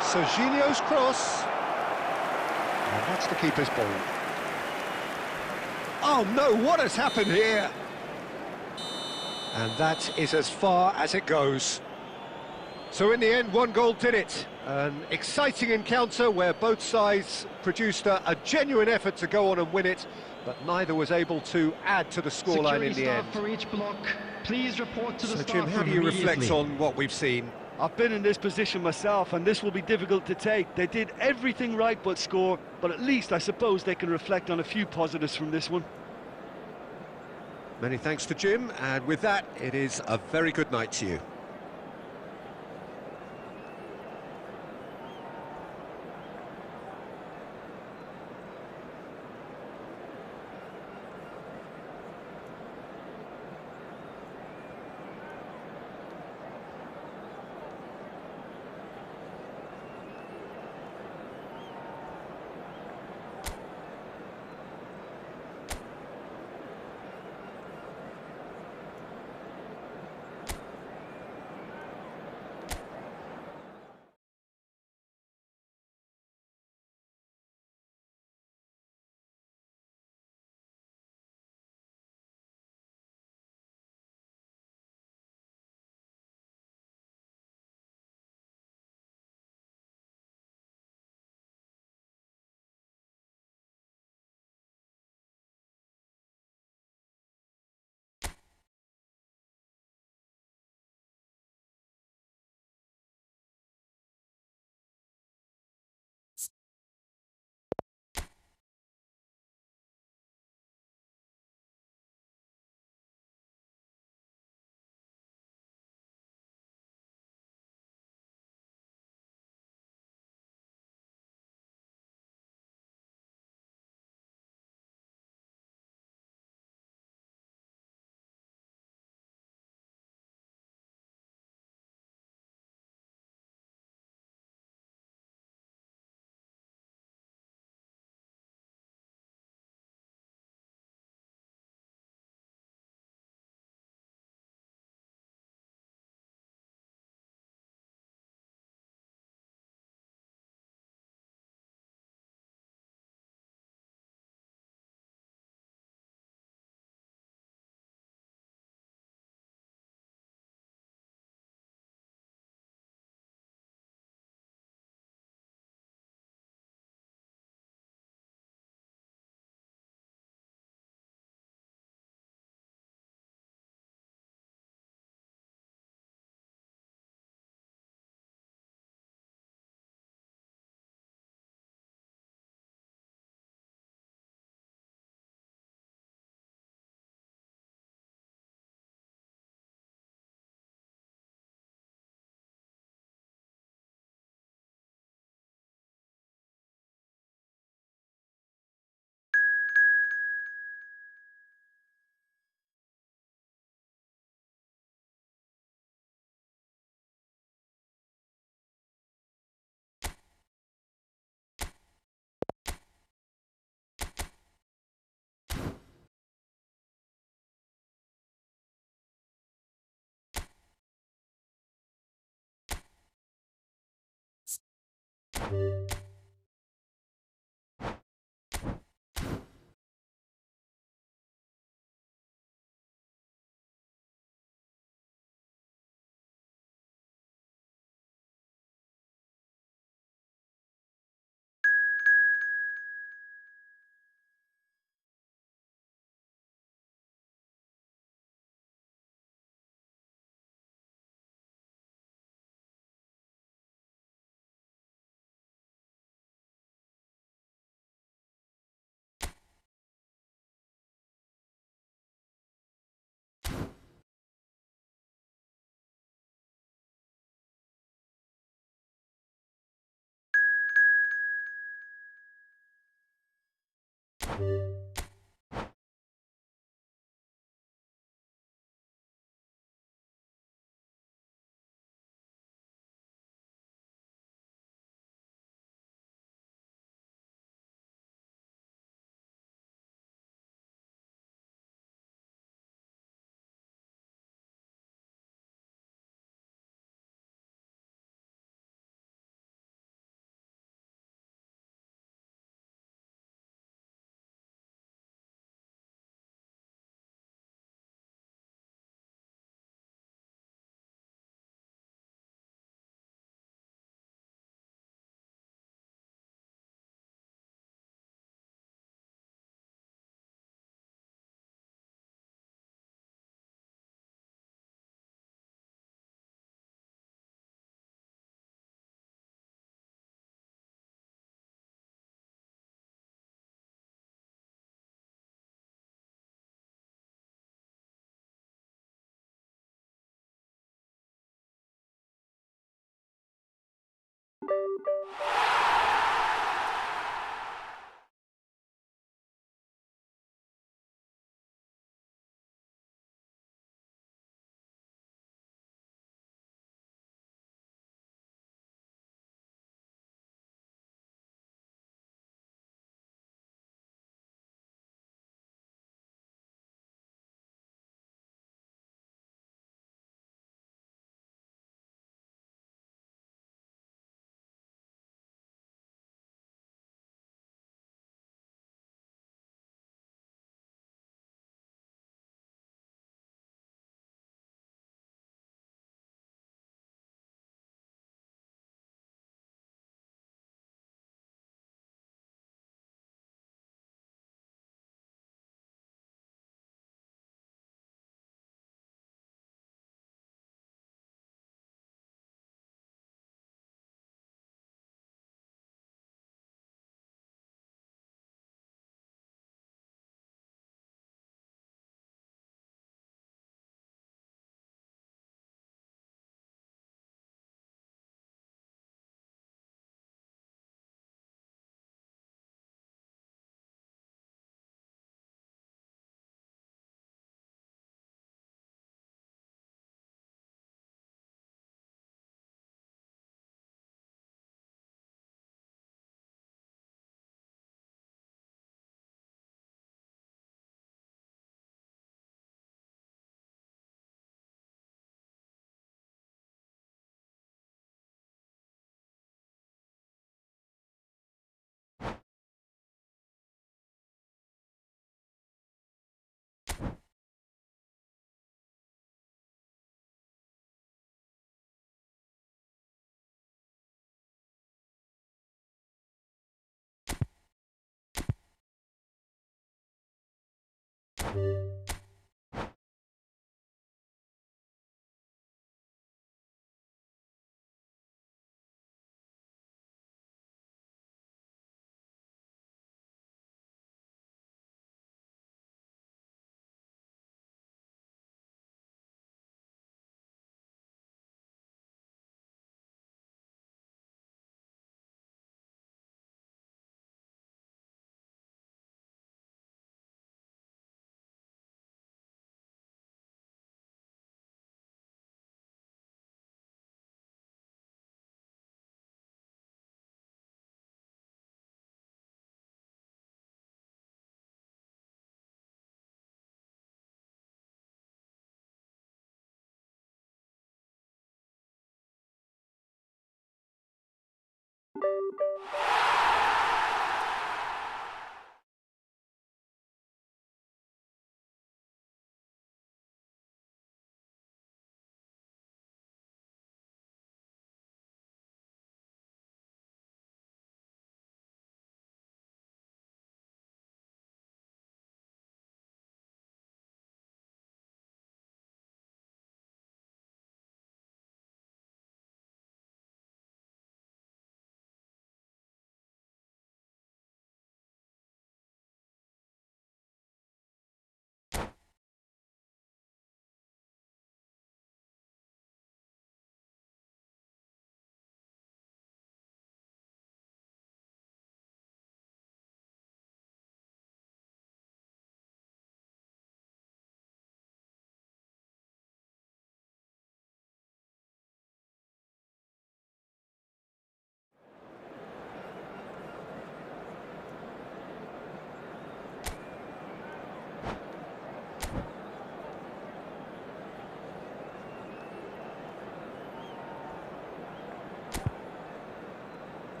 Serginho's cross. And that's the keeper's ball. Oh no, what has happened here? And that is as far as it goes. So in the end, 1 goal did it. An exciting encounter where both sides produced a genuine effort to go on and win it, but neither was able to add to the scoreline in the end. For each block, please report to the So staff Jim, how do room you reflect immediately. on what we've seen? I've been in this position myself, and this will be difficult to take. They did everything right but score, but at least I suppose they can reflect on a few positives from this one. Many thanks to Jim, and with that, it is a very good night to you.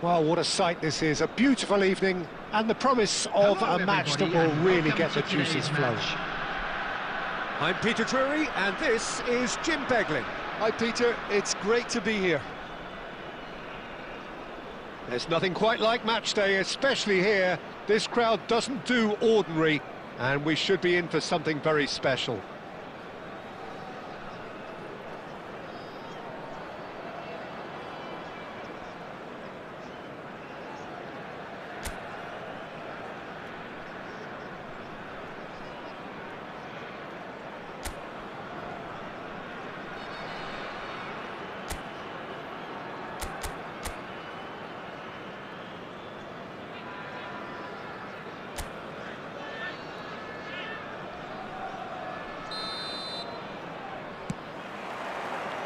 Well, what a sight this is. A beautiful evening and the promise of Hello, a match that everybody, will and really welcome get the to today's juices flowing. match. I'm Peter Drury, and this is Jim Beglin. Hi, Peter. It's great to be here. There's nothing quite like match day, especially here. This crowd doesn't do ordinary, and we should be in for something very special.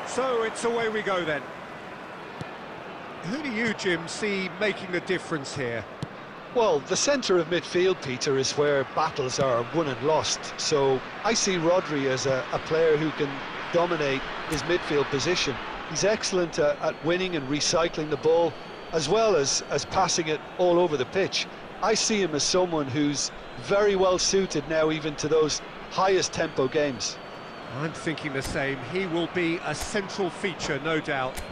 So it's away we go then. Who do you, Jim, see making the difference here? Well, the centre of midfield, Peter, is where battles are won and lost. So I see Rodri as a player who can dominate his midfield position. He's excellent at winning and recycling the ball, as well as passing it all over the pitch. I see him as someone who's very well suited now even to those highest tempo games. I'm thinking the same. He will be a central feature, no doubt.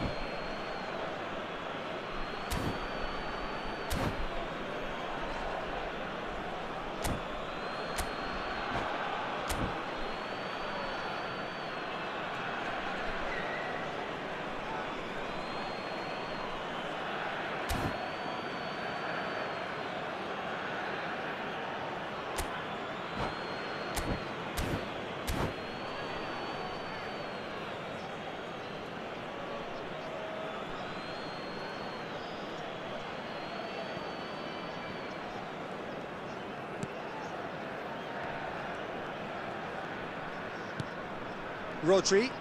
Rodri.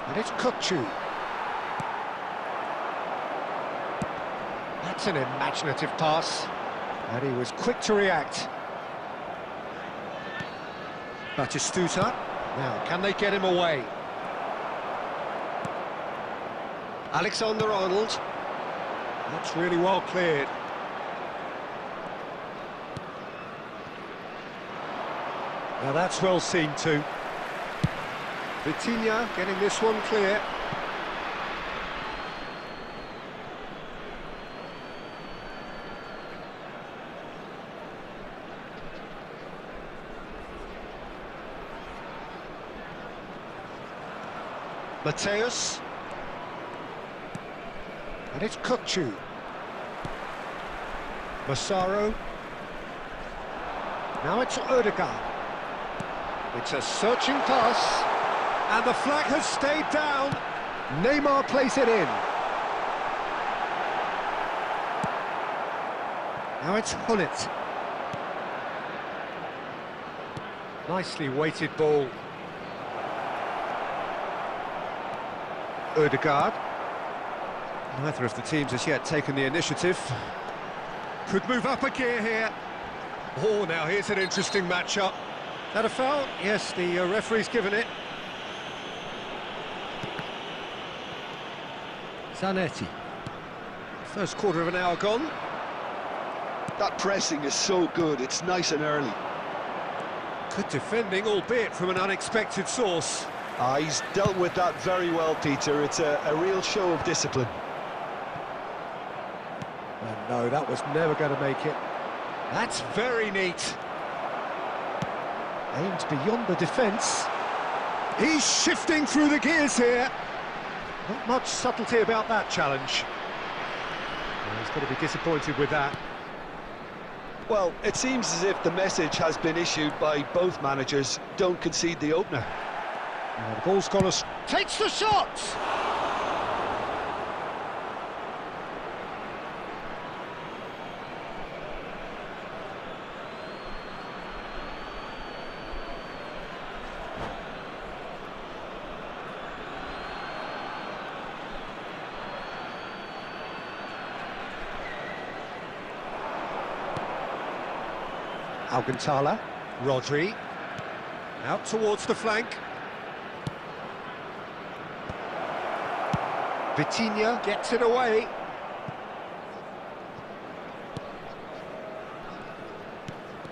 And it's Kukçu. That's an imaginative pass. And he was quick to react. Batistuta. Now, can they get him away? Alexander-Arnold. That's really well cleared. Now that's well seen too. Vitinha getting this one clear. Mateus. And it's Kukçu. Massaro. Now it's Odegaard. It's a searching pass, and the flag has stayed down. Neymar plays it in. Now it's Hullet. Nicely weighted ball. Odegaard. Neither of the teams has yet taken the initiative. Could move up a gear here. Oh, now here's an interesting matchup. That a foul? Yes, the referee's given it. Zanetti. First quarter of an hour gone. That pressing is so good, it's nice and early. Good defending, albeit from an unexpected source. He's dealt with that very well, Peter. It's a real show of discipline. And no, that was never going to make it. That's very neat. Aimed beyond the defence. He's shifting through the gears here. Not much subtlety about that challenge. Well, he's going to be disappointed with that. Well, it seems as if the message has been issued by both managers. Don't concede the opener. Now the ball's gone takes the shot! Alcantara, Rodri. Out towards the flank. Vitinha gets it away.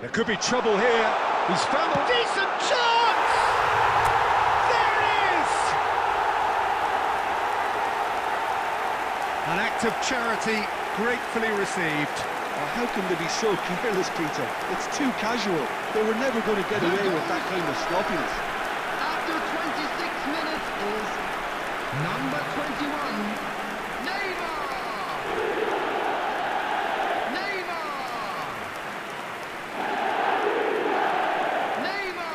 There could be trouble here. He's found a decent chance! There it is! An act of charity gratefully received. Oh, how can they be so careless, Peter? It's too casual. They were never going to get away with that kind of sloppiness. After 26 minutes is number 21, Neymar! Neymar! Neymar!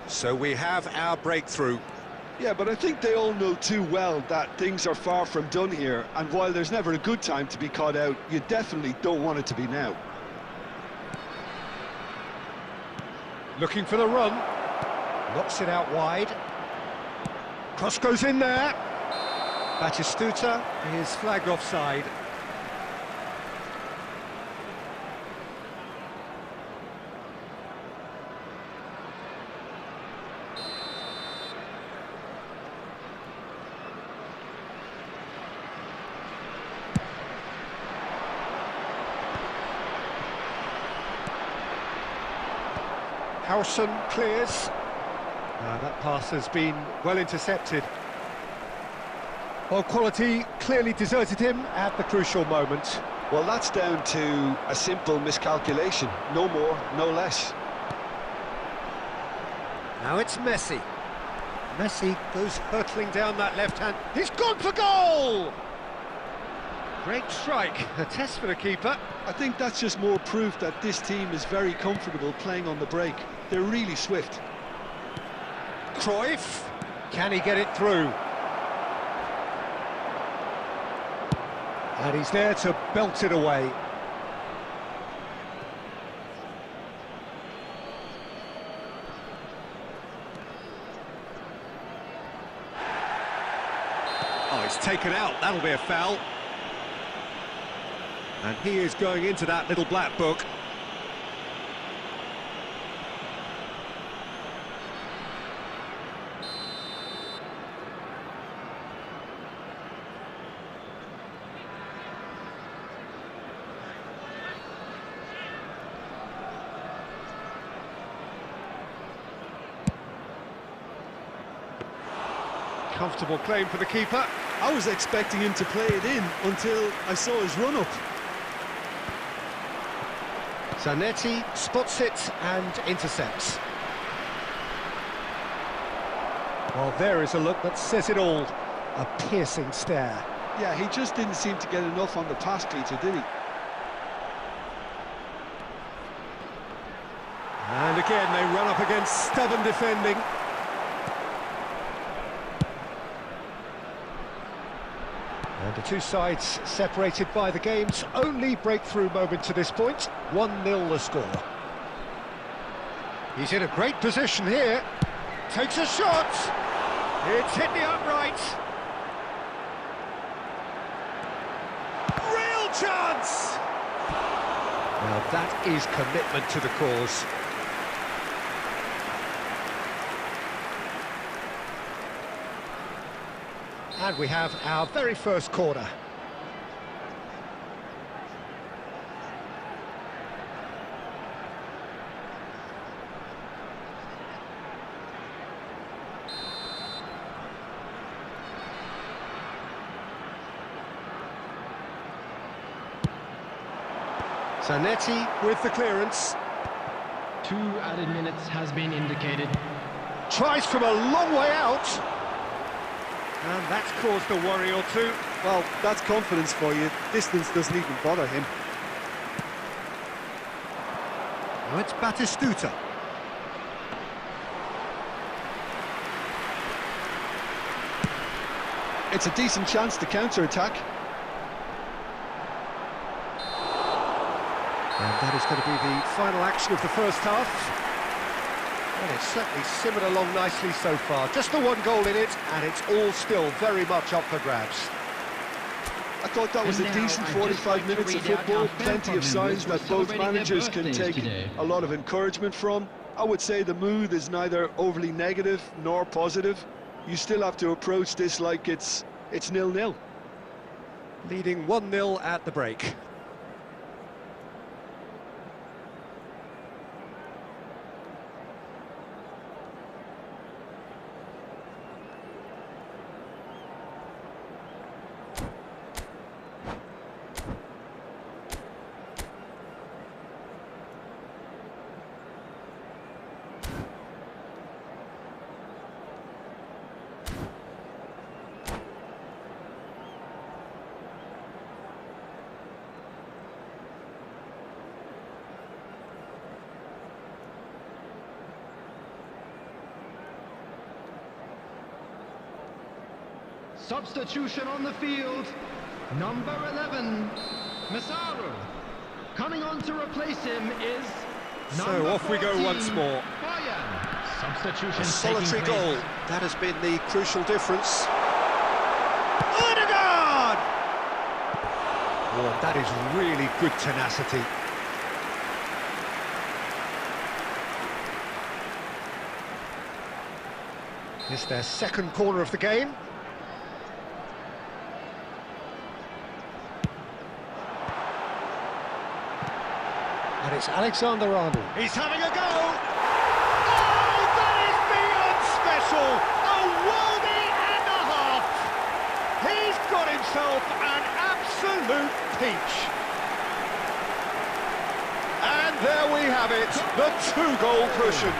So we have our breakthrough. Yeah, but I think they all know too well that things are far from done here, and while there's never a good time to be caught out, you definitely don't want it to be now. Looking for the run. Knocks it out wide. Cross goes in there. Batistuta is flagged offside. Harrison clears. That pass has been well intercepted. Well, quality clearly deserted him at the crucial moment. Well, that's down to a simple miscalculation. No more, no less. Now it's Messi. Messi goes hurtling down that left hand. He's gone for goal! Great strike. A test for the keeper. I think that's just more proof that this team is very comfortable playing on the break. They're really swift. Cruyff. Can he get it through? And he's there to belt it away. Oh, it's taken out. That'll be a foul. And he is going into that little black book. Comfortable claim for the keeper. I was expecting him to play it in until I saw his run-up. Zanetti spots it and intercepts. Well, there is a look that says it all. A piercing stare. Yeah, he just didn't seem to get enough on the pass, Peter, did he? And again, they run up against stubborn defending. And the two sides separated by the game's only breakthrough moment to this point. 1-0 the score. He's in a great position here. Takes a shot. It's hit the upright. Real chance! Now that is commitment to the cause. And we have our very first corner. Zanetti with the clearance. 2 added minutes has been indicated. Tries from a long way out. And that's caused a worry or two. Well, that's confidence for you. Distance doesn't even bother him. Now it's Batistuta. It's a decent chance to counter-attack. And that is going to be the final action of the first half. And it's certainly simmered along nicely so far. Just the one goal in it, and it's all still very much up for grabs. I thought that was a decent 45 minutes of football, plenty of signs that both managers can take a lot of encouragement from. I would say the mood is neither overly negative nor positive. You still have to approach this like it's 0-0. Leading 1-0 at the break. Substitution on the field, number 11, Masaru. Coming on to replace him is So off we go once more. Substitution. A solitary goal. That has been the crucial difference. Odegaard! Oh, that is really good tenacity. It's their second corner of the game. And it's Alexander-Arnold. He's having a go! Oh, that is beyond special! A worldie and a half! He's got himself an absolute peach. And there we have it, the two-goal cushion.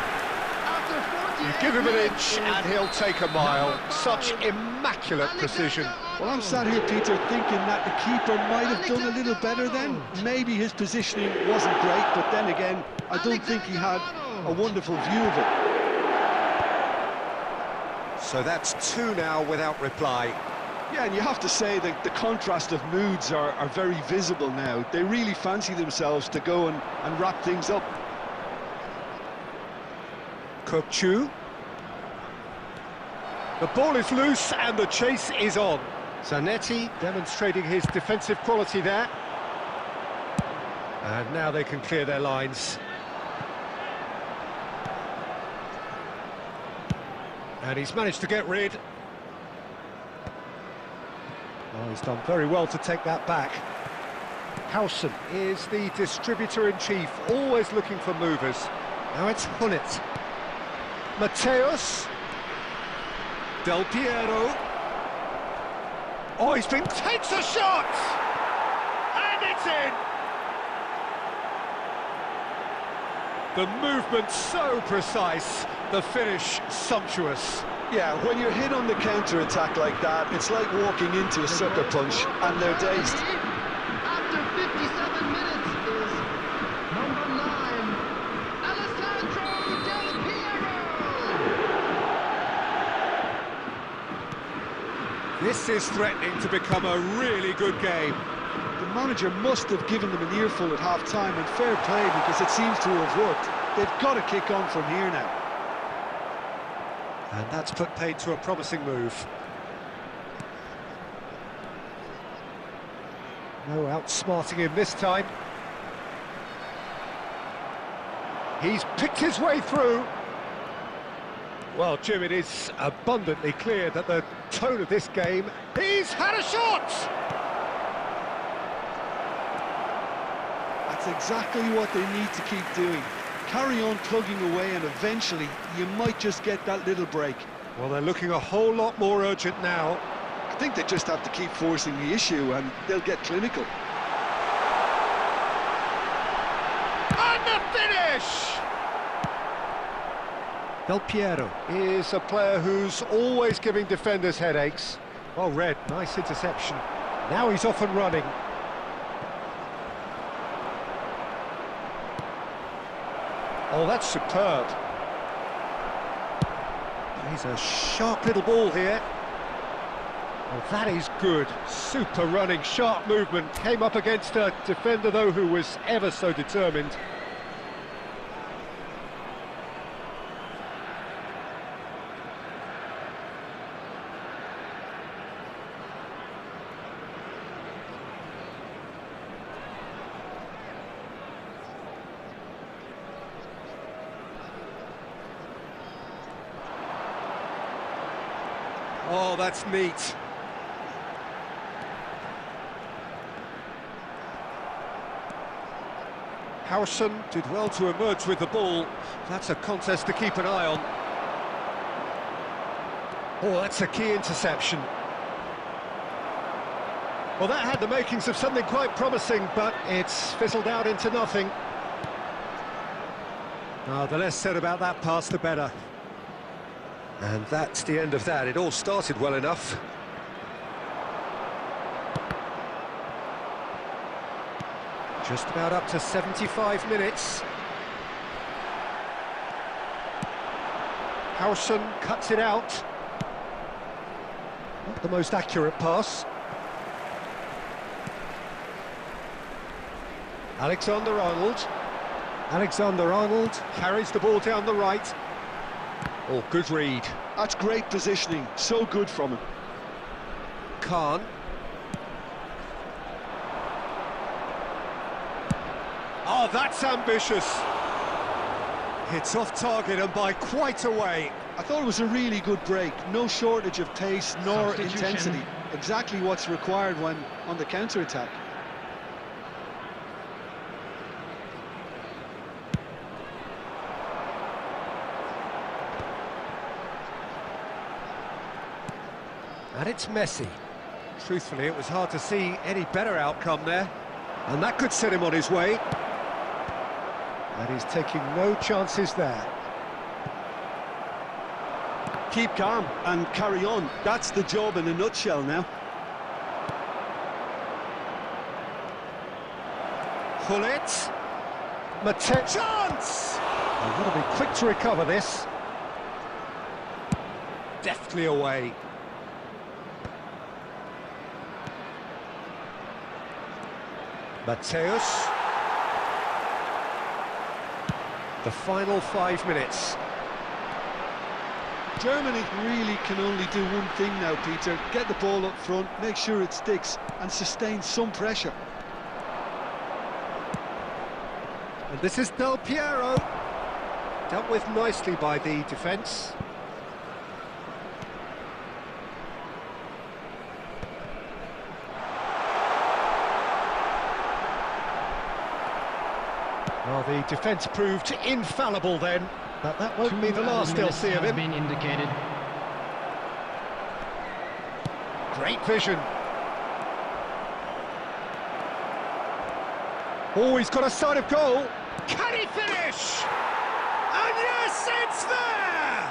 You give him an inch and he'll take a mile. Such immaculate precision. Well, I'm sat here, Peter, thinking that the keeper might have done a little better then. Maybe his positioning wasn't great, but then again, I don't think he had a wonderful view of it. So that's two now without reply. Yeah, and you have to say that the contrast of moods are very visible now. They really fancy themselves to go and wrap things up. Kokchu. The ball is loose and the chase is on. Zanetti demonstrating his defensive quality there. And now they can clear their lines. And he's managed to get rid. Oh, he's done very well to take that back. Howson is the distributor-in-chief, always looking for movers. Now it's Hullet. Mateus. Del Piero. Oh, takes a shot! And it's in! The movement so precise, the finish sumptuous. Yeah, when you're hit on the counter-attack like that, it's like walking into a sucker punch, and they're dazed. After 57 minutes is number 9, Alessandro Del Piero. This is threatening to become a really good game. The manager must have given them an earful at half-time, and fair play, because it seems to have worked. They've got to kick on from here now. And that's put paid to a promising move. No outsmarting him this time. He's picked his way through. Well, Jim, it is abundantly clear that the tone of this game... He's had a shot! That's exactly what they need to keep doing. Carry on plugging away, and eventually you might just get that little break. Well, they're looking a whole lot more urgent now. I think they just have to keep forcing the issue, and they'll get clinical. And the finish! Del Piero is a player who's always giving defenders headaches. Well read, nice interception. Now he's off and running. Oh, that's superb. He's a sharp little ball here. Oh, that is good. Super running, sharp movement. Came up against a defender, though, who was ever so determined. Oh, that's neat. Howson did well to emerge with the ball. That's a contest to keep an eye on. Oh, that's a key interception. Well, that had the makings of something quite promising, but it's fizzled out into nothing. Oh, the less said about that pass, the better. And that's the end of that. It all started well enough. Just about up to 75 minutes. Howson cuts it out. Not the most accurate pass. Alexander-Arnold. Alexander-Arnold carries the ball down the right. Oh, good read. That's great positioning, so good from him. Khan. Oh, that's ambitious. It's off target and by quite a way. I thought it was a really good break. No shortage of pace nor intensity. Exactly what's required when on the counter-attack. And it's Messi. Truthfully, it was hard to see any better outcome there. And that could set him on his way. And he's taking no chances there. Keep calm and carry on. That's the job in a nutshell now. Hullet. Mate. Chance! They've got to be quick to recover this. Deftly away. Mateus. The final 5 minutes. Germany really can only do one thing now, Peter. Get the ball up front, make sure it sticks, and sustain some pressure. And this is Del Piero. Dealt with nicely by the defence. Well, the defence proved infallible then, but that won't be the last they'll see of him. Been indicated. Great vision. Oh, he's got a sight of goal. Can he finish? And yes, it's there!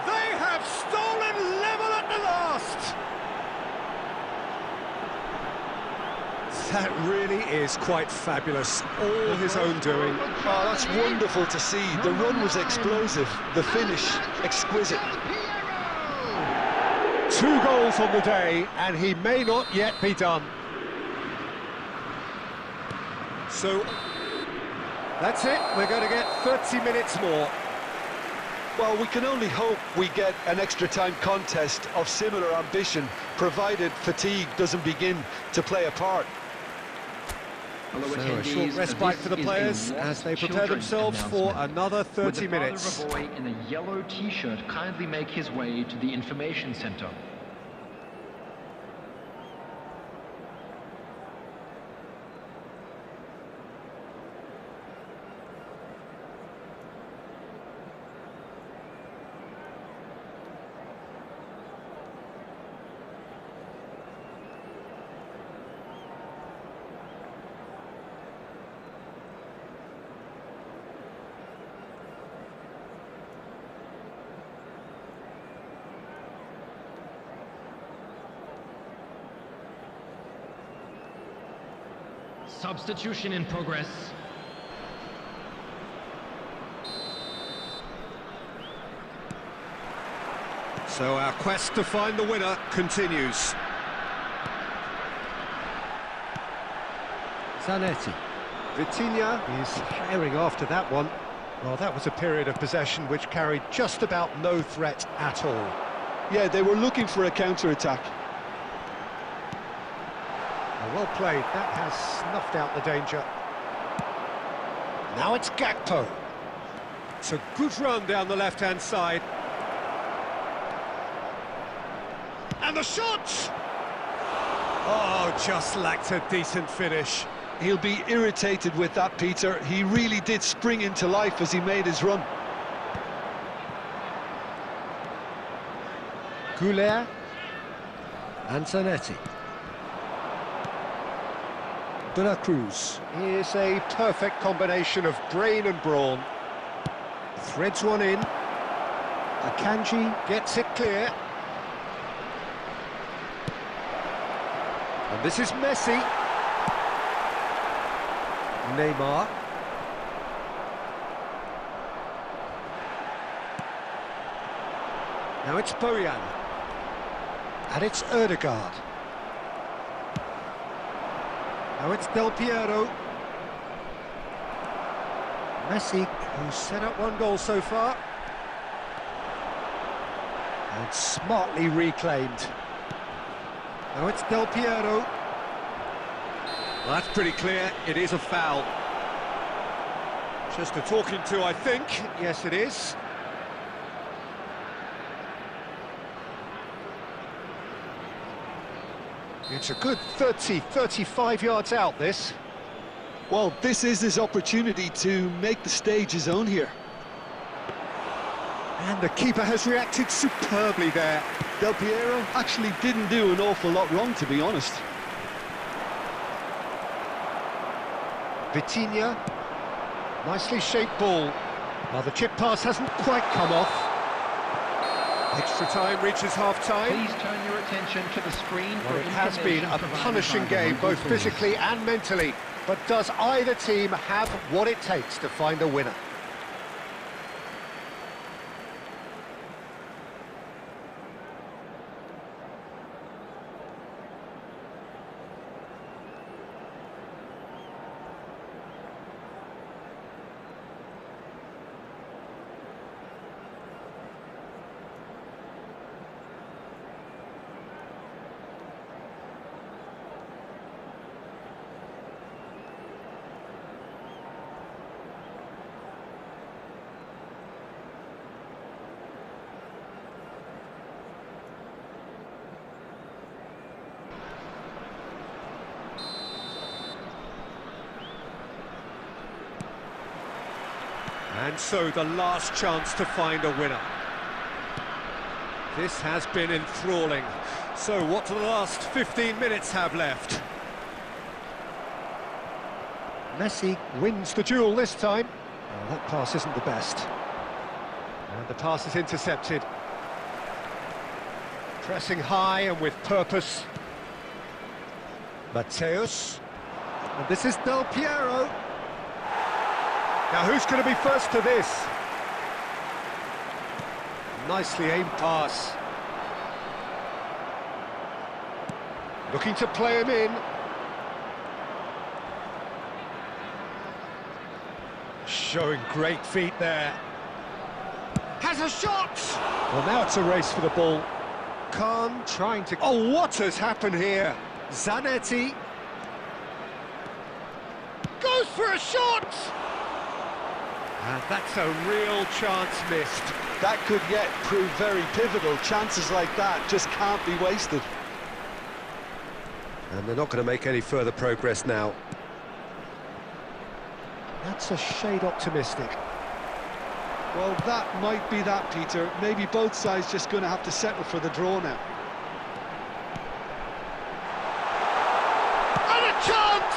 They have stolen level at the last. That really is quite fabulous. All his own doing. Oh, that's wonderful to see. The run was explosive, the finish exquisite. 2 goals on the day, and he may not yet be done. So, that's it. We're going to get 30 minutes more. Well, we can only hope we get an extra time contest of similar ambition, provided fatigue doesn't begin to play a part. So a short respite for the players as they prepare themselves for another 30 minutes. Would the father of a boy in a yellow t-shirt kindly make his way to the information center? Substitution in progress. So our quest to find the winner continues. Zanetti. Vitinha is herring after that one. Well, that was a period of possession which carried just about no threat at all. Yeah, they were looking for a counter-attack. Well played, that has snuffed out the danger. Now it's Gakpo. It's a good run down the left-hand side. And the shot! Oh, just lacked a decent finish. He'll be irritated with that, Peter. He really did spring into life as he made his run. Goulet and Zanetti. De la Cruz. Here's a perfect combination of brain and brawn. Threads one in. Akanji gets it clear. And this is Messi. Neymar. Now it's Bojan. And it's Ødegaard. Now it's Del Piero. Messi, who's set up one goal so far. And smartly reclaimed. Now it's Del Piero. Well, that's pretty clear, it is a foul. Just a talking to, I think. Yes, it is. It's a good 35 yards out, this. Well, this is his opportunity to make the stage his own here. And the keeper has reacted superbly there. Del Piero actually didn't do an awful lot wrong, to be honest. Vitinha, nicely shaped ball. Well, the chip pass hasn't quite come off. Extra time reaches half-time. Please turn your attention to the screen. Well, it has been a punishing game, both physically and mentally. But does either team have what it takes to find a winner? And so the last chance to find a winner. This has been enthralling. So what do the last 15 minutes have left? Messi wins the duel this time. Oh, that pass isn't the best. And the pass is intercepted. Pressing high and with purpose. Mateus. And this is Del Piero. Now, who's going to be first to this? Nicely aimed pass. Looking to play him in. Showing great feet there. Has a shot! Well, now it's a race for the ball. Khan trying to... Oh, what has happened here? Zanetti. Goes for a shot! And that's a real chance missed. That could yet prove very pivotal. Chances like that just can't be wasted. And they're not going to make any further progress now. That's a shade optimistic. Well, that might be that, Peter. Maybe both sides just going to have to settle for the draw now. And a chance!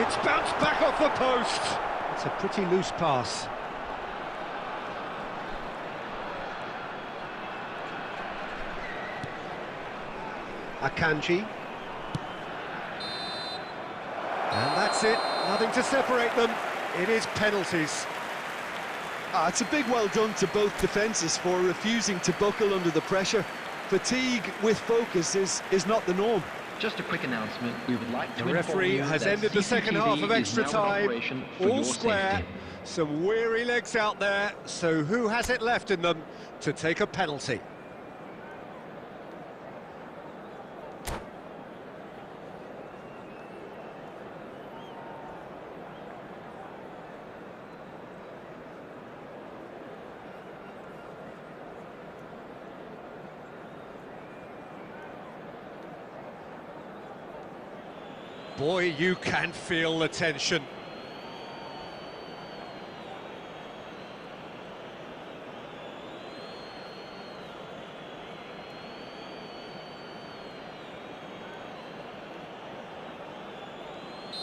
It's bounced back off the post. It's a pretty loose pass. Akanji. And that's it. Nothing to separate them. It is penalties. It's a big well done to both defences for refusing to buckle under the pressure. Fatigue with focus is not the norm. Just a quick announcement. We would like to The referee has ended the second half of extra time. All square. Some weary legs out there. So who has it left in them to take a penalty? Boy, you can feel the tension.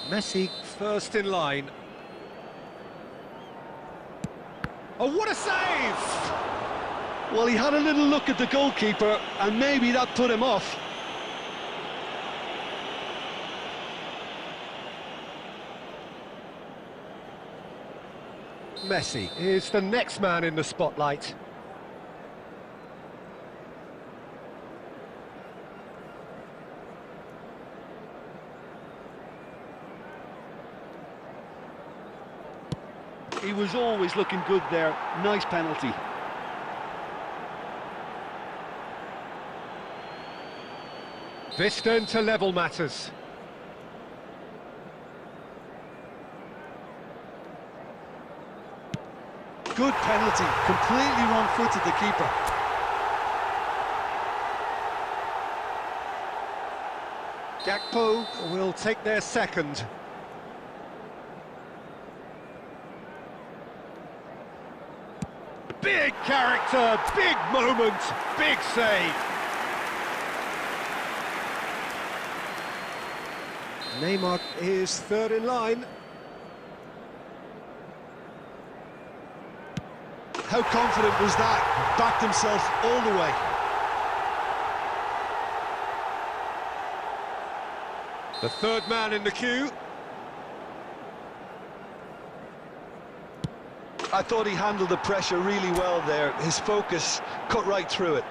Messi first in line. Oh, what a save! Well, he had a little look at the goalkeeper, and maybe that put him off. Messi is the next man in the spotlight. He was always looking good there. Nice penalty. This then to level matters. Good penalty. Completely wrong-footed, the keeper. Gakpo will take their second. Big character, big moment, big save. Neymar is third in line. How confident was that? Backed himself all the way. The third man in the queue. I thought he handled the pressure really well there. His focus cut right through it.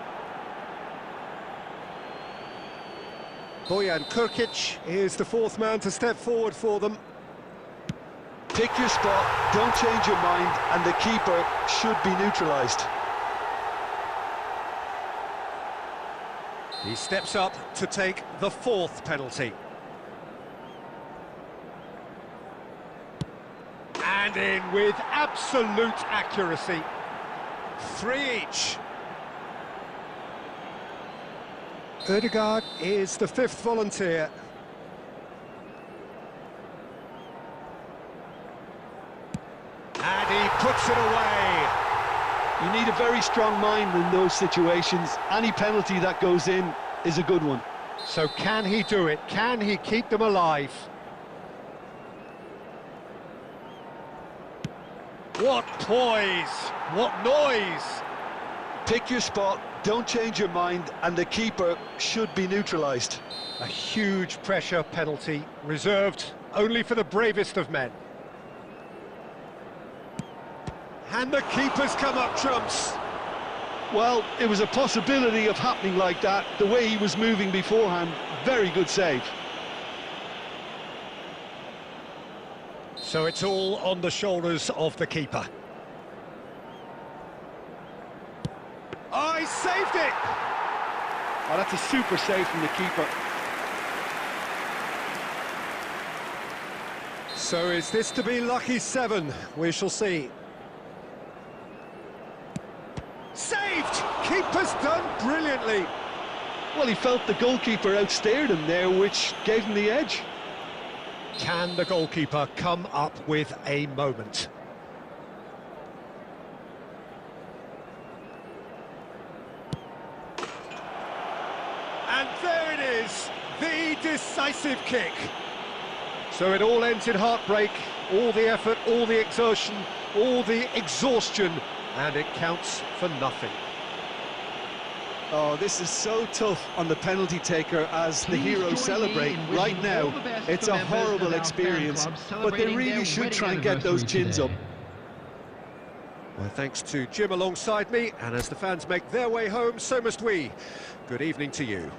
Bojan Krkić is the fourth man to step forward for them. Pick your spot, don't change your mind, and the keeper should be neutralised. He steps up to take the fourth penalty. And in with absolute accuracy. 3 each. Ødegaard is the fifth volunteer. And he puts it away. You need a very strong mind in those situations. Any penalty that goes in is a good one. So can he do it? Can he keep them alive? What poise! What noise! Pick your spot, don't change your mind, and the keeper should be neutralised. A huge pressure penalty, reserved only for the bravest of men. And the keeper's come up trumps. Well, it was a possibility of happening like that. The way he was moving beforehand, very good save. So it's all on the shoulders of the keeper. Oh, he saved it! Oh, that's a super save from the keeper. So is this to be lucky 7? We shall see. Saved! Keeper's done brilliantly. Well, he felt the goalkeeper outstared him there, which gave him the edge. Can the goalkeeper come up with a moment? And there it is, the decisive kick. So it all ends in heartbreak, all the effort, all the exertion, all the exhaustion, and it counts for nothing. Oh, this is so tough on the penalty taker as the heroes celebrate. Right now, it's a horrible experience, but they really should try and get those chins up. Well, thanks to Jim alongside me, and as the fans make their way home, so must we. Good evening to you.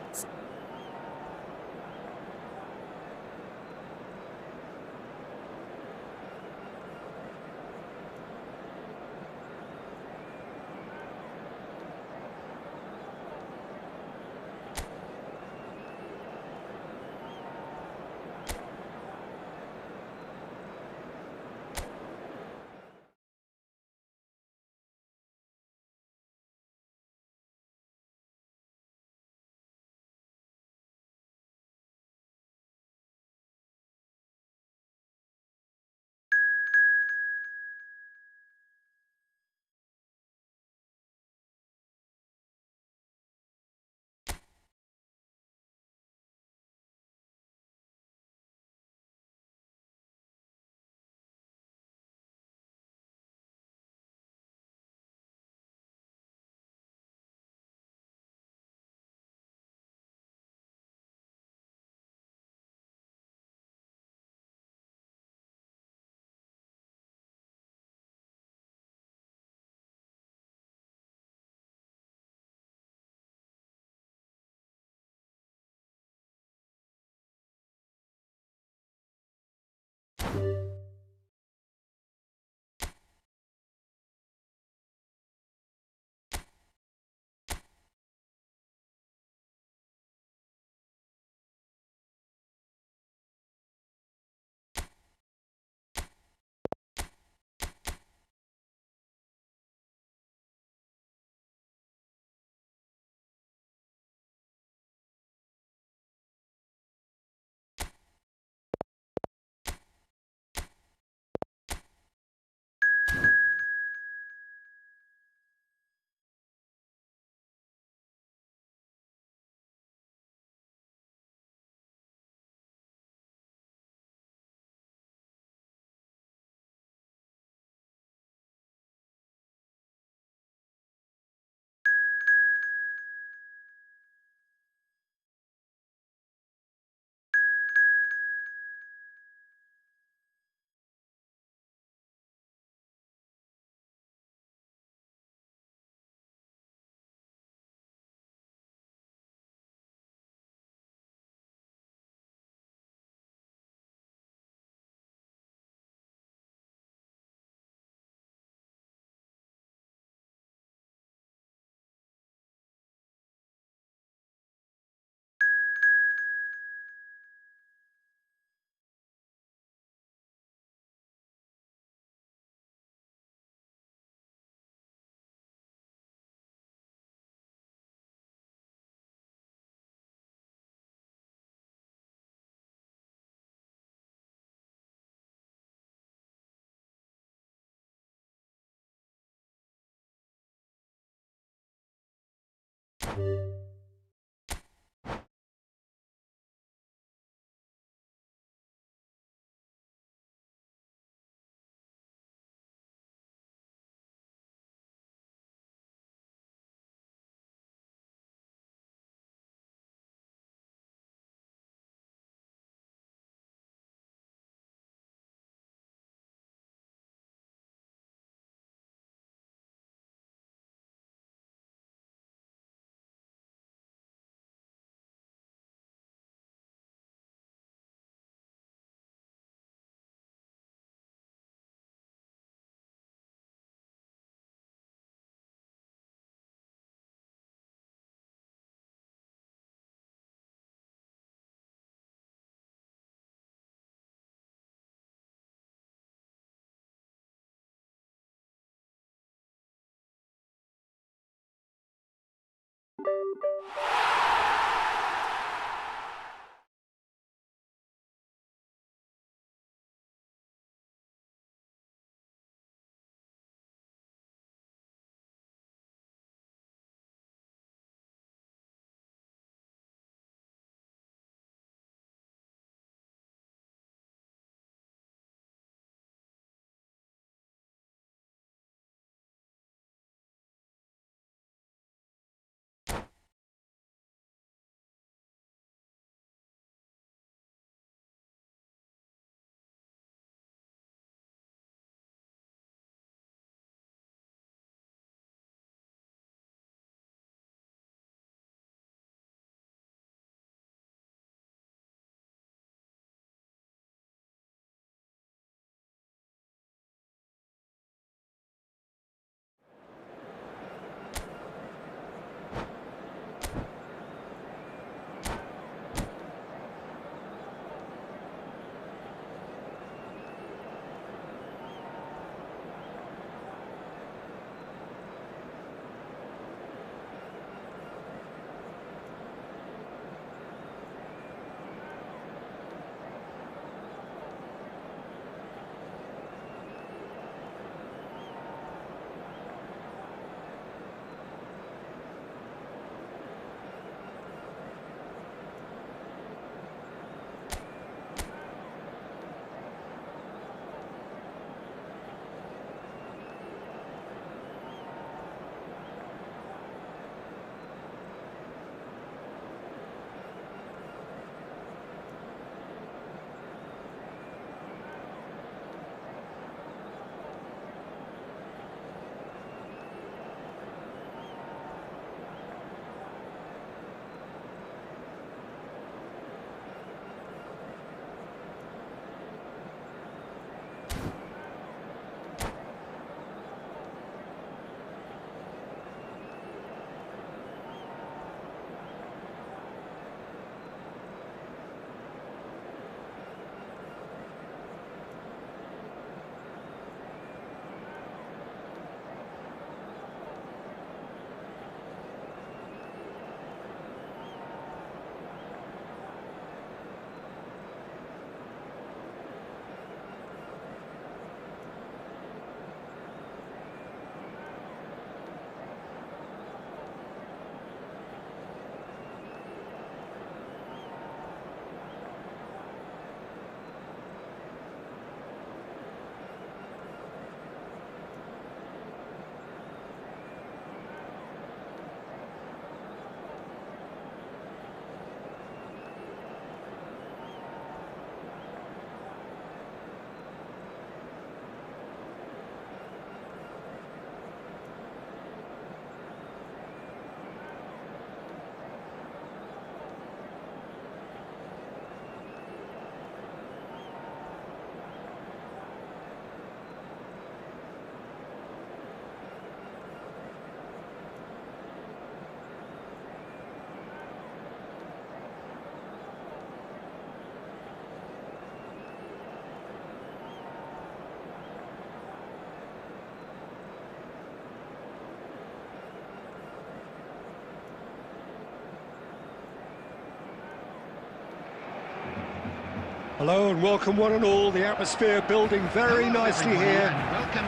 Hello and welcome one and all. The atmosphere building very nicely here.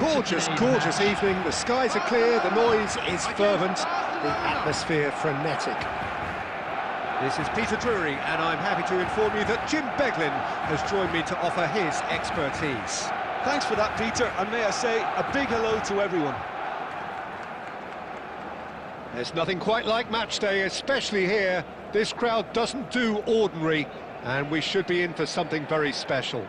Gorgeous, gorgeous evening. The skies are clear, the noise is fervent. the atmosphere frenetic. This is Peter Drury, and I'm happy to inform you that Jim Beglin has joined me to offer his expertise. Thanks for that, Peter, and may I say a big hello to everyone. There's nothing quite like match day, especially here. This crowd doesn't do ordinary, and we should be in for something very special.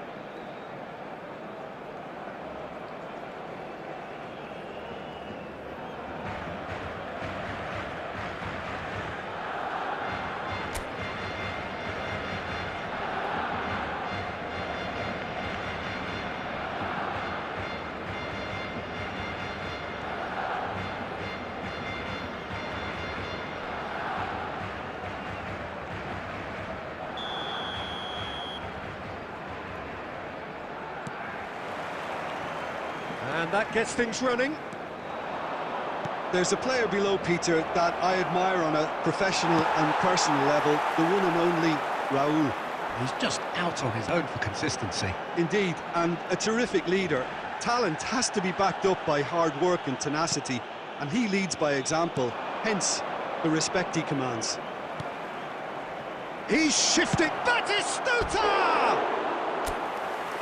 And that gets things running. There's a player below, Peter, that I admire on a professional and personal level, the one and only Raul. He's just out on his own for consistency. Indeed, and a terrific leader. Talent has to be backed up by hard work and tenacity, and he leads by example, hence the respect he commands. He's shifting. Batistuta!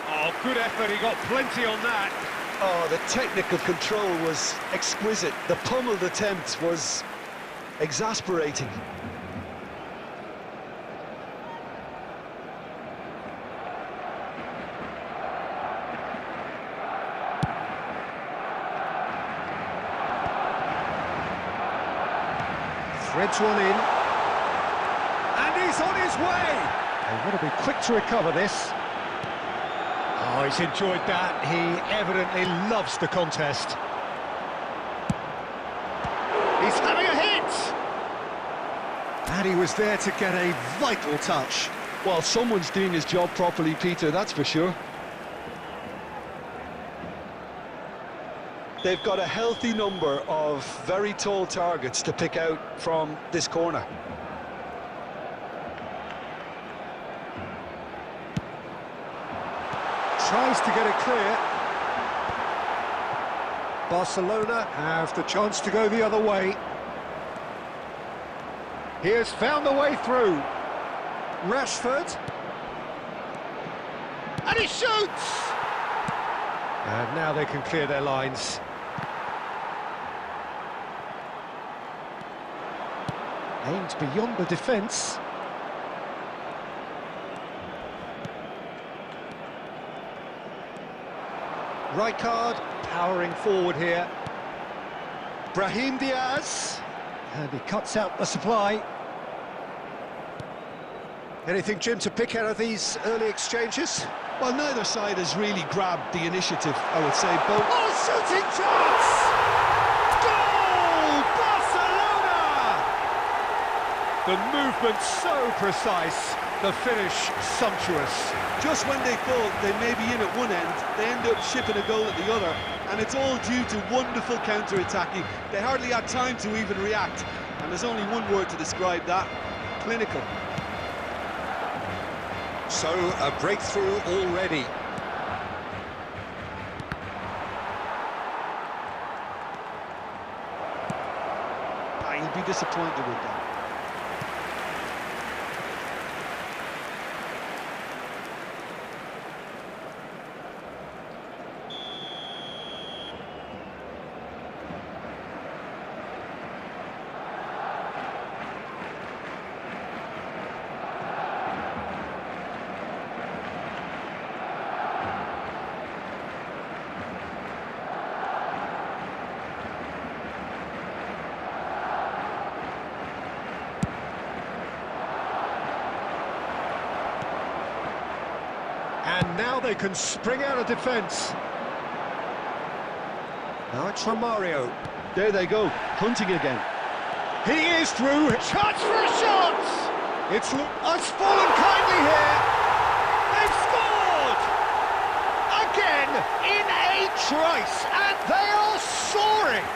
Oh, good effort, he got plenty on that. Oh, the technical control was exquisite. The pummeled attempt was exasperating. Threads one in. And he's on his way! They want to be quick to recover this. Oh, he's enjoyed that. He evidently loves the contest. He's having a hit! And he was there to get a vital touch. Well, someone's doing his job properly, Peter, that's for sure. They've got a healthy number of very tall targets to pick out from this corner. Tries to get it clear. Barcelona have the chance to go the other way. He has found the way through. Rashford. And he shoots! And now they can clear their lines. Aimed beyond the defence. Rijkaard powering forward here. Brahim Diaz. And he cuts out the supply. Anything, Jim, to pick out of these early exchanges? Well, neither side has really grabbed the initiative, I would say. Both. Oh, shooting chance! Goal! Barcelona! The movement so precise, the finish sumptuous. Just when they thought they may be in at one end, they end up shipping a goal at the other, and it's all due to wonderful counter-attacking. They hardly had time to even react, and there's only one word to describe that: clinical. So, a breakthrough already. He'd be disappointed with that. And now they can spring out of defence. Now it's Romario. There they go, hunting again. He is through. Chance for a shot! It's fallen kindly here. They've scored! Again, in a trice, and they are soaring!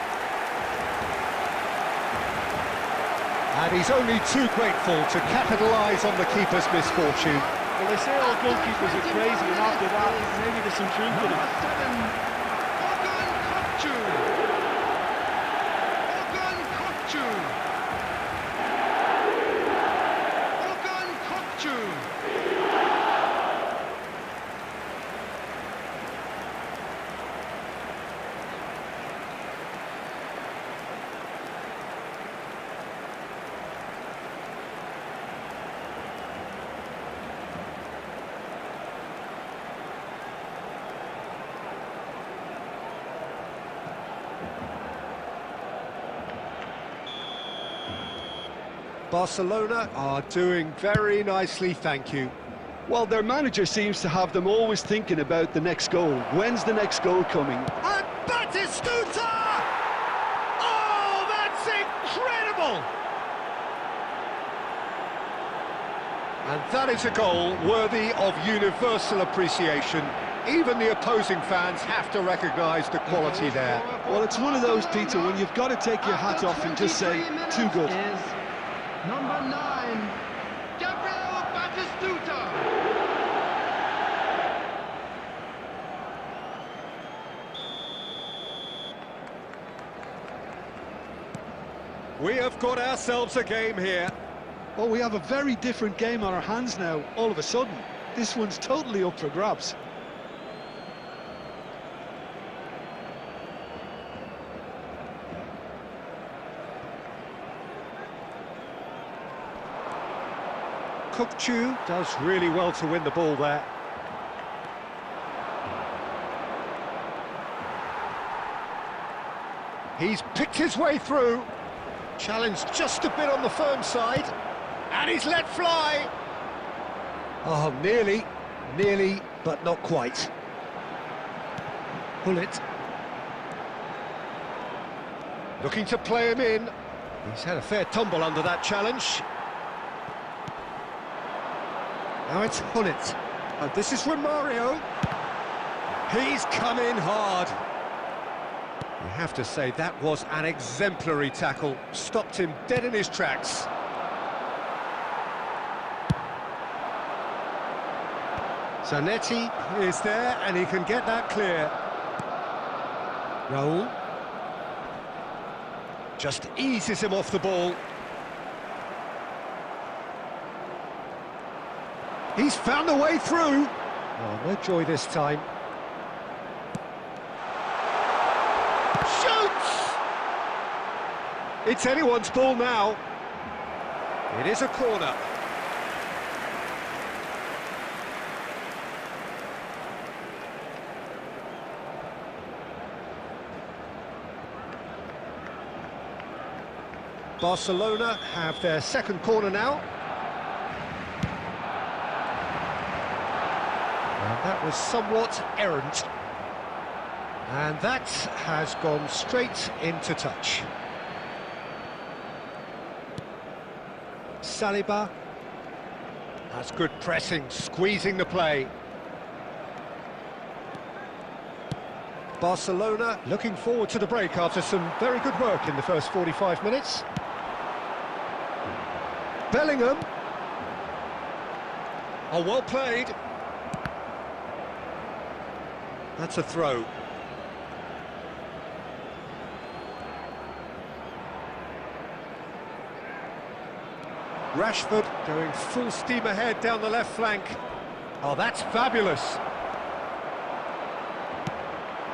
And he's only too grateful to capitalise on the keeper's misfortune. Well, they say all goalkeepers are crazy, and after that, maybe there's some truth in it. Kokchu. Okan Kokchu. Barcelona are doing very nicely, thank you. Well, their manager seems to have them always thinking about the next goal. When's the next goal coming? And Batistuta! Oh, that's incredible! And that is a goal worthy of universal appreciation. Even the opposing fans have to recognise the quality there. Well, it's one of those, Peter, when you've got to take your hat off and just say, too good. Is number 9, Gabriel Batistuta. We have got ourselves a game here. Oh, we have a very different game on our hands now, all of a sudden. This one's totally up for grabs. Kokchu does really well to win the ball there. He's picked his way through. Challenged just a bit on the firm side. And he's let fly. Oh, nearly, but not quite. Bullet. Looking to play him in. He's had a fair tumble under that challenge. Now it's Hullet. Oh, this is Romario. He's come in hard. You have to say that was an exemplary tackle. Stopped him dead in his tracks. Zanetti is there and he can get that clear. Raul. Just eases him off the ball. He's found a way through. Oh, no joy this time. Shoots! It's anyone's ball now. It is a corner. Barcelona have their second corner now. That was somewhat errant. And that has gone straight into touch. Saliba. That's good pressing, squeezing the play. Barcelona looking forward to the break after some very good work in the first 45 minutes. Bellingham. Oh, well played. That's a throw. Rashford going full steam ahead down the left flank. Oh, that's fabulous.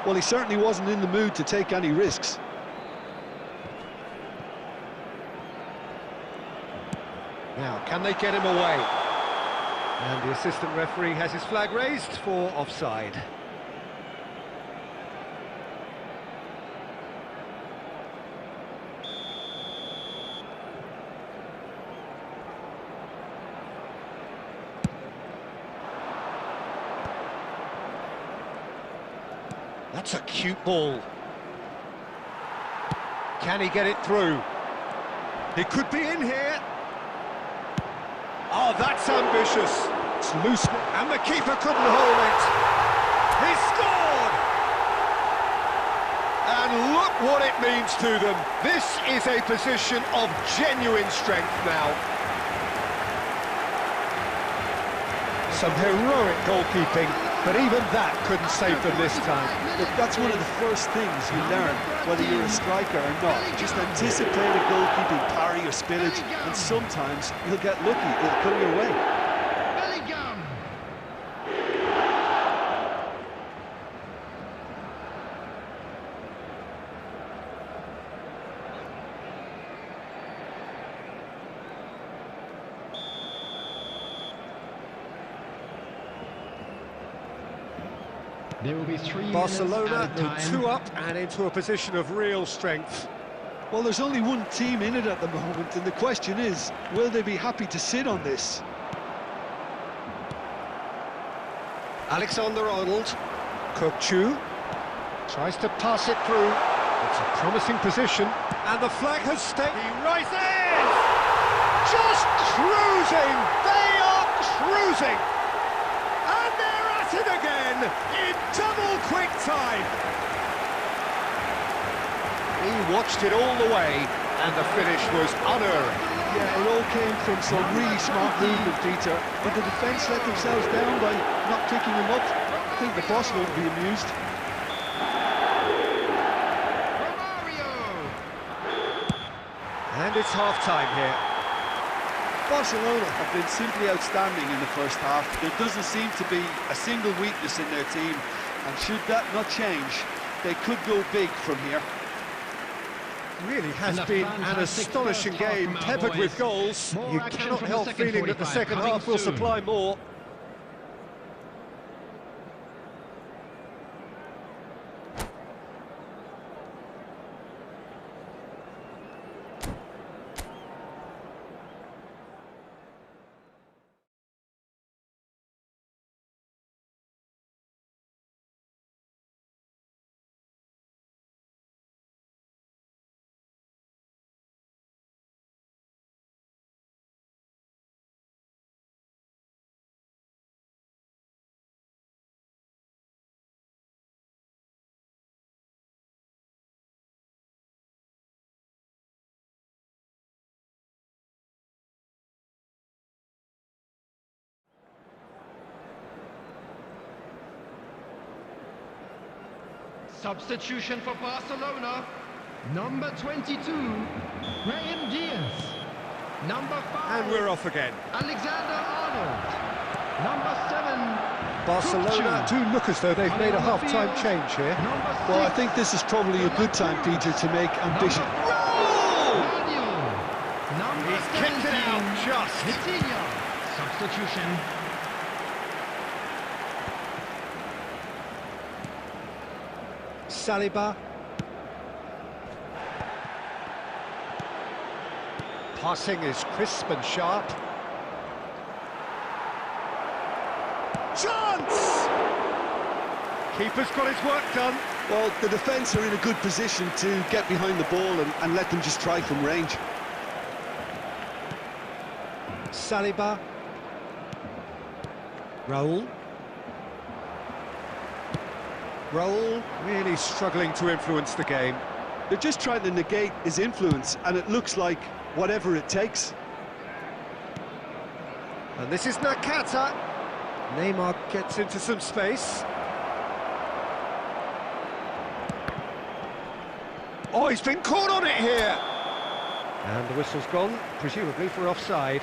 Well, he certainly wasn't in the mood to take any risks. Now, can they get him away? And the assistant referee has his flag raised for offside. That's a cute ball. Can he get it through? He could be in here. Oh, that's ambitious. It's loose, and the keeper couldn't hold it. He scored! And look what it means to them. This is a position of genuine strength now. Some heroic goalkeeping. but even that couldn't save them this time. Look, that's one of the first things you learn, whether you're a striker or not. Just anticipate a goalkeeping parry or spillage, and sometimes you'll get lucky, it'll come your way. Bellingham. There will be 3 Barcelona minutes added time. 2 up and into a position of real strength. Well, there's only one team in it at the moment, and the question is, will they be happy to sit on this? Alexander-Arnold, Kokchu, tries to pass it through. It's a promising position, and the flag has stayed. He rises! Just cruising! They are cruising! And they're at it again, in double quick time! He watched it all the way, and the finish was unerring. Yeah, it all came from some really smart movement, Peter, but the defence let themselves down by not picking him up. I think the boss won't be amused. And it's half-time here. Barcelona have been simply outstanding in the first half. There doesn't seem to be a single weakness in their team, and should that not change, they could go big from here. Really has been an astonishing game, peppered with goals. You cannot help feeling that the second half will supply more. Substitution for Barcelona. Number 22, Graham Diaz. Number 5. And we're off again. Alexander-Arnold. Number 7. Barcelona Kokchu. do look as though they've made a half-time change here. Number 6. Well, I think this is probably a good time, Peter, to make ambition. Manuel. Number He's kicked it 17, out just. Vitinha. Substitution. Saliba. Passing is crisp and sharp. Chance! Keeper's got his work done. Well, the defence are in a good position to get behind the ball and let them just try from range. Saliba. Raul. Raul really struggling to influence the game. They're just trying to negate his influence, and it looks like whatever it takes. And this is Nakata. Neymar gets into some space. Oh, he's been caught on it here! And the whistle's gone, presumably for offside.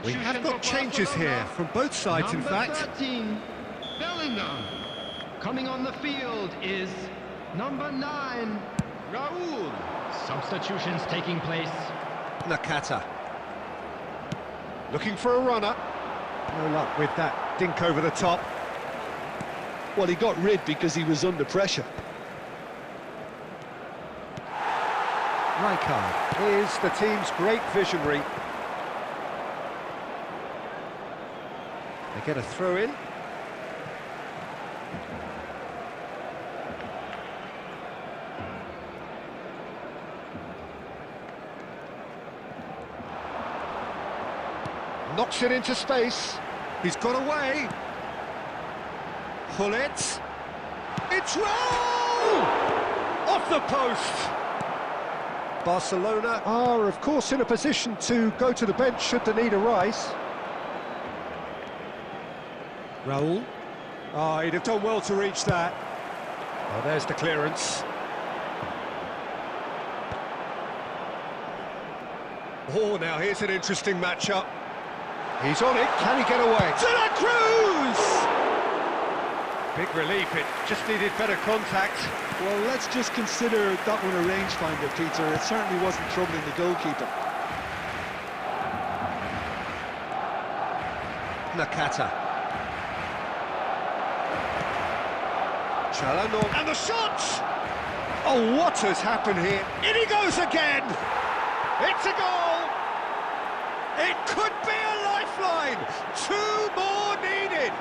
We have got changes here from both sides, in fact. Number 13, Bellingham. Coming on the field is number 9, Raul. Substitutions taking place. Nakata. Looking for a runner. No luck with that dink over the top. Well, he got rid because he was under pressure. Rijkaard is the team's great visionary. They get a throw in. Knocks it into space. He's got away. Pull it. It's roll! Off the post. Barcelona are, of course, in a position to go to the bench should the need arise. Raul. Oh, he'd have done well to reach that. Oh, there's the clearance. Oh, now here's an interesting matchup. He's on it, can he get away? De La Cruz! Big relief, it just needed better contact. Well, let's just consider that one a rangefinder, Peter. It certainly wasn't troubling the goalkeeper. Nakata. Chalano, and the shot! Oh, what has happened here? In he goes again! It's a goal! It could be a lifeline! 2 more needed!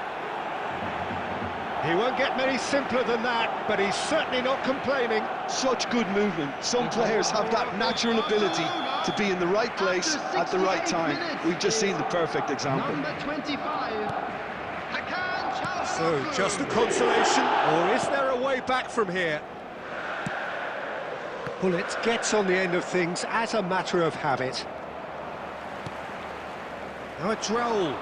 He won't get many simpler than that, but he's certainly not complaining. Such good movement. Some players have that natural ability to be in the right place at the right time. We've just seen the perfect example. Number 25. So, just a consolation, or is there a way back from here? Bullet gets on the end of things as a matter of habit. Now it's Raul.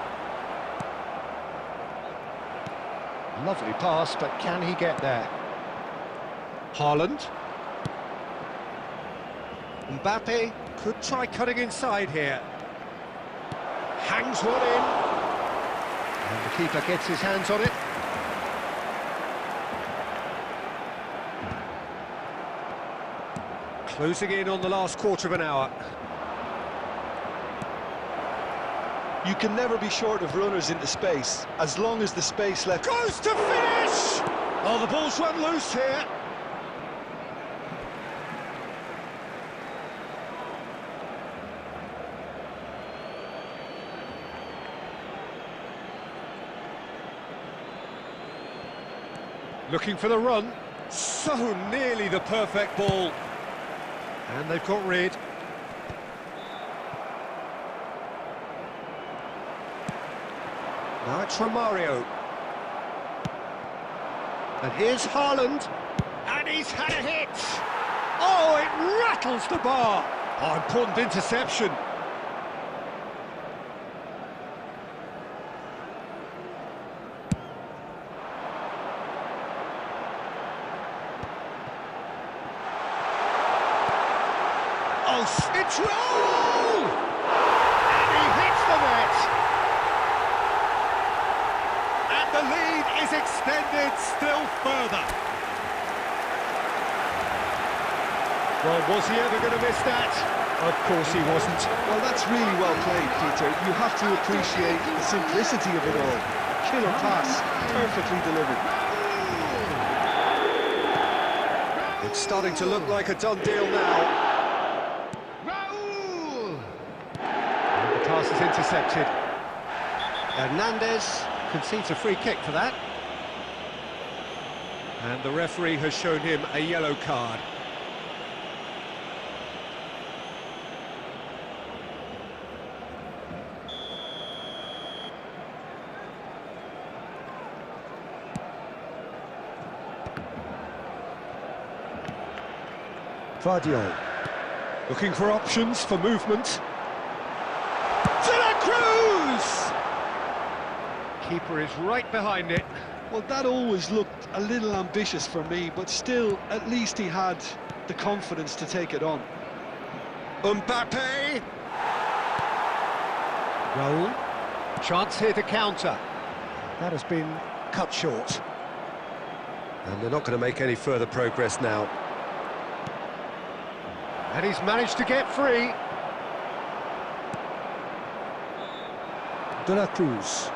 Lovely pass, but can he get there? Haaland. Mbappe could try cutting inside here. Hangs one in. And the keeper gets his hands on it. Closing in on the last quarter of an hour. You can never be short of runners into space, as long as the space left... Goes to finish! Oh, the ball's run loose here. Looking for the run. So nearly the perfect ball. And they've got rid. Now it's Romario. And here's Haaland. And he's had a hit. Oh, it rattles the bar. Oh, important interception. Oh, it's Raul! And he hits the net. And the lead is extended still further. Well, was he ever going to miss that? Of course he wasn't. Well, that's really well played, Peter. You have to appreciate the simplicity of it all. Killer pass, perfectly delivered. It's starting to look like a done deal now. The pass is intercepted. Hernandez concedes a free kick for that. And the referee has shown him a yellow card. Vardiol looking for options for movement. De La Cruz! Keeper is right behind it. Well, that always looked a little ambitious for me, but still, at least he had the confidence to take it on. Mbappe! Raul. Chance here to counter. That has been cut short. And they're not going to make any further progress now. And he's managed to get free. De La Cruz.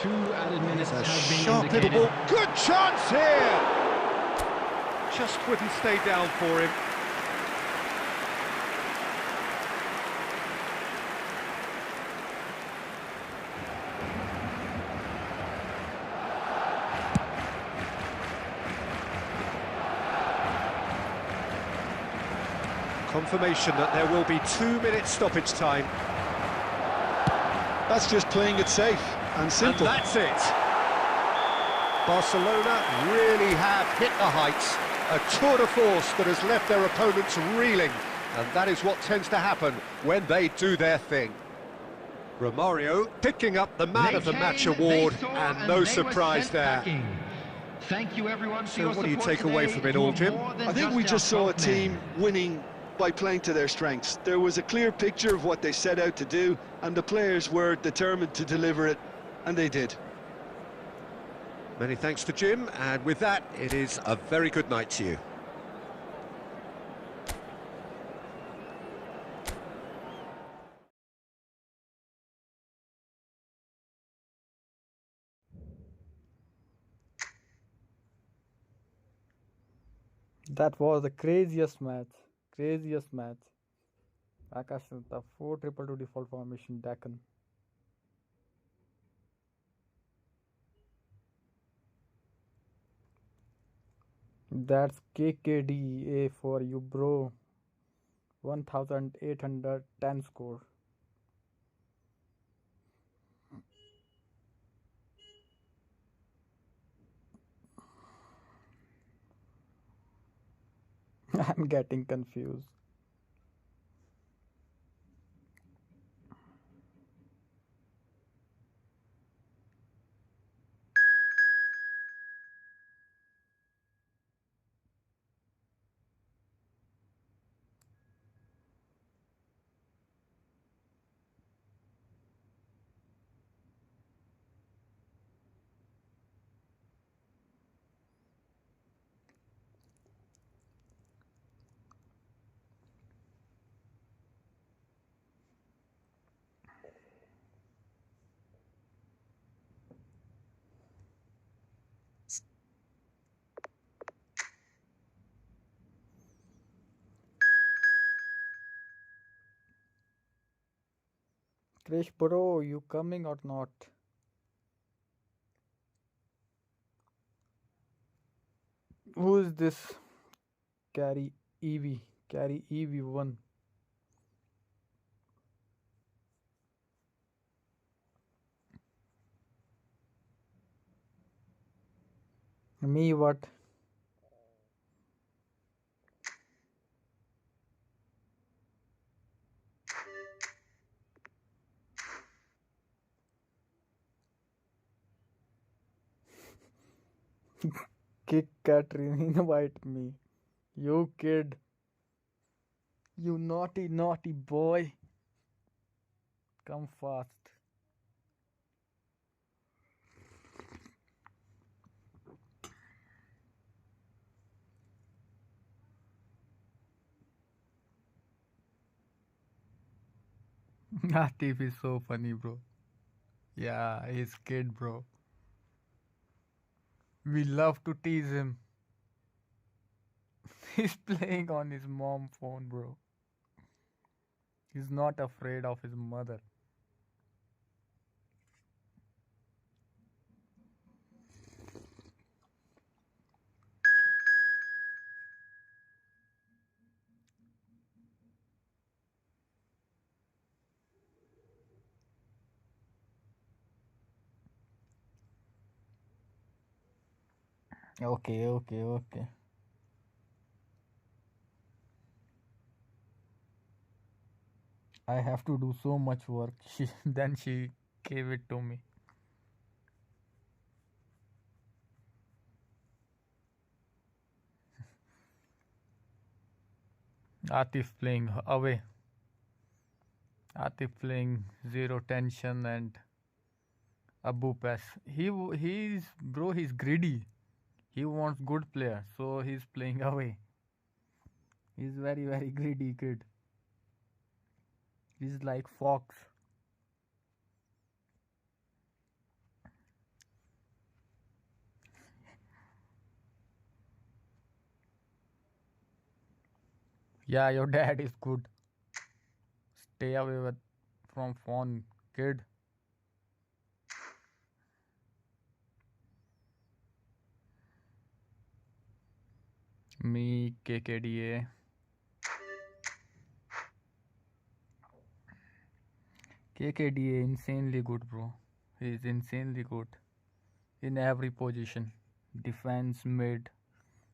2 added minutes A has been sharp little indicated. ball. Good chance here! Just wouldn't stay down for him. Confirmation that there will be 2 minutes stoppage time. That's just playing it safe and simple. And that's it. Barcelona really have hit the heights. A tour de force that has left their opponents reeling. And that is what tends to happen when they do their thing. Romario picking up the Man of the Match award, and no surprise there. Thank you, everyone. So what do you take away from it all, Jim? I think we just saw a team winning by playing to their strengths. There was a clear picture of what they set out to do, and the players were determined to deliver it, and they did. Many thanks to Jim, and with that, it is a very good night to you. That was the craziest match. Craziest match. Akash, the 4-2-2 default formation, Deccan. That's KKDA for you, bro. 1810 score. I'm getting confused. Krish, bro, you coming or not? Who is this? Carry Carry EV1. Me what? Kick Catherine, invite me. You kid. You naughty, naughty boy. Come fast. Atif is so funny, bro. Yeah, he's kid, bro. We love to tease him. He's playing on his mom phone, bro. He's not afraid of his mother. Okay. I have to do so much work. Then she gave it to me. Atif playing away. Atif playing zero tension and Abu pass. He's bro. He's greedy. He wants good players, so he's playing away. He's very greedy kid. He's like fox. Yeah, your dad is good. Stay away from phone, kid. Me, KKDA. KKDA insanely good, bro. He is insanely good in every position. Defense, mid,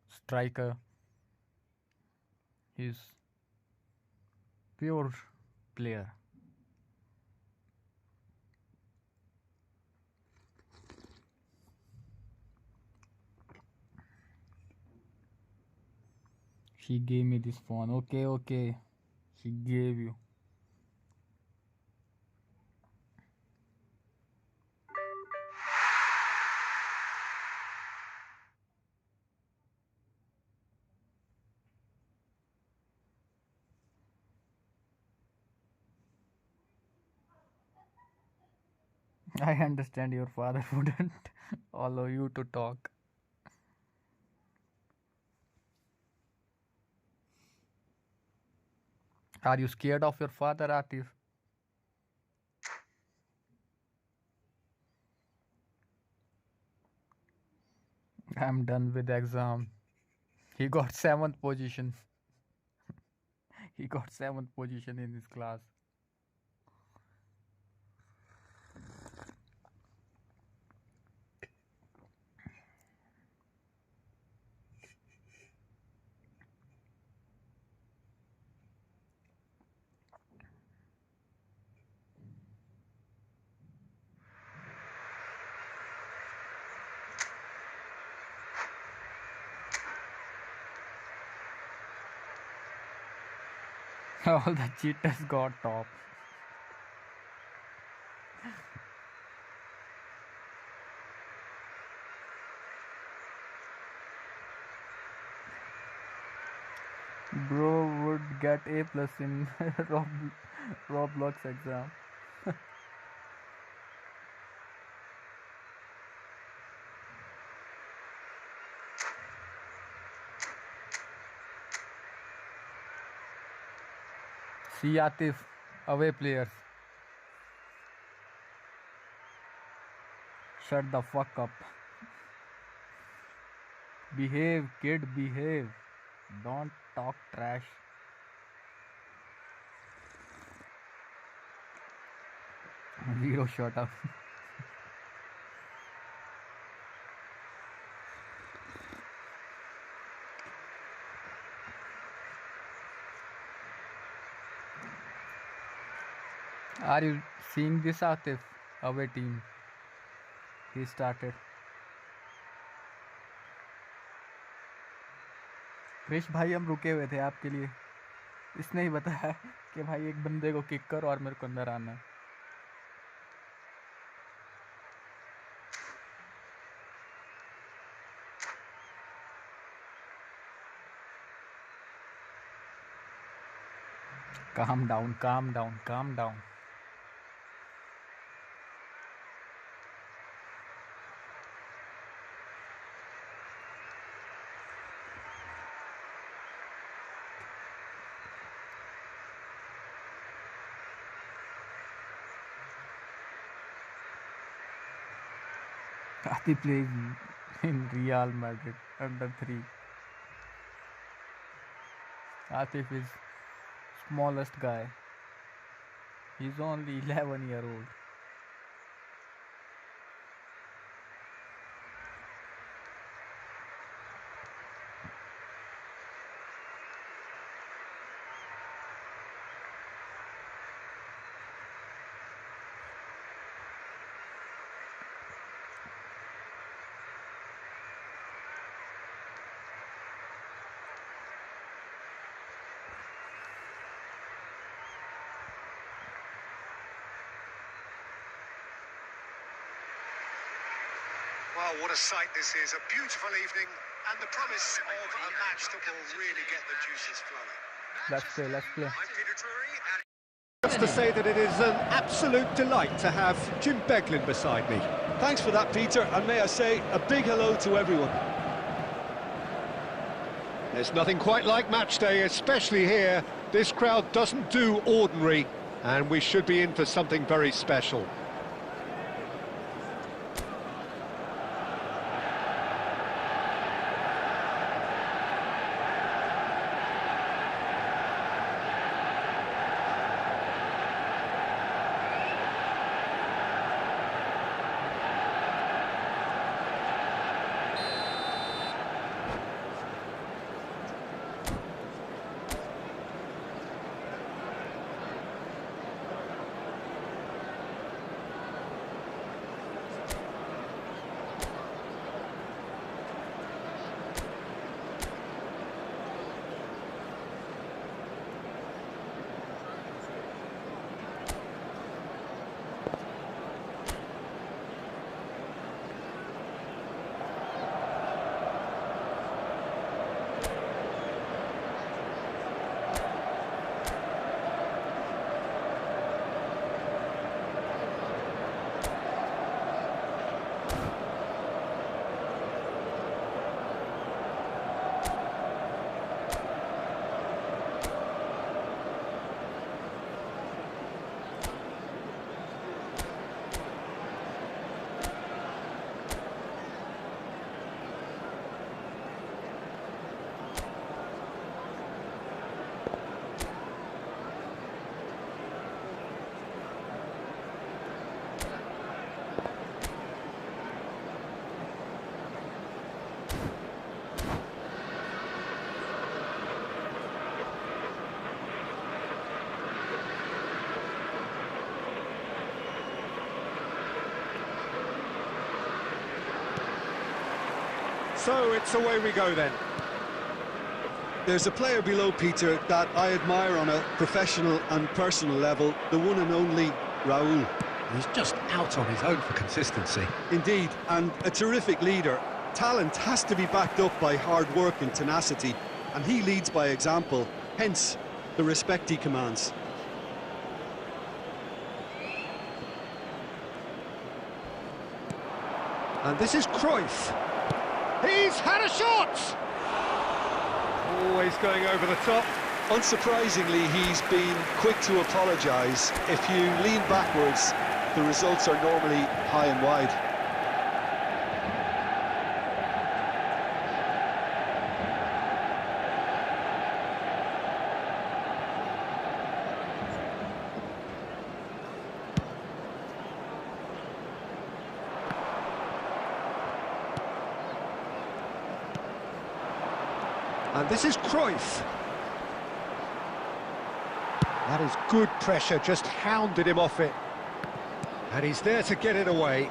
striker. He's pure player. She gave me this phone. Okay, okay. She gave you. I understand your father wouldn't allow you to talk. Are you scared of your father, Atif? I'm done with the exam. He got 7th position. He got 7th position in his class. All the cheaters got top. Bro would get A plus in Roblox exam. See Atif, away players. Shut the fuck up. Behave, kid, behave. Don't talk trash. Zero, shut up. Are you seeing this, Atif? Away team. He started. Krrish भाई हम रुके हुए थे आपके लिए. इसने ही बताया कि भाई एक बंदे को किक कर और मेरे को अंदर आना है. Calm down, calm down, calm down. Ati plays in Real Madrid under 3. Atif is smallest guy. He's only 11-year-old. Well, what a sight this is. A beautiful evening and the promise of a match that will really get the juices flowing. Let's play, let's play. I'm Peter Drury, and just to say that it is an absolute delight to have Jim Beglin beside me. Thanks for that, Peter, and may I say a big hello to everyone. There's nothing quite like match day, especially here. This crowd doesn't do ordinary, and we should be in for something very special. So it's away we go then. There's a player below, Peter, that I admire on a professional and personal level, the one and only Raúl. He's just out on his own for consistency. Indeed, and a terrific leader. Talent has to be backed up by hard work and tenacity, and he leads by example, hence the respect he commands. And this is Cruyff. He's had a shot! Always going over the top. Unsurprisingly, he's been quick to apologise. If you lean backwards, the results are normally high and wide. And this is Cruyff. That is good pressure, just hounded him off it. And he's there to get it away.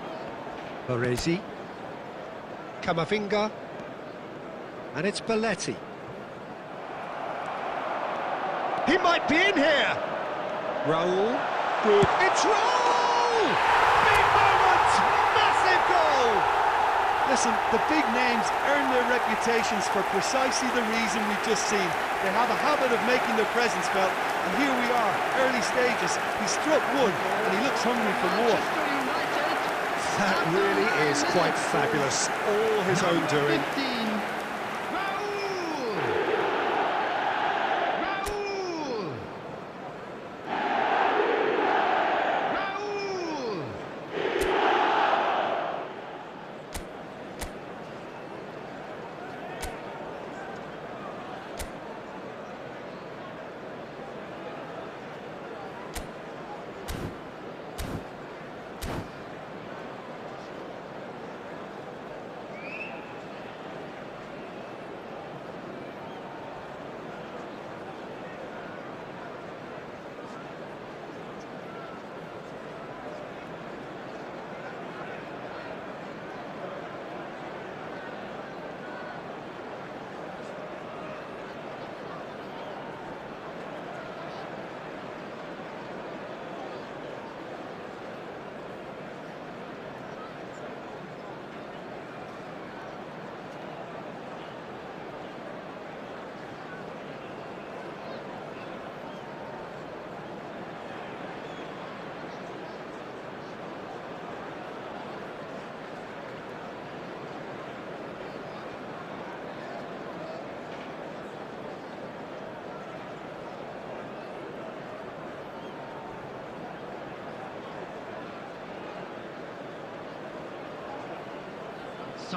Baresi. Camavinga. And it's Belletti. He might be in here! Raúl. Good. It's Raúl! Big moment! Massive goal! Listen, the big names earn their reputations for precisely the reason we've just seen. They have a habit of making their presence felt, and here we are, early stages. He struck one, and he looks hungry for more. That really is quite fabulous. All his own doing.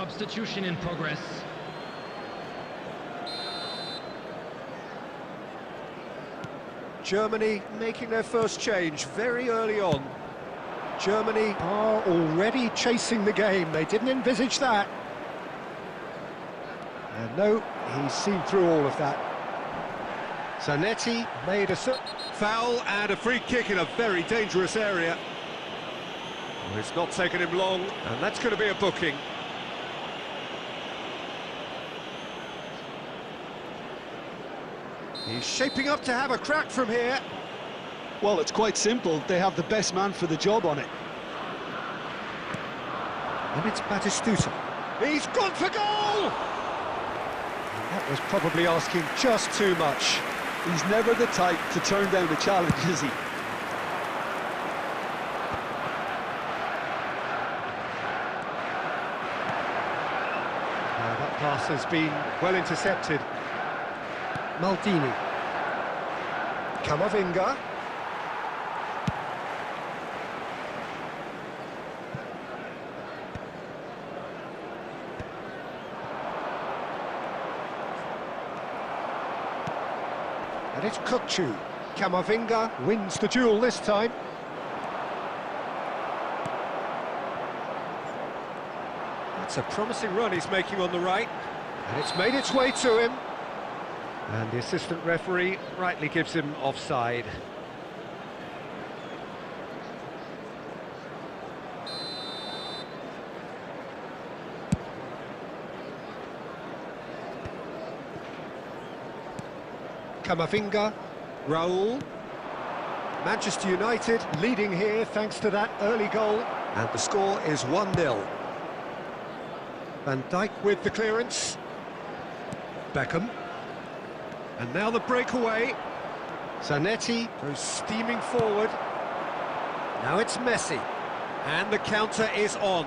Substitution in progress. Germany making their first change very early on. Germany are already chasing the game. They didn't envisage that. And no, he's seen through all of that. Zanetti made a foul and a free kick in a very dangerous area. Well, it's not taken him long, and that's going to be a booking. He's shaping up to have a crack from here. Well, it's quite simple. They have the best man for the job on it. And it's Batistuta. He's gone for goal! And that was probably asking just too much. He's never the type to turn down a challenge, is he? Now that pass has been well intercepted. Maldini. Camavinga. And it's Kukçu. Camavinga wins the duel this time. That's a promising run he's making on the right. And it's made its way to him. And the assistant referee rightly gives him offside. Camavinga, Raul. Manchester United leading here thanks to that early goal. And the score is 1-0. Van Dijk with the clearance. Beckham. And now the breakaway. Zanetti goes steaming forward. Now it's Messi. And the counter is on.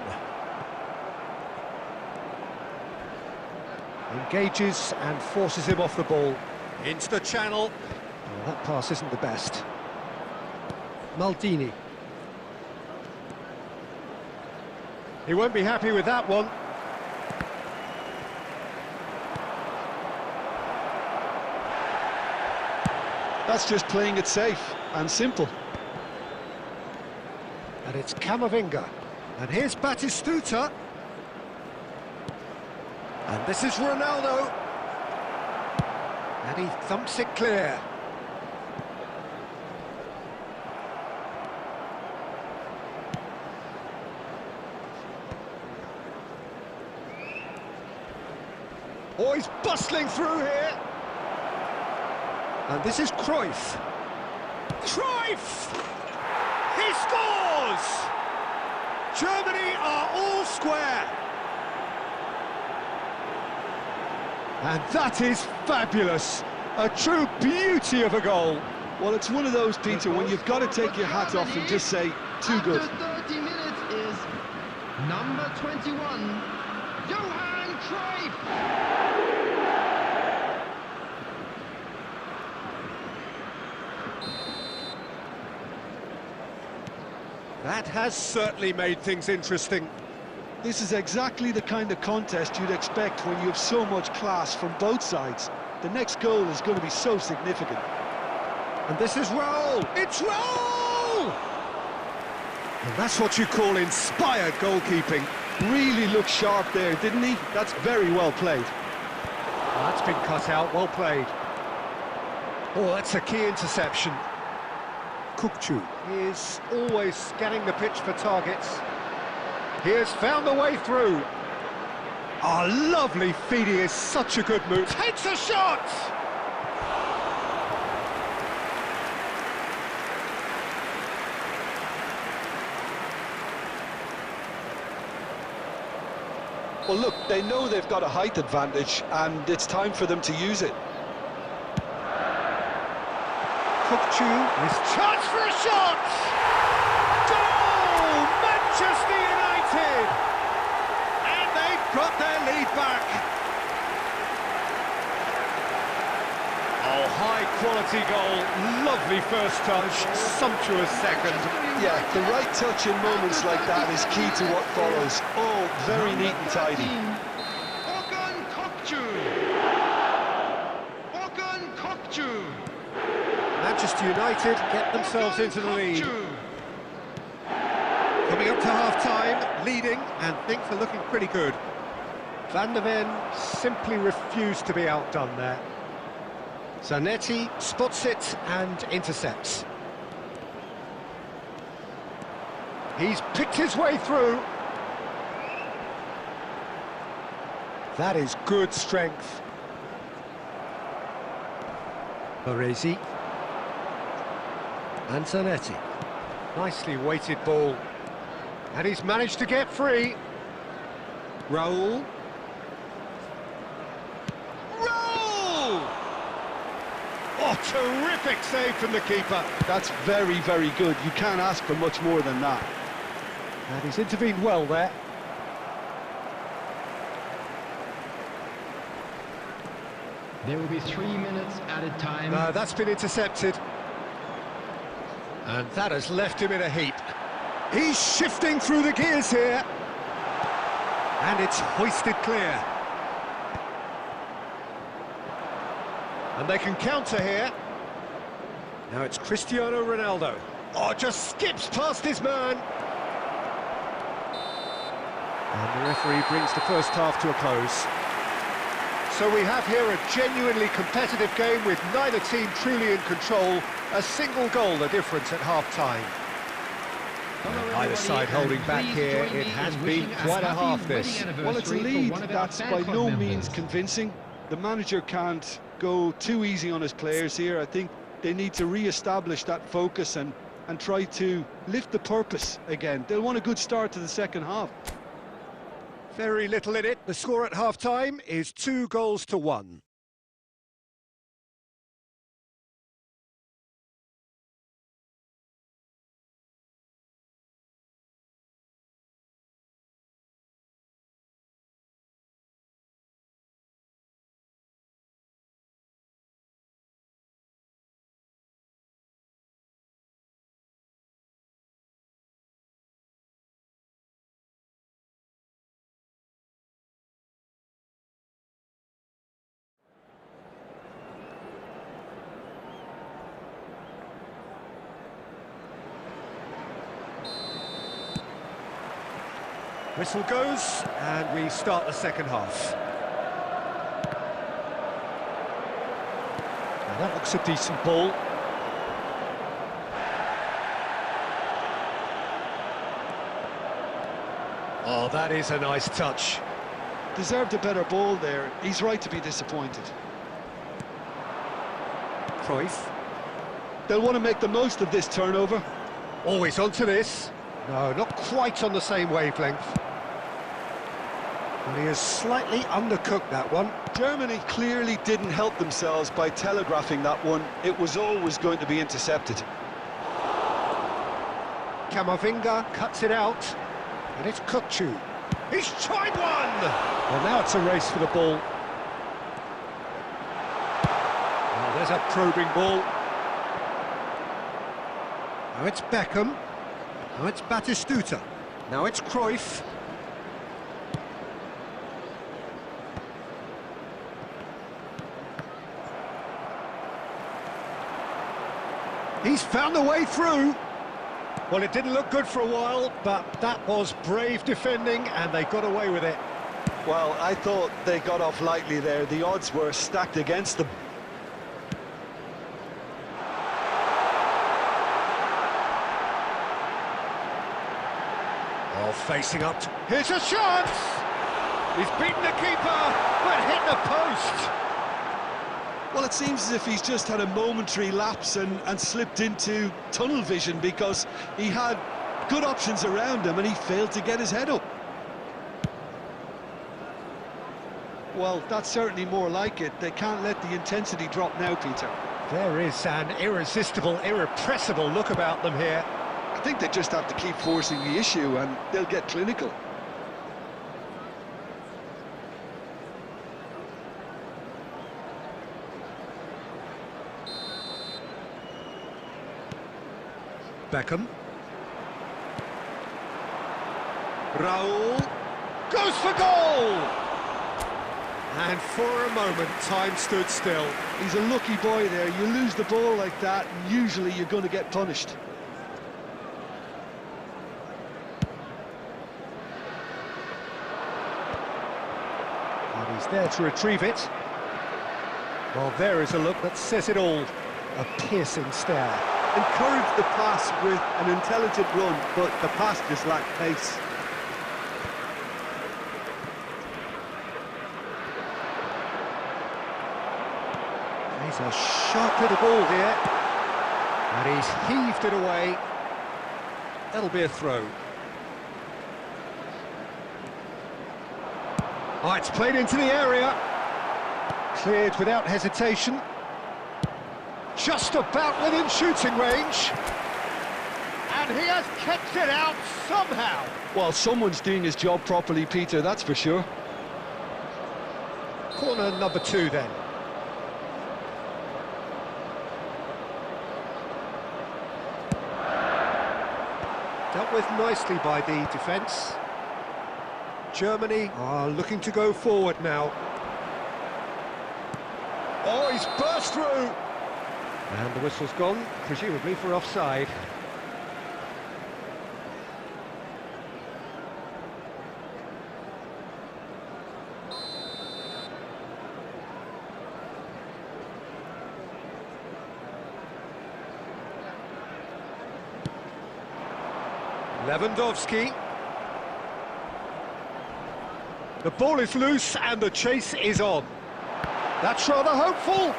Engages and forces him off the ball. Into the channel. Oh, that pass isn't the best. Maldini. He won't be happy with that one. That's just playing it safe and simple. And it's Camavinga. And here's Batistuta. And this is Ronaldo. And he thumps it clear. Oh, he's bustling through here. And this is Cruyff. Cruyff! He scores! Germany are all square. And that is fabulous. A true beauty of a goal. Well, it's one of those, Peter, when you've got to take your hat off and just say, too good. After 30 minutes is number 21, Johan Cruyff. That has certainly made things interesting. This is exactly the kind of contest you'd expect when you have so much class from both sides. The next goal is going to be so significant. And this is Raul. It's Raul! And that's what you call inspired goalkeeping. Really looked sharp there, didn't he? That's very well played. Oh, that's been cut out, well played. Oh, that's a key interception. Kukçu is always scanning the pitch for targets. He has found the way through. Oh, lovely feed, he is such a good move. Takes a shot! Well, look, they know they've got a height advantage, and it's time for them to use it. Kukçu, his chance for a shot! Goal! Manchester United! And they've got their lead back. Oh, high-quality goal. Lovely first touch, sumptuous second. Yeah, the right touch in moments like that is key to what follows. Oh, very neat and tidy. Manchester United get themselves into the lead. Coming up to half-time, leading, and things are looking pretty good. Van der Ven simply refused to be outdone there. Zanetti spots it and intercepts. He's picked his way through. That is good strength. Baresi. And Zanetti. Nicely weighted ball. And he's managed to get free. Raul. Oh, terrific save from the keeper. That's very, very good. You can't ask for much more than that. And he's intervened well there. There will be 3 minutes added time. No, that's been intercepted. And that has left him in a heap. He's shifting through the gears here. And it's hoisted clear. And they can counter here. Now it's Cristiano Ronaldo. Oh, just skips past his man. And the referee brings the first half to a close. So we have here a genuinely competitive game with neither team truly in control. A single goal the difference at half-time. Either side holding back here. It has been quite a half this. Well, it's a lead that's by no means convincing. The manager can't go too easy on his players here. I think they need to re-establish that focus and try to lift the purpose again. They'll want a good start to the second half. Very little in it. The score at half-time is 2-1. Whistle goes, and we start the second half. Now that looks a decent ball. Oh, that is a nice touch. Deserved a better ball there. He's right to be disappointed. Cruyff. They'll want to make the most of this turnover. Always onto this. No, not quite on the same wavelength. And he has slightly undercooked that one. Germany clearly didn't help themselves by telegraphing that one. It was always going to be intercepted. Camavinga cuts it out. And it's Kukçu. He's tried one! Well, now it's a race for the ball. Oh, there's a probing ball. Now it's Beckham. Now it's Batistuta. Now it's Cruyff. He's found a way through. Well, it didn't look good for a while, but that was brave defending, and they got away with it. Well, I thought they got off lightly there. The odds were stacked against them. Oh, facing up. Here's a chance! He's beaten the keeper, but hit the post. Well, it seems as if he's just had a momentary lapse and slipped into tunnel vision, because he had good options around him and he failed to get his head up. Well, that's certainly more like it. They can't let the intensity drop now, Peter. There is an irresistible, irrepressible look about them here. I think they just have to keep forcing the issue and they'll get clinical. Beckham. Raul goes for goal! And for a moment, time stood still. He's a lucky boy there. You lose the ball like that, and usually you're going to get punished. And he's there to retrieve it. Well, there is a look that says it all. A piercing stare. Encourage the pass with an intelligent run, but the pass just lacked pace. He's a sharp little ball here. And he's heaved it away. That'll be a throw. Oh, it's played into the area. Cleared without hesitation. Just about within shooting range. And he has kept it out somehow. Well, someone's doing his job properly, Peter, that's for sure. Corner number 2 then. Dealt with nicely by the defence. Germany are looking to go forward now. Oh, he's burst through! And the whistle's gone, presumably for offside. Lewandowski. The ball is loose and the chase is on. That's rather hopeful.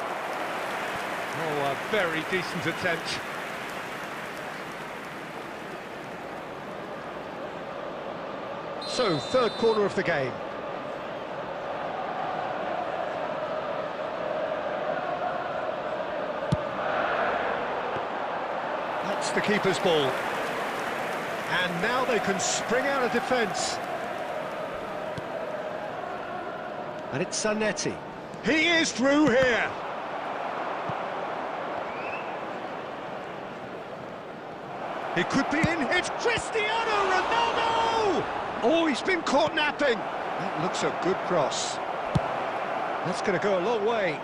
Oh, a very decent attempt. So, third corner of the game. That's the keeper's ball. And now they can spring out of defence. And it's Zanetti. He is through here. He could be in. It's Cristiano Ronaldo! Oh, he's been caught napping. That looks a good cross. That's going to go a long way.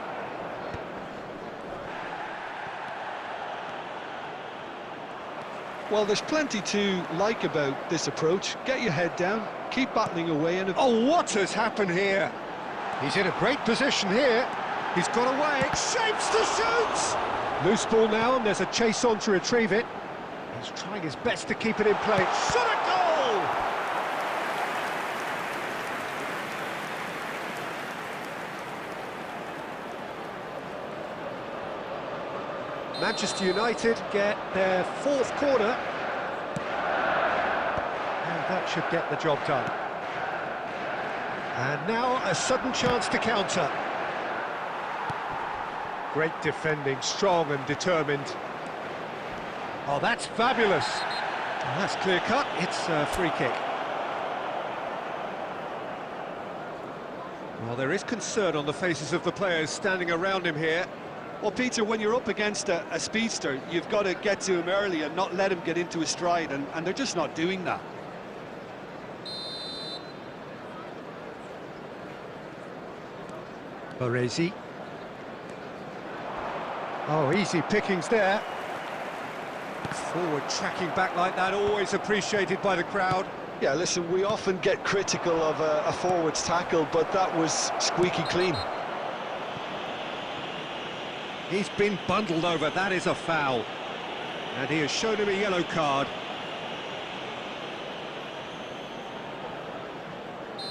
Well, there's plenty to like about this approach. Get your head down, keep battling away, and... Oh, what has happened here? He's in a great position here. He's got away. Shapes to shoot! Loose ball now, and there's a chase on to retrieve it. He's trying his best to keep it in play. Shot a goal! Manchester United get their fourth corner. And that should get the job done. And now a sudden chance to counter. Great defending, strong and determined. Oh, that's fabulous. Oh, that's clear-cut. It's a free kick. Well, there is concern on the faces of the players standing around him here. Well, Peter, when you're up against a speedster, you've got to get to him early and not let him get into his stride, and they're just not doing that. Baresi. Oh, easy pickings there. Forward tracking back like that, always appreciated by the crowd. Yeah, listen, we often get critical of a forward's tackle, but that was squeaky clean. He's been bundled over, that is a foul. And he has shown him a yellow card.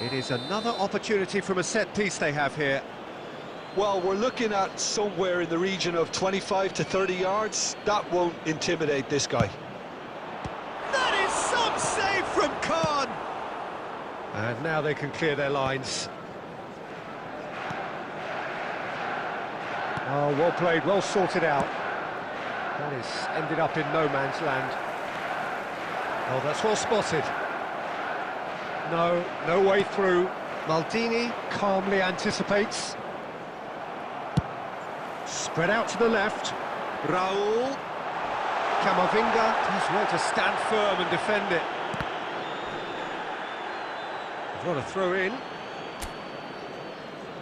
It is another opportunity from a set piece they have here. Well, we're looking at somewhere in the region of 25 to 30 yards. That won't intimidate this guy. That is some save from Khan! And now they can clear their lines. Oh, well played, well sorted out. That is ended up in no man's land. Oh, that's well spotted. No, no way through. Maldini calmly anticipates. Spread out to the left. Raul. Camavinga does well to stand firm and defend it. They've got a throw in.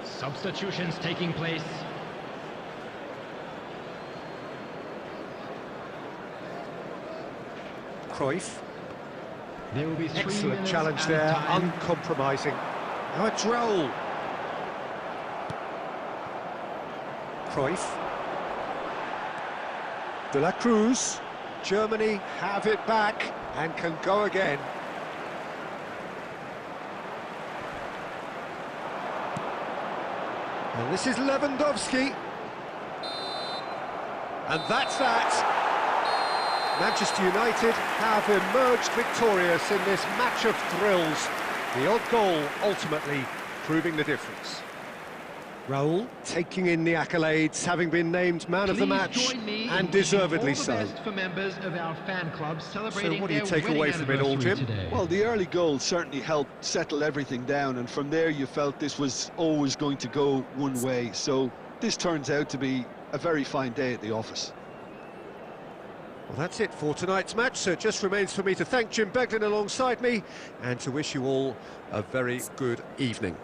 Substitutions taking place. Cruyff. There will be 3 Excellent minutes challenge added there, time. uncompromising. Now a droll. Cruyff. De la Cruz. Germany have it back and can go again. And this is Lewandowski. And that's that. Manchester United have emerged victorious in this match of thrills. The odd goal ultimately proving the difference. Raul taking in the accolades, having been named man of the match, and deservedly so. All the best for members of our fan club celebrating So what do you their take away wedding from it all, anniversary Jim? today. Well, the early goal certainly helped settle everything down, and from there you felt this was always going to go one way. So this turns out to be a very fine day at the office. Well, that's it for tonight's match, so it just remains for me to thank Jim Beglin alongside me and to wish you all a very good evening.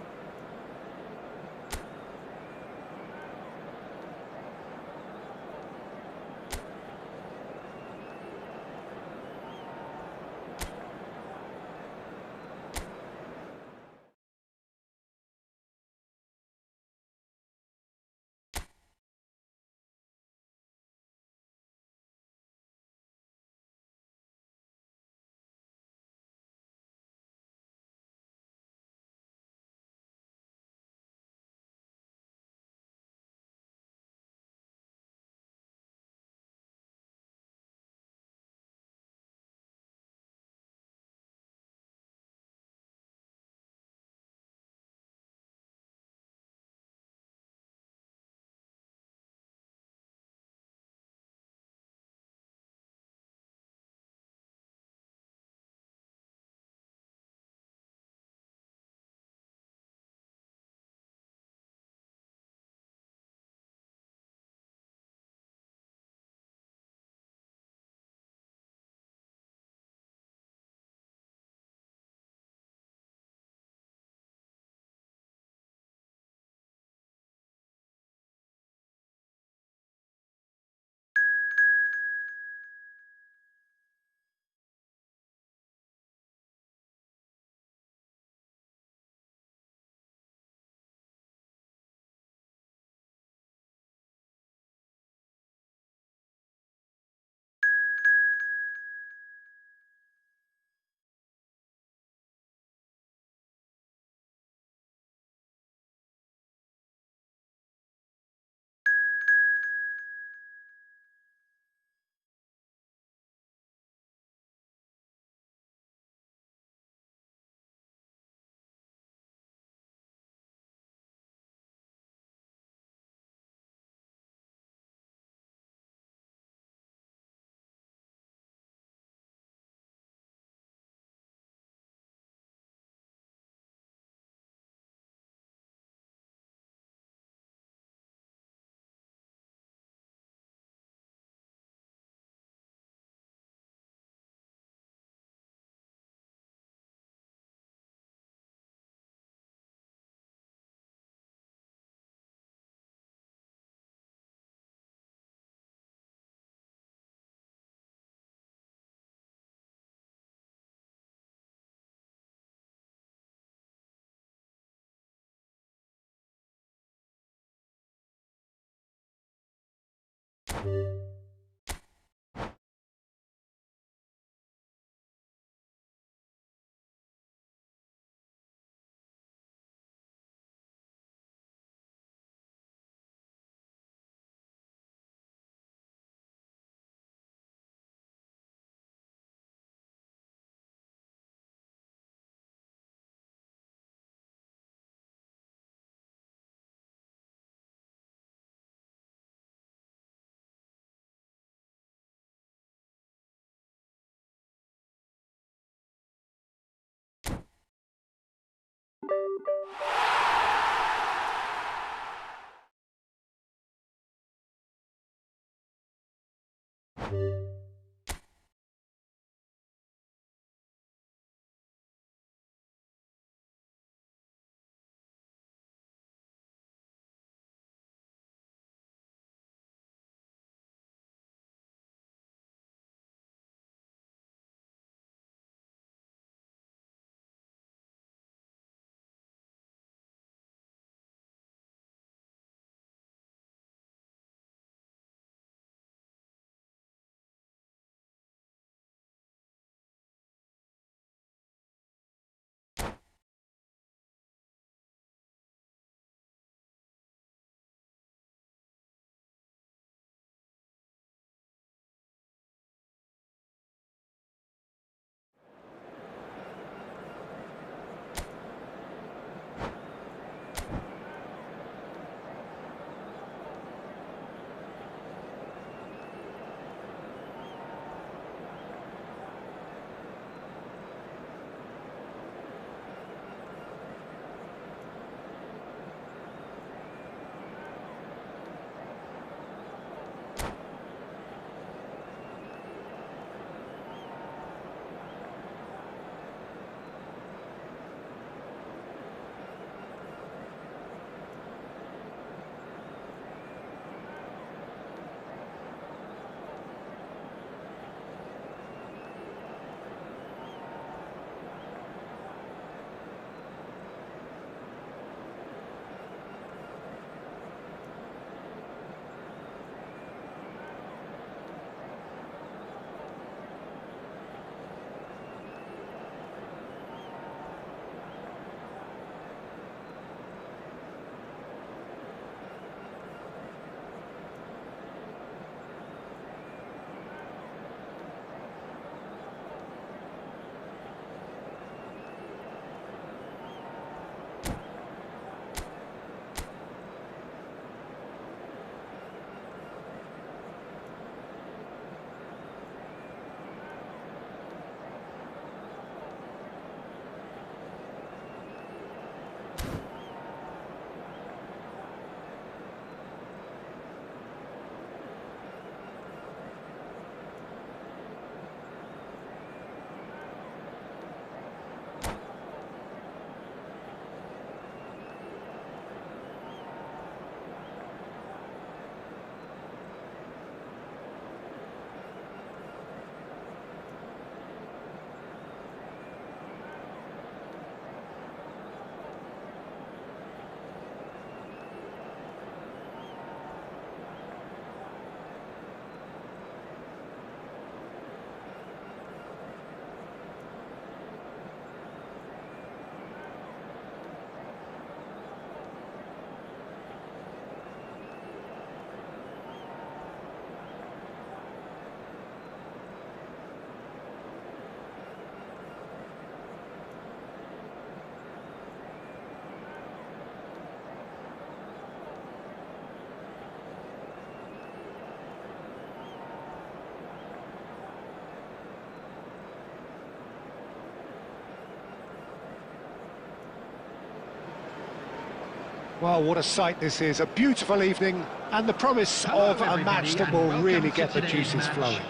Well, what a sight this is. A beautiful evening and the promise of a match that will really get the juices flowing.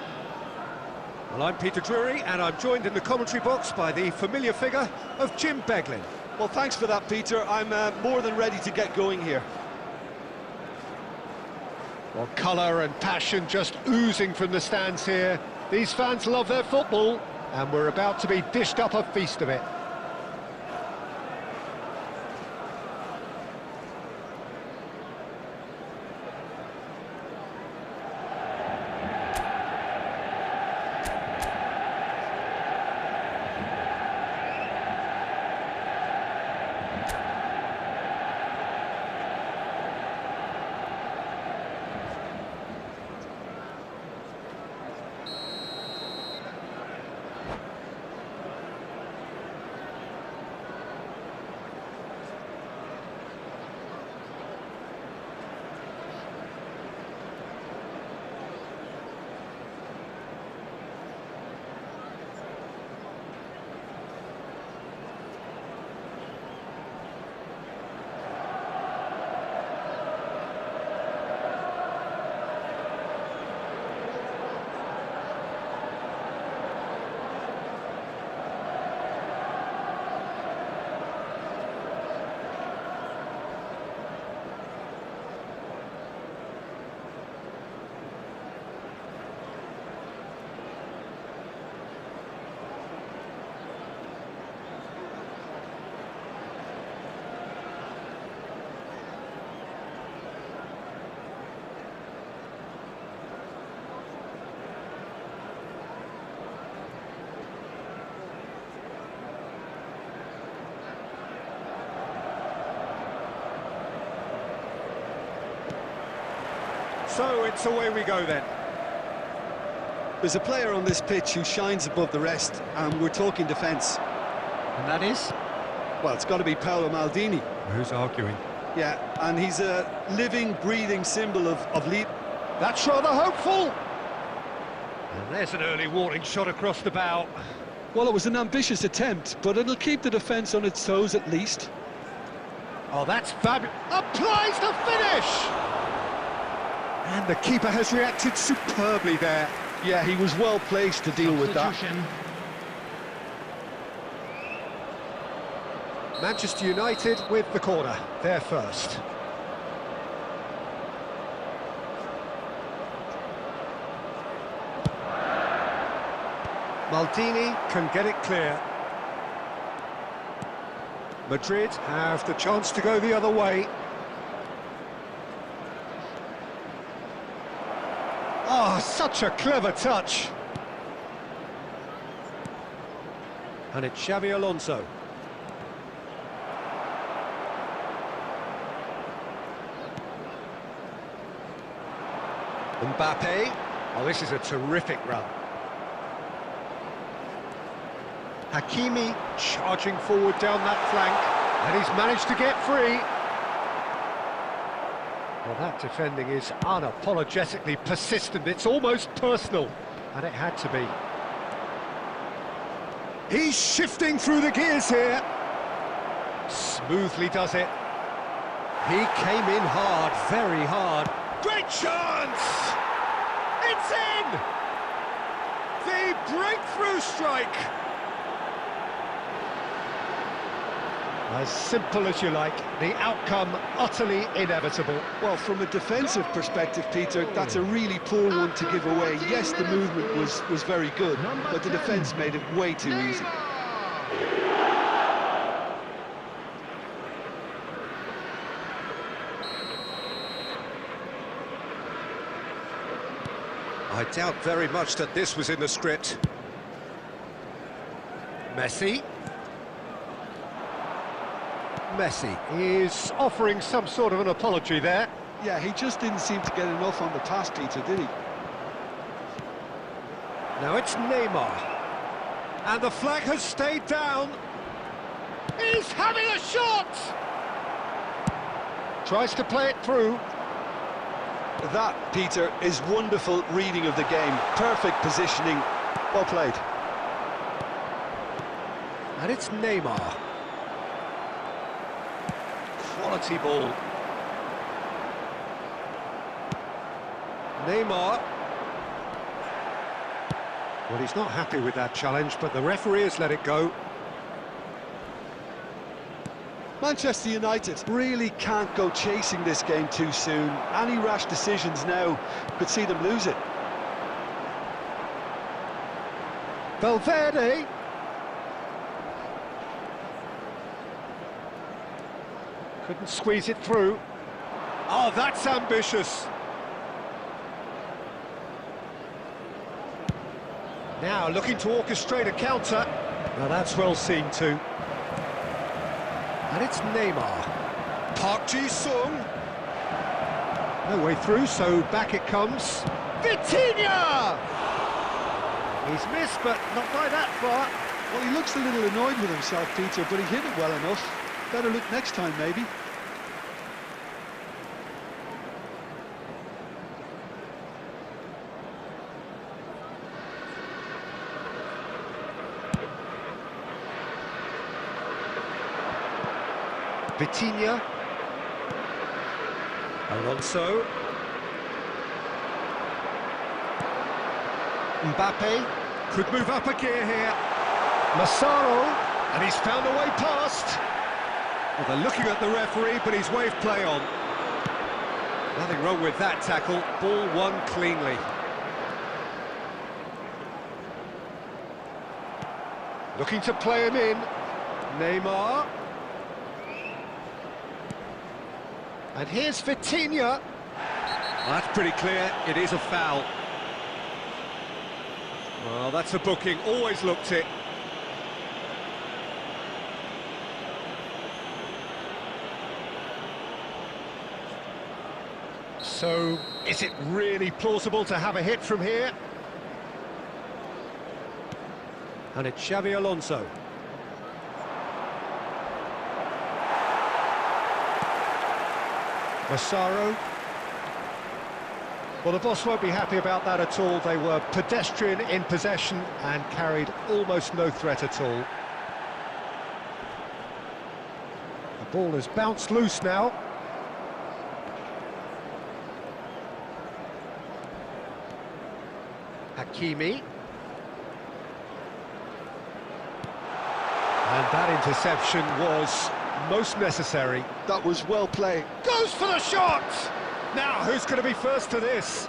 Well, I'm Peter Drury, and I'm joined in the commentary box by the familiar figure of Jim Beglin. Well, thanks for that, Peter. I'm more than ready to get going here. Well, colour and passion just oozing from the stands here. These fans love their football, and we're about to be dished up a feast of it. So it's away we go then. There's a player on this pitch who shines above the rest, and we're talking defence. And that is? Well, it's got to be Paolo Maldini. Who's arguing? Yeah, and he's a living, breathing symbol of lead. That's rather hopeful. And there's an early warning shot across the bow. Well, it was an ambitious attempt, but it'll keep the defence on its toes at least. Oh, that's fabulous. Applies the finish! And the keeper has reacted superbly there. Yeah, he was well placed to deal with that. Manchester United with the corner, they're first. Maldini can get it clear. Madrid have the chance to go the other way. Oh, such a clever touch. And it's Xabi Alonso. Mbappe. Oh, this is a terrific run. Hakimi charging forward down that flank, and he's managed to get free. Well, that defending is unapologetically persistent. It's almost personal, and it had to be. He's shifting through the gears here. Smoothly does it. He came in hard, very hard. Great chance! It's in! The breakthrough strike! As simple as you like, the outcome utterly inevitable. Well, from a defensive perspective, Peter, that's a really poor one to give away. Yes, the movement was very good, but the defence made it way too easy. I doubt very much that this was in the script. Messi. Messi is offering some sort of an apology there. Yeah, he just didn't seem to get enough on the pass, Peter, did he? Now it's Neymar. And the flag has stayed down. He's having a shot! Tries to play it through. That, Peter, is wonderful reading of the game. Perfect positioning. Well played. And it's Neymar. Quality ball. Neymar. Well, he's not happy with that challenge, but the referee has let it go. Manchester United really can't go chasing this game too soon. Any rash decisions now could see them lose it. Valverde. Couldn't squeeze it through. Oh, that's ambitious. Now looking to orchestrate a counter. Now that's well seen too. And it's Neymar. Park Ji-sung. No way through, so back it comes. Vitinha! He's missed, but not by that far. Well, he looks a little annoyed with himself, Peter, but he hit it well enough. Better look next time, maybe. Vitinha. Alonso. Mbappe could move up a gear here. Massaro, and he's found a way past. Well, they're looking at the referee, but he's waved play on. Nothing wrong with that tackle. Ball won cleanly. Looking to play him in. Neymar. And here's Vitinha. That's pretty clear, it is a foul. Well, that's a booking, always looked it. So, is it really plausible to have a hit from here? And it's Xavi Alonso. Massaro. Well, the boss won't be happy about that at all. They were pedestrian in possession and carried almost no threat at all. The ball has bounced loose now. Hakimi. And that interception was most necessary. That was well played. Goes for the shot! Now, who's going to be first to this?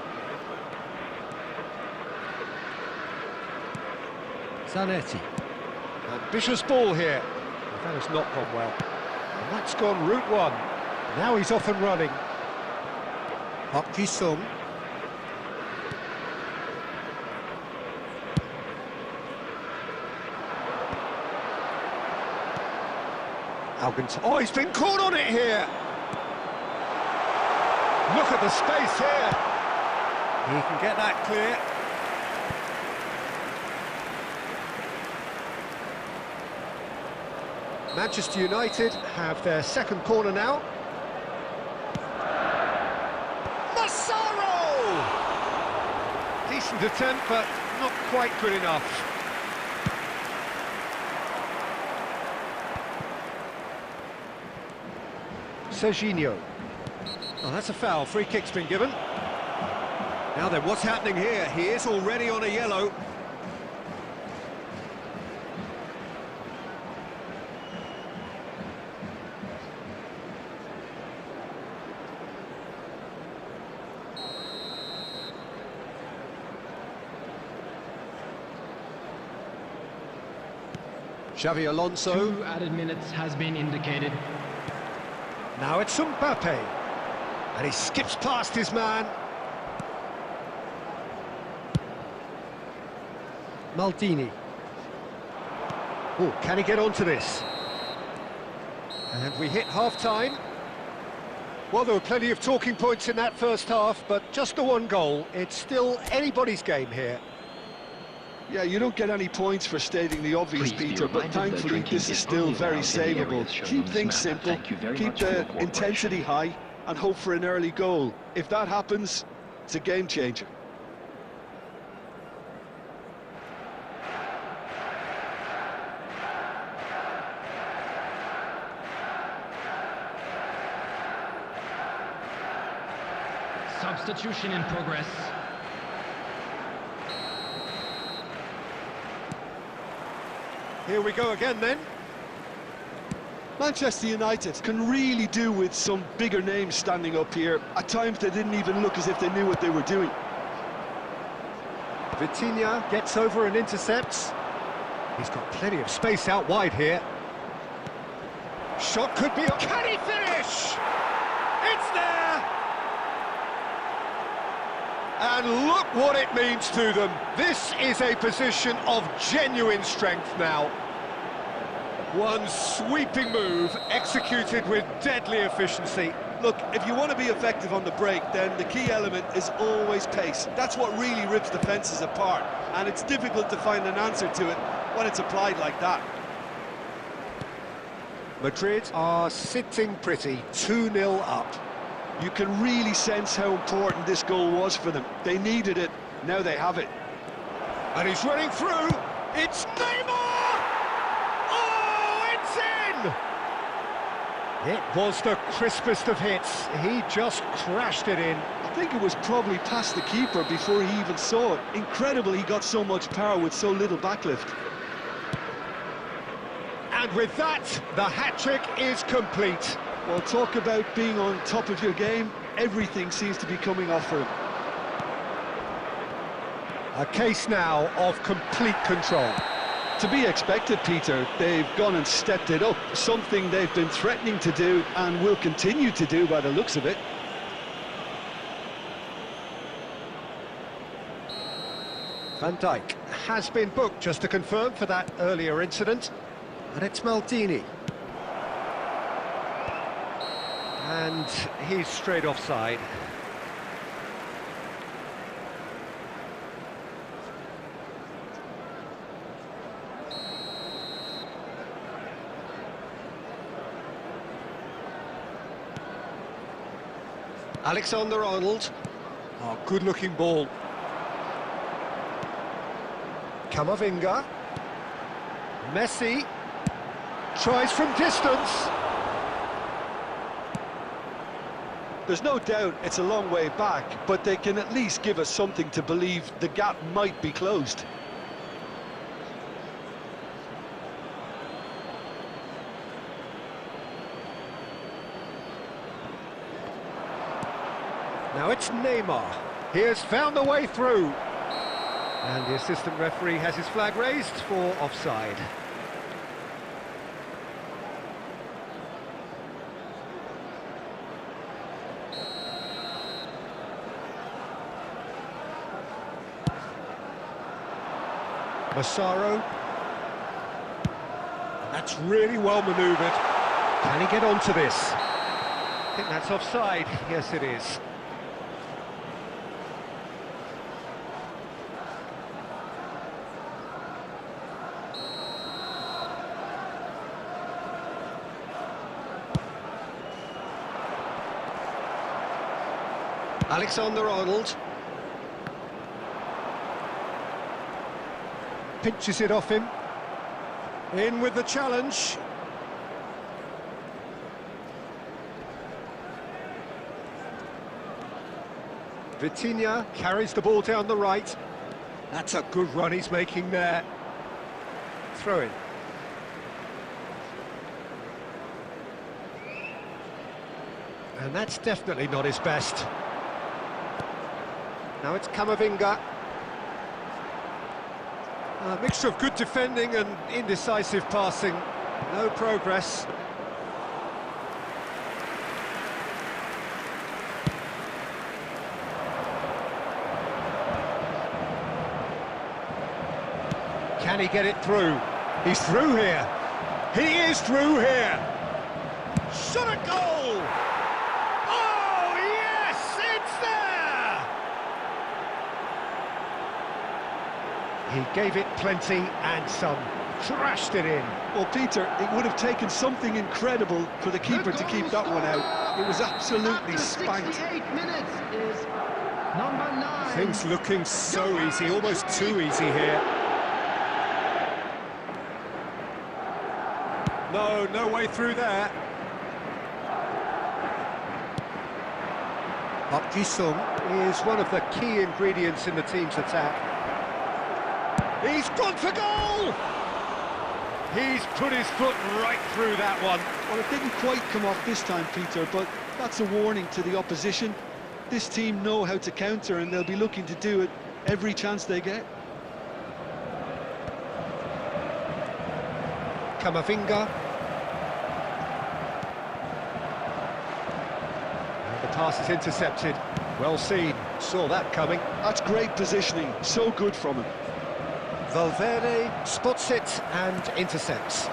Zanetti. Ambitious ball here. Well, that has not gone well. And that's gone route one. Now he's off and running. Park Ji-sung. Oh, he's been caught on it here. Look at the space here. He can get that clear. Manchester United have their second corner now. Massaro! Decent attempt, but not quite good enough. Serginho. Oh, that's a foul. Free kick's been given. Now then, what's happening here? He is already on a yellow. Xavi Alonso. 2 added minutes has been indicated. Now it's Mbappe, and he skips past his man. Maldini. Oh, can he get onto this? And we hit half-time. Well, there were plenty of talking points in that first half, but just the one goal. It's still anybody's game here. Yeah, you don't get any points for stating the obvious, Peter, but thankfully this is still very savable. Keep things simple, keep the intensity high, and hope for an early goal. If that happens, it's a game changer. Substitution in progress. Here we go again then. Manchester United can really do with some bigger names standing up here. At times they didn't even look as if they knew what they were doing. Vitinha gets over and intercepts. He's got plenty of space out wide here. Shot could be... Can he finish? It's there! And look what it means to them. This is a position of genuine strength now. One sweeping move, executed with deadly efficiency. Look, if you want to be effective on the break, then the key element is always pace. That's what really rips defences apart, and it's difficult to find an answer to it when it's applied like that. Madrid are sitting pretty, 2-0 up. You can really sense how important this goal was for them. They needed it, now they have it. And he's running through, it's Neymar! Oh, it's in! It was the crispest of hits, he just crashed it in. I think it was probably past the keeper before he even saw it. Incredible he got so much power with so little backlift. And with that, the hat-trick is complete. Well, talk about being on top of your game. Everything seems to be coming off for him. A case now of complete control. To be expected, Peter. They've gone and stepped it up. Something they've been threatening to do and will continue to do by the looks of it. Van Dijk has been booked, just to confirm, for that earlier incident. And it's Maldini. And he's straight offside. Alexander-Arnold. Oh, good-looking ball. Camavinga. Messi. Tries from distance. There's no doubt it's a long way back, but they can at least give us something to believe the gap might be closed. Now it's Neymar. He has found a way through. And the assistant referee has his flag raised for offside. Massaro. That's really well manoeuvred. Can he get onto this? I think that's offside. Yes, it is. Alexander-Arnold. Pinches it off him. In with the challenge. Vitinha carries the ball down the right. That's a good run he's making there. Throw in. And that's definitely not his best. Now it's Camavinga. A mixture of good defending and indecisive passing. No progress. Can he get it through? He's through here. He is through here. Shot a goal! Oh, yes! It's there! He gave it plenty and some. Crashed it in. Well, Peter, it would have taken something incredible for the keeper to keep that one out. It was absolutely spanked. 68 minutes is number 9. Things looking so easy, almost too easy here. No way through there. Park Ji-sung is one of the key ingredients in the team's attack. He's gone for goal! He's put his foot right through that one. Well, it didn't quite come off this time, Peter, but that's a warning to the opposition. This team know how to counter, and they'll be looking to do it every chance they get. Kamavinga. And the pass is intercepted. Well seen. Saw that coming. That's great positioning. So good from him. Valverde spots it and intercepts.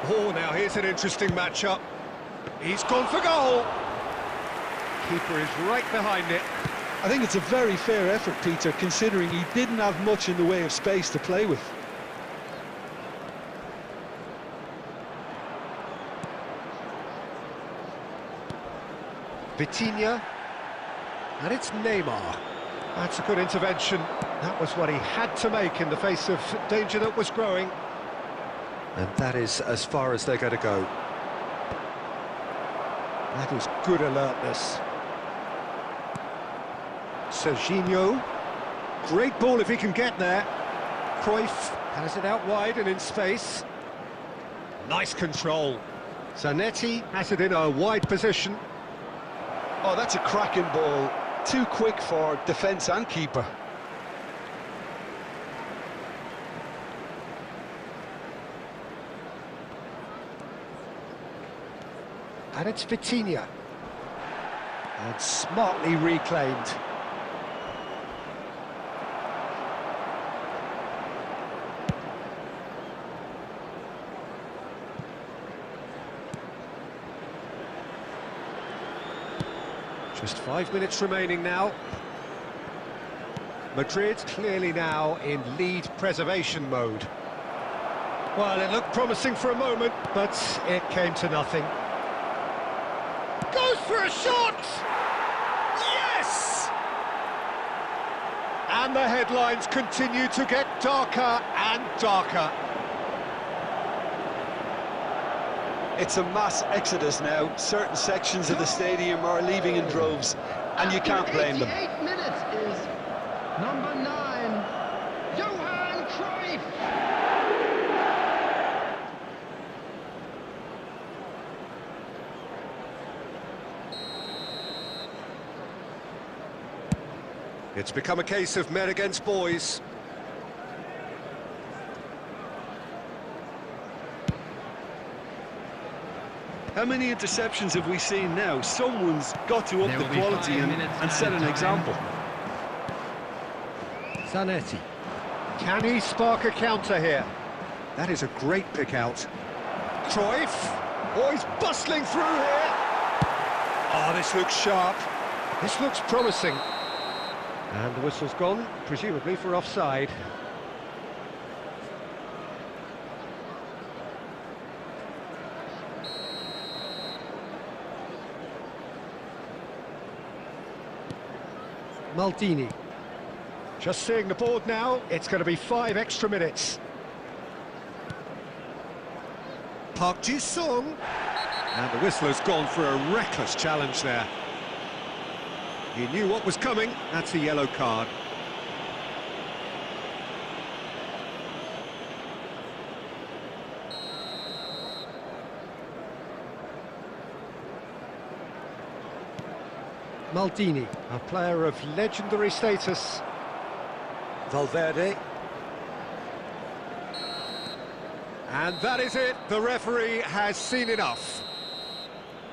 Oh, now here's an interesting matchup. He's gone for goal. Keeper is right behind it. I think it's a very fair effort, Peter, considering he didn't have much in the way of space to play with. Vitinha. And it's Neymar. That's a good intervention. That was what he had to make in the face of danger that was growing. And that is as far as they're going to go. That is good alertness. Serginho. Great ball if he can get there. Cruyff has it out wide and in space. Nice control. Zanetti has it in a wide position. Oh, that's a cracking ball. Too quick for defence and keeper. And it's Vitinha. And smartly reclaimed. Just 5 minutes remaining now. Madrid clearly now in lead preservation mode. Well, it looked promising for a moment, but it came to nothing. Goes for a shot! Yes! And the headlines continue to get darker and darker. It's a mass exodus now. Certain sections of the stadium are leaving in droves, and you can't blame them. 88 minutes is number 9, Johan Cruyff. It's become a case of men against boys. How many interceptions have we seen now? Someone's got to up the quality and set an example. Zanetti. Can he spark a counter here? That is a great pick out. Cruyff. Oh, he's bustling through here. Oh, this looks sharp. This looks promising. And the whistle's gone, presumably for offside. Maldini. Just seeing the board now, it's going to be 5 extra minutes. Park Ji-sung. And the whistler's gone for a reckless challenge there. He knew what was coming, that's a yellow card. Maldini, a player of legendary status. Valverde. And that is it, the referee has seen enough.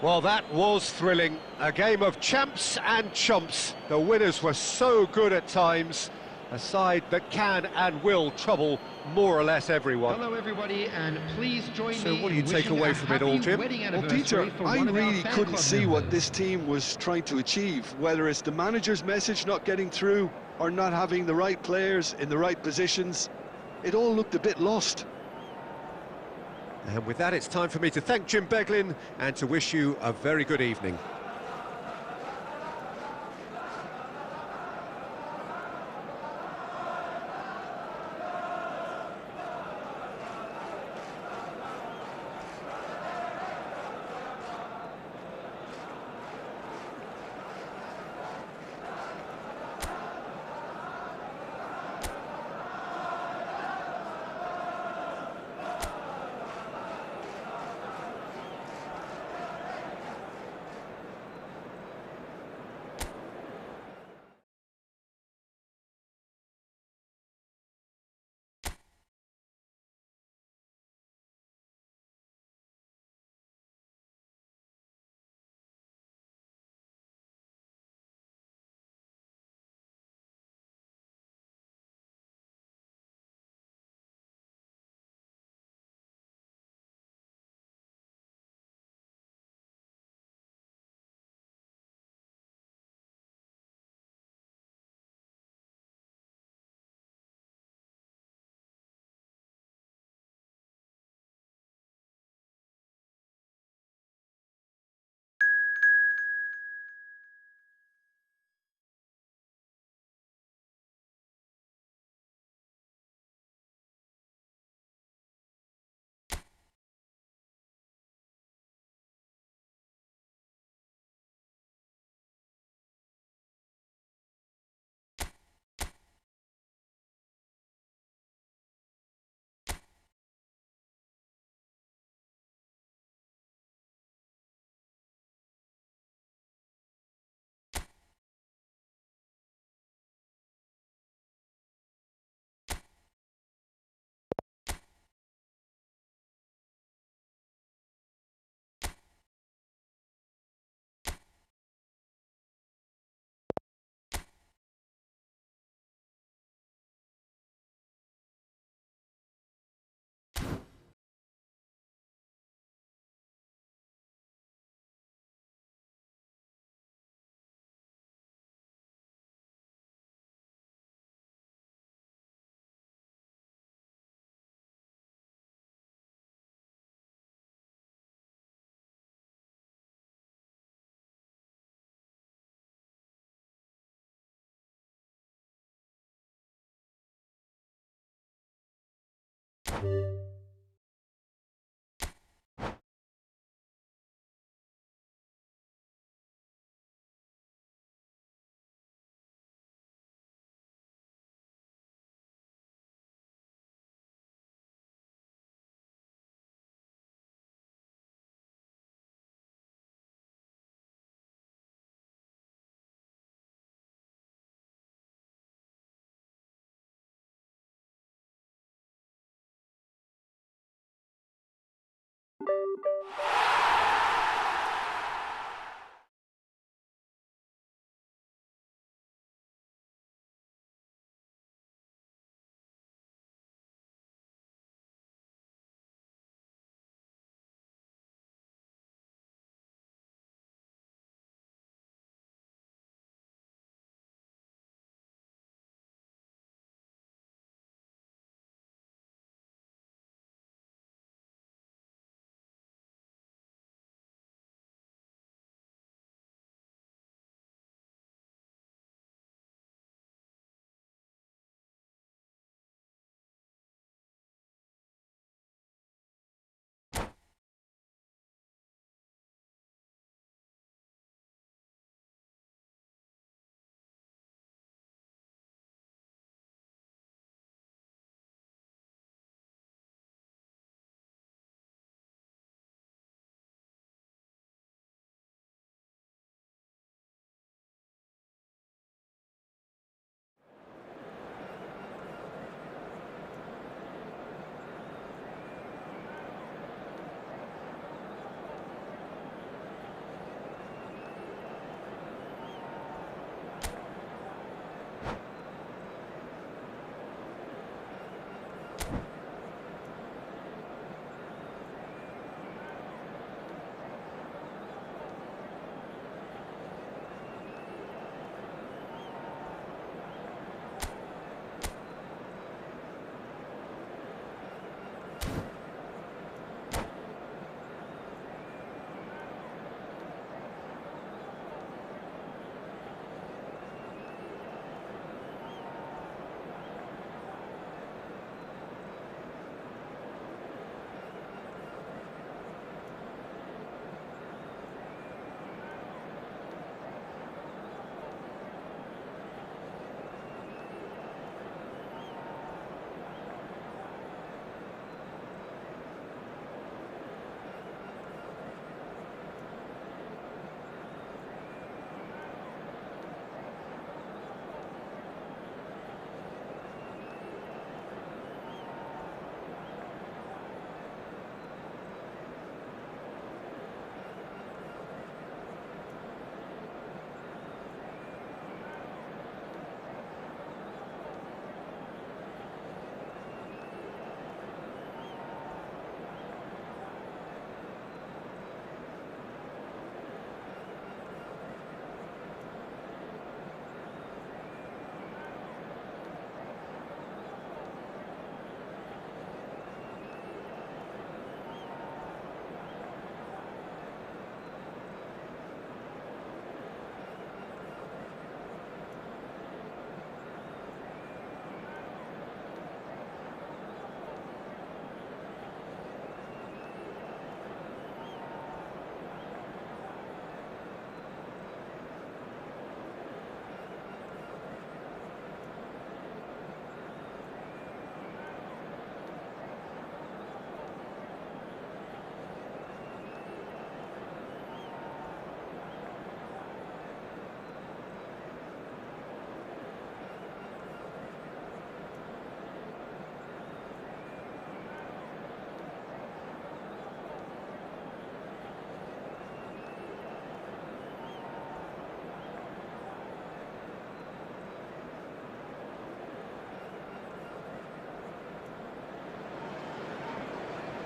Well, that was thrilling. A game of champs and chumps. The winners were so good at times. A side that can and will trouble more or less everyone. Hello, everybody, and please join me. So what do you take away from it all, Jim? Well, Peter, I really couldn't see what this team was trying to achieve, whether it's the manager's message not getting through or not having the right players in the right positions. It all looked a bit lost. And with that, it's time for me to thank Jim Beglin and to wish you a very good evening.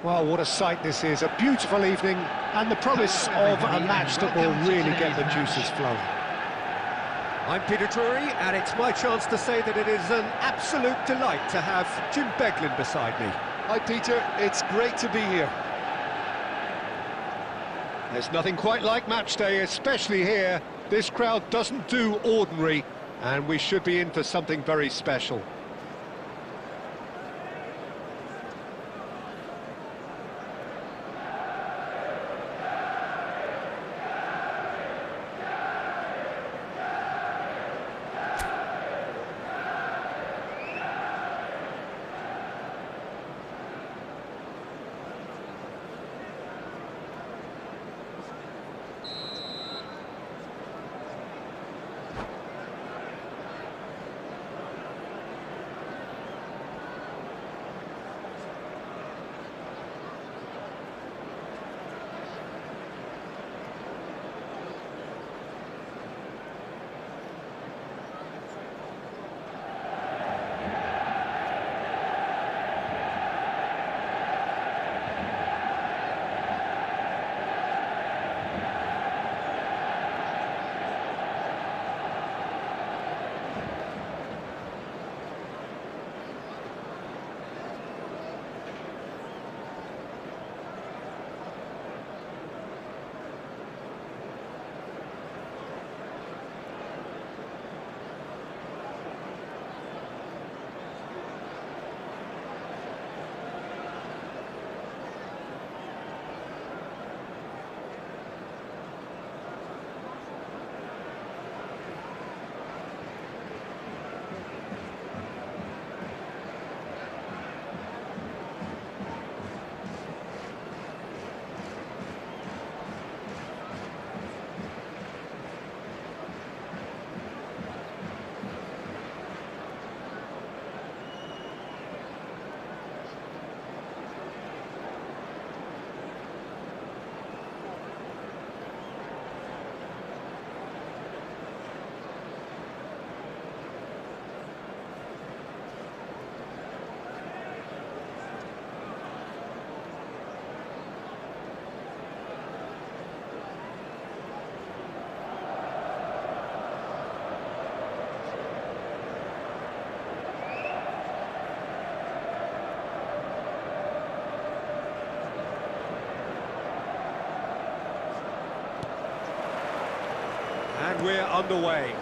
Well, what a sight this is. A beautiful evening and the promise of a match that will really get the juices flowing. I'm Peter Drury, and it's my chance to say that it is an absolute delight to have Jim Beglin beside me. Hi, Peter. It's great to be here. There's nothing quite like match day, especially here. This crowd doesn't do ordinary, and we should be in for something very special. And we're underway.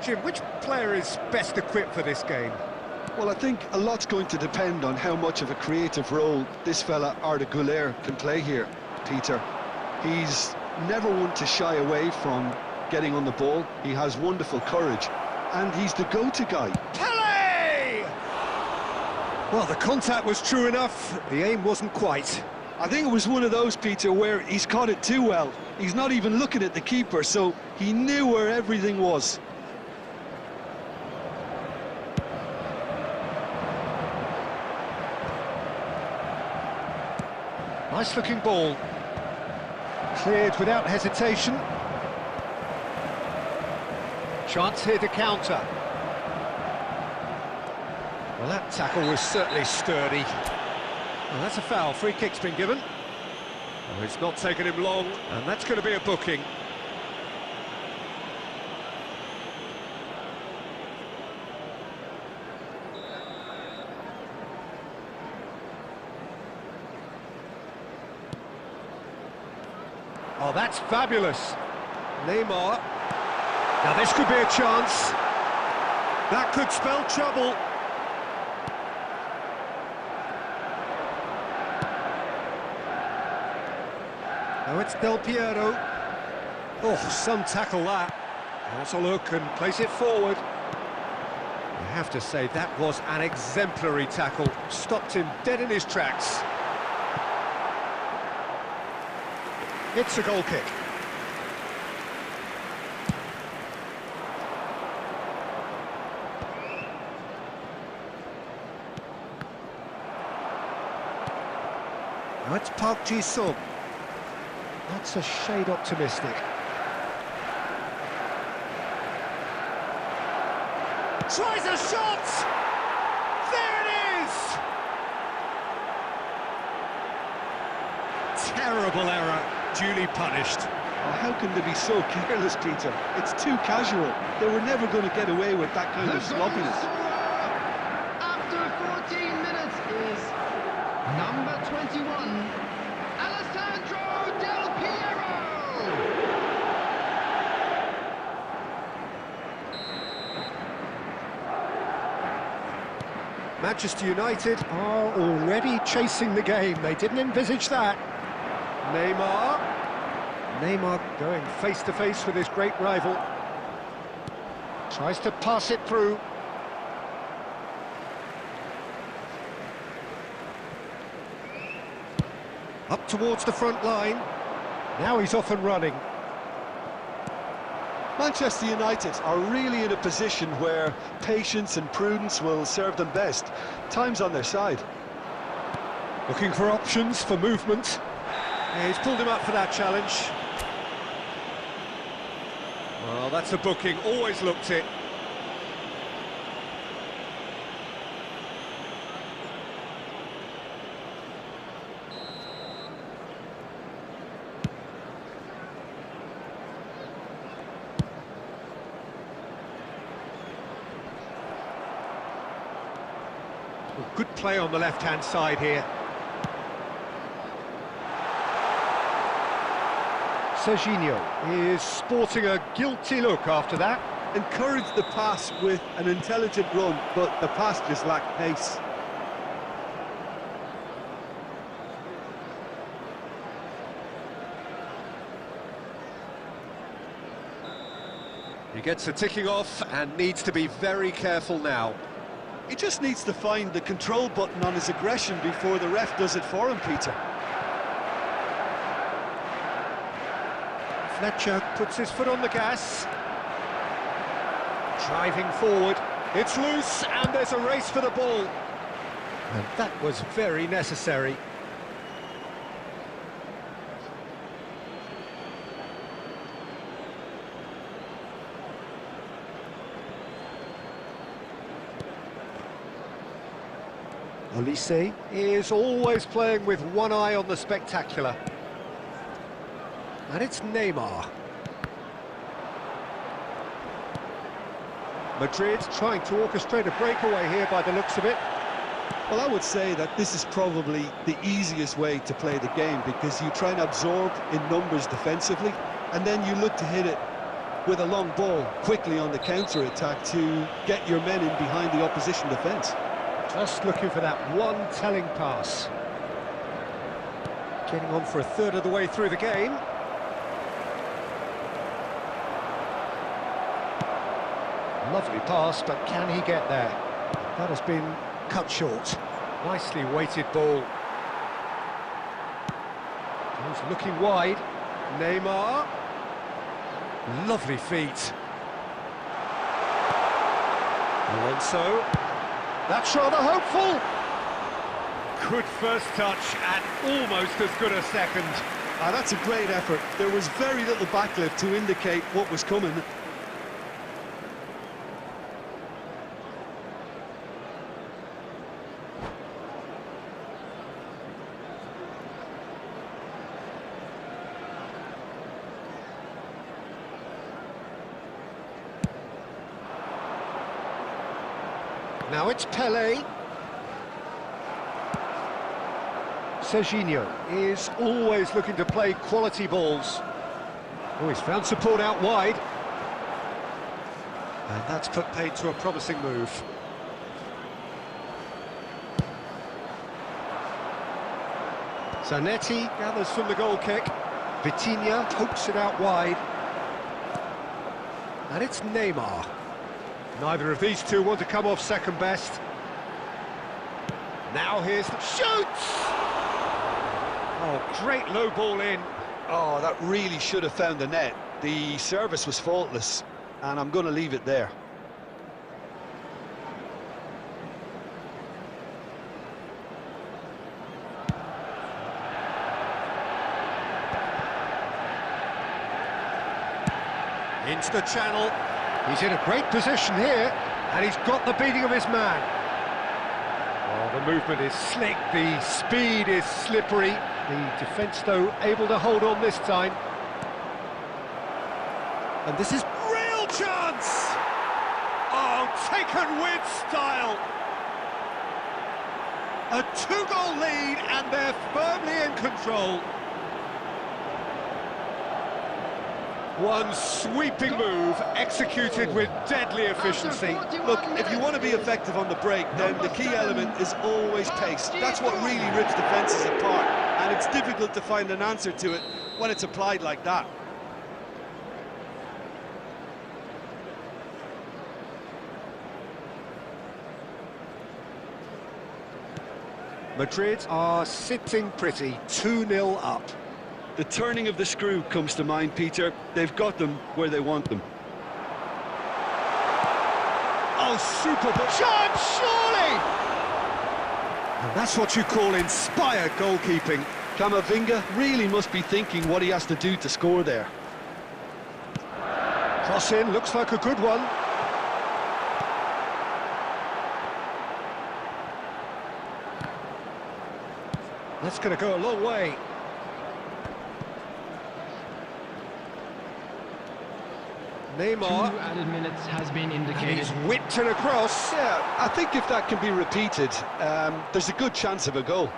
Jim, which player is best equipped for this game? Well, I think a lot's going to depend on how much of a creative role this fella Arda Güler can play here, Peter. He's never one to shy away from getting on the ball. He has wonderful courage, and he's the go-to guy. Pele! Well, the contact was true enough, the aim wasn't quite. I think it was one of those, Peter, where he's caught it too well. He's not even looking at the keeper, so he knew where everything was. Nice-looking ball. Cleared without hesitation. Chance here to counter. Well, that tackle was certainly sturdy. Well, that's a foul. Free kick's been given. Well, it's not taken him long, and that's going to be a booking. Oh, that's fabulous. Neymar. Now this could be a chance. That could spell trouble. Now it's Del Piero. Oh, some tackle that. That's a look and place it forward. I have to say that was an exemplary tackle. Stopped him dead in his tracks. It's a goal kick. Now it's Park Ji-sung. That's a shade optimistic. Tries a shot! There it is! Terrible error, duly punished. Oh, how can they be so careless, Peter? It's too casual. They were never going to get away with that kind of sloppiness. After 14 minutes is number 21, Alessandro Del Piero. Manchester United are already chasing the game. They didn't envisage that. Neymar going face-to-face with his great rival. Tries to pass it through. Up towards the front line. Now he's off and running. Manchester United are really in a position where patience and prudence will serve them best. Time's on their side. Looking for options for movement. Yeah, he's pulled him up for that challenge. Well, that's a booking, always looked it. Well, good play on the left-hand side here. Serginho is sporting a guilty look after that. Encouraged the pass with an intelligent run, but the pass just lacked pace. He gets a ticking off and needs to be very careful now. He just needs to find the control button on his aggression before the ref does it for him, Peter. Fletcher puts his foot on the gas. Driving forward. It's loose and there's a race for the ball. And that was very necessary. Olise is always playing with one eye on the spectacular. And it's Neymar. Madrid trying to orchestrate a breakaway here by the looks of it. Well, I would say that this is probably the easiest way to play the game because you try and absorb in numbers defensively, and then you look to hit it with a long ball quickly on the counter-attack to get your men in behind the opposition defence. Just looking for that one telling pass. Getting on for a third of the way through the game. Lovely pass, but can he get there? That has been cut short. Nicely weighted ball. He's looking wide. Neymar. Lovely feet. Alonso. That's rather hopeful. Good first touch and almost as good a second. That's a great effort. There was very little backlift to indicate what was coming. Now it's Pele. Serginho is always looking to play quality balls. Oh, he's found support out wide. And that's put paid to a promising move. Zanetti gathers from the goal kick. Vitinha pokes it out wide. And it's Neymar. Neither of these two want to come off second best. Now here's the shoots! Oh, great low ball in. Oh, that really should have found the net. The service was faultless, and I'm going to leave it there. Into the channel. He's in a great position here, and he's got the beating of his man. Oh, the movement is slick, the speed is slippery. The defence, though, able to hold on this time. And this is real chance! Oh, taken with style! A two-goal lead, and they're firmly in control. One sweeping move, executed with deadly efficiency. Look, if you want to be effective on the break, then the key element is always pace. That's what really rips defences apart, and it's difficult to find an answer to it when it's applied like that. Madrid are sitting pretty, 2-0 up. The turning of the screw comes to mind, Peter. They've got them where they want them. Oh, super chance, surely! And that's what you call inspired goalkeeping. Camavinga really must be thinking what he has to do to score there. Cross in, looks like a good one. That's going to go a long way. Neymar. 2 added minutes has been indicated. And he's whipped it across. Yeah, I think if that can be repeated, there's a good chance of a goal.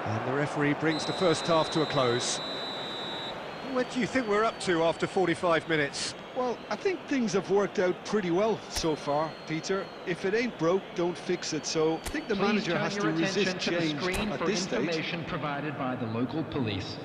And the referee brings the first half to a close. What do you think we're up to after 45 minutes? Well, I think things have worked out pretty well so far, Peter. If it ain't broke, don't fix it. So I think the manager has to resist change at this stage. Information provided by the local police.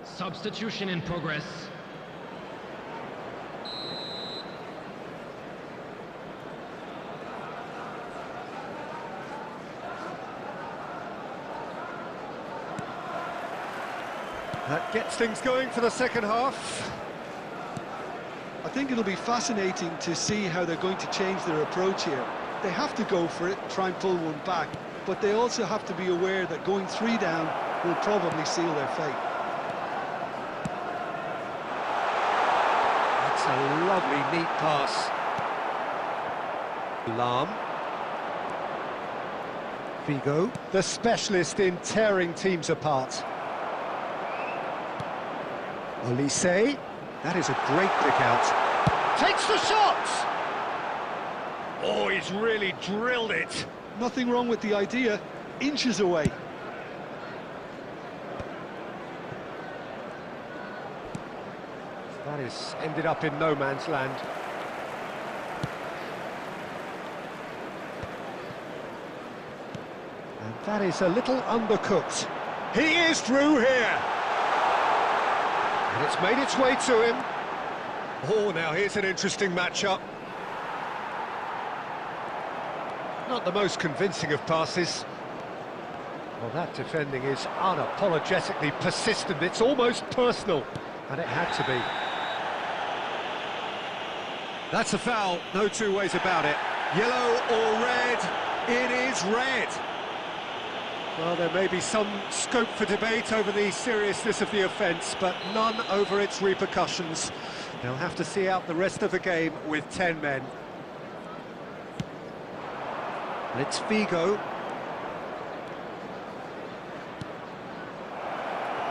Substitution in progress. That gets things going for the second half. I think it'll be fascinating to see how they're going to change their approach here. They have to go for it, try and pull one back, but they also have to be aware that going 3 down will probably seal their fate. That's a lovely, neat pass. Lam. Figo, the specialist in tearing teams apart. Olise, that is a great kick out. Takes the shot! Oh, he's really drilled it. Nothing wrong with the idea, inches away. That is ended up in no man's land. And that is a little undercooked. He is through here! And it's made its way to him. Oh, now here's an interesting matchup. Not the most convincing of passes. Well, that defending is unapologetically persistent. It's almost personal, and it had to be. That's a foul, no two ways about it. Yellow or red, it is red. Well, there may be some scope for debate over the seriousness of the offence, but none over its repercussions. They'll have to see out the rest of the game with 10 men. And it's Figo.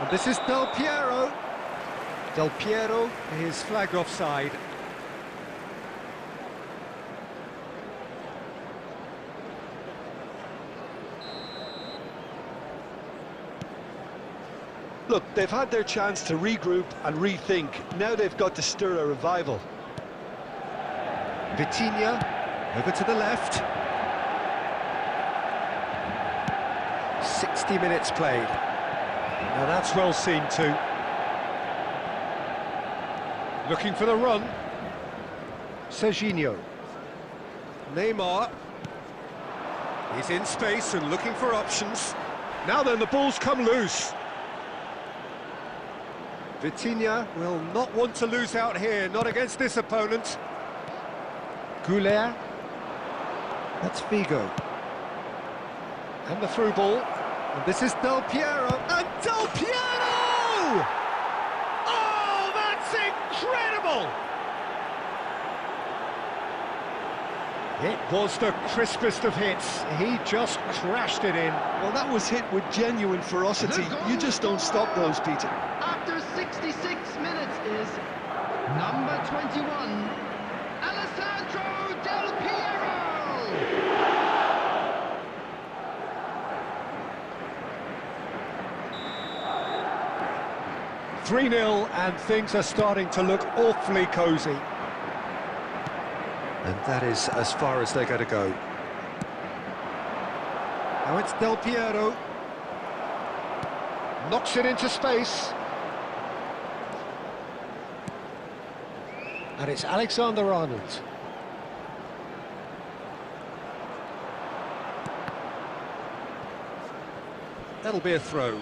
And this is Del Piero. Del Piero is flagged offside. Look, they've had their chance to regroup and rethink. Now they've got to stir a revival. Vitinha, over to the left. 60 minutes played. Now that's well seen too. Looking for the run. Serginho. Neymar. He's in space and looking for options. Now then, the ball's come loose. Vitinha will not want to lose out here, not against this opponent. Goulet. That's Figo. And the through ball. And this is Del Piero. And Del Piero! Oh, that's incredible! It was the crispest of hits. He just crashed it in. Well, that was hit with genuine ferocity. You just don't stop those, Peter. After 66 minutes is number 21, Alessandro Del Piero! 3-0, and things are starting to look awfully cosy. And that is as far as they're going to go. Now it's Del Piero. Knocks it into space. And it's Alexander-Arnold. That'll be a throw.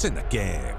It's in the game.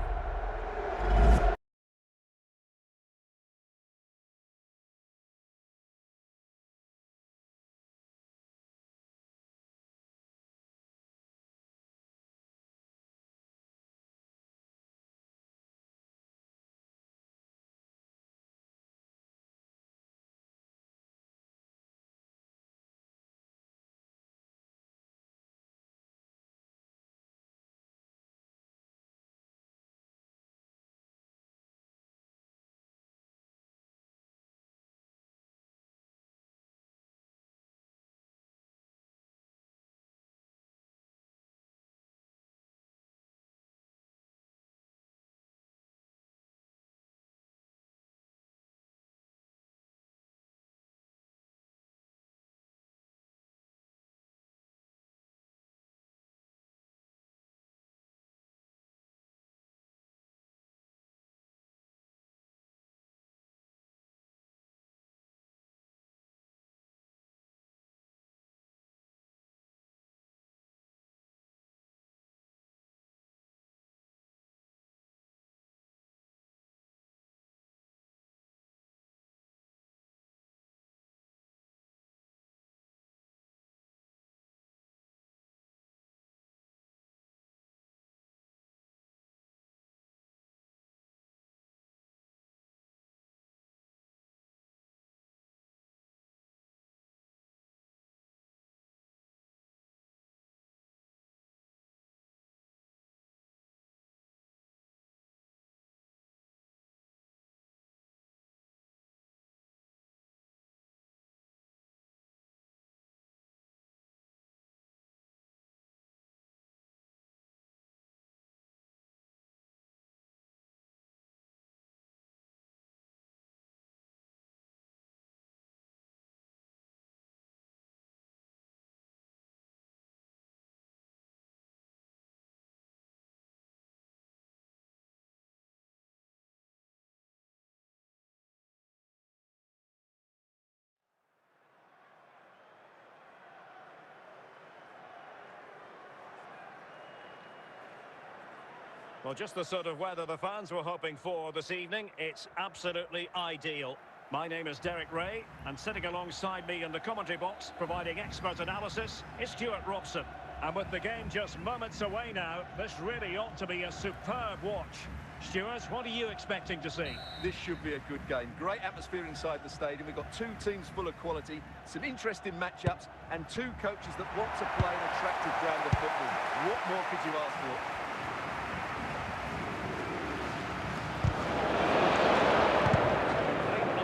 Well, just the sort of weather the fans were hoping for this evening. It's absolutely ideal. My name is Derek Ray, and sitting alongside me in the commentary box, providing expert analysis, is Stuart Robson. And with the game just moments away now, this really ought to be a superb watch. Stuart, what are you expecting to see? This should be a good game. Great atmosphere inside the stadium. We've got two teams full of quality, some interesting matchups, and two coaches that want to play an attractive brand of football. What more could you ask for?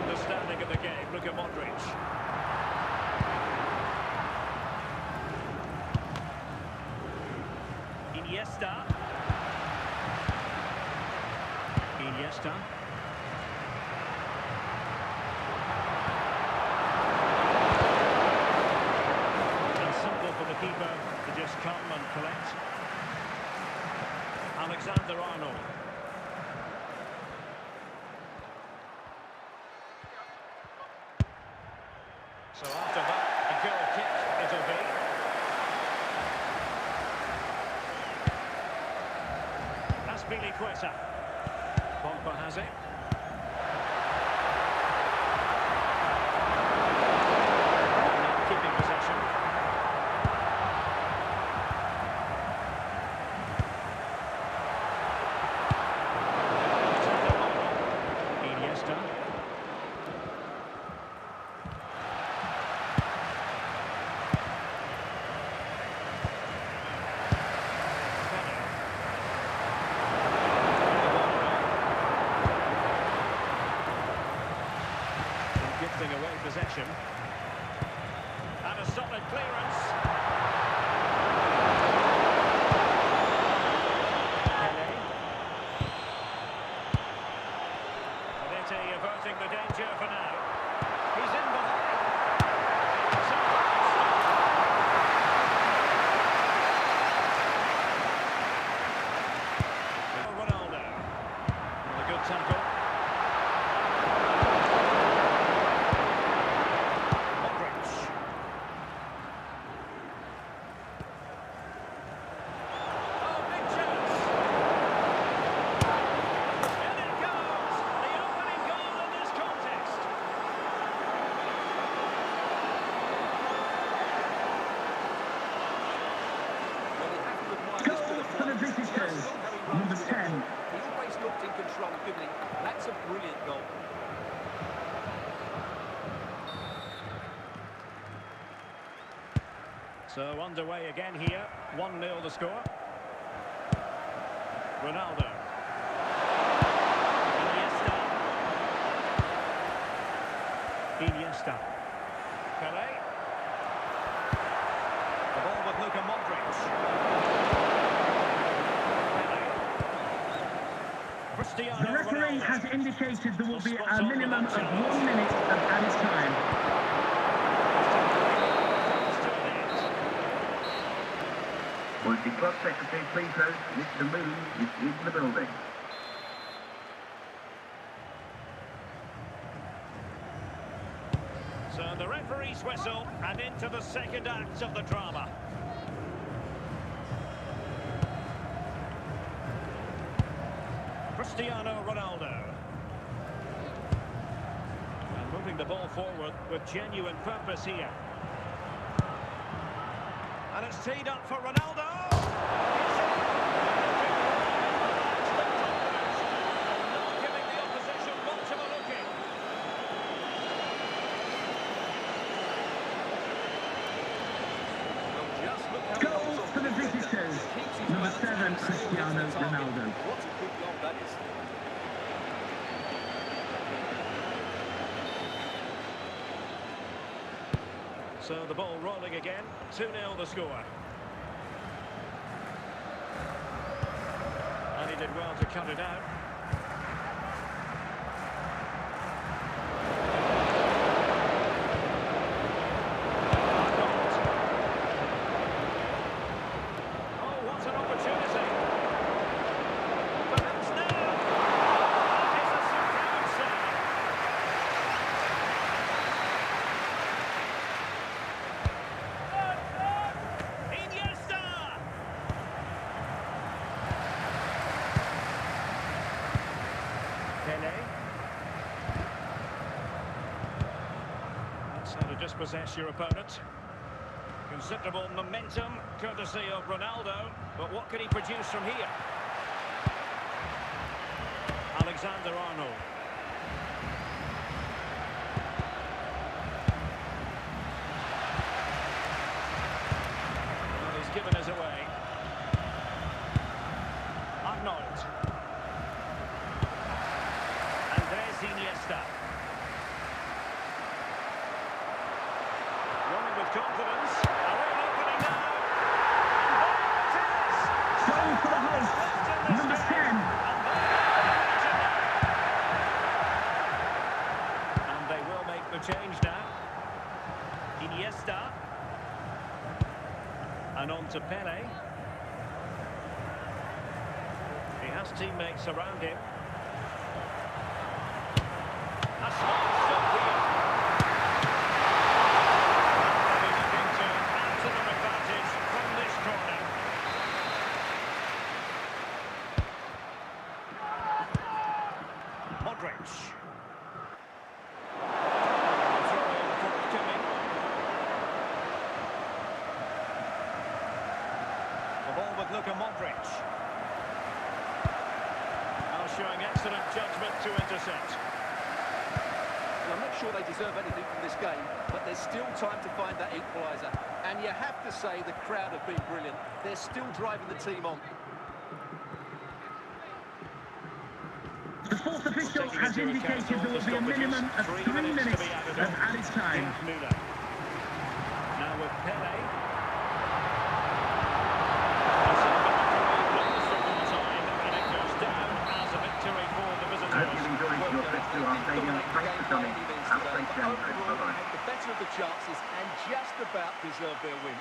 Understanding of the game, look at Modric. Iniesta. And simple for the keeper to just come and collect. Alexander-Arnold. So after that, a goal kick it'll be. Azpilicueta. Pogba has it. Keeping possession. Iniesta. Gifting away possession. And a solid clearance. Pele. Pele averting the danger for now. He's in behind. Ronaldo. And a good tackle. Number 10. He always looked in control, didn't he? That's a brilliant goal. So underway again here. 1-0 the score. Ronaldo. Iniesta. Pele. The ball with Luka Modric. The referee has indicated there will be a minimum of 1 minute of added time. Would the club secretary please note Mr. Moon is in the building. So the referee's whistle and into the second act of the drama. Cristiano Ronaldo. And moving the ball forward with genuine purpose here. And it's teed up for Ronaldo. Not giving the opposition much of a look in. Goal for the visitors. Number 7, Cristiano Ronaldo. What a good goal that is. So the ball rolling again. 2-0 the score. And he did well to cut it out. dispossess your opponent. Considerable momentum, courtesy of Ronaldo, but what can he produce from here? Alexander-Arnold. Well, he's given us away. Arnold. Andres Iniesta. Running with confidence. A real opening now. And there it is. Goal for the host, number 10. And they will make the change now. Iniesta. And on to Pele. He has teammates around him. A smart stop here. And they're looking to add to their advantage from this corner. Modric. Throw-in forthcoming. The ball with Luka Modric. Now showing excellent judgment to intercept. Well, I'm not sure they deserve anything from this game, but there's still time to find that equaliser. And you have to say the crowd have been brilliant. They're still driving the team on. The fourth official has indicated there will be a minimum of 3 minutes of added time. Now with Pele. And it goes down as a victory for the visitors. Hope you enjoyed your trip to our stadium. Thanks for coming. Have a safe journey. Overall, Bye-bye. they had the better of the chances and just about deserved their win.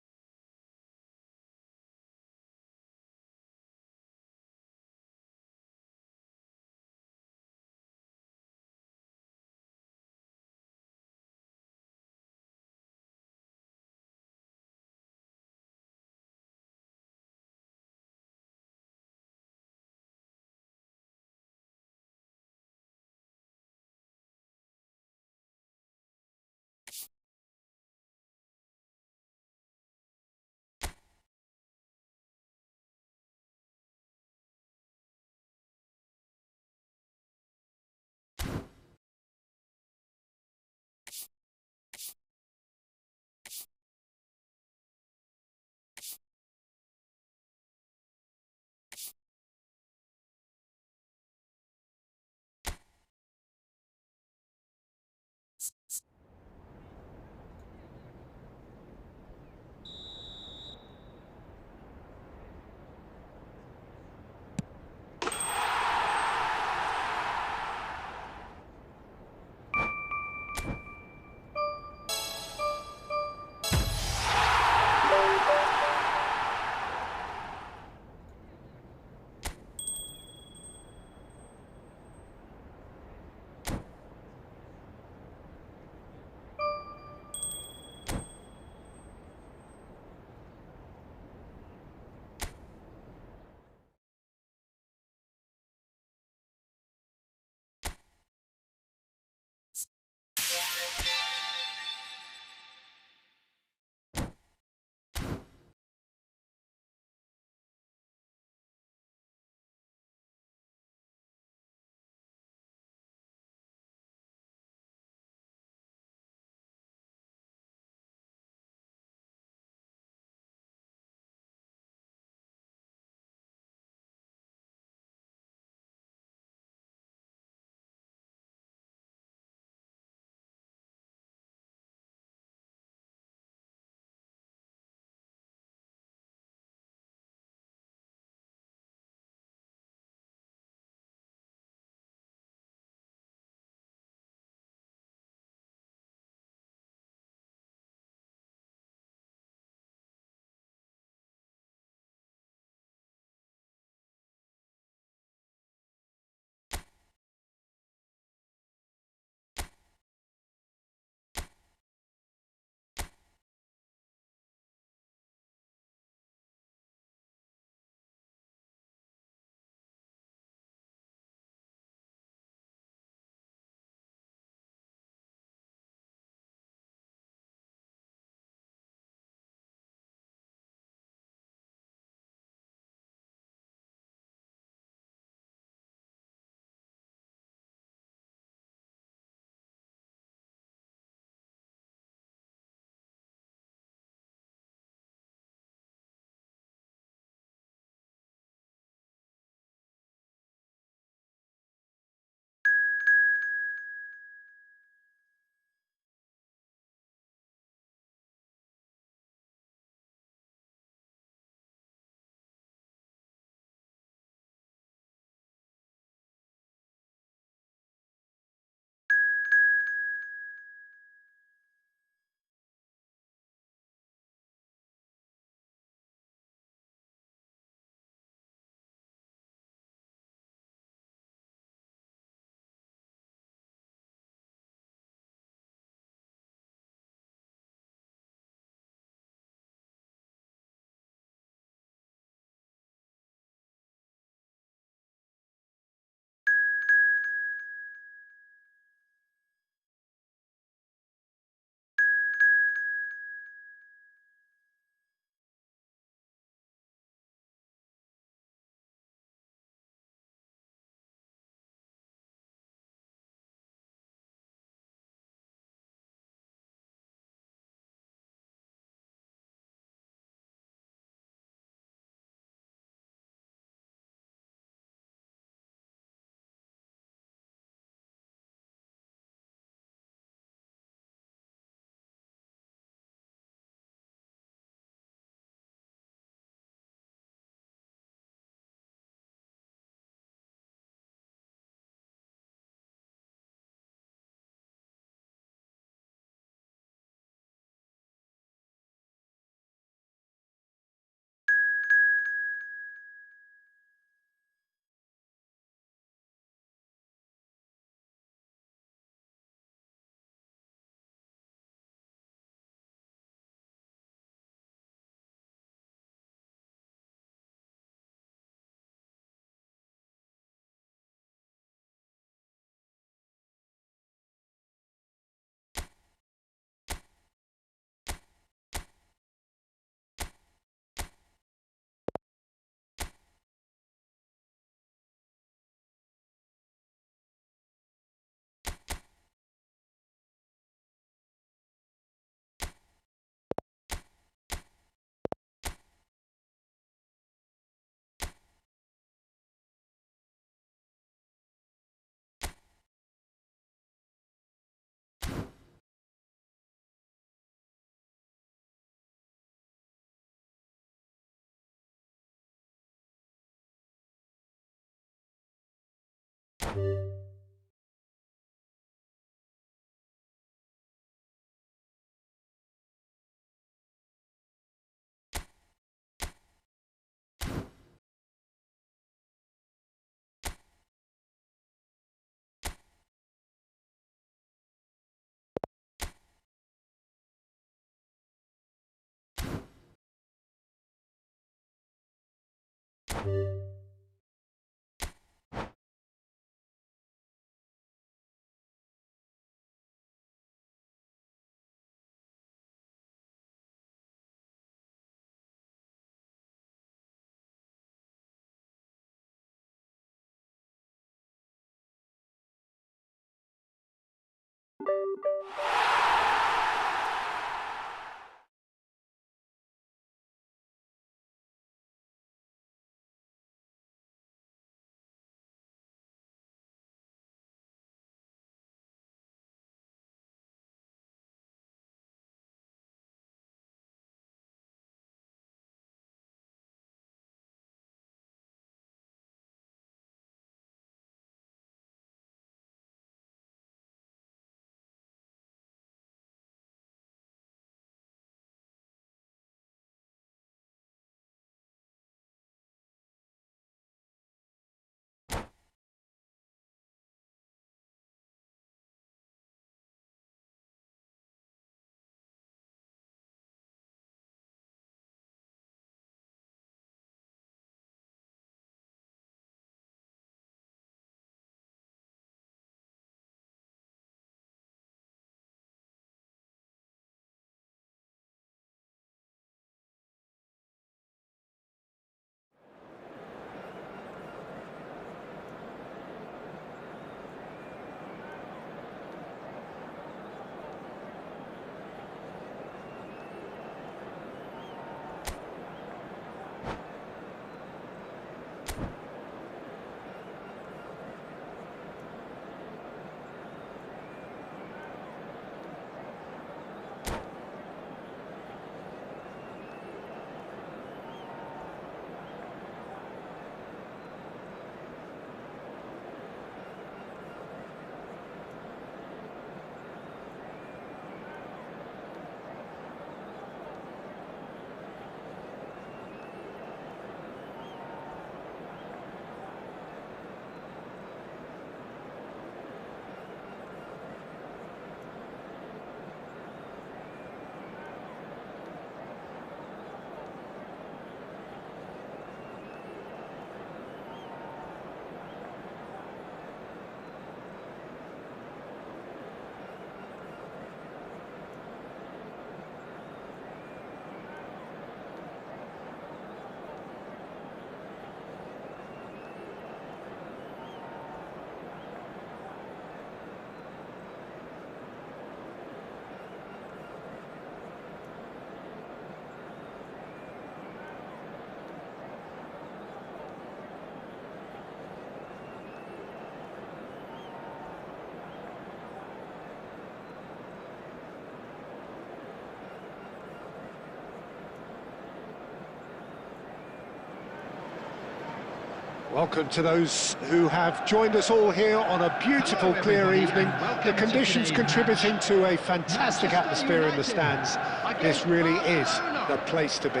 Welcome to those who have joined us all here on a beautiful, clear evening. The conditions contributing to a fantastic atmosphere in the stands. This really is the place to be.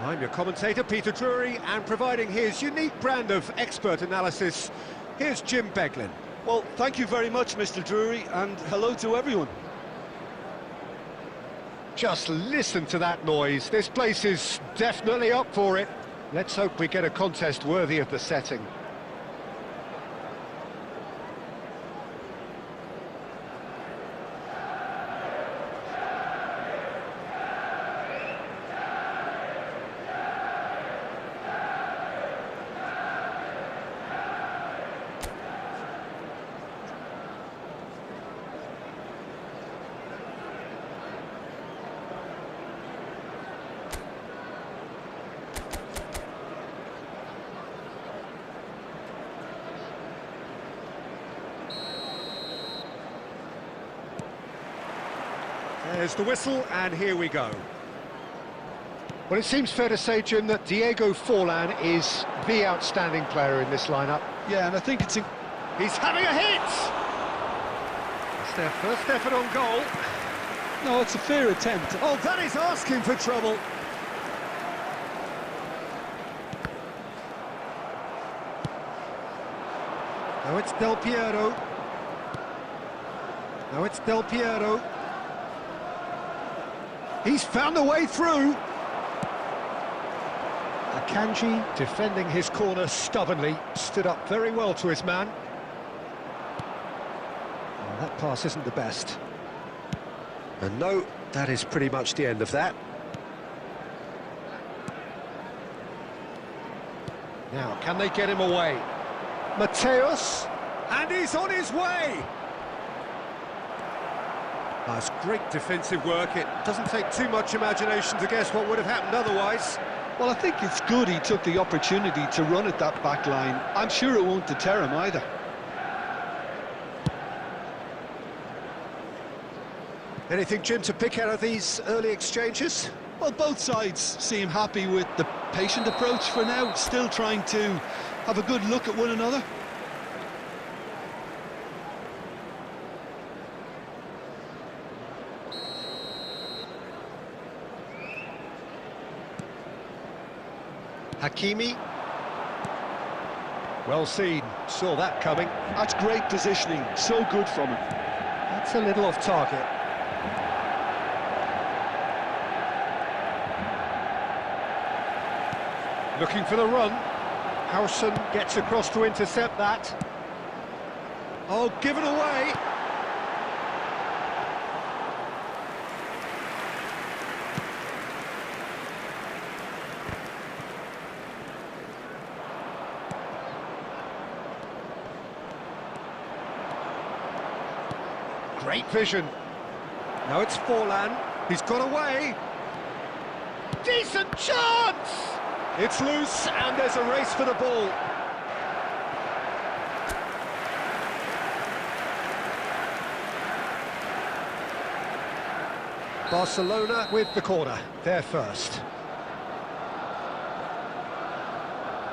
I'm your commentator, Peter Drury, and providing his unique brand of expert analysis, here's Jim Beglin. Well, thank you very much, Mr. Drury, and hello to everyone. Just listen to that noise. This place is definitely up for it. Let's hope we get a contest worthy of the setting. There's the whistle, and here we go. Well, it seems fair to say, Jim, that Diego Forlan is the outstanding player in this lineup. Yeah, and I think it's... He's having a hit! It's their first effort on goal. No, it's a fair attempt. Oh, that is asking for trouble. Now it's Del Piero. Now it's Del Piero. He's found a way through. Akanji, defending his corner stubbornly, stood up very well to his man. Well, that pass isn't the best. And no, that is pretty much the end of that. Now, can they get him away? Mateus, and he's on his way! That's great defensive work. It doesn't take too much imagination to guess what would have happened otherwise. Well, I think it's good he took the opportunity to run at that back line. I'm sure it won't deter him either. Anything, Jim, to pick out of these early exchanges? Well, both sides seem happy with the patient approach for now, still trying to have a good look at one another. Hakimi. Well seen, saw that coming. That's great positioning, so good from him. That's a little off target. Looking for the run. Howson gets across to intercept that. Oh, given away. Great vision. Now it's Forlan. He's got away. Decent chance! It's loose, and there's a race for the ball. Barcelona with the corner, they're first.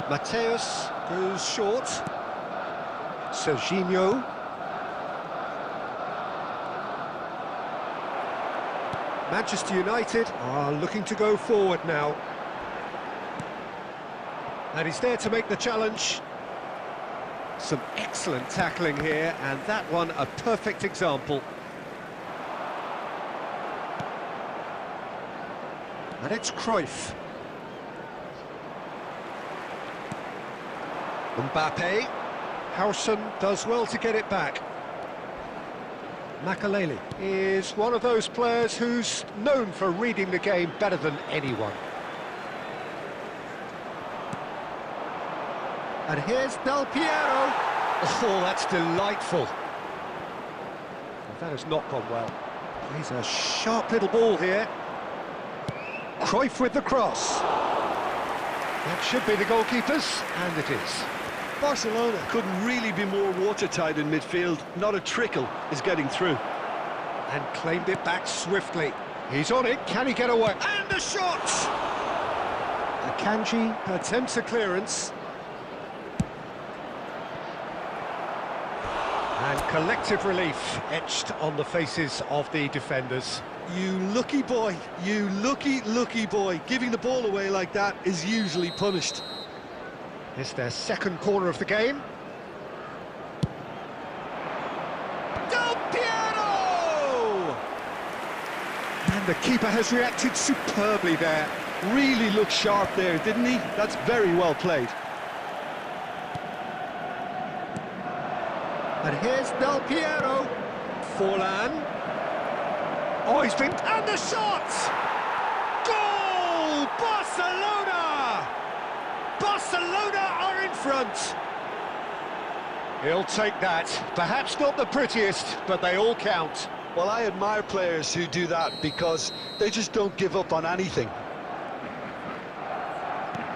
Mateus goes short. Serginho. Manchester United are looking to go forward now. And he's there to make the challenge. Some excellent tackling here, and that one a perfect example. And it's Cruyff. Mbappe. Howson does well to get it back. Makaleli is one of those players who's known for reading the game better than anyone. And here's Del Piero. Oh, that's delightful. That has not gone well. He's a sharp little ball here. Cruyff with the cross. That should be the goalkeeper's, and it is. Barcelona couldn't really be more watertight in midfield. Not a trickle is getting through. And claimed it back swiftly. He's on it, can he get away? And the shot! Akanji attempts a clearance. And collective relief etched on the faces of the defenders. You lucky boy, you lucky boy. Giving the ball away like that is usually punished. It's their second corner of the game. Del Piero! And the keeper has reacted superbly there. Really looked sharp there, didn't he? That's very well played. And here's Del Piero. Forlan. Oh, he's been... And the shot! Goal! Barcelona! Barcelona are in front. He'll take that. Perhaps not the prettiest, but they all count. Well, I admire players who do that because they just don't give up on anything.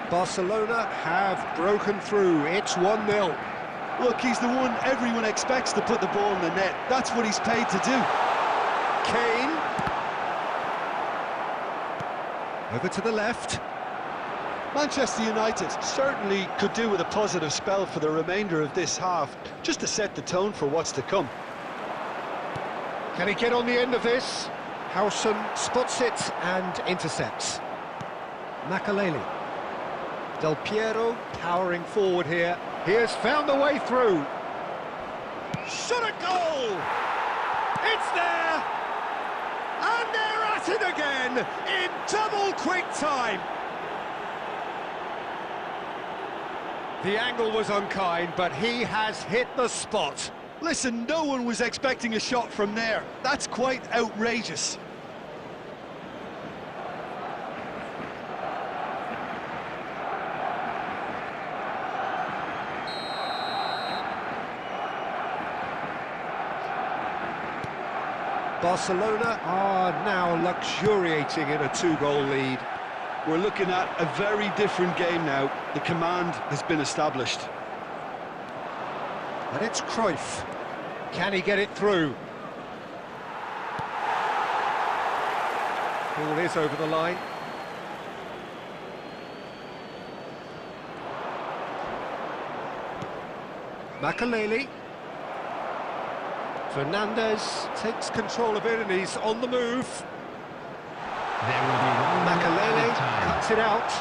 Barcelona have broken through. It's 1-0. Look, he's the one everyone expects to put the ball in the net. That's what he's paid to do. Kane. Over to the left. Manchester United certainly could do with a positive spell for the remainder of this half, just to set the tone for what's to come. Can he get on the end of this? Howson spots it and intercepts. Makaleli. Del Piero powering forward here. He has found the way through. Shot a goal! It's there! And they're at it again in double quick time. The angle was unkind, but he has hit the spot. Listen, no one was expecting a shot from there. That's quite outrageous. Barcelona are now luxuriating in a 2-goal lead. We're looking at a very different game now. The command has been established. And it's Cruyff. Can he get it through? Ball is over the line. Makaleli. Fernandez takes control of it and he's on the move. There will be one Makaleli time. cuts it out.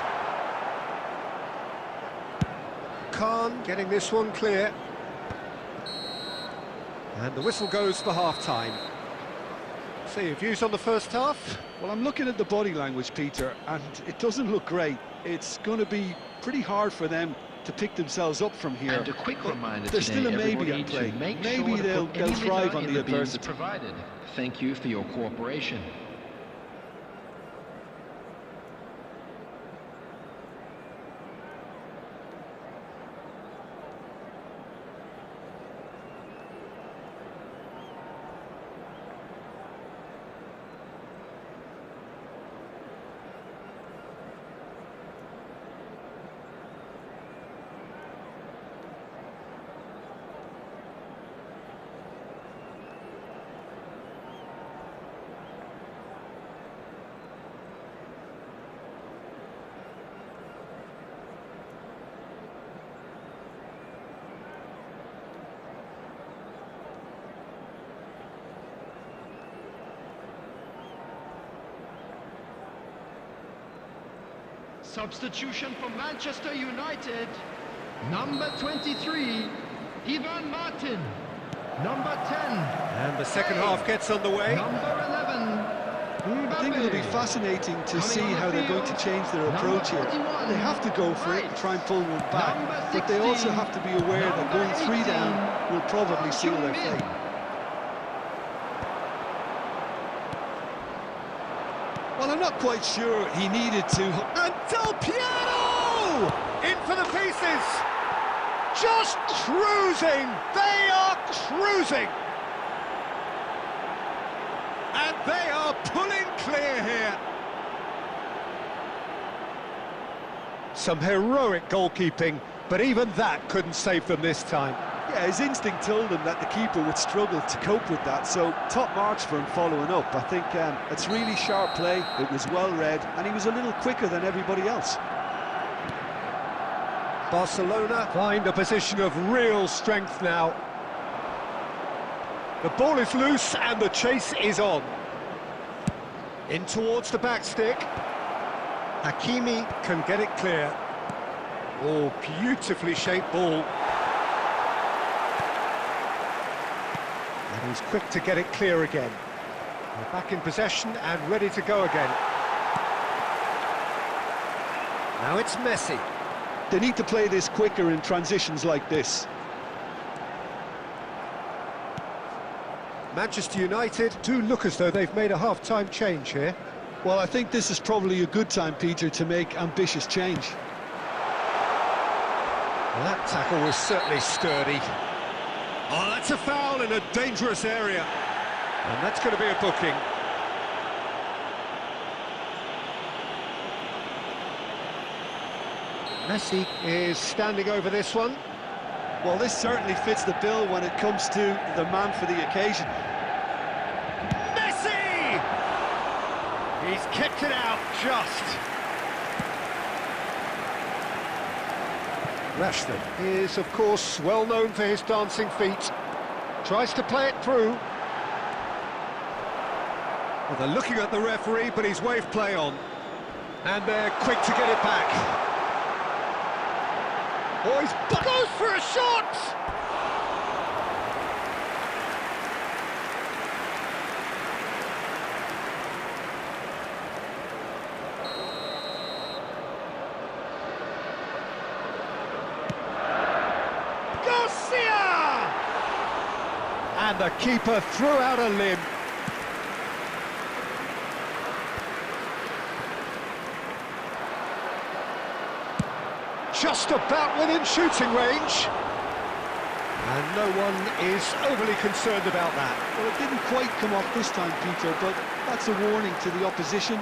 Khan getting this one clear. And the whistle goes for half-time. So your views on the first half? Well, I'm looking at the body language, Peter, and it doesn't look great. It's going to be pretty hard for them to pick themselves up from here. And a quick reminder There's today, still a maybe everybody, at play. to make Maybe sure to they'll put any thrive litter on in the bins adversity. provided. Thank you for your cooperation. Substitution for Manchester United. Number 23, Ivan Martin. Number 10. And the second half gets underway. Number 11. I think it'll be fascinating to see how they're going to change their approach here. They have to go for it and try and pull one back, but they also have to be aware that going 3 down will probably seal their fate. Well, I'm not quite sure he needed to. And Del Piero! In for the pieces! Just cruising! They are cruising! And they are pulling clear here. Some heroic goalkeeping, but even that couldn't save them this time. Yeah, his instinct told him that the keeper would struggle to cope with that, so top marks for him following up. I think it's really sharp play, it was well read, and he was a little quicker than everybody else. Barcelona find a position of real strength now. The ball is loose and the chase is on. In towards the back stick. Hakimi can get it clear. Oh, beautifully shaped ball. And he's quick to get it clear again. They're back in possession and ready to go again. Now it's Messi. They need to play this quicker in transitions like this. Manchester United do look as though they've made a half-time change here. Well, I think this is probably a good time, Peter, to make ambitious change. Well, that tackle was certainly sturdy. Oh, that's a foul in a dangerous area. And that's going to be a booking. Messi is standing over this one. Well, this certainly fits the bill when it comes to the man for the occasion. Messi! He's kicked it out just. Rashford is, of course, well known for his dancing feet. Tries to play it through. Well, they're looking at the referee, but he's waved play on. And they're quick to get it back. Oh, he's goes for a shot! And the keeper threw out a limb. Just about within shooting range. And no one is overly concerned about that. Well, it didn't quite come off this time, Peter, but that's a warning to the opposition.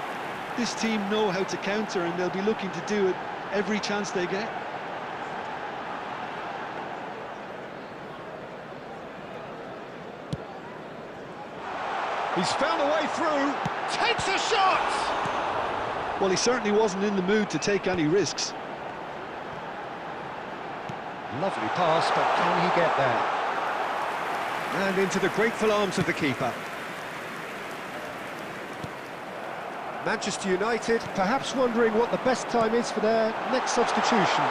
This team know how to counter, and they'll be looking to do it every chance they get. He's found a way through, takes a shot! Well, he certainly wasn't in the mood to take any risks. Lovely pass, but can he get there? And into the grateful arms of the keeper. Manchester United perhaps wondering what the best time is for their next substitution.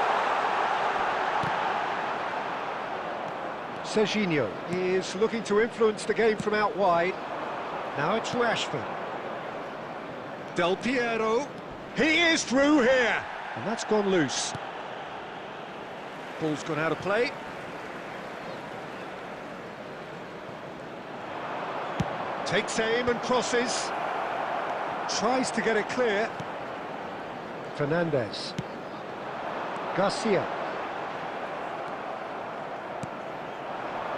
Serginho is looking to influence the game from out wide. Now it's Rashford. Del Piero. He is through here. And that's gone loose. Ball's gone out of play. Takes aim and crosses. Tries to get it clear. Fernandes. Garcia.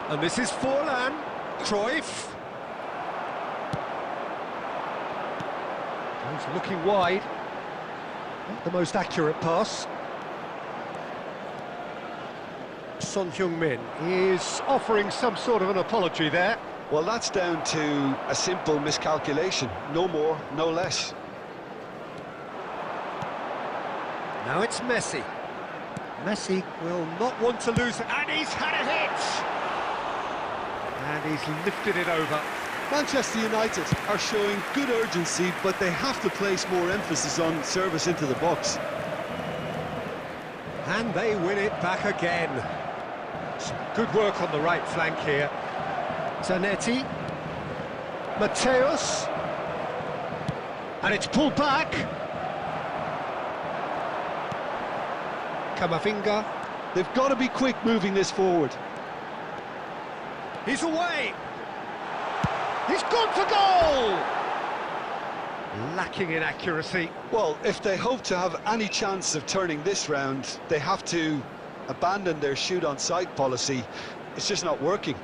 And this is Forlan. Cruyff. He's looking wide. Not the most accurate pass. Son Heung-min is offering some sort of an apology there. Well, that's down to a simple miscalculation. No more, no less. Now it's Messi. Messi will not want to lose, and he's had a hit! And he's lifted it over. Manchester United are showing good urgency, but they have to place more emphasis on service into the box. And they win it back again. Some good work on the right flank here. Zanetti. Mateus. And it's pulled back. Camavinga. They've got to be quick moving this forward. He's away. He's gone for goal! Lacking in accuracy. Well, if they hope to have any chance of turning this round, they have to abandon their shoot-on-sight policy. It's just not working.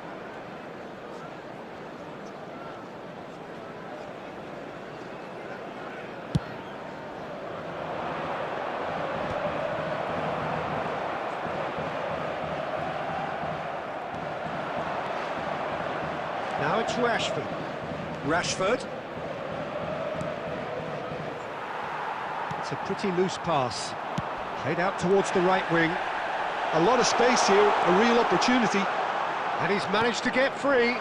Now it's Rashford. Rashford. It's a pretty loose pass. Played out towards the right wing. A lot of space here, a real opportunity. And he's managed to get free.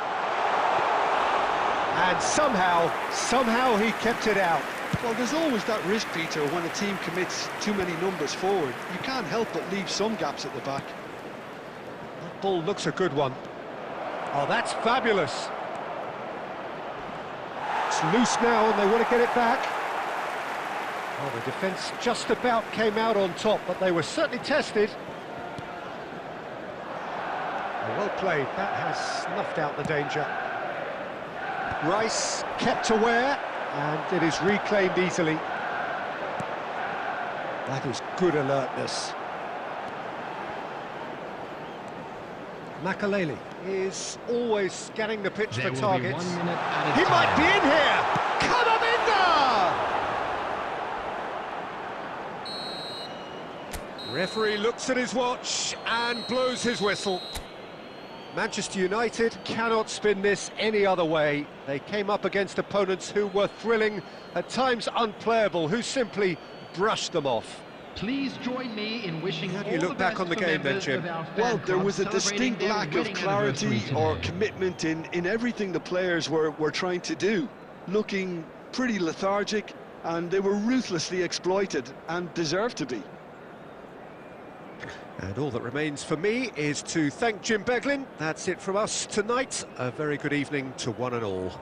And somehow he kept it out. Well, there's always that risk, Peter, when a team commits too many numbers forward. You can't help but leave some gaps at the back. That ball looks a good one. Oh, that's fabulous. It's loose now and they want to get it back. Oh, the defence just about came out on top, but they were certainly tested. Oh, well played. That has snuffed out the danger. Rice kept aware, and it is reclaimed easily. That is good alertness. Makaleli is always scanning the pitch for targets. He might be in here! Camavinga! Referee looks at his watch and blows his whistle. Manchester United cannot spin this any other way. They came up against opponents who were thrilling, at times unplayable, who simply brushed them off. Please join me in wishing How do all you the look back best on the for game then, members Jim? of our fan Well, there club was a celebrating distinct their lack of wedding anniversary clarity or today. commitment in everything the players were trying to do. Looking pretty lethargic, and they were ruthlessly exploited and deserved to be. And all that remains for me is to thank Jim Beglin. That's it from us tonight. A very good evening to one and all.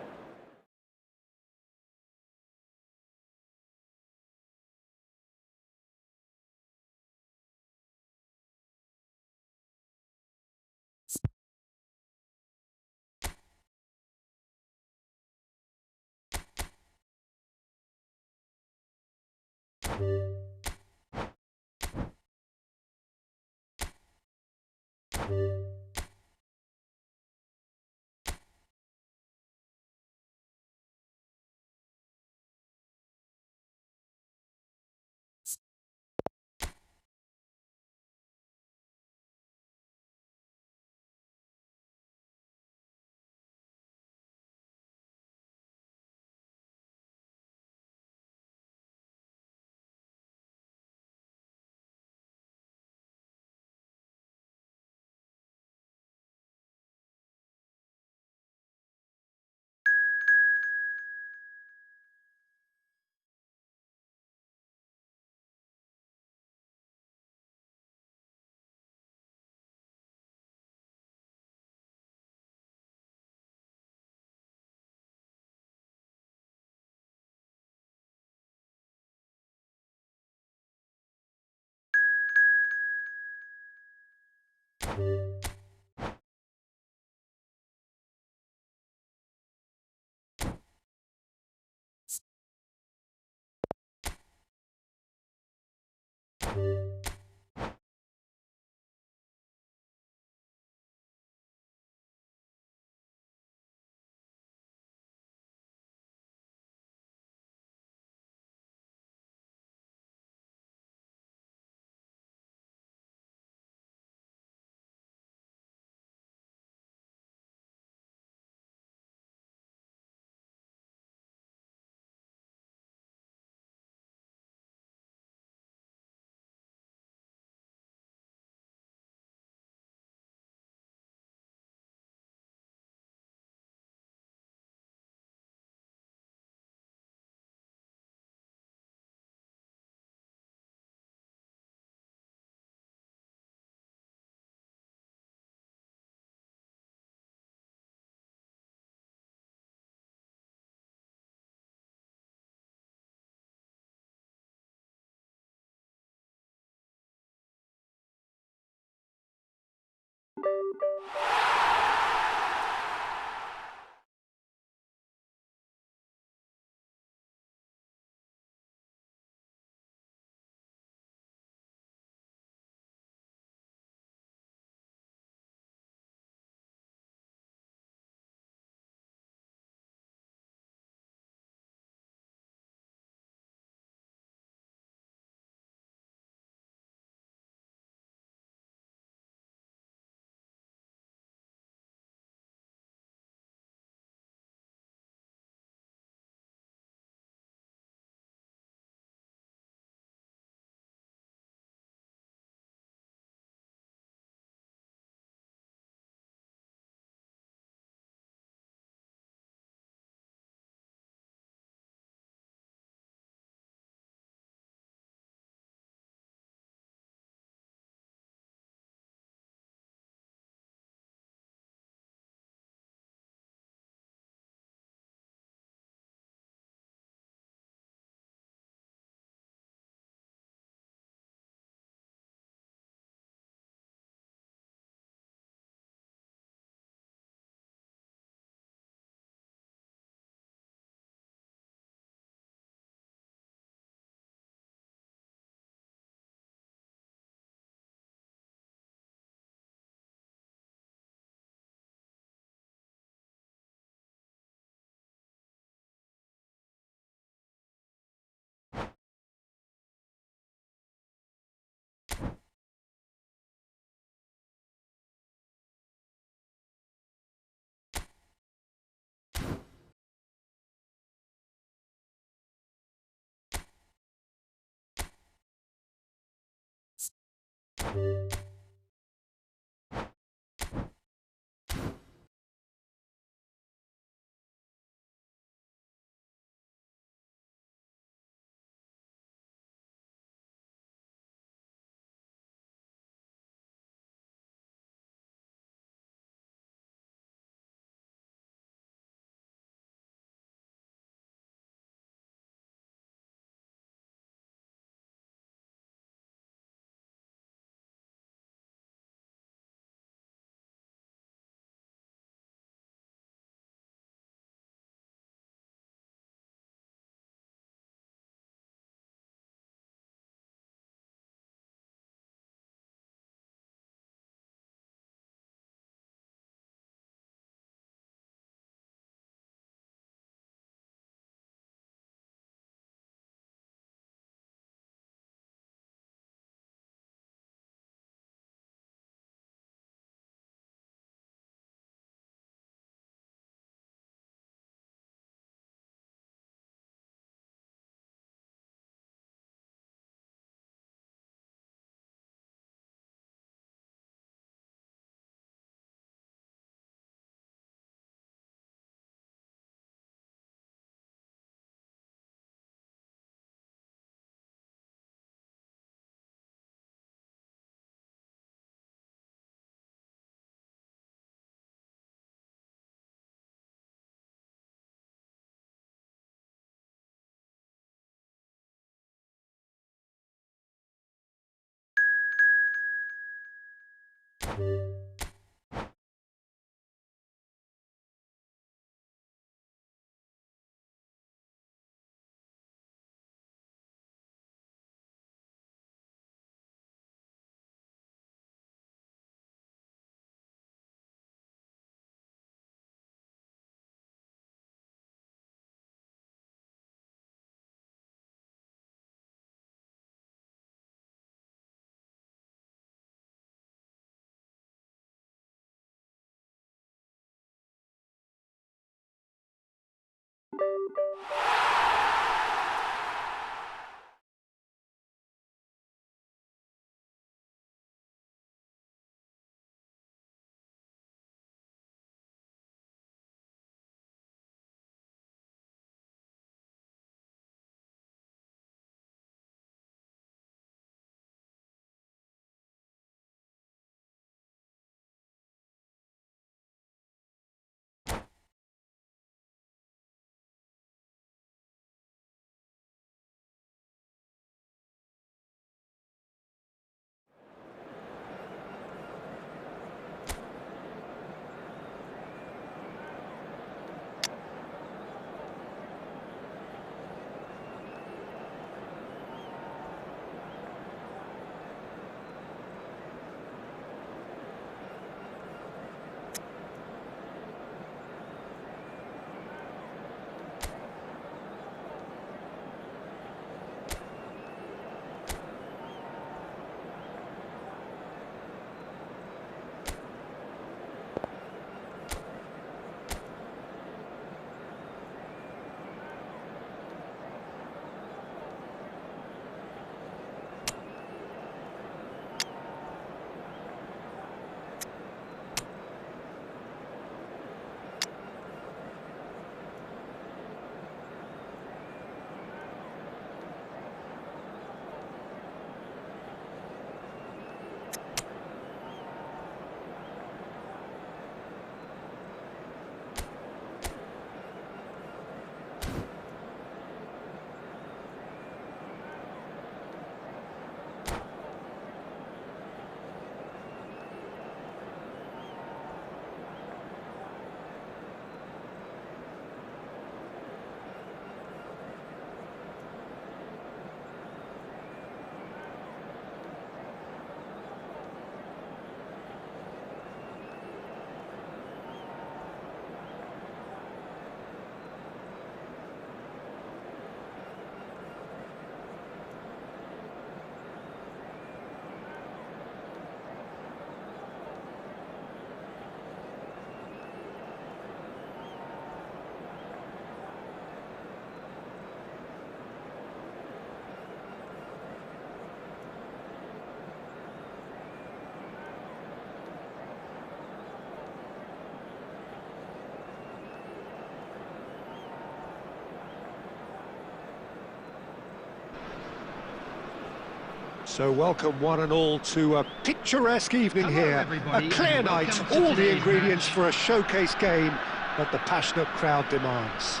So welcome one and all to a picturesque evening here. A clear night, all the ingredients for a showcase game that the passionate crowd demands.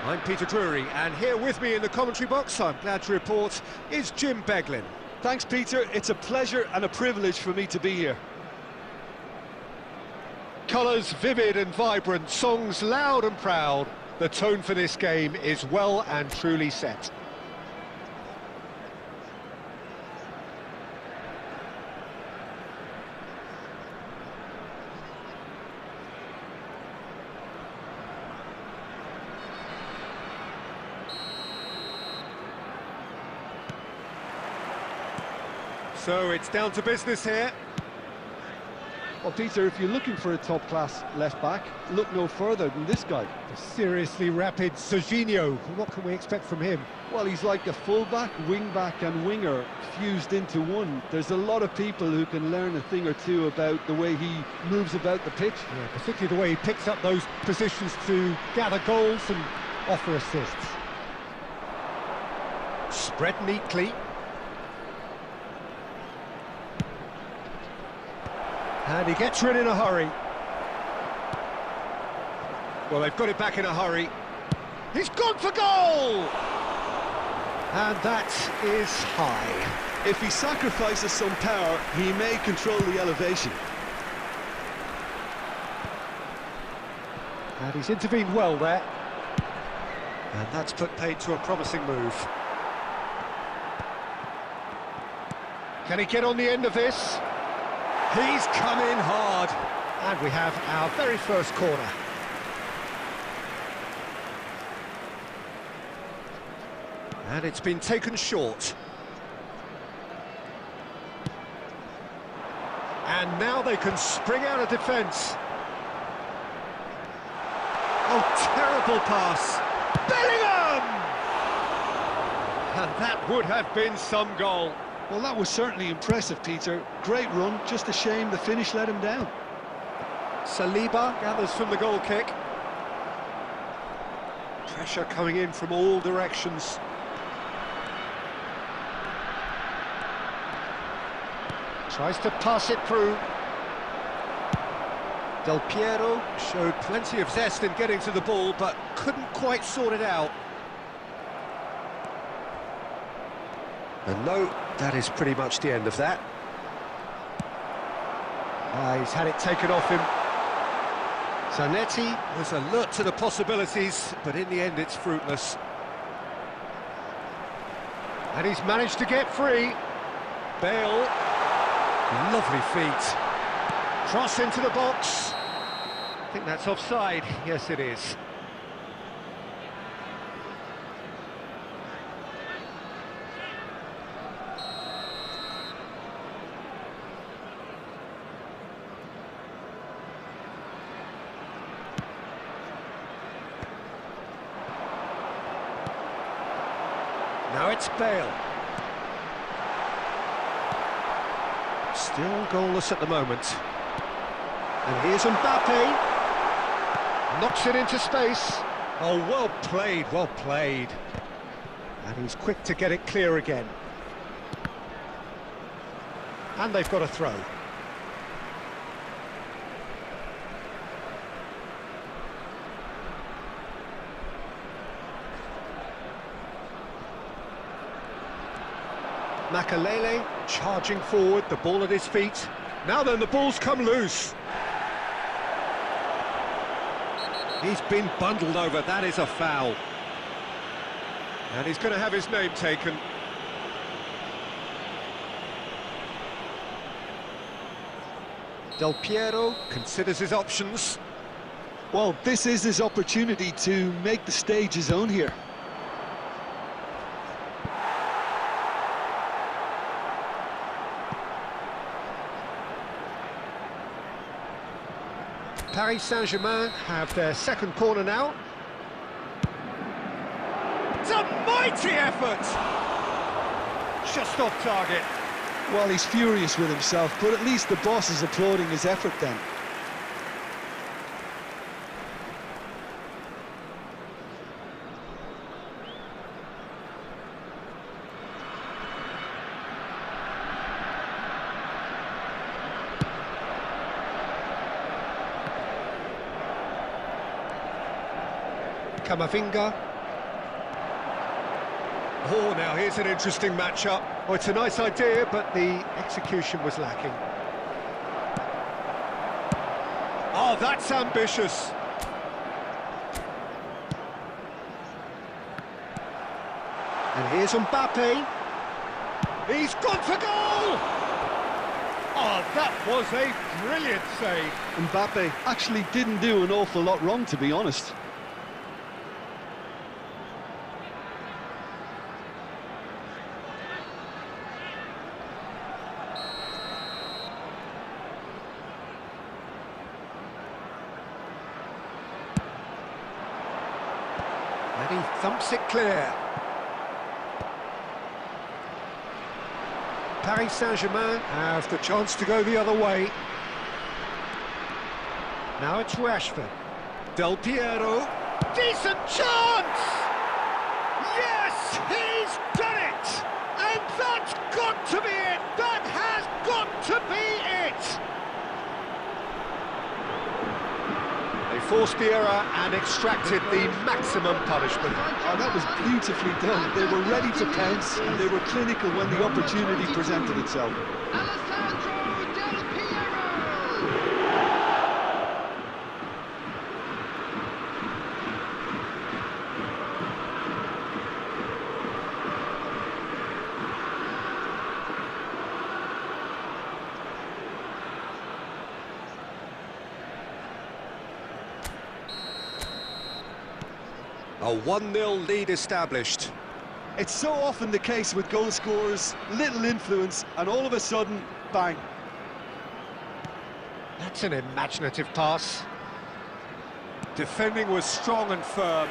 I'm Peter Drury, and here with me in the commentary box, I'm glad to report, is Jim Beglin. Thanks, Peter. It's a pleasure and a privilege for me to be here. Colours vivid and vibrant, songs loud and proud. The tone for this game is well and truly set. So it's down to business here. Well, Peter, if you're looking for a top-class left-back, look no further than this guy. The seriously rapid Serginho. What can we expect from him? Well, he's like a full-back, wing-back and winger fused into one. There's a lot of people who can learn a thing or two about the way he moves about the pitch. Yeah, particularly the way he picks up those positions to gather goals and offer assists. Spread neatly. And he gets rid in a hurry. Well, they've got it back in a hurry. He's gone for goal! And that is high. If he sacrifices some power, he may control the elevation. And he's intervened well there. And that's put paid to a promising move. Can he get on the end of this? He's come in hard. And we have our very first corner. And it's been taken short. And now they can spring out of defence. Oh, terrible pass. Bellingham! And that would have been some goal. Well, that was certainly impressive, Peter. Great run, just a shame the finish let him down. Saliba gathers from the goal kick. Pressure coming in from all directions. Tries to pass it through. Del Piero showed plenty of zest in getting to the ball, but couldn't quite sort it out. And no, that is pretty much the end of that. He's had it taken off him. Zanetti was alert to the possibilities, but in the end it's fruitless. And he's managed to get free. Bale, lovely feet. Cross into the box. I think that's offside. Yes, it is. Now it's Bale. Still goalless at the moment. And here's Mbappe. Knocks it into space. Oh, well played, well played. And he's quick to get it clear again. And they've got a throw. Makalele charging forward, the ball at his feet. Now then, the ball's come loose. He's been bundled over, that is a foul. And he's going to have his name taken. Del Piero considers his options. Well, this is his opportunity to make the stage his own here. Paris Saint-Germain have their second corner now. It's a mighty effort! Just off target. Well, he's furious with himself, but at least the boss is applauding his effort then. Camavinga. Oh, now here's an interesting matchup. Oh, it's a nice idea, but the execution was lacking. Oh, that's ambitious. And here's Mbappe. He's gone for goal! Oh, that was a brilliant save. Mbappe actually didn't do an awful lot wrong, to be honest. And he thumps it clear. Paris Saint-Germain have the chance to go the other way. Now it's Rashford. Del Piero. Decent chance! Yes, he's done it! And that's got to be it! That has got to be it! They forced the error and extracted the maximum punishment. Oh, that was beautifully done. They were ready to pounce, and they were clinical when the opportunity presented itself. A 1-0 lead established. It's so often the case with goal scorers, little influence, and all of a sudden, bang. That's an imaginative pass. Defending was strong and firm.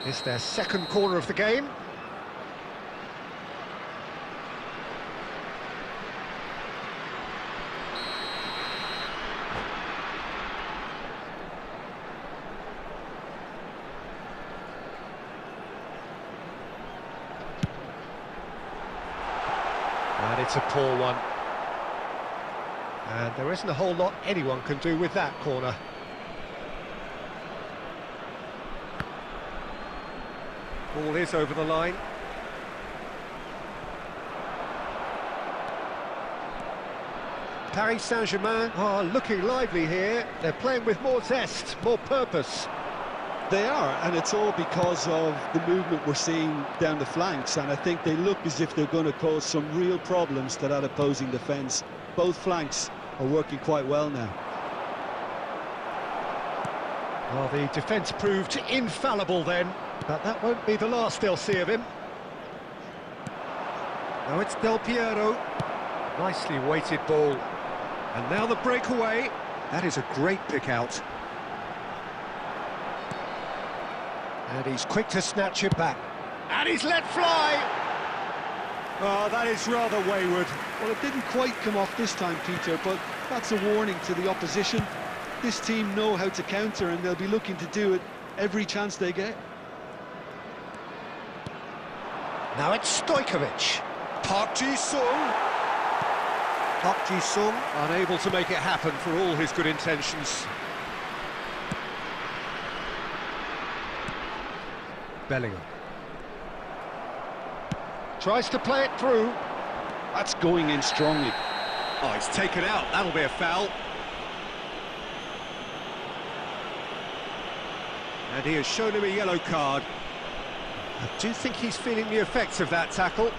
It's their second corner of the game. And it's a poor one. And there isn't a whole lot anyone can do with that corner. Ball is over the line. Paris Saint-Germain are looking lively here. They're playing with more zest, more purpose. They are, and it's all because of the movement we're seeing down the flanks, and I think they look as if they're going to cause some real problems to that opposing defence. Both flanks are working quite well now. Well, the defence proved infallible then, but that won't be the last they'll see of him. Now it's Del Piero. Nicely weighted ball. And now the breakaway. That is a great pick out. And he's quick to snatch it back. And he's let fly! Oh, that is rather wayward. Well, it didn't quite come off this time, Peter, but that's a warning to the opposition. This team know how to counter, and they'll be looking to do it every chance they get. Now it's Stojkovic. Park Ji-sung. Park Ji-sung unable to make it happen for all his good intentions. Bellingham. Tries to play it through. That's going in strongly. Oh, he's taken out. That'll be a foul. And he has shown him a yellow card. I do think he's feeling the effects of that tackle.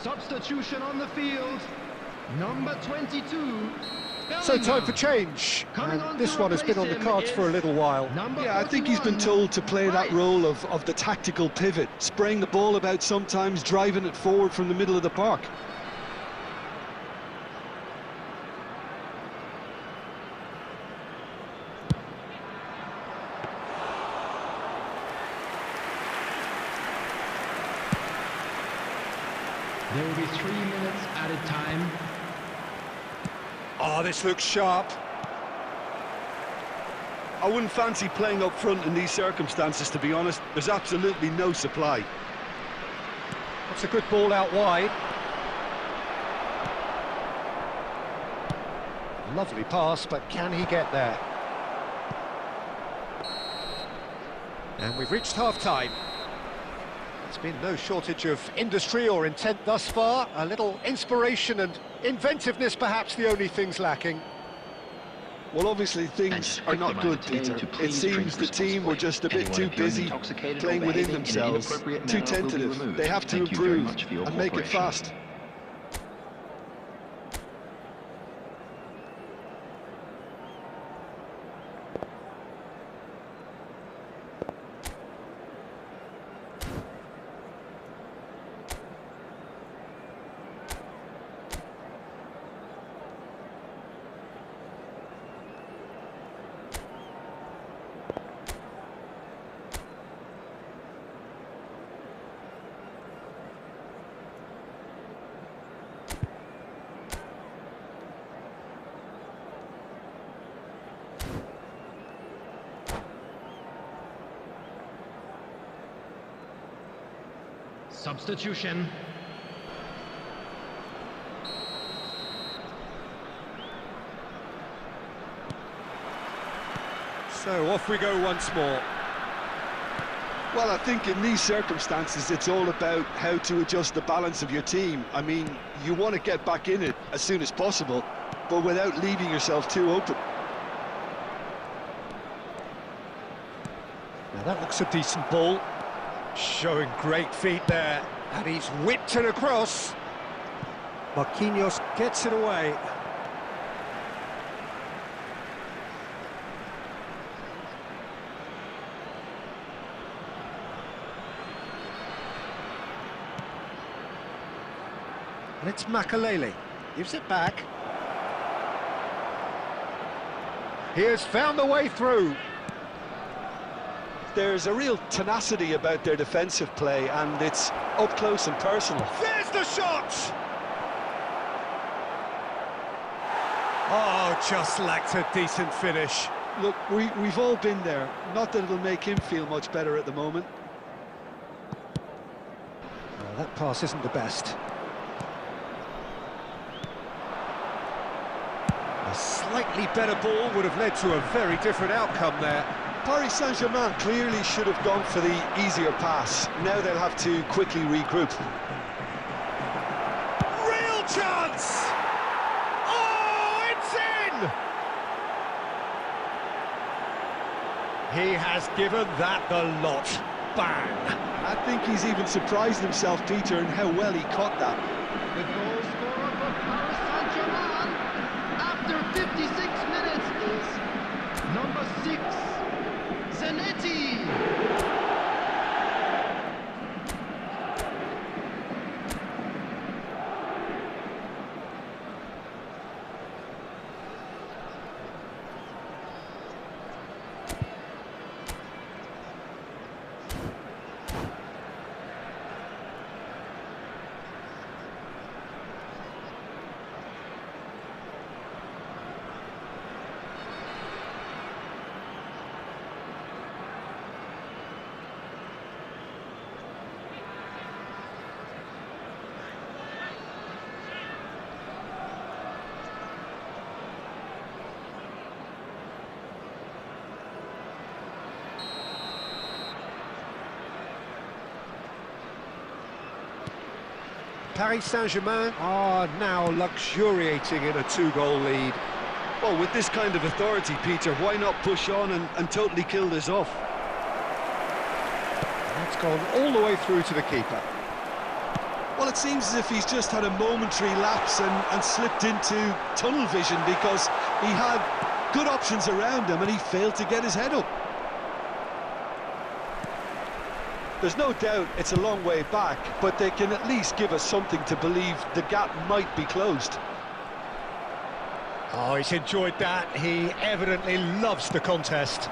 Substitution on the field, number 22. So time for change, and this one has been on the cards for a little while. Yeah, I think he's been told to play that role of the tactical pivot, spraying the ball about sometimes, driving it forward from the middle of the park. There will be 3 minutes added time. Oh, this looks sharp. I wouldn't fancy playing up front in these circumstances, to be honest. There's absolutely no supply. That's a good ball out wide. Lovely pass, but can he get there? And we've reached half-time. There's been no shortage of industry or intent thus far. A little inspiration and inventiveness, perhaps the only things lacking. Well, obviously things are not good, Peter. It seems the team were just a bit too busy playing within themselves, too tentative. They have to improve and make it fast. Substitution. So off we go once more. Well, I think in these circumstances, it's all about how to adjust the balance of your team. I mean, you want to get back in it as soon as possible, but without leaving yourself too open. Now that looks a decent ball. Showing great feet there, and he's whipped it across. Marquinhos gets it away. And it's Makalele, gives it back. He has found the way through. There's a real tenacity about their defensive play, and it's up close and personal. There's the shot! Oh, just lacked a decent finish. Look, we've all been there. Not that it'll make him feel much better at the moment. That pass isn't the best. A slightly better ball would have led to a very different outcome there. Paris Saint-Germain clearly should have gone for the easier pass. Now they'll have to quickly regroup. Real chance! Oh, it's in! He has given that the lot. Bang! I think he's even surprised himself, Peter, in how well he caught that. The goal scorer for Paris Saint-Germain after 56 minutes is number 6. Zanetti! Paris Saint-Germain are now luxuriating in a 2-goal lead. Well, with this kind of authority, Peter, why not push on and totally kill this off? That's gone all the way through to the keeper. Well, it seems as if he's just had a momentary lapse and slipped into tunnel vision, because he had good options around him and he failed to get his head up. There's no doubt it's a long way back, but they can at least give us something to believe the gap might be closed. Oh, he's enjoyed that. He evidently loves the contest.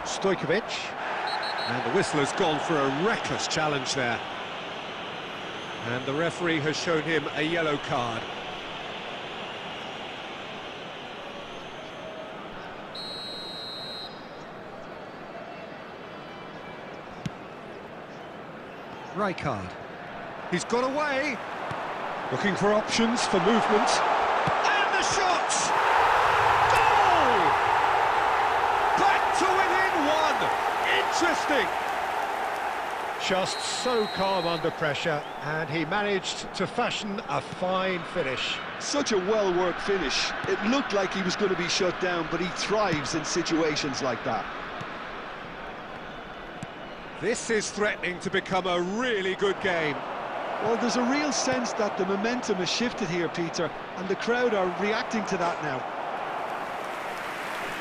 Stojkovic. And the whistle has gone for a reckless challenge there. And the referee has shown him a yellow card. Rijkaard. He's got away. Looking for options for movement. And the shot! Goal! Back to within one! Interesting! Just so calm under pressure, and he managed to fashion a fine finish. Such a well-worked finish. It looked like he was going to be shut down, but he thrives in situations like that. This is threatening to become a really good game. Well, there's a real sense that the momentum has shifted here, Peter, and the crowd are reacting to that now.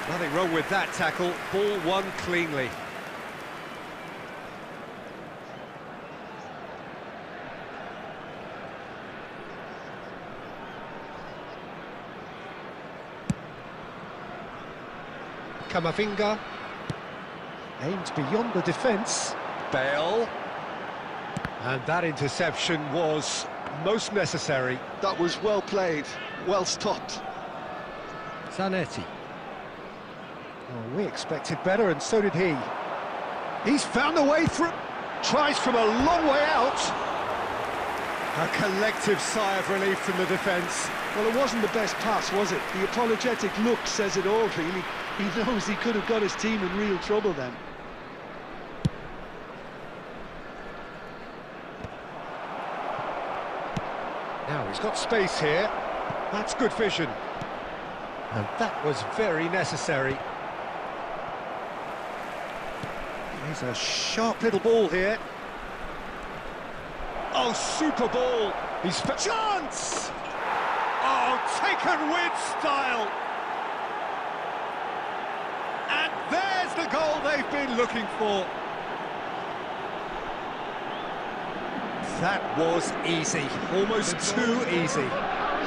Nothing wrong with that tackle. Ball won cleanly. Camavinga. Aimed beyond the defence. Bale. And that interception was most necessary. That was well played, well stopped. Zanetti. Oh, we expected better, and so did he. He's found a way through. Tries from a long way out. A collective sigh of relief from the defence. Well, it wasn't the best pass, was it? The apologetic look says it all, really. He knows he could have got his team in real trouble then. Now he's got space here. That's good vision. And that was very necessary. He's a sharp little ball here. Oh, super ball. He's chance! Oh, taken with style. And there's the goal they've been looking for. That was easy, almost too easy.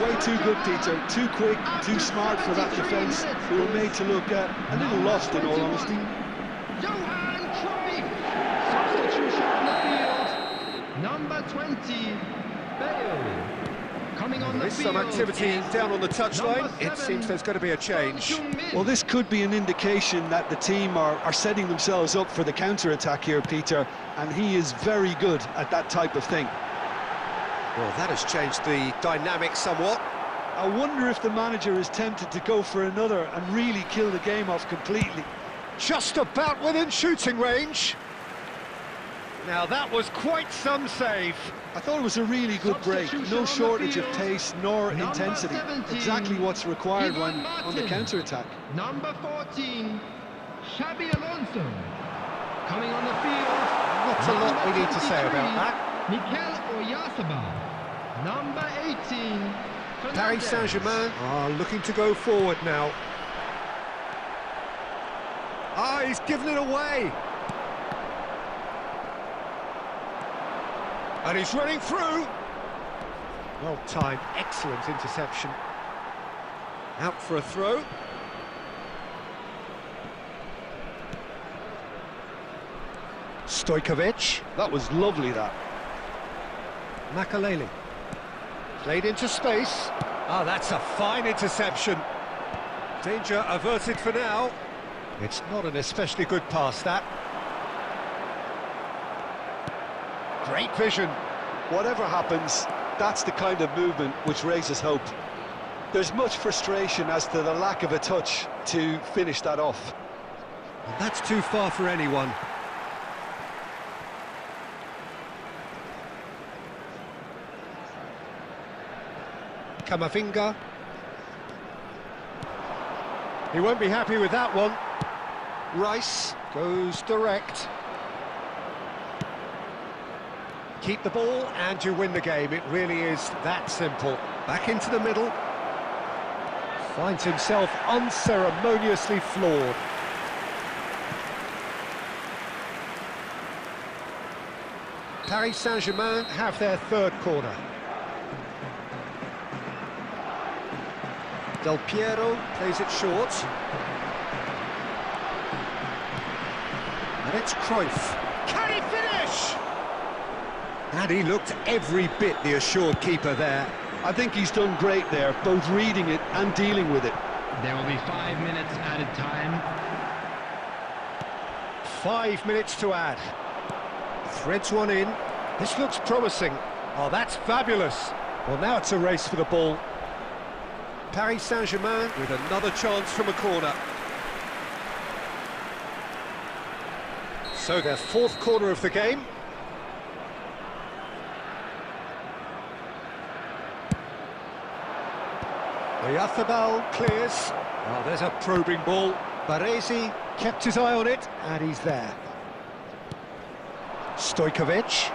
Way too good, Peter. Too quick, too smart for that defence, who were made to look a little lost, in all honesty. Substitution on the field. Number 20, Bale. Coming on the field. There's some activity down on the touchline. It seems there's going to be a change. Well, this could be an indication that the team are setting themselves up for the counter-attack here, Peter, and he is very good at that type of thing. Well, that has changed the dynamic somewhat. I wonder if the manager is tempted to go for another and really kill the game off completely. Just about within shooting range. Now that was quite some save. I thought it was a really good break. No shortage of pace nor intensity. Exactly what's required when on the counter-attack. Number 14, Xabi Alonso. Coming on the field. Not a lot we need to say about that. Mikel Oyarzabal. Number 18, Paris Saint-Germain are looking to go forward now. Ah, he's given it away. And he's running through. Well timed, excellent interception. Out for a throw. Stojkovic. That was lovely, that. Makaleli. Played into space. Ah, that's a fine interception. Danger averted for now. It's not an especially good pass, that. Great vision. Whatever happens, that's the kind of movement which raises hope. There's much frustration as to the lack of a touch to finish that off. And that's too far for anyone. Camavinga. He won't be happy with that one. Rice goes direct. Keep the ball and you win the game. It really is that simple. Back into the middle. Finds himself unceremoniously floored. Paris Saint-Germain have their third corner. Del Piero plays it short. And And it's Cruyff. Can he finish? And he looked every bit the assured keeper there. I think he's done great there, both reading it and dealing with it. There will be 5 minutes added time. 5 minutes to add. Threads one in. This looks promising. Oh, that's fabulous. Well, now it's a race for the ball. Paris Saint-Germain with another chance from a corner. So their fourth corner of the game. Oyarzábal clears. Oh, there's a probing ball. Baresi kept his eye on it, and he's there. Stojkovic.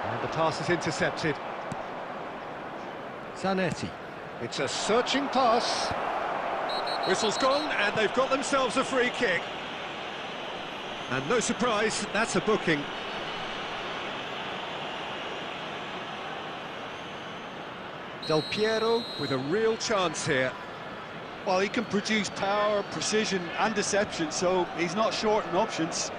And the pass is intercepted. Zanetti. It's a searching pass. Whistle's gone, and they've got themselves a free kick. And no surprise, that's a booking. Del Piero with a real chance here. Well, he can produce power, precision and deception, so he's not short on options.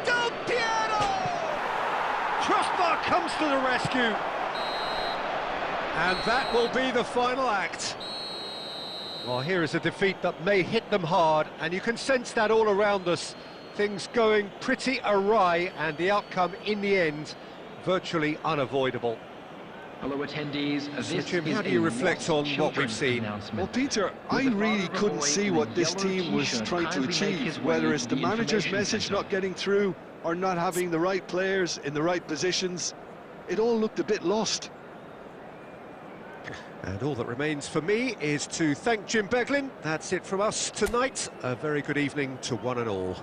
Del Piero! Crossbar comes to the rescue. And that will be the final act. Well, here is a defeat that may hit them hard, and you can sense that all around us. Things going pretty awry, and the outcome in the end virtually unavoidable. Hello, attendees. So, Jim, how do you reflect on what we've seen? Well, Peter, I really couldn't see what this team was trying to achieve, whether it's the manager's message not getting through or not having the right players in the right positions. It all looked a bit lost. And all that remains for me is to thank Jim Beglin. That's it from us tonight. A very good evening to one and all.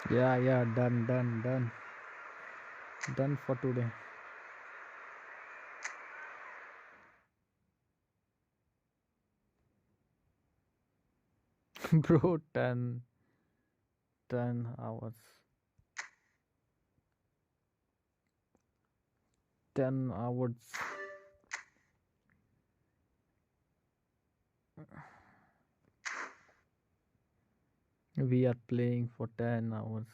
Yeah, done. Done for today. Bro, 10 hours. 10 hours. We are playing for 10 hours.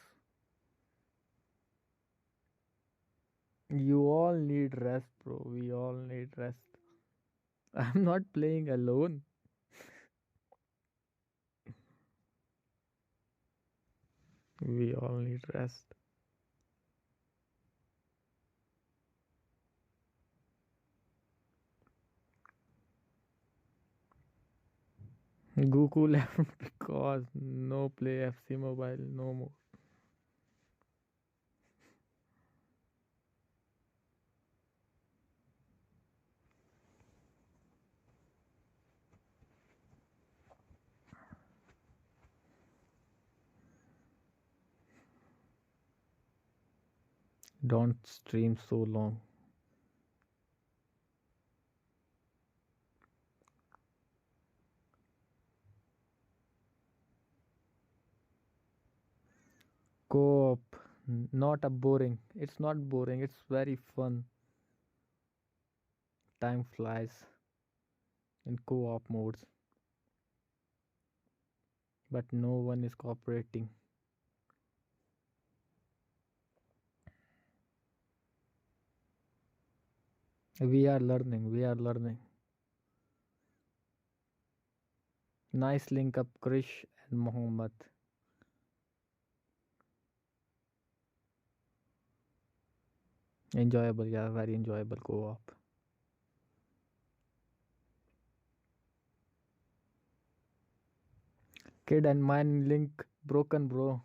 You all need rest, bro. We all need rest. I'm not playing alone. We all need rest. Goku left because no play FC Mobile no more. Don't stream so long. Co-op, not a boring. It's not boring. It's very fun. Time flies in co-op modes, but no one is cooperating. We are learning. Nice link up, Krish and Mohammed. Enjoyable, yeah, very enjoyable co-op. Kid and mine link broken, bro.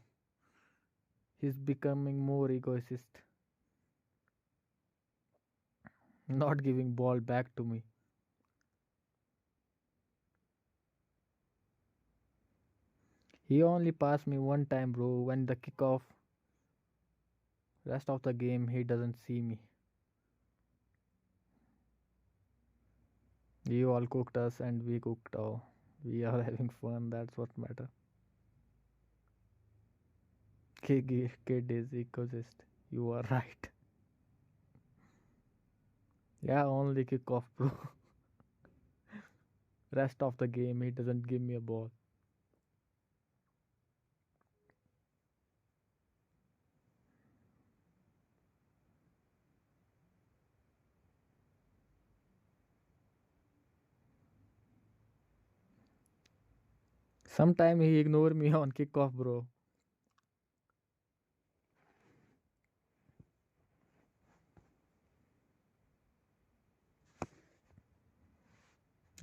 He's becoming more egoist. Not giving ball back to me. He only passed me one time, bro. When the kickoff, rest of the game, he doesn't see me. You all cooked us and we cooked all. We are having fun. That's what matter. Kid is ecosist. You are right. Yeah, only kickoff, bro. Rest of the game, he doesn't give me a ball. Sometime he ignore me on kickoff, bro.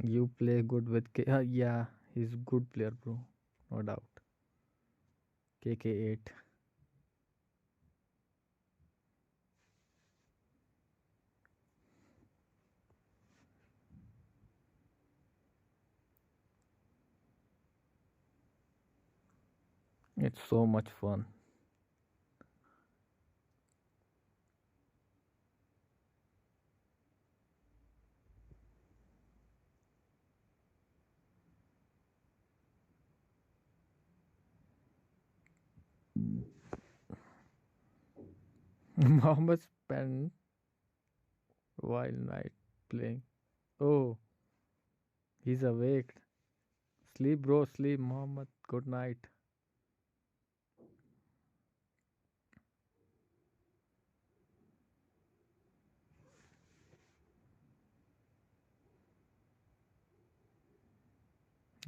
You play good with yeah, he's good player, bro. No doubt. KK8. It's so much fun. Mohammed spent while night playing. Oh, he's awake. Sleep, bro, sleep, Mohammed. Good night.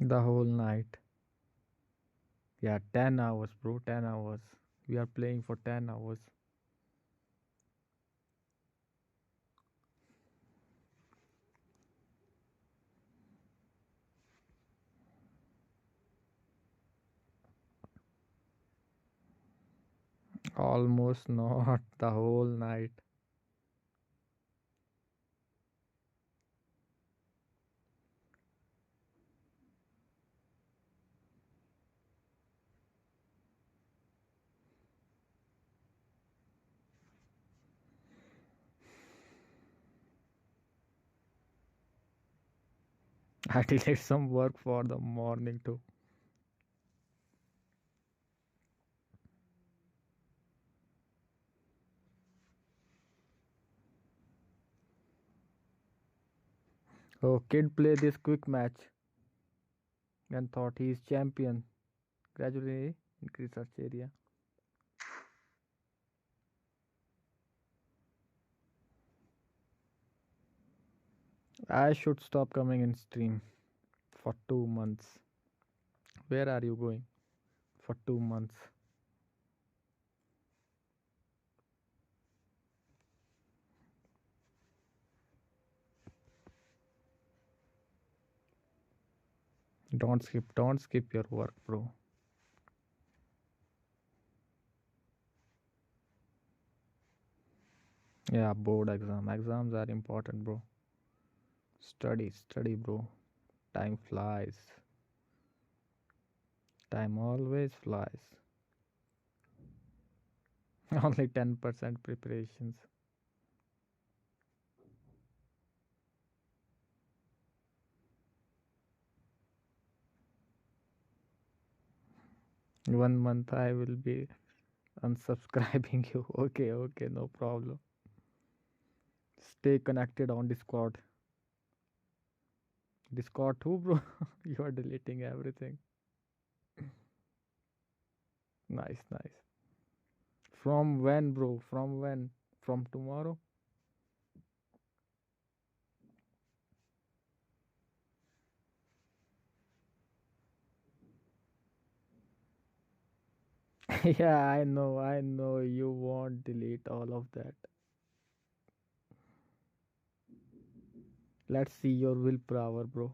The whole night. Yeah, 10 hours, bro, 10 hours. We are playing for 10 hours. Almost not the whole night. I did some work for the morning too. Oh, kid play this quick match and thought he is champion. Gradually increase search area. I should stop coming in stream for 2 months. Where are you going? For 2 months. Don't skip your work, bro. Yeah, board exam. Exams are important, bro. Study, bro. Time flies. Time always flies. Only 10% preparations. One month I will be unsubscribing you. Okay, no problem. Stay connected on Discord. Discord too, bro. You are deleting everything. Nice. From when, bro? From when? From tomorrow? Yeah, I know. You won't delete all of that. Let's see your willpower, bro.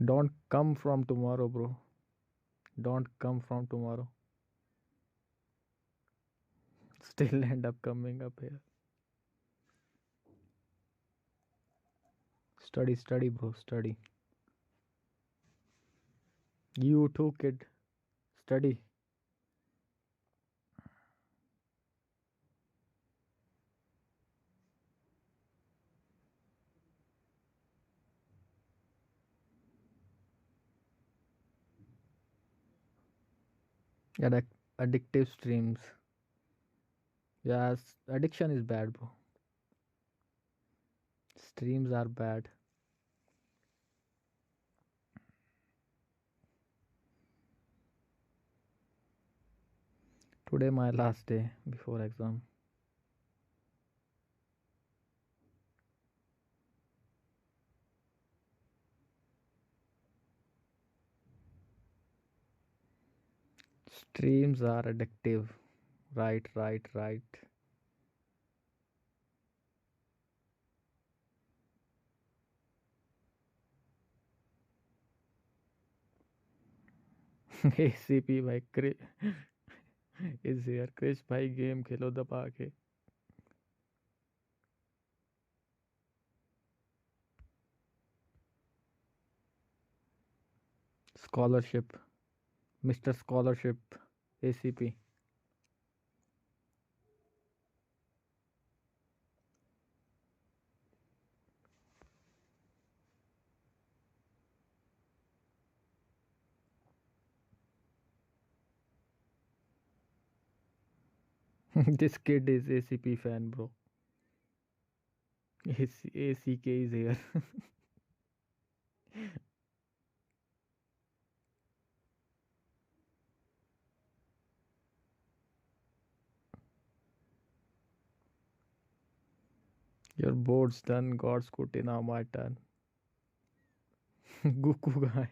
Don't come from tomorrow, bro. Don't come from tomorrow. Still end up coming up here. Study, bro, study. You too, kid. Study. Addictive streams. Yes, addiction is bad, bro. Streams are bad. Today my last day before exam. Streams are addictive. Right. ACP भाई is here. Krrish भाई game खेलो दबा के. Scholarship. Mr. Scholarship. ACP. This kid is ACP fan, bro. ACK is here. Your board's done. God's good. Now my turn. Guku guy.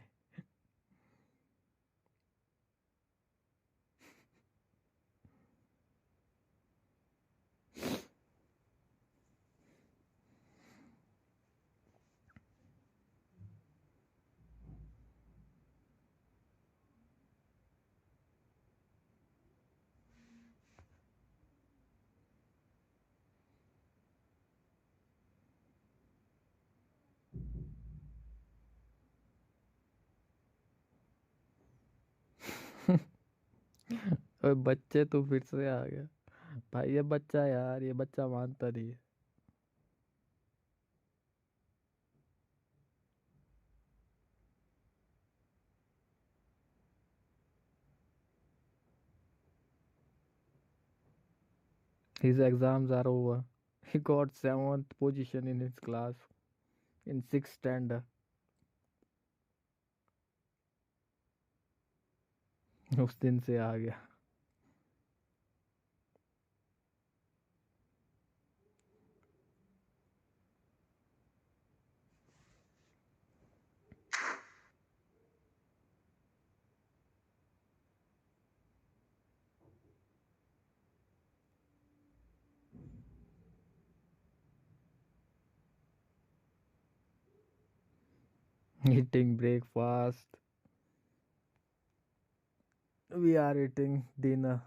ओए बच्चे तो फिर से आ गया भाई. ये बच्चा यार, ये बच्चा मानता नहीं है. His exams are over. He got 7th position in his class in 6th standard. उस दिन से आ गया. Eating breakfast. We are eating dinner.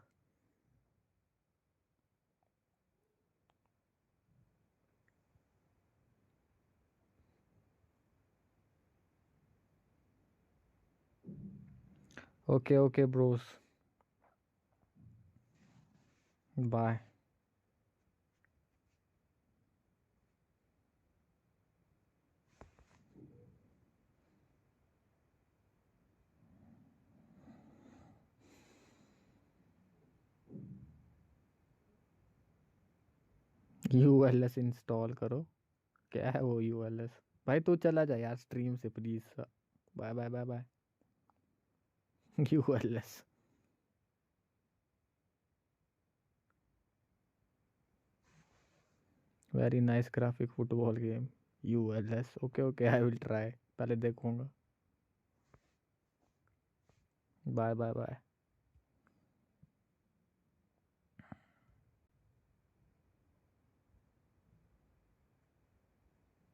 Okay, bros. Bye. ULS install करो. क्या है वो ULS? भाई तू चला जा यार स्ट्रीम से please. Bye bye bye bye. ULS. Very nice graphic football game. ULS. Okay I will try. पहले देखूंगा. Bye bye bye.